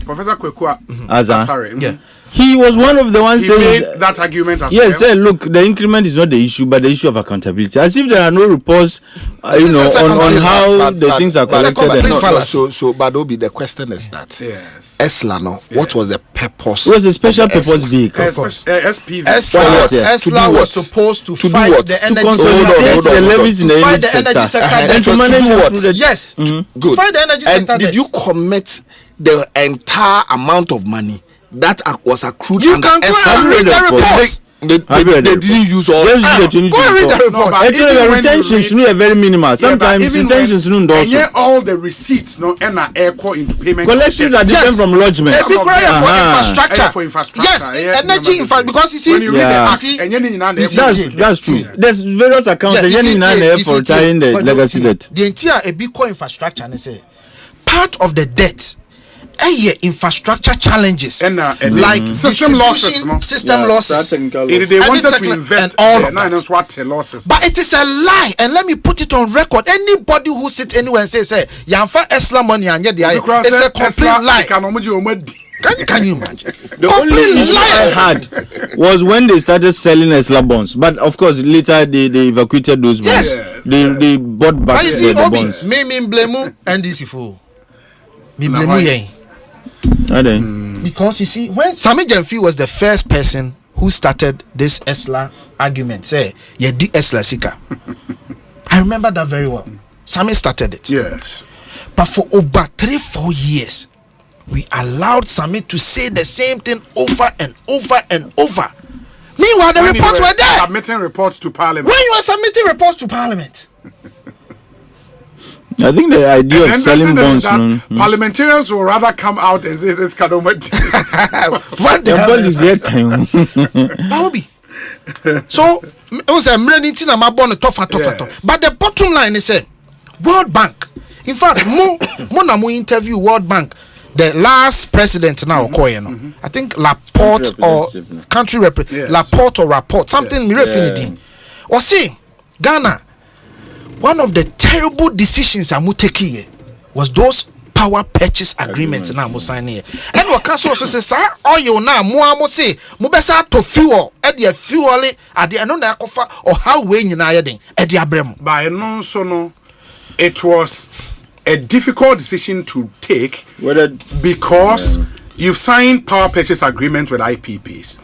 Professor Kwekwa Azan. Sorry. Yeah. He was one of the ones saying made that argument as yes, well. Look, the increment is not the issue, but the issue of accountability. As if there are no reports, on how the things are collected. But Obi, the question is that ESLA, what was the purpose? It was a special purpose vehicle. SPV. ESLA was supposed to fight the energy consolidate the levies in the energy sector. And to manage what? Yes. Good. Fight the energy sector. And did you commit the entire amount of money that was accrued? You can go and read the report. They didn't use all. Go and read the report. Actually, the retentions are very minimal. Sometimes retentions don't also. All the receipts and air core into payment. Collections are different from lodgement. It's for infrastructure. Yes, energy because you see, when you read that's true. There's various accounts for retiring the legacy debt. The entire Ebiko infrastructure and say part of the debt. Infrastructure challenges and like system losses. They wanted to invest and all of that. Losses. But it is a lie, and let me put it on record. Anybody who sits anywhere and says, "Yamfa ESLA money and yet it's a complete lie." Can you imagine? The only issue I had was when they started selling ESLA bonds, but of course later they evacuated those bonds. Yes. They bought back the bonds. Me blame NDC for me blame because you see, when Sami Jemfi was the first person who started this ESLA argument, say, yeah, the ESLA Sika. I remember that very well. Sami started it. Yes. But for over 3-4 years, we allowed Sami to say the same thing over and over and over. Meanwhile, the reports were there. Submitting reports to Parliament. When you were submitting reports to Parliament. I think the idea of selling bonds, parliamentarians will rather come out and say this Kadoma. What the hell is that time? So it was a million thing I'm born tough. But the bottom line is World Bank. In fact, more interview World Bank. The last president now, I think Laporte or country representative, Laporte or Rapport, something Mirafini. Or say Ghana. One of the terrible decisions I'm taking was those power purchase agreements now I'm signing. And what council also says, sir, oil now more say mubesa to fuel at the fuel at the another offer or how way you at the abrem. By no, it was a difficult decision to take because you've signed power purchase agreements with IPPs.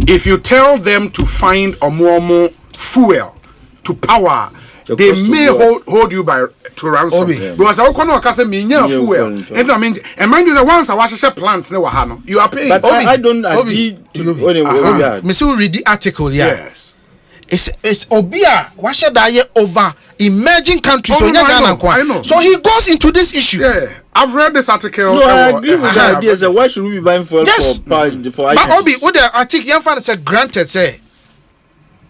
If you tell them to find a more fuel to power, they may hold you to ransom because I can't say me fuel. And I mean, and mind you, the ones I was a plant you are paying. But I don't agree to. Me so read the article. Yes, it's Obia. What should I over emerging countries? I know. So he goes into this issue. Yeah, I've read this article. No, I agree with the idea. So why should we be buying fuel for? But Obi, what the article young fan said granted say,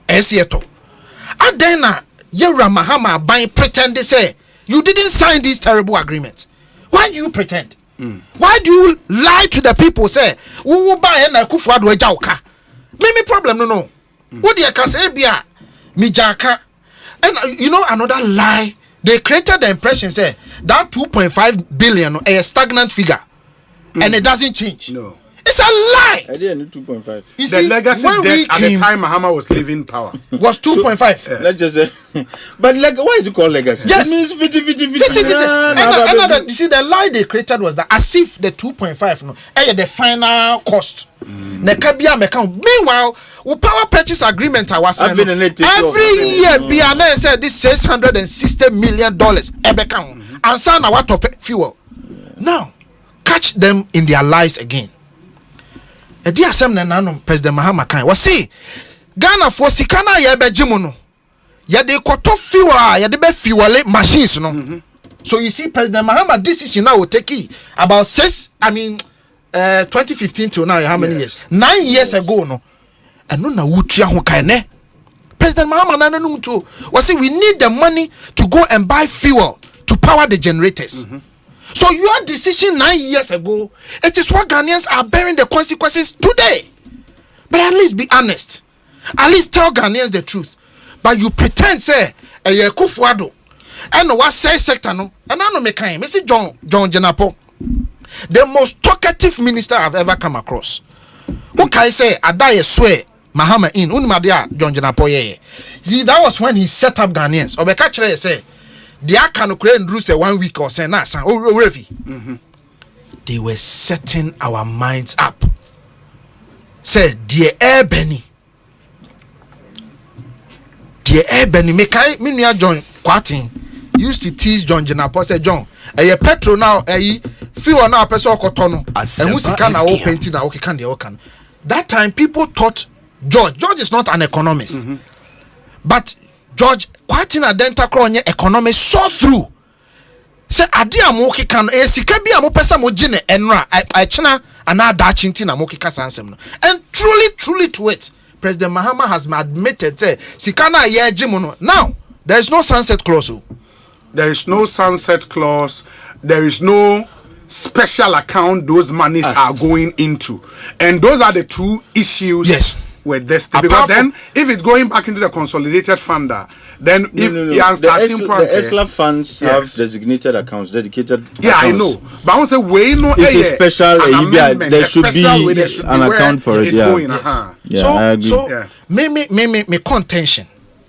Esieto. Adena. Yera Mahama buying pretend they say you didn't sign these terrible agreements. Why do you pretend? Why do you lie to the people? Say we will buy and kufu adwe jauka. Me problem no. What do you can say bia mi jaka? And you know another lie. They created the impression say that 2.5 billion a stagnant figure, and it doesn't change. No. It's a lie. I didn't 2.5. The legacy debt at the time Mahama was leaving power was 2.5. Let's just say, but why is it called legacy? Yes. It means 50. You see, the lie they created was that as if the 2.5 no, the final cost. Meanwhile, with power purchase agreement I was every year BNN said this $660 million and sign our top fuel. Now, catch them in their lies again. Dear President Mahama Khan was see Ghana for Sikana Yabejimuno. Yade koto fuel, yade fuel machines no. So you see, President Mahama decision now will take about 2015 till now, how many years? 9 years ago, no. And no na wutia ho kaine. President Mahama na no to was say we need the money to go and buy fuel to power the generators. So your decision 9 years ago, it is what Ghanaians are bearing the consequences today. But at least be honest. At least tell Ghanaians the truth. But you pretend say Kufuado and what say sector no. And I know me kind. Me see John Jenapo, the most talkative minister I've ever come across. Who can say I die swear Mahama in Unimadia John Jenapo ye. See, that was when he set up Ghanaians. Obekachre say they are can create rules 1 week or say na they were setting our minds up. Say dear air Benny me kai me nua John Kwatin used to tease John Jenapo say John petrol now fuel now person okoto no and sika na wo penti na wo keka de wo kan. That time people thought George is not an economist. But George Kwatin adenta kronye economics saw through. Say ade amoke kan sika bi amopesa mo gine enra chena ana da chinti na moke kasa ansem no. And truly to it, President Mahama has admitted say sika na ye gimo no. Now there is no sunset clause. There is no sunset clause. There is no special account those monies are going into. And those are the two issues. Yes. With this, because then if it's going back into the consolidated funder, then the ESLA funds have designated accounts, dedicated accounts. I know, but I want to say we know it's a special there should be an account for it. So me contention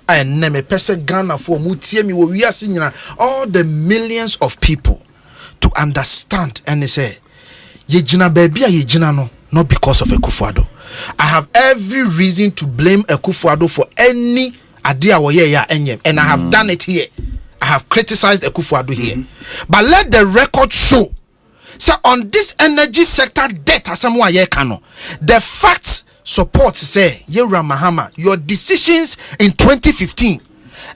and me person Ghana for mutie me we are seeing all the millions of people to understand and they say ye jina baby ye jina no not because of Ekufo-Addo. I have every reason to blame Ekufo-Addo for any idea and I have done it here. I have criticized Ekufo-Addo here. But let the record show. So on this energy sector debt the facts support say Yera Mahama, your decisions in 2015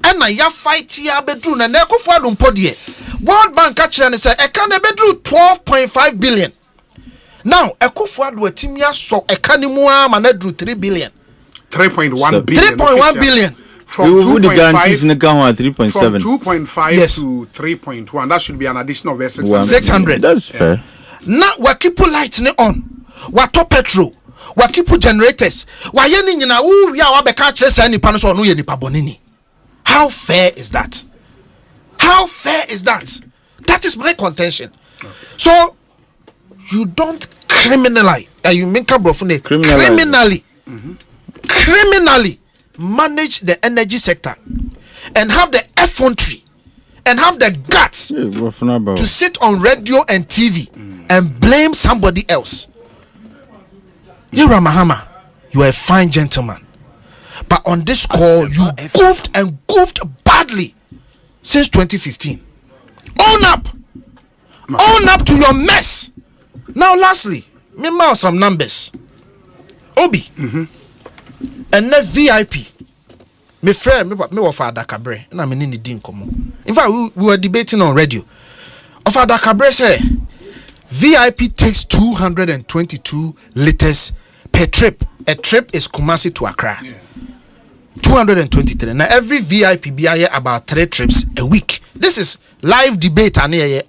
and na ya fight here bedru na Ekufo-Addo mpodie. World Bank actually say e can bedru 12.5 billion. Now, Ekufo-Addo Timia so ekanimua manadru 3 billion. 3.1 billion. 3.1 billion. From 2.5 to 3.1. That should be an additional of 600. That's fair. Now, we keep lighting on. We top petrol. We keep generators. We How fair is that? How fair is that? That is my contention. So, you don't criminally manage the energy sector and have the effrontery and have the guts to sit on radio and TV and blame somebody else. Yera Mahama, you are a fine gentleman, but on this call you goofed badly since 2015. Own up to your mess. Now, lastly, me mouth some numbers. Obi, and the VIP. Me friend, me Father Cabre, and I'm in the din komo. In fact, we were debating on radio. Father Cabre say VIP takes 222 liters per trip. A trip is Kumasi to Accra. 223. Now every VIP be about 3 trips a week. This is live debate on air.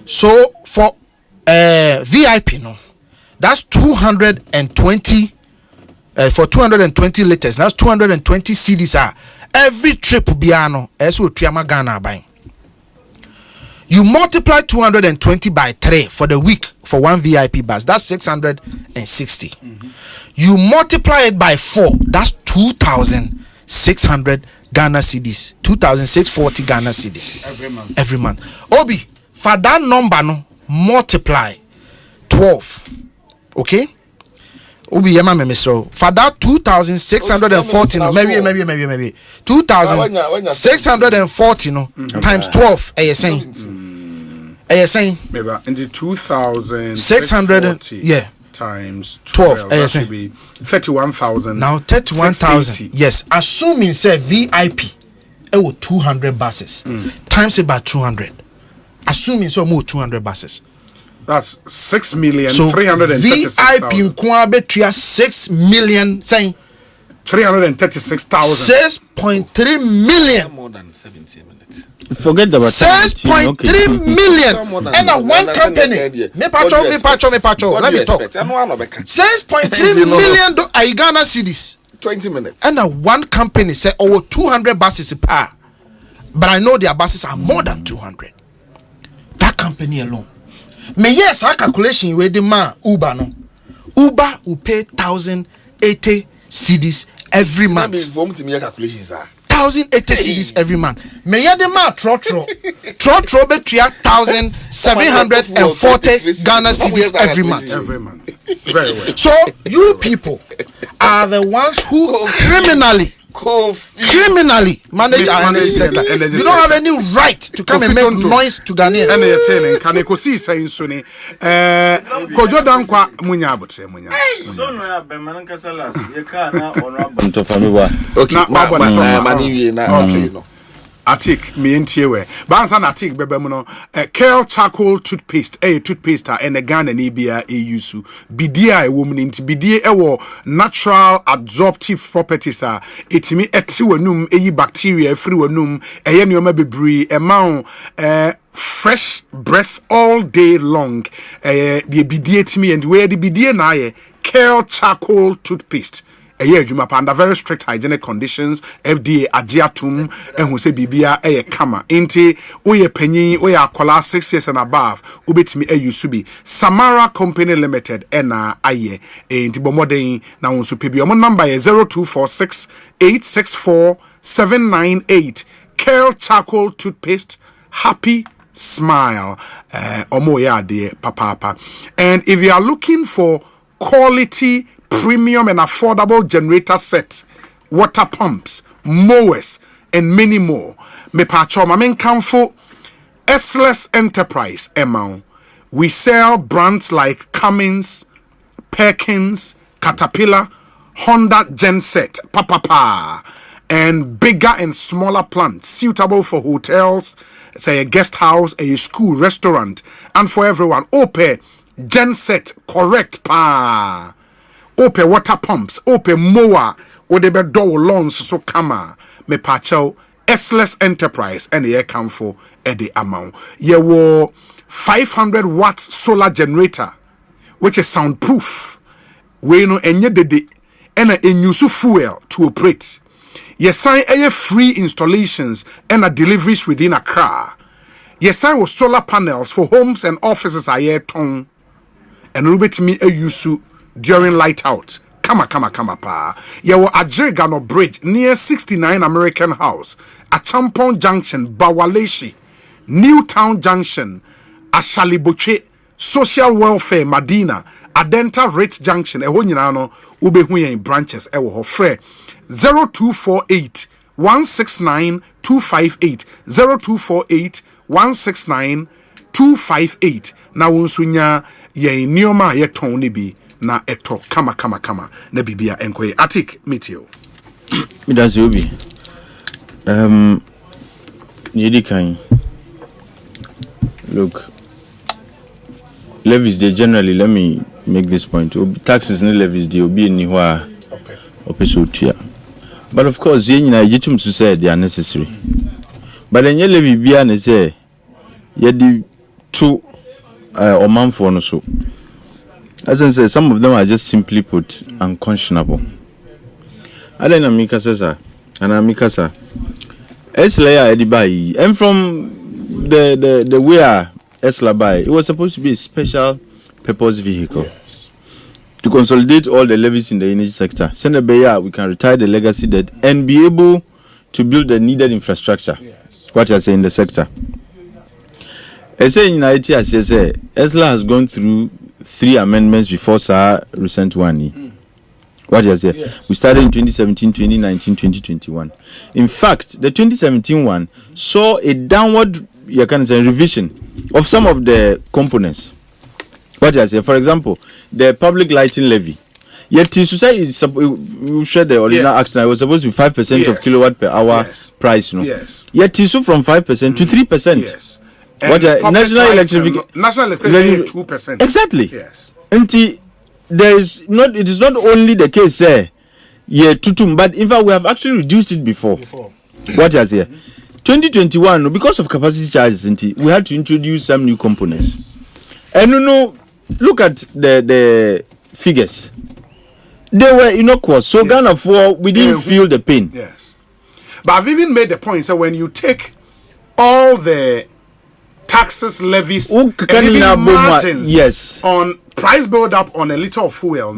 So for VIP, no, that's 220 for 220 liters. That's 220 cedis. Every trip biano as we Ghana buying. You multiply 220 by 3 for the week for one VIP bus. That's 660. You multiply it by 4. That's 2,600 Ghana cedis. 2,640 Ghana cedis every month. Obi, for that number, no, multiply 12. Okay. Obi yema me misro. For that 2,640 no, maybe 2,640 no times 12. Are you saying? Are you saying? Maybe in the 2,640 yeah times 12. That should be 31,000. Now 31,000. Yes, assuming say VIP, it was 200 buses times about 200. Assuming so more 200 buses. That's 6,336,000. So VIP in Kwabetria 6 million saying 336,000. 6.3 million. More than 70 minutes. Forget about 6.3 million. And a one company. Me pacho. Let me talk. 6.3 million Ghana cedis. 20 minutes. And a one company say over 200 buses per. But I know their buses are more than 200. That company alone. Me yes, our calculation with the man Uber no. Uber will pay 1,080 cedis every month. 1,080 cedis every month. Me yeah the man trotro bet 1,740 Ghana cedis every month. Every month. Very well. So you people are the ones who criminally manage our energy sector. You don't have any right to come and make noise to Ghanaians. And you're telling, can Ekosiise Nsuni, Kojo Dankwa munya abutre munya. Okay. Atik me ntiewe bansa na atik bebe no Kale charcoal toothpaste toothpaste and the Ghana ni bia use bidie a woman nti bidie ewo natural absorptive properties etimi eti wanum bacteria free wanum eye nioma bebree emao fresh breath all day long the bidie timi and where the bidie na ye Kale charcoal toothpaste under very strict hygienic conditions, FDA agiatum and who say bibia kama inti oye penny oye akola 6 years and above ubitimi subi Samara Company Limited ena aye inti bomodeng na unsu pebi omo number 0246 864 798 Kale charcoal toothpaste happy smile omo ya de papa. And if you are looking for quality premium and affordable generator set, water pumps, mowers, and many more. Me pacho mamen kamfo S-less enterprise amount. We sell brands like Cummins, Perkins, Caterpillar, Honda Genset, Papa, and bigger and smaller plants suitable for hotels, say a guest house, a school, restaurant, and for everyone. Ope Genset correct pa. Ope water pumps, ope mower, odebe door lawns so kama me pacho S-less enterprise and the come for the amount. Ye wo 500 watts solar generator, which is soundproof. We no enye de and a use fuel to operate. Ye sign a free installations and a deliveries within a car. Ye sign with solar panels for homes and offices a year ton. And rubet me a use during light out. Kama pa. Yewo Ajregano Bridge near 69 American House, Achampon Junction, Bawaleshi, Newtown Junction, Ashaliboche, Social Welfare, Madina, Adenta Rate Junction, Ehonyinano, Ubehuye in branches, Ewo Hofre, 0248 169 258, 0248 169 258. Na unsunya ye nioma ye ton bi. Na eto kama na bibia enkoye atik meteo that's obi yedi kan look levies they generally, let me make this point, taxes and levies they obi ni ho a opesotua, but of course ye nyina yitum to say they are necessary, but enye levy bia na say yedi to omanfo no so. As I say, some of them are just simply put unconscionable. And from the way Esla buy, it was supposed to be a special purpose vehicle to consolidate all the levies in the energy sector. Send a bayer, we can retire the legacy debt and be able to build the needed infrastructure. What you say in the sector. I say in IT, I say Esla has gone through 3 amendments before our recent one. What you say? We started in 2017, 2019, 2021. In fact, the 2017 one saw a downward revision of some of the components. What I say, for example, the public lighting levy. Yet society we shared the original action. It was supposed to be 5% of kilowatt per hour price. No. Yet so from 5% to 3%. What national electrification? National electrification 2%. Exactly. Yes. And there is not. It is not only the case there. But in fact we have actually reduced it before. What I say? 2021, because of capacity charges, we had to introduce some new components. And look at the figures. They were innocuous. So Ghana we didn't feel the pain. Yes. But I've even made the point that when you take all the taxes, levies, and even margins on price build up on a liter of fuel,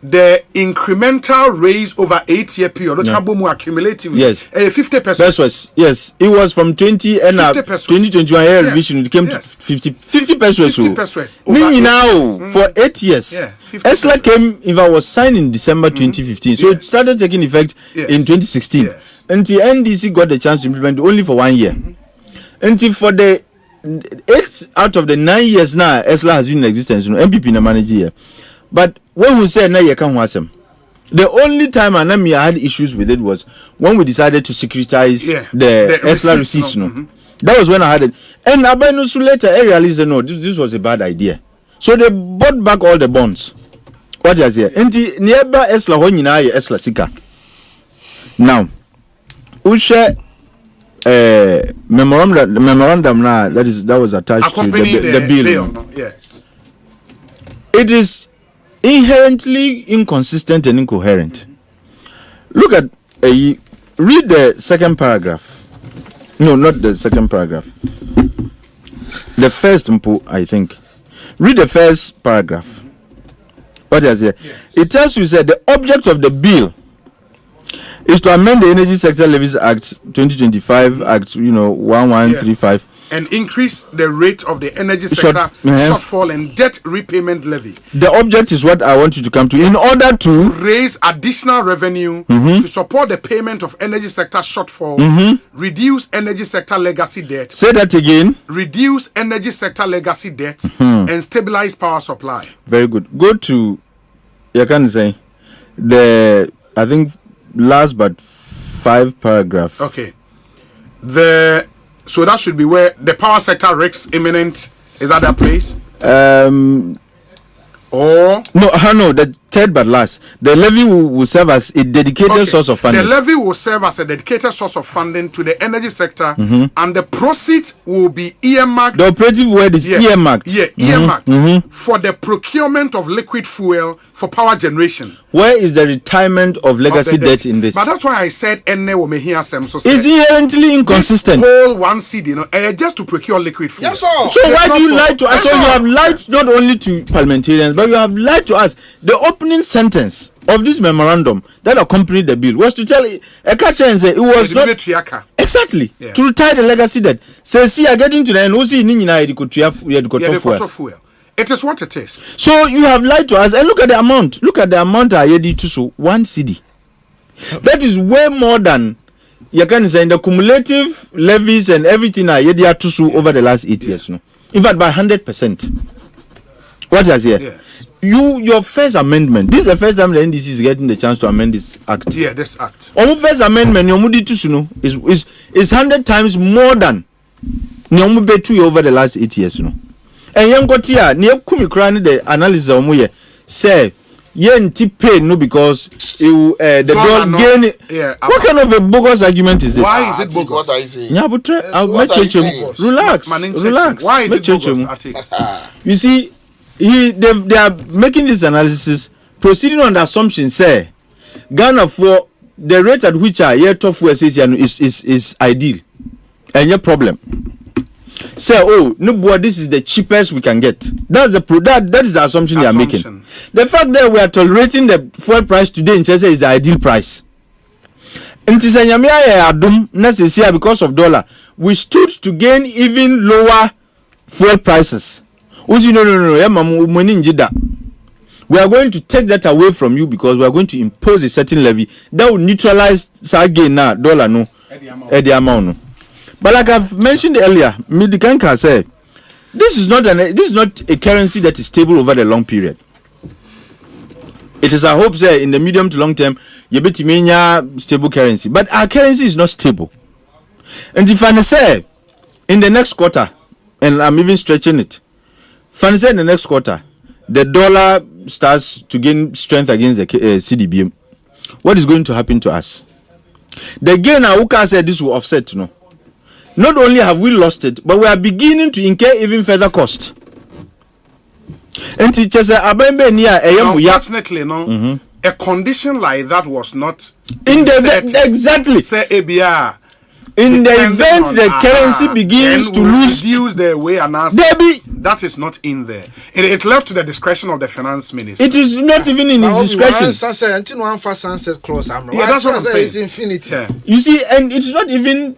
the incremental raise over 8-year period, accumulatively, 50%. Yes, it was from 20 and 2021 year revision, it came to 50 pesos. 50 pesos. Now, for 8 years, Esla came, if I was signed in December 2015, so it started taking effect in 2016. Until NDC got the chance to implement only for 1 year. Until for the 8 out of the 9 years now, Esla has been in existence, MPP na manage here. But when we say na yekan wasem, the only time Anami had issues with it was when we decided to securitize the Esla receipts. That was when I had it. And Abenusu later I realized this was a bad idea. So they bought back all the bonds. What is here? And nearby Esla Honina Esla Sika. Now we share memorandum now that was attached to the bill. Yes. It is inherently inconsistent and incoherent. Look at read the second paragraph. No, not the second paragraph. The first I think. Read the first paragraph. What does it? It tells you that the object of the bill is to amend the Energy Sector Levies Act 2025 Act 1135 and increase the rate of the energy sector shortfall and debt repayment levy. The object is what I want you to come to. In order to raise additional revenue to support the payment of energy sector shortfalls, reduce energy sector legacy debt. Say that again. Reduce energy sector legacy debt and stabilize power supply. Very good. Go to, you can say, I think, last but 5 paragraph. Okay. So that should be where the power sector risks imminent. Is that the place? Or no, the third but last. The levy will serve as a dedicated source of funding. The levy will serve as a dedicated source of funding to the energy sector, and the proceeds will be earmarked. The operative word is earmarked. Earmarked for the procurement of liquid fuel for power generation. Where is the retirement of legacy debt in this? But that's why I said it's inherently inconsistent. Whole 1 CD, just to procure liquid fuel. Yes, sir. So why do you lie to us? So you have lied not only to parliamentarians, but you have lied to us. The opening sentence of this memorandum that accompanied the bill was to tell Ekacha and say it was not exactly to retire the legacy debt. Say, see, I getting to the end. Fuel. It is what it is. So you have lied to us, and look at the amount. Look at the amount I had to so 1 CD. That is way more than you can say in the cumulative levies and everything I had to so over the last 8 years. No, in fact, by 100%. What is here? Yes. Your first amendment. This is the first time the NDC is getting the chance to amend this act. Yeah, this act. Our first amendment, is 100 times more than over the last 8 years. And young got here, near Kumikran, the analysis of Muye say, pay no because the bill gain. What kind of a bogus argument is this? Why is it bogus? What are you saying? Relax. Why is it bogus? You see, they are making this analysis proceeding on the assumption say Ghana for the rate at which our year tough is ideal and your problem. say, oh, no boy, this is the cheapest we can get. That's that is the assumption they are making. The fact that we are tolerating the fuel price today in Chelsea is the ideal price. And because of dollar, we stood to gain even lower fuel prices. No. We are going to take that away from you because we are going to impose a certain levy that will neutralize again now dollar no at the amount. No. But like I've mentioned earlier, Midikanka said, this is not a currency that is stable over the long period. It is our hope that in the medium to long term, you bet stable currency. But our currency is not stable. And if I say in the next quarter, and I'm even stretching it, if I say in the next quarter, the dollar starts to gain strength against the CDBM, what is going to happen to us? The gain Awuka said this will offset, no. Not only have we lost it, but we are beginning to incur even further cost. And teachers are unfortunately, no, a condition like that was not in the exactly. Say ABR. In the event the currency begins to lose, reduce the way and that is not in there. It left to the discretion of the finance minister. It is not even in his discretion. Sunset clause. Yeah, that's what I'm saying. It's infinity. Yeah. You see, and it's not even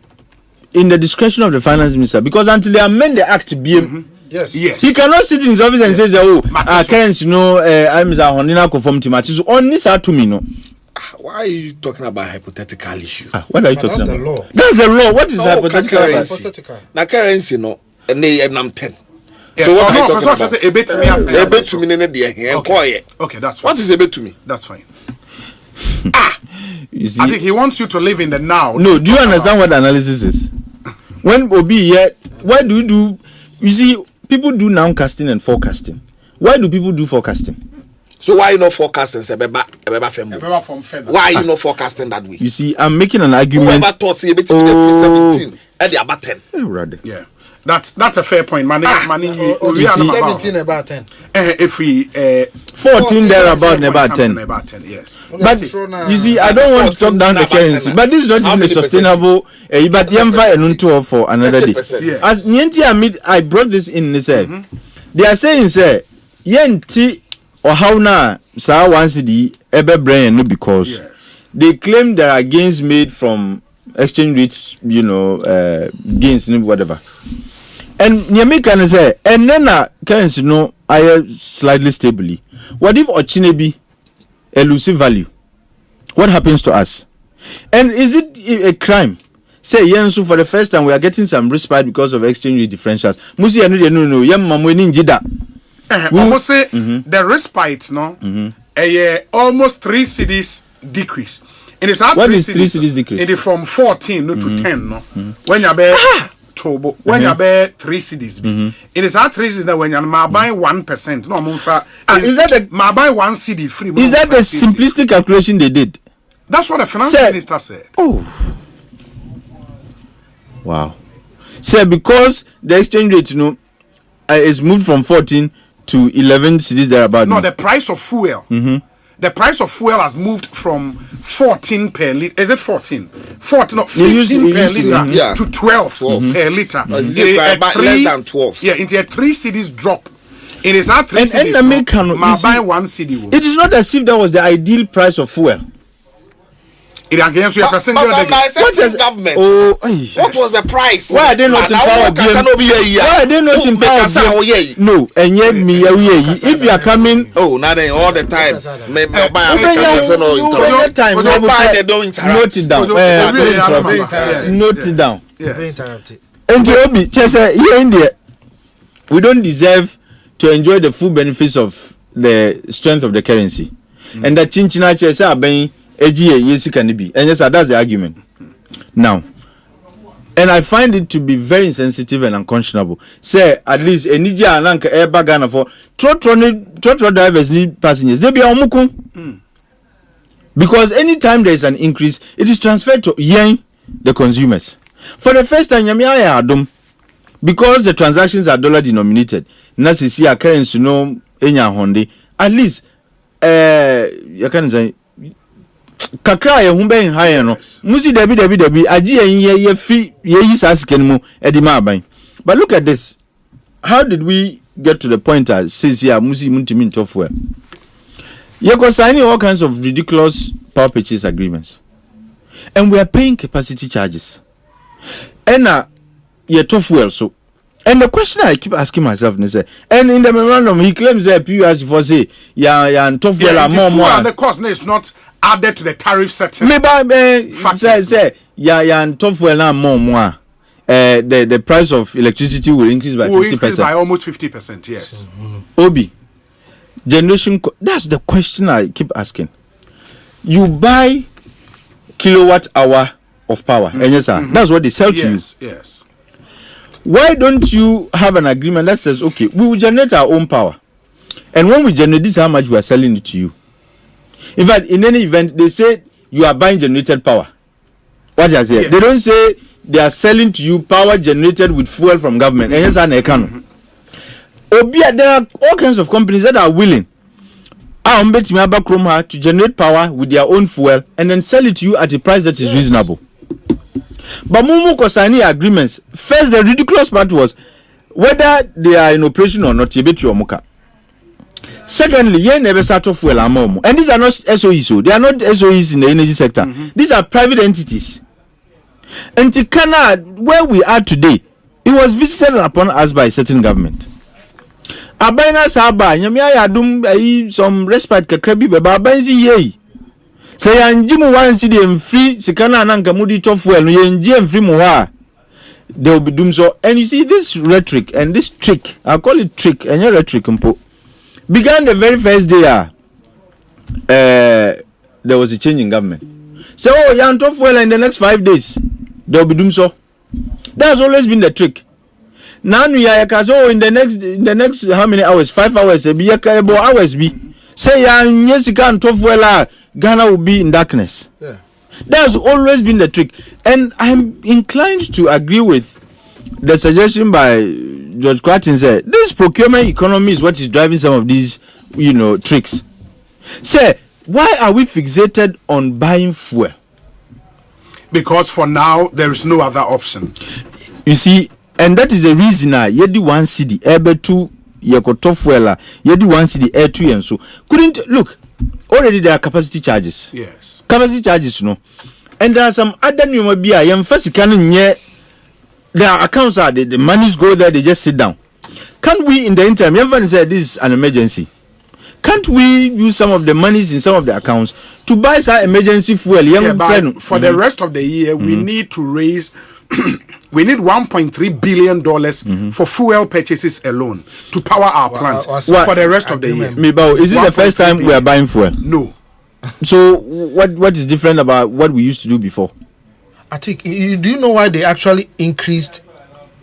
in the discretion of the finance minister because until they amend the act, yes, he cannot sit in his office and say, "Oh, currency, no, I'm Honina conformity matches." On this, to me, no. Why are you talking about hypothetical issue? What are you talking about? The law. That's the law. What is hypothetical? Hypothetical. Now currency, no, and they am 10. Yeah. So what are you talking about? A bit to me. Okay, that's fine. What is a bit to me? That's fine. You see, I think he wants you to live in the now. No, do you understand what the analysis is? When Obi here, why do you do? You see, people do nowcasting and forecasting. Why do people do forecasting? So why you not forecasting? Why are you not forecasting that way? You see, I'm making an argument. Whoever thought you 17 at the about 10. Yeah. That's a fair point. We are 17 about 10. If we 14 there about 10. About 10, yes. But you see, I don't want to talk down the currency, but this is not even a sustainable. But yamva for another day. Yes. As Nienti Amid, I brought this in. They say they are saying, say Yenti or how na sa one CD ebe brain no because they claim there are gains made from exchange rates, gains whatever. And Nyame can say, and then currency no I slightly stably. What if Ochinebi elusive value? What happens to us? And is it a crime? Say Yensu for the first time we are getting some respite because of exchange rate differentials. Musi no yam mamweni njida. Almost say the respite almost 3 cities decrease. And it's what is 3 cities decrease? It is from 14 to 10 no. When you be Tobo, when you be 3 cities be. It is 3 cities that when you buy 1%. No, is that buy 1 city free? Is that the simplistic calculation they did? That's what the finance minister said. Oh, wow. Say because the exchange rate, is moved from 14 to 11 cities thereabout. No, the price of fuel. The price of fuel has moved from 14 per liter. Is it 14? 14, no, 15 per liter to 12 per liter. Less than 12. Yeah, into a 3 cities drop. It is our 3 cities. Buy 1 city. It is not as if that was the ideal price of fuel. It against your percent. What is government? What was the price? Why are they not in power? Why are they not in power? No, and yet me if you are coming, now then all the time. Note it down. And to Obi, here in there, we don't deserve to enjoy the full benefits of the strength of the currency, and that Chinchina Chesa are being. And yes, that's the argument. Now, and I find it to be very insensitive and unconscionable. Say at least a Niger and Lanka air bagana for trotro drivers need passengers. They be omukum. Because anytime there is an increase, it is transferred to the consumers. For the first time, because the transactions are dollar denominated, Nasisi a currency no enya honde. At least you can say kakra ye humbe high no musi dabi agi ye free ye yi sasike no mu edima aban But look at this. How did we get to the point that says here Musi Muntimin Tofuel? You're signing all kinds of ridiculous power purchase agreements. And we are paying capacity charges. And you're Tofuel so. And the question I keep asking myself is, and in the memorandum he claims that PUS for say, and Tofuel are more. And the cost is not added to the tariff setting. Maybe say, and Tofuel are more. The price of electricity will increase by 50%. Increase by almost 50%, yes. Obi, generation. That's the question I keep asking. You buy kilowatt hour of power, and yes, sir, that's what they sell to you. Yes. Why don't you have an agreement that says, okay, we will generate our own power, and when we generate, this is how much we are selling it to you. In fact, in any event, they say you are buying generated power. What do I say? They don't say they are selling to you power generated with fuel from government. And yes, there are all kinds of companies that are willing to generate power with their own fuel and then sell it to you at a price that is reasonable. But Mumu Kosani agreements, first the ridiculous part was whether they are in operation or not, you bet your mocha. Secondly, you never start off fuel amomo. And these are not SOEs, so they are not SOEs in the energy sector. These are private entities. And Tikana, where we are today, it was visited upon us by a certain government. Abaina Saba, Yamia Yadum, some respite Kakrebi, Babanzi ye. Say, and Jim one city and free, Sikana and Ankamudi Tofuel, and free Moha. They will be doomed so. And you see, this rhetoric and this trick, I call it trick, and your rhetoric began the very first day. There was a change in government. So, oh, Yan Tofuel in the next 5 days. They'll be doomed so. That's always been the trick. Now we are in the next how many hours? 5 hours. Hours be. Say Jessica and Tofuela, Ghana will be in darkness. Yeah. That's always been the trick. And I'm inclined to agree with the suggestion by George Quartin said this procurement economy is what is driving some of these, tricks. Say, why are we fixated on buying fuel? Because for now there is no other option. You see, and that is the reason yedi one city ebe to yekotofuela yedi one city air 2 and so couldn't look already there are capacity charges. Yes. Capacity charges and there are some other new mobile first their accounts are the monies go there, they just sit down. Can't we in the interim, everyone said this is an emergency. Can't we use some of the monies in some of the accounts to buy some emergency fuel? For the rest of the year, we need to raise, we need $1.3 billion for fuel purchases alone to power our plant for the rest of the year. Is this the first time we are buying fuel? No. So what is different about what we used to do before? I think, do you know why they actually increased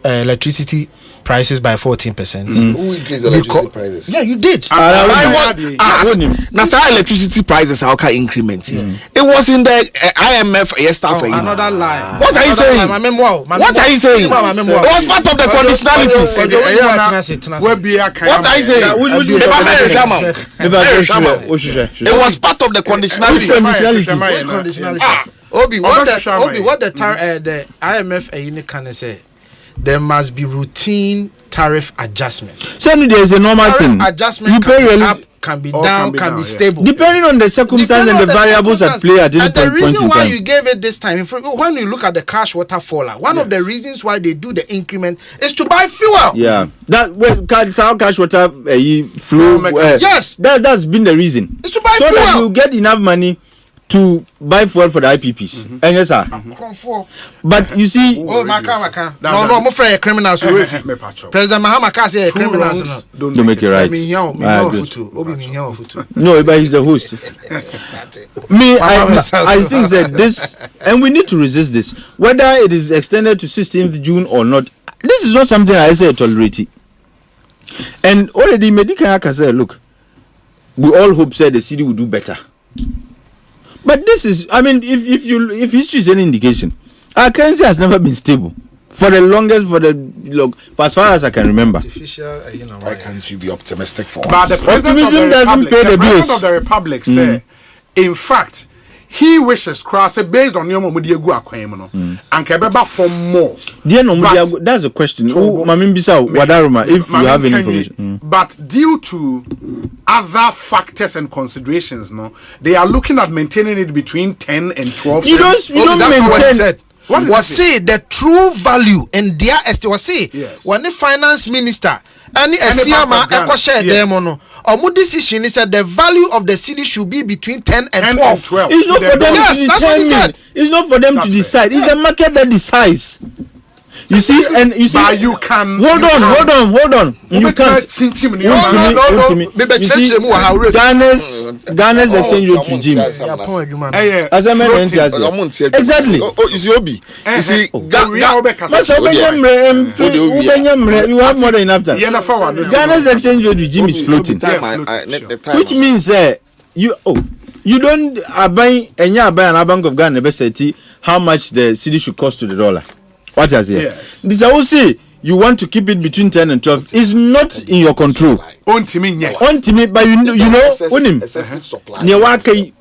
electricity prices by 14%? Who increased electricity prices? Yeah, you did. Now, electricity prices are okay increment. It was in the IMF stuff. Another lie. What are you saying? What are you saying? It was part of the conditionalities. What are you saying? It was part of the conditionalities. Obi, what the IMF can say? There must be routine tariff adjustment. So there is a normal thing. Adjustment you pay can be up, can be down, can be stable. Depending on the circumstance and the variables at play at any point in time. And the reason why you gave it this time, when you look at the cash water faller, one of the reasons why they do the increment is to buy fuel. Yeah, cash water flow. Yes, that's been the reason. It's to buy fuel, so that you get enough money to buy fuel for the IPPs. And yes, sir. But you see, no, I'm afraid criminals. President Mahama say criminals. Don't make it right. No, but he's the host. I think that this, and we need to resist this, whether it is extended to 16th June or not. This is not something I say tolerate. And already Medika said, look, we all hope said the city will do better. But this is, I mean, if history is any indication, our currency has never been stable for the longest, for as far as I can remember. Why can't you be optimistic for but us? The Optimism doesn't pay the bills. President of the Republic said, in fact, he wishes cross based on your mama diegu akwan no and kebeba for more. That's a question. Wadaruma, if you have any information. But due to other factors and considerations, no, they are looking at maintaining it between 10 and 12. You don't maintain. What he said. Was say the true value and their estimate was say when the finance minister and Esiama Eko share them no. Our decision is that the value of the city should be between 10 and 12. It's not for them to determine. It's not for them to decide. It's a market that decides. You see, and you see. But you can. Hold on. You can't. Ghana's exchange rate regime. Exactly. You see, Obi. You see, you have more than enough time. Ghana's exchange rate regime is floating, which means you don't buy an Bank of Ghana how much the city should cost to the dollar. What has here? Yes. This I will say you want to keep it between 10 and 12. It's not in your control. On to me, but you know, excessive supply. Excessive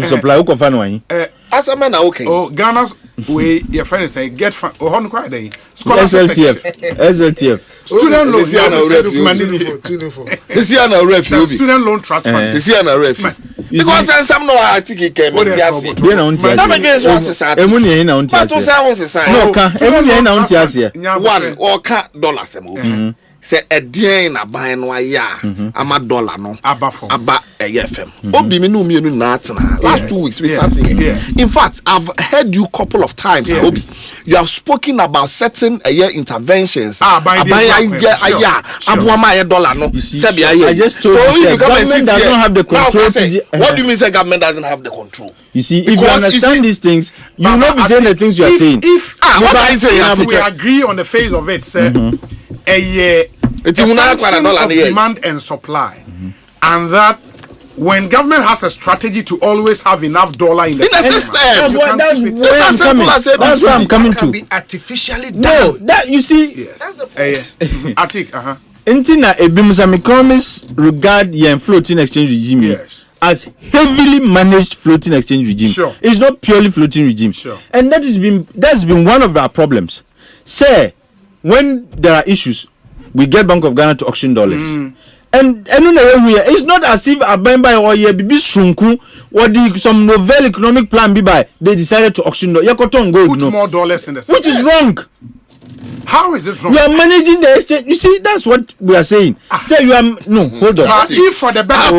supply. Who can find one? As a man, okay. Oh, Ghana's way, your friend say get on quite day. SLTF. Student loan. Student loan trust fund. Because some no I think it came. One or cat dollars. Say a day na buy no ya ama dollar no aba FM obi me no mienu na atena last 2 weeks we started here. In fact, I've heard you couple of times Obi, you have spoken about certain interventions I just told you the government does not have the control. What do you mean say government doesn't have the control? You see, if you understand these things, you will not be saying the things you are saying. What I say, we agree on the phase of it, sir. A function of demand and supply, and that when government has a strategy to always have enough dollar in the system, that's where I'm coming to. Be artificially done. No, that you see, that's the point. Atik, Intina Ebimsami economists regard the floating exchange regime as heavily managed floating exchange regime. Sure. It's not purely floating regime. Sure. And that's been one of our problems. Say, when there are issues, we get Bank of Ghana to auction dollars. And it's not as if a by or be sunku or some novel economic plan be by they decided to auction dollars. Put more dollars in the system. Which is wrong. How is it wrong? You are managing the exchange. You see, that's what we are saying. Say you are hold on. If for the better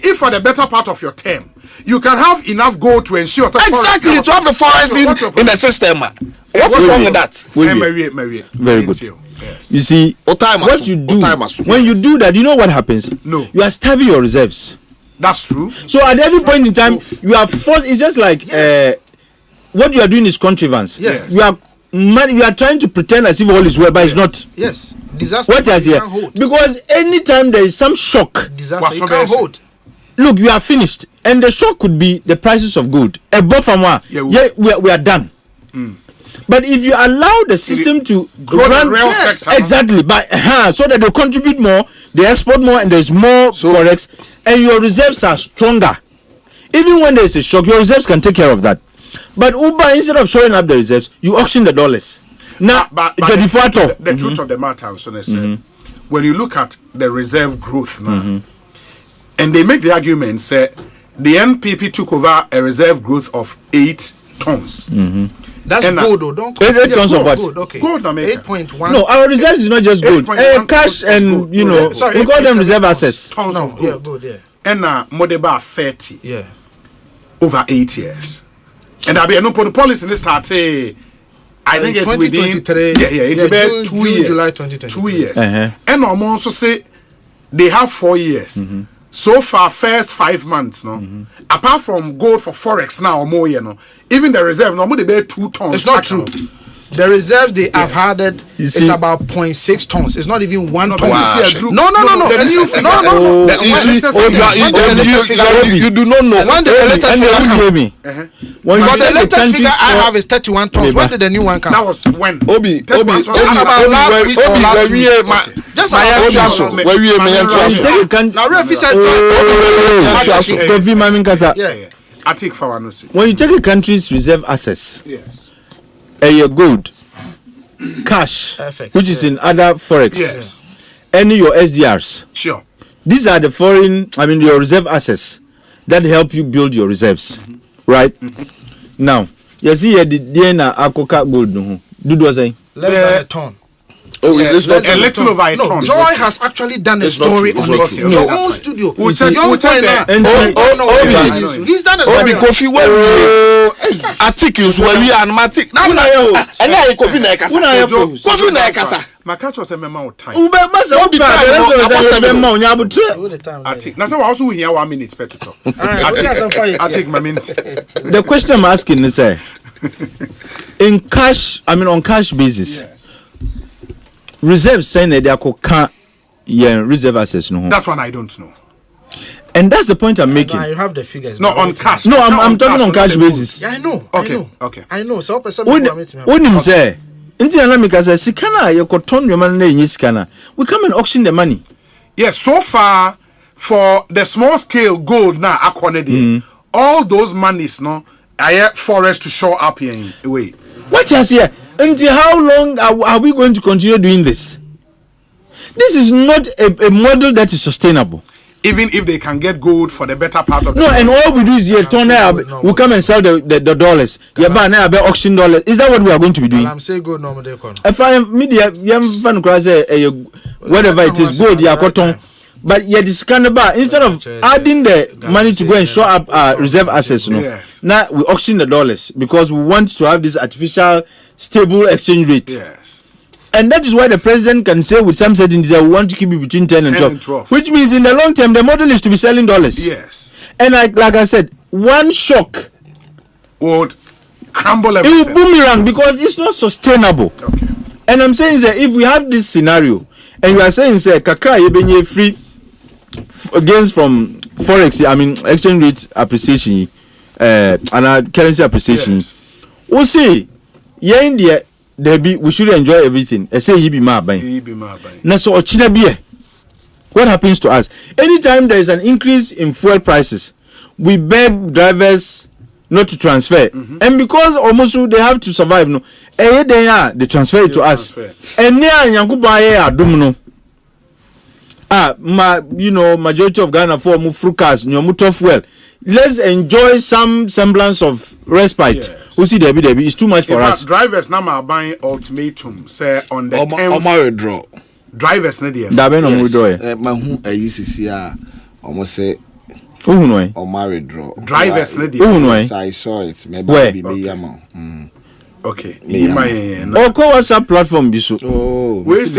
if for the better part of your term, you can have enough gold to ensure exactly to have the forest in the system. What is wrong with that? Very good. Yes. You see, what you do when you do that, you know what happens? No, you are starving your reserves. That's true. So at every point in time, you are forced. It's just like what you are doing is contrivance. Yes. You are trying to pretend as if all is well, but it's not. Yes. Disaster. What is here? Because anytime there is some shock, disaster you can't hold. Look, you are finished, and the shock could be the prices of gold. Above from one, we are done. But if you allow the system to run sector, exactly, but so that they contribute more, they export more, and there's more forex, and your reserves are stronger. Even when there is a shock, your reserves can take care of that. But Uber, instead of showing up the reserves, you auction the dollars. Now, the truth of the matter, when you look at the reserve growth now, and they make the argument, say the NPP took over a reserve growth of 8 tons. That's gold, though. Don't 8 tons of what? Gold, okay. Gold, 8.1. No, our reserves is not just gold. Cash and we call them reserve assets. Tons of gold. Yeah, gold, yeah. And Modeba 30. Yeah. Over 8 years. And I'll be no policy in this start. I think it's within 2023. It's about 2 years. July 2023. 2 years. And I'm also say they have 4 years. So far, first 5 months, apart from gold for forex now or more, even the reserve, they bear 2 tons. It's not true. The reserves they have had is about 0.6 tons. It's not even 1 ton. No. You do not know. When the latest figure come, but the latest figure I have is 31 tons. When did the new one come? That was when. Obi. Just about last week or last week. Just now, Refi said, I take for one. When you take a country's reserve assets, yes, gold, cash, which is in other forex, yes, any your SDRs, sure. These are the foreign, your reserve assets that help you build your reserves, right? Now, you see the DNA Akoka gold, do you say? Less than a ton. Oh, is this not a little over a ton? Joy has actually done a story on it. Your own studio. He's done a Kofi where articles where we are matic. And I Kofi Naikasa. My catch was a memo of time. I take. Now, so also here 1 minute to talk. I take my minutes. The question I'm asking is, in cash, on cash basis. Yes. Reserve saying that they can't reserve assets. No, that one I don't know. And that's the point I'm making. You have the figures. No, on cash. No, I'm talking on cash basis. Yeah, I know. Okay. I know. So, when him say, we come and auction the money. Yes, so far for the small scale gold now, all those monies, no, I have forest to show up here in a way. What is here? Until how long are we going to continue doing this? This is not a model that is sustainable. Even if they can get gold for the better part of the and all we do is here turn we come and sell the dollars. Yeah, buy now auction dollars. Is that what we are going to be doing? I'm saying gold no if I am media, whatever it is, gold, cotton. But yet this instead of adding the money to go and show up reserve assets, now we auction the dollars because we want to have this artificial stable exchange rate. Yes. And that is why the president can say with some certainty that we want to keep it between 10 and 12. Which means in the long term the model is to be selling dollars. Yes. And like I said, one shock would crumble everything. It will boomerang because it's not sustainable. Okay. And I'm saying that if we have this scenario and you are saying say kakra you free gains from forex, exchange rate appreciation and currency appreciation. Yes. We'll see. Yeah, India, we should enjoy everything. I say he be my buying. Now, so what happens to us? Anytime there is an increase in fuel prices, we beg drivers not to transfer. And because almost they have to survive, they transfer it to us. And now, majority of Ghana for frukas, fuel. Let's enjoy some semblance of respite. Yes. We see Debbie, it's too much for us. Drivers now are buying ultimatum. Say on the 10th. Withdraw. Drivers na there. Dabe no withdraw. Mahu ayisisi almost say. Who know? Withdraw. Drivers na there. Who know? I saw it. Maybe me yama. Okay. WhatsApp platform bisu. Oh, what's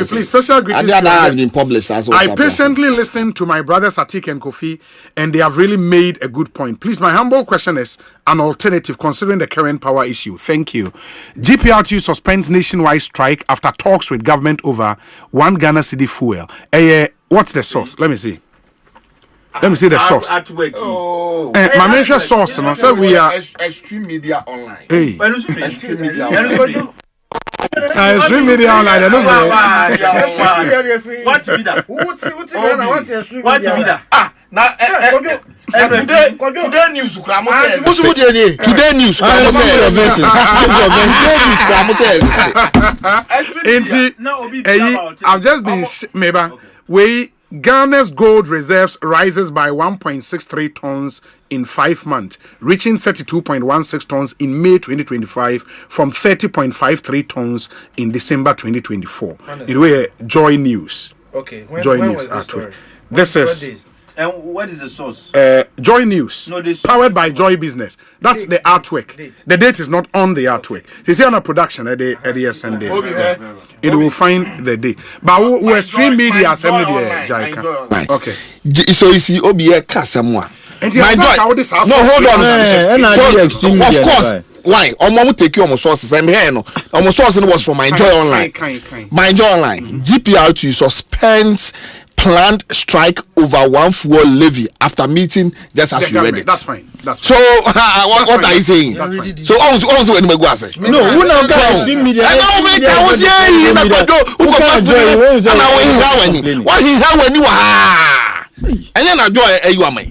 please special greetings. Has been published as well. I patiently listened to my brothers Atik and Kofi, and they have really made a good point. Please, my humble question is an alternative considering the current power issue. Thank you. GPRTU suspends nationwide strike after talks with government over 1 Ghana cedi fuel. What's the source? Let me see. Let me see the source. My major source, so we are Extreme Media Online. Hey. Extreme Media Online. Extreme Media Online. What be that? What be that? Today news. Today news. I've just been maybe Ghana's gold reserves rises by 1.63 tons in 5 months, reaching 32.16 tons in May 2025 from 30.53 tons in December 2024. It was Joy News. Okay. Joy News. This is. And what is the source? Joy News. No, powered by Joy Business. That's the artwork. The date is not on the artwork. It's here on a production at the SND. It will find the date. But we're stream media assembly there. Okay. So you see, Obi Kasamwa. My joy. No, hold on. So, of course, why omo take you omo sources and here no omo source was from my Enjoy Online. My Enjoy Online. GPR2 suspends planned strike over one fuel levy after meeting just as you read it. That's fine. So what are you saying? So also when we go say. No, who now can media? I know me can was here na godo who go back to and why he how when you and then I do you am. Why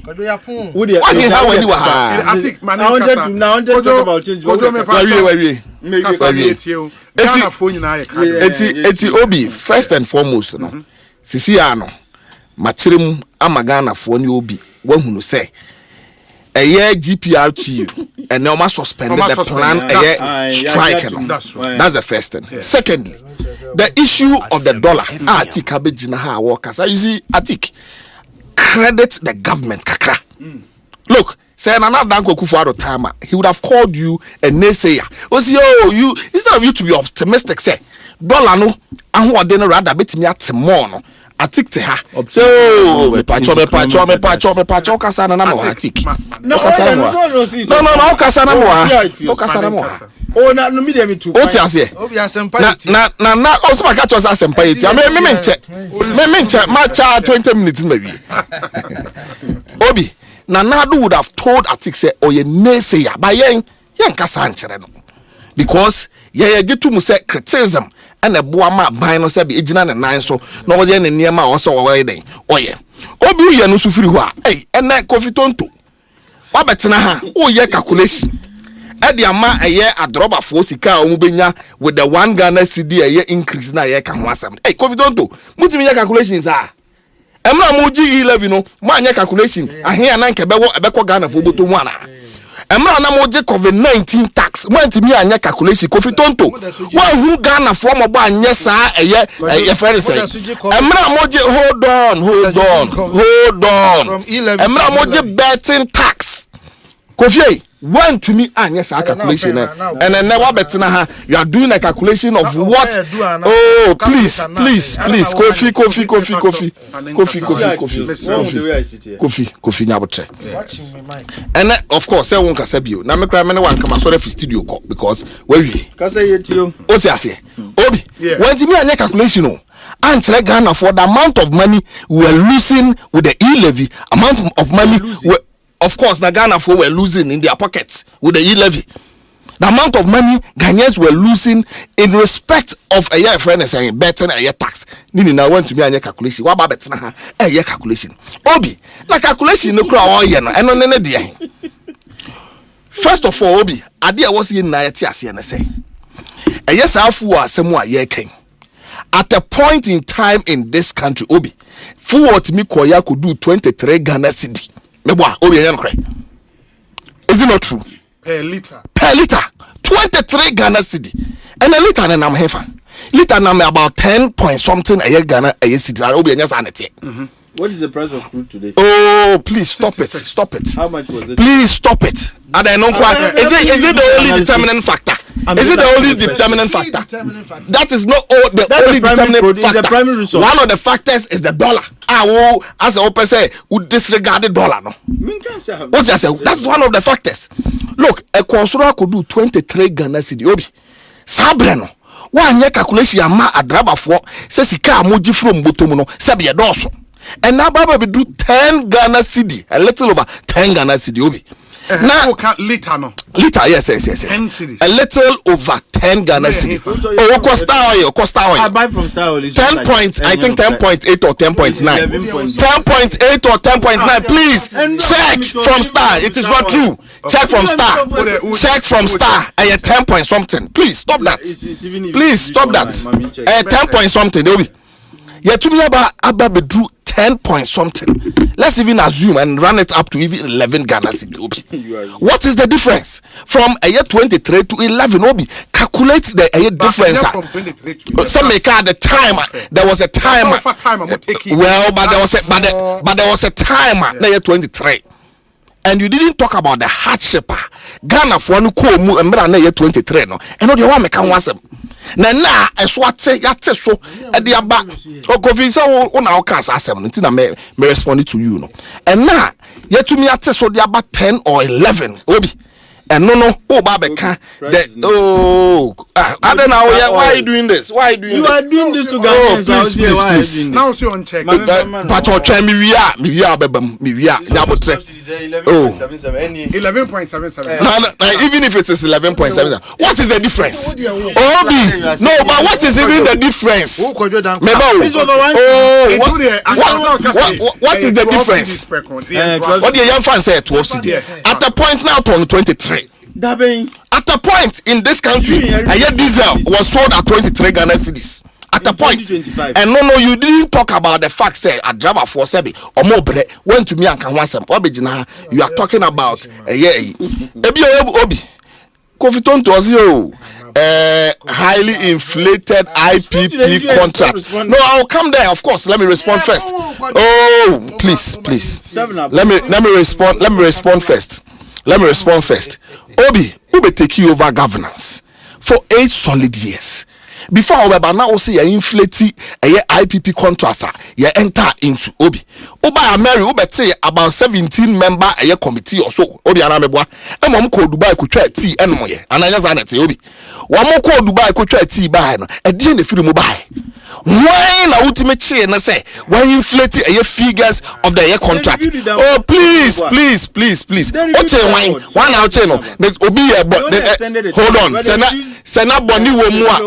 he how when you I think man now talk about change. It's Obi first and foremost no. Sisi ano machirem amagana fo ni obi wahunu say eye GPRTU and now ma suspend the plan strike no. That's the first thing. Secondly, the issue of the dollar atik abegina ha workers you see atik credit the government kakra. Look, say another Danko Kufuor time he would have called you a naysayer. You instead of you to be optimistic say dollar no ahu ode no rather betimi atemo no atik te ha so me pacho kasa na mo atik no kasa na mo oh na no media me too o ti ase Obi Asempa na o so maka cho Asempa eti me menche ma cha 20 minutes na wi Obi Nadu would have told atik say oye naysayer by yen kasa nkyere no because ye jitu mu say criticism and a boama ban no say be ejina ne nan so na oye ne niam a wo so wo den oye obi ye no sufiri ho a ene Kofi Tonto wabetena ha oye calculation e de ama eye adroba fo sika o mu benya with the 1 Ghana cedi eye increase na ye ka ho asem Kofi Tonto mutimi ye calculations a emra mo gi 11 no mo anya calculation ahia na nke bewo ebekọ Ghana fo boto mu ana emra na mo gi COVID-19 tax mo ntimi anya calculation Kofi Tonto wa hu Ghana fo mo ba anya saa eye fair say emra mo gi hold on emra mo gi betting tax Kofi one to me and yes calculation and then never betina ha you are doing a calculation of what please Kofi nyaboche and of course say won kasa bio na me kra me ne wan kama sorry for studio call because we kasa yetio o ti ase Obi when to me anya calculation o and Ghana for the amount of money we are losing with the e-levy amount of money of course, the Ghana for were losing in their pockets with the e-levy. The amount of money Ghanaians were losing in respect of a year friend saying better a year tax. Nini now went to me and your calculation. What about better a year calculation? Obi, like calculation no crowd all year and on any day. First of all, Obi, idea was in Nayati as and say. A yes, Alfu somewhere year king. At a point in time in this country, Obi, forward me Koya could do 23 Ghana cedi. Is it not true? Per liter 23 Ghana cedi and a liter and I'm hefa liter na about 10 point something a year Ghana a year cedi obi enya sanete. What is the price of crude today? Oh, please stop it. How much was it? Please stop it. And I know is it the only determinant factor? Is it the only determinant factor? That is not all the only determinant factor. One of the factors is the dollar. As I say, we disregard the dollar. No. What's that say? That's one of the factors. Look, a consular could do 23 Ghana cedi. Obi, Sabreno. One year calculation ama a driver for says he can't move from Botomuno, Sabia Dorso. And now Baba will do 10 Ghana cedi, a little over 10 Ghana cedi. Obi. Now liter no. Liter, yes. 10 cedis. A little over 10 Ghana cedi. Oh, Costa oil. I buy from Star Oil. 10 point, I think 10.8 or 10.9. 10.8 or 10.9. Please check from Star. It is not true. Check from Star. Check from Star. I 10 point something. Please stop that. Please stop that. 10 point something. Yeah, to me about bedru 10 point something. Let's even assume and run it up to even 11 Ghana cedi. What is the difference from a year 23 to 11? Obi, calculate the year difference. Some make at the time there was a timer. Well, but there was a timer in the year 23. And you didn't talk about the hardship. Ghana for no ko mu emra na year 23 no. And no dey wa meka wasem. Na eswate yate so e dey aba. Kofi say wo na o kan asem nti na me respond to you no. And na yetumi ate so dey aba 10 or 11 Obi. and no babeka I don't know why are you doing this? Why are you doing you this? Are doing this to please. Now see on check. But your try me bebam me wia nyabotre 11.77. Even if it is 11.7, what is the difference? Obi, no, but what is even the difference? What is the difference? What the young fans say 12 CD. At the point now turn 23. At the point in this country, a year diesel was sold at 23 Ghana cedis. At a point, and no, you didn't talk about the fact say a driver for Sebi or more went to me and can want some obijina. You are talking about Obi Kofiton to zero highly inflated IPP contract. No, I'll come there. Of course, let me respond first. Oh, please. Let me respond first. Obi take you over governance for 8 solid years. Before we now see a inflate a IPP contractor, you enter into Obi. Oba Mary, say about 17 member a committee or so. Obi Anameboa, and one called Dubai could try tea and moye, and I just annette Obi. One more called Dubai could try tea by a dinner film buy. Why na ultimate chain and say why inflate a figures of the year contract? Oh please. One out channel. Obi hold on. Sena Boni Womua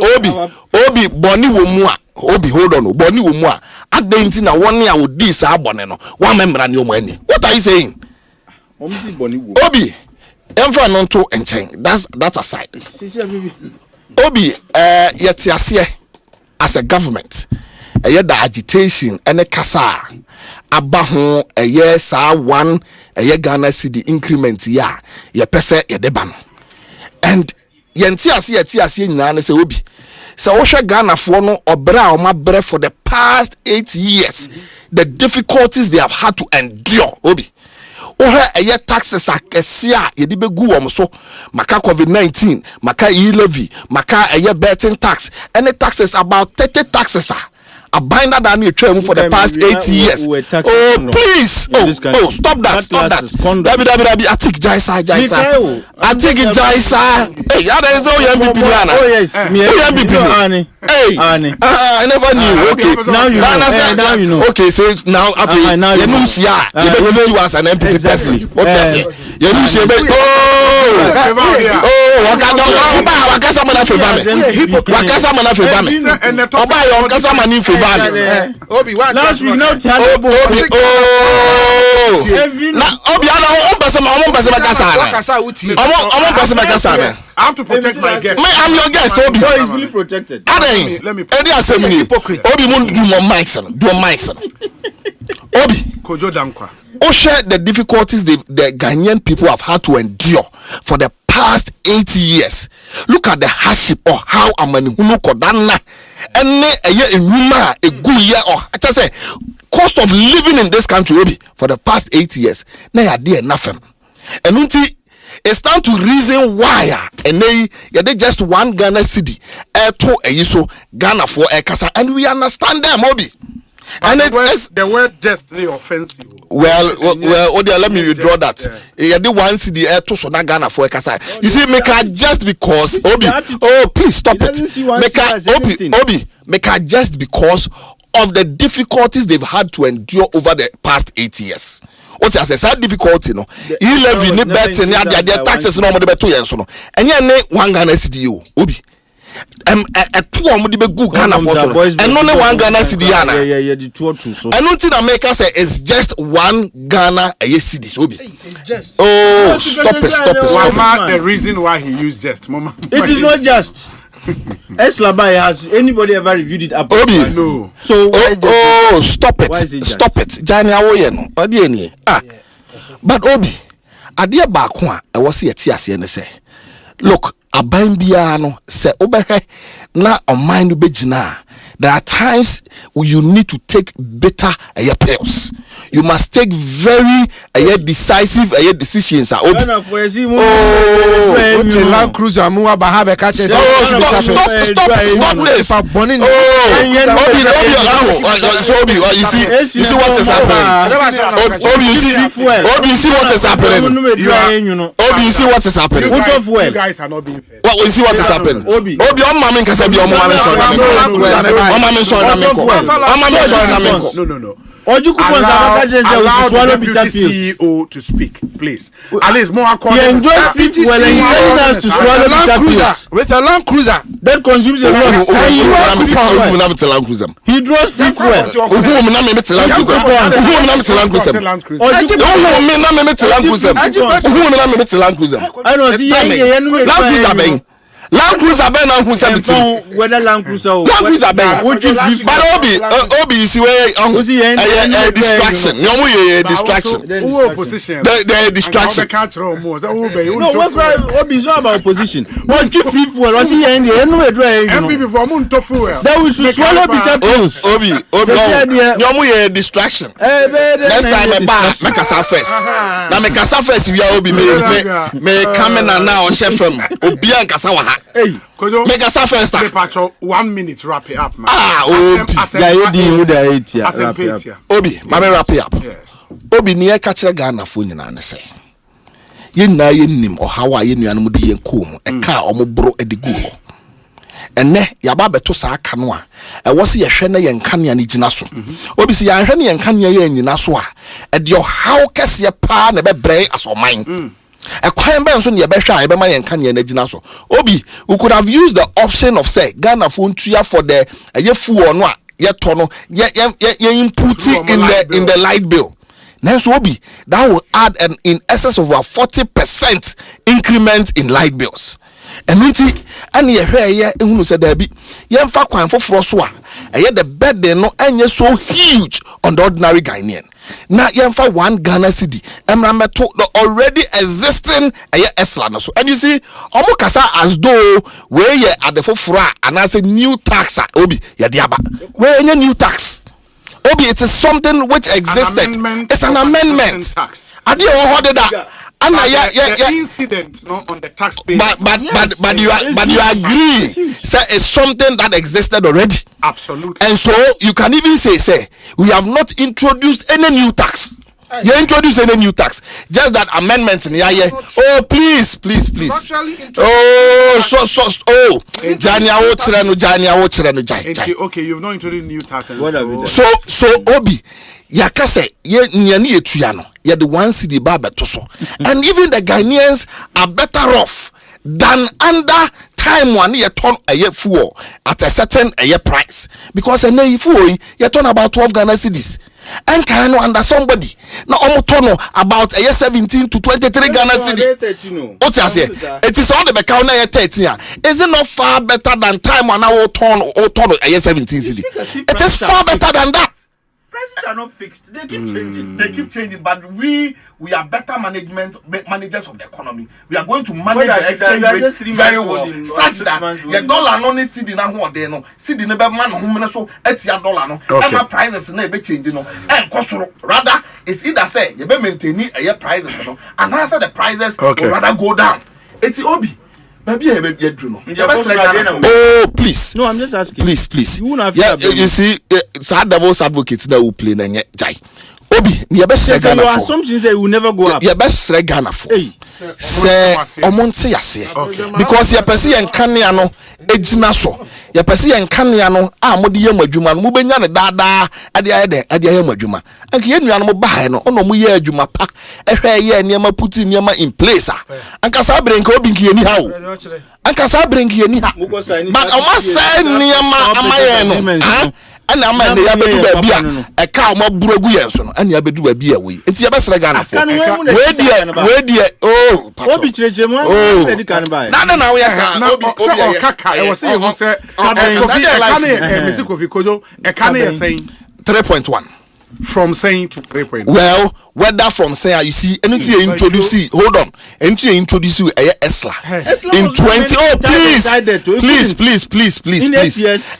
Obi Boni Womua Obi hold on Boni Womua at the intina 1 year with this aboneno 1 member and your money. What are you saying? Obi Emfa non to enchain. That's aside. Obi yetiasie as a government the agitation and a kasa abaho a year sa 1 a year Ghana cedi increment ya pese ye deban and yentiasie nyina say Obi so wo Ghana for no obra o mabre for the past 8 years the difficulties they have had to endure Obi a year taxes akesia ye di begu wom so maka COVID-19 maka e-levy maka a year betting tax any taxes about 30 taxes a binder than you train for the past 8 years. Oh please! Oh stop that! I take Jaisa. I take it Jaisa. Hey, that is all MVP. Oh yes, Hey, I never knew. Okay, now you know. Okay, so now after you know, you as an MVP person. What you say? You know, wakasa mana Obi what last week now Obi I have to protect my guest. I'm your guest Obi. So he's fully protected. Let me Obi won't do more mics Obi Kojo Dankwa. Share the difficulties the Ghanaian people have had to endure for the past 8 years. Look at the hardship or how amani hunu kodana ene eye enuma egu year or I just say cost of living in this country Obi for the past 8 years. Na ya dey nothing. And unti it's time to reason why and they just 1 Ghana cedi to so Ghana for kasa and we understand them Obi. And the word just really offensive. Well, Odia, let me withdraw that. Yeah, the 1 cedi to so na Ghana for kasa. You see, make her just because Obi. Oh, please stop it. Make her just because of the difficulties they've had to endure over the past 8 years. What's as a sad difficulty, no? You levy ni bet and their taxes no more the 2 years, no. And you ne 1 Ghana cedi Obi. A 2 good Ghana for so and only 1 Ghana cedi ana. Yeah, the 2 so. And nothing America say is just 1 Ghana a year cedi Obi. Stop it. The reason why he used just mama. It is not just. Eslabai has anybody ever reviewed it up? Obi. No. So stop it. Stop it. Jani awoye no. Odi eni. But Obi, adie ba ko a e wo se yeti ase ne say. Look, aban bia no se obehwe na oman no begina. There are times you need to take bitter pills. you must take very decisive decisions. Land Cruiser mu abaha be catch. Stop this. Obi, you see what is happening. Obi, you see what is happening. Obi, you see what is happening. You guys are not being fair. What we see what is happening. Obi, on mama nkasa bi on mama No. Allow the deputy CEO to speak, please. At least more according to to swallow with a Land Cruiser that consumes a lot. He draws free fuel. Land Cruiser Ben and who's whether Land Cruiser Ben, which is but Obi, you see where a distraction. Distraction. The distraction. No, Obi is not about opposition. But keep free fuel. I see in the end that we should swallow bitter pills. Obi, distraction. Next time make us first. Now make us first. We are Obi me come now chef Obi and Kasawa. Hey, make us first. 1 minute, wrap it up, man. Obi, mama wrap it up. Yes. Obi near catcher Ghana phone and say. Yen na nim or how I yen mudi yen kum, a car or bro at the Google. And ne yaba to sa canoa. I was a shena yen canyon jinaso. Obi see a henny and canyon yen naswa. At your how cas your pa never bray as or mine. A crime ban so near Besha, Ebema and Kanye Neginaso. Obi, we could have used the option of say Ghana phone tria for the a year full or not, yet tono, yet input in the light bill. Next Obi, that will add an in excess of a 40% increment in light bills. And minty, and ye here, who said there be yen fa kwan for Froswa, and yet the bed they no and so huge on the ordinary Ghanaian. Now yen fa 1 Ghana cedi, and I'm talk the already existing Esla so. And you see, Omokasa as though where ye at the Fofra and I say new tax Obi, Yadiaba. Where any new tax? Obi, it is something which existed. It's an amendment. I did that. And incident not on the tax bill. But you agree, say it's something that existed already. Absolutely. And so you can even say we have not introduced any new tax. You introduce any new tax, just that amendment in here. Oh, please. Okay, you've not introduced new tax. What have you done? So Obi, yakase ye nyani etuyano, ye the one cedi baba toso, and even the Ghanaians are better off than under time one ye turn a year fuel at a certain a year price, because a year fuel ye turn about 12 Ghana cedis. And can I under somebody now almost about a year 17 to 23 Ghana cedi. What's I say? It is all the counter 13. Is it not far better than time when I will turn a year 17 cedi? It is far better than that. Prices are not fixed. They keep changing. But we are better managers of the economy. We are going to manage the exchange rate very well, such that the dollar no need cedi na ho de no cedi ne be man ho so etia dollar no ever prices na be change no and cost rather it's either say you be maintain a prices no and answer the prices will rather go down. It's Obi. Oh, please. No, I'm just asking. Please. You see, sad devil's advocates that will play na jai. Obi, your best Ghana for. Assumptions say will never go up. Your best Ghana for. Say omonte yase. Because your person and Kenya no ejina so. Your person and Kenya no modi ye madwuma no mubenya ne dada ade ye madwuma. Anka ye nuano mo ba no ono mo ye adwuma pa. Ehwe ye niam put niam in place anka sa brenka obi nki ni ha o. Anka sa brenka ni ha. But o ma say niam amaye no. And I'm a bedu baby a cow more brogu yenso no and ya bedu baby a we enti ya besere Ghana for we dey oh obi chirechire mo na kan buy na we say obi kaka I was saying who say Kofi Kojo e kan e saying 3.1 from saying to 3.1. Well, whether from saying you see anything you introduce hold on anything you introduce Esla in 20 please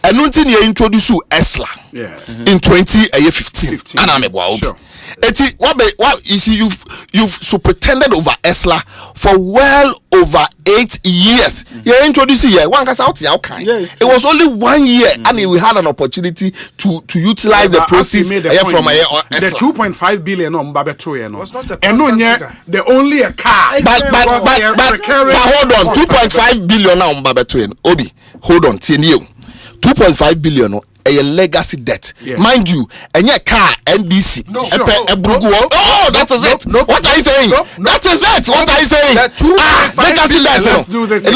and nothing you introduce Esla in 2015 and I'm sure. What you see, you've superintended over ESLA for well over 8 years. You introduce here. One gets out okay. It was only 1 year, and we had an opportunity to utilize the proceeds from the 2.5 billion on Babeto. Was not the only a car. But hold on, 2.5 billion now on Babeto. Obi, hold on, 2.5 billion. A legacy debt, mind you, and your car NDC. Oh, that is it. What are you saying? That is it. What are you saying? Legacy debt. Let's do this. No.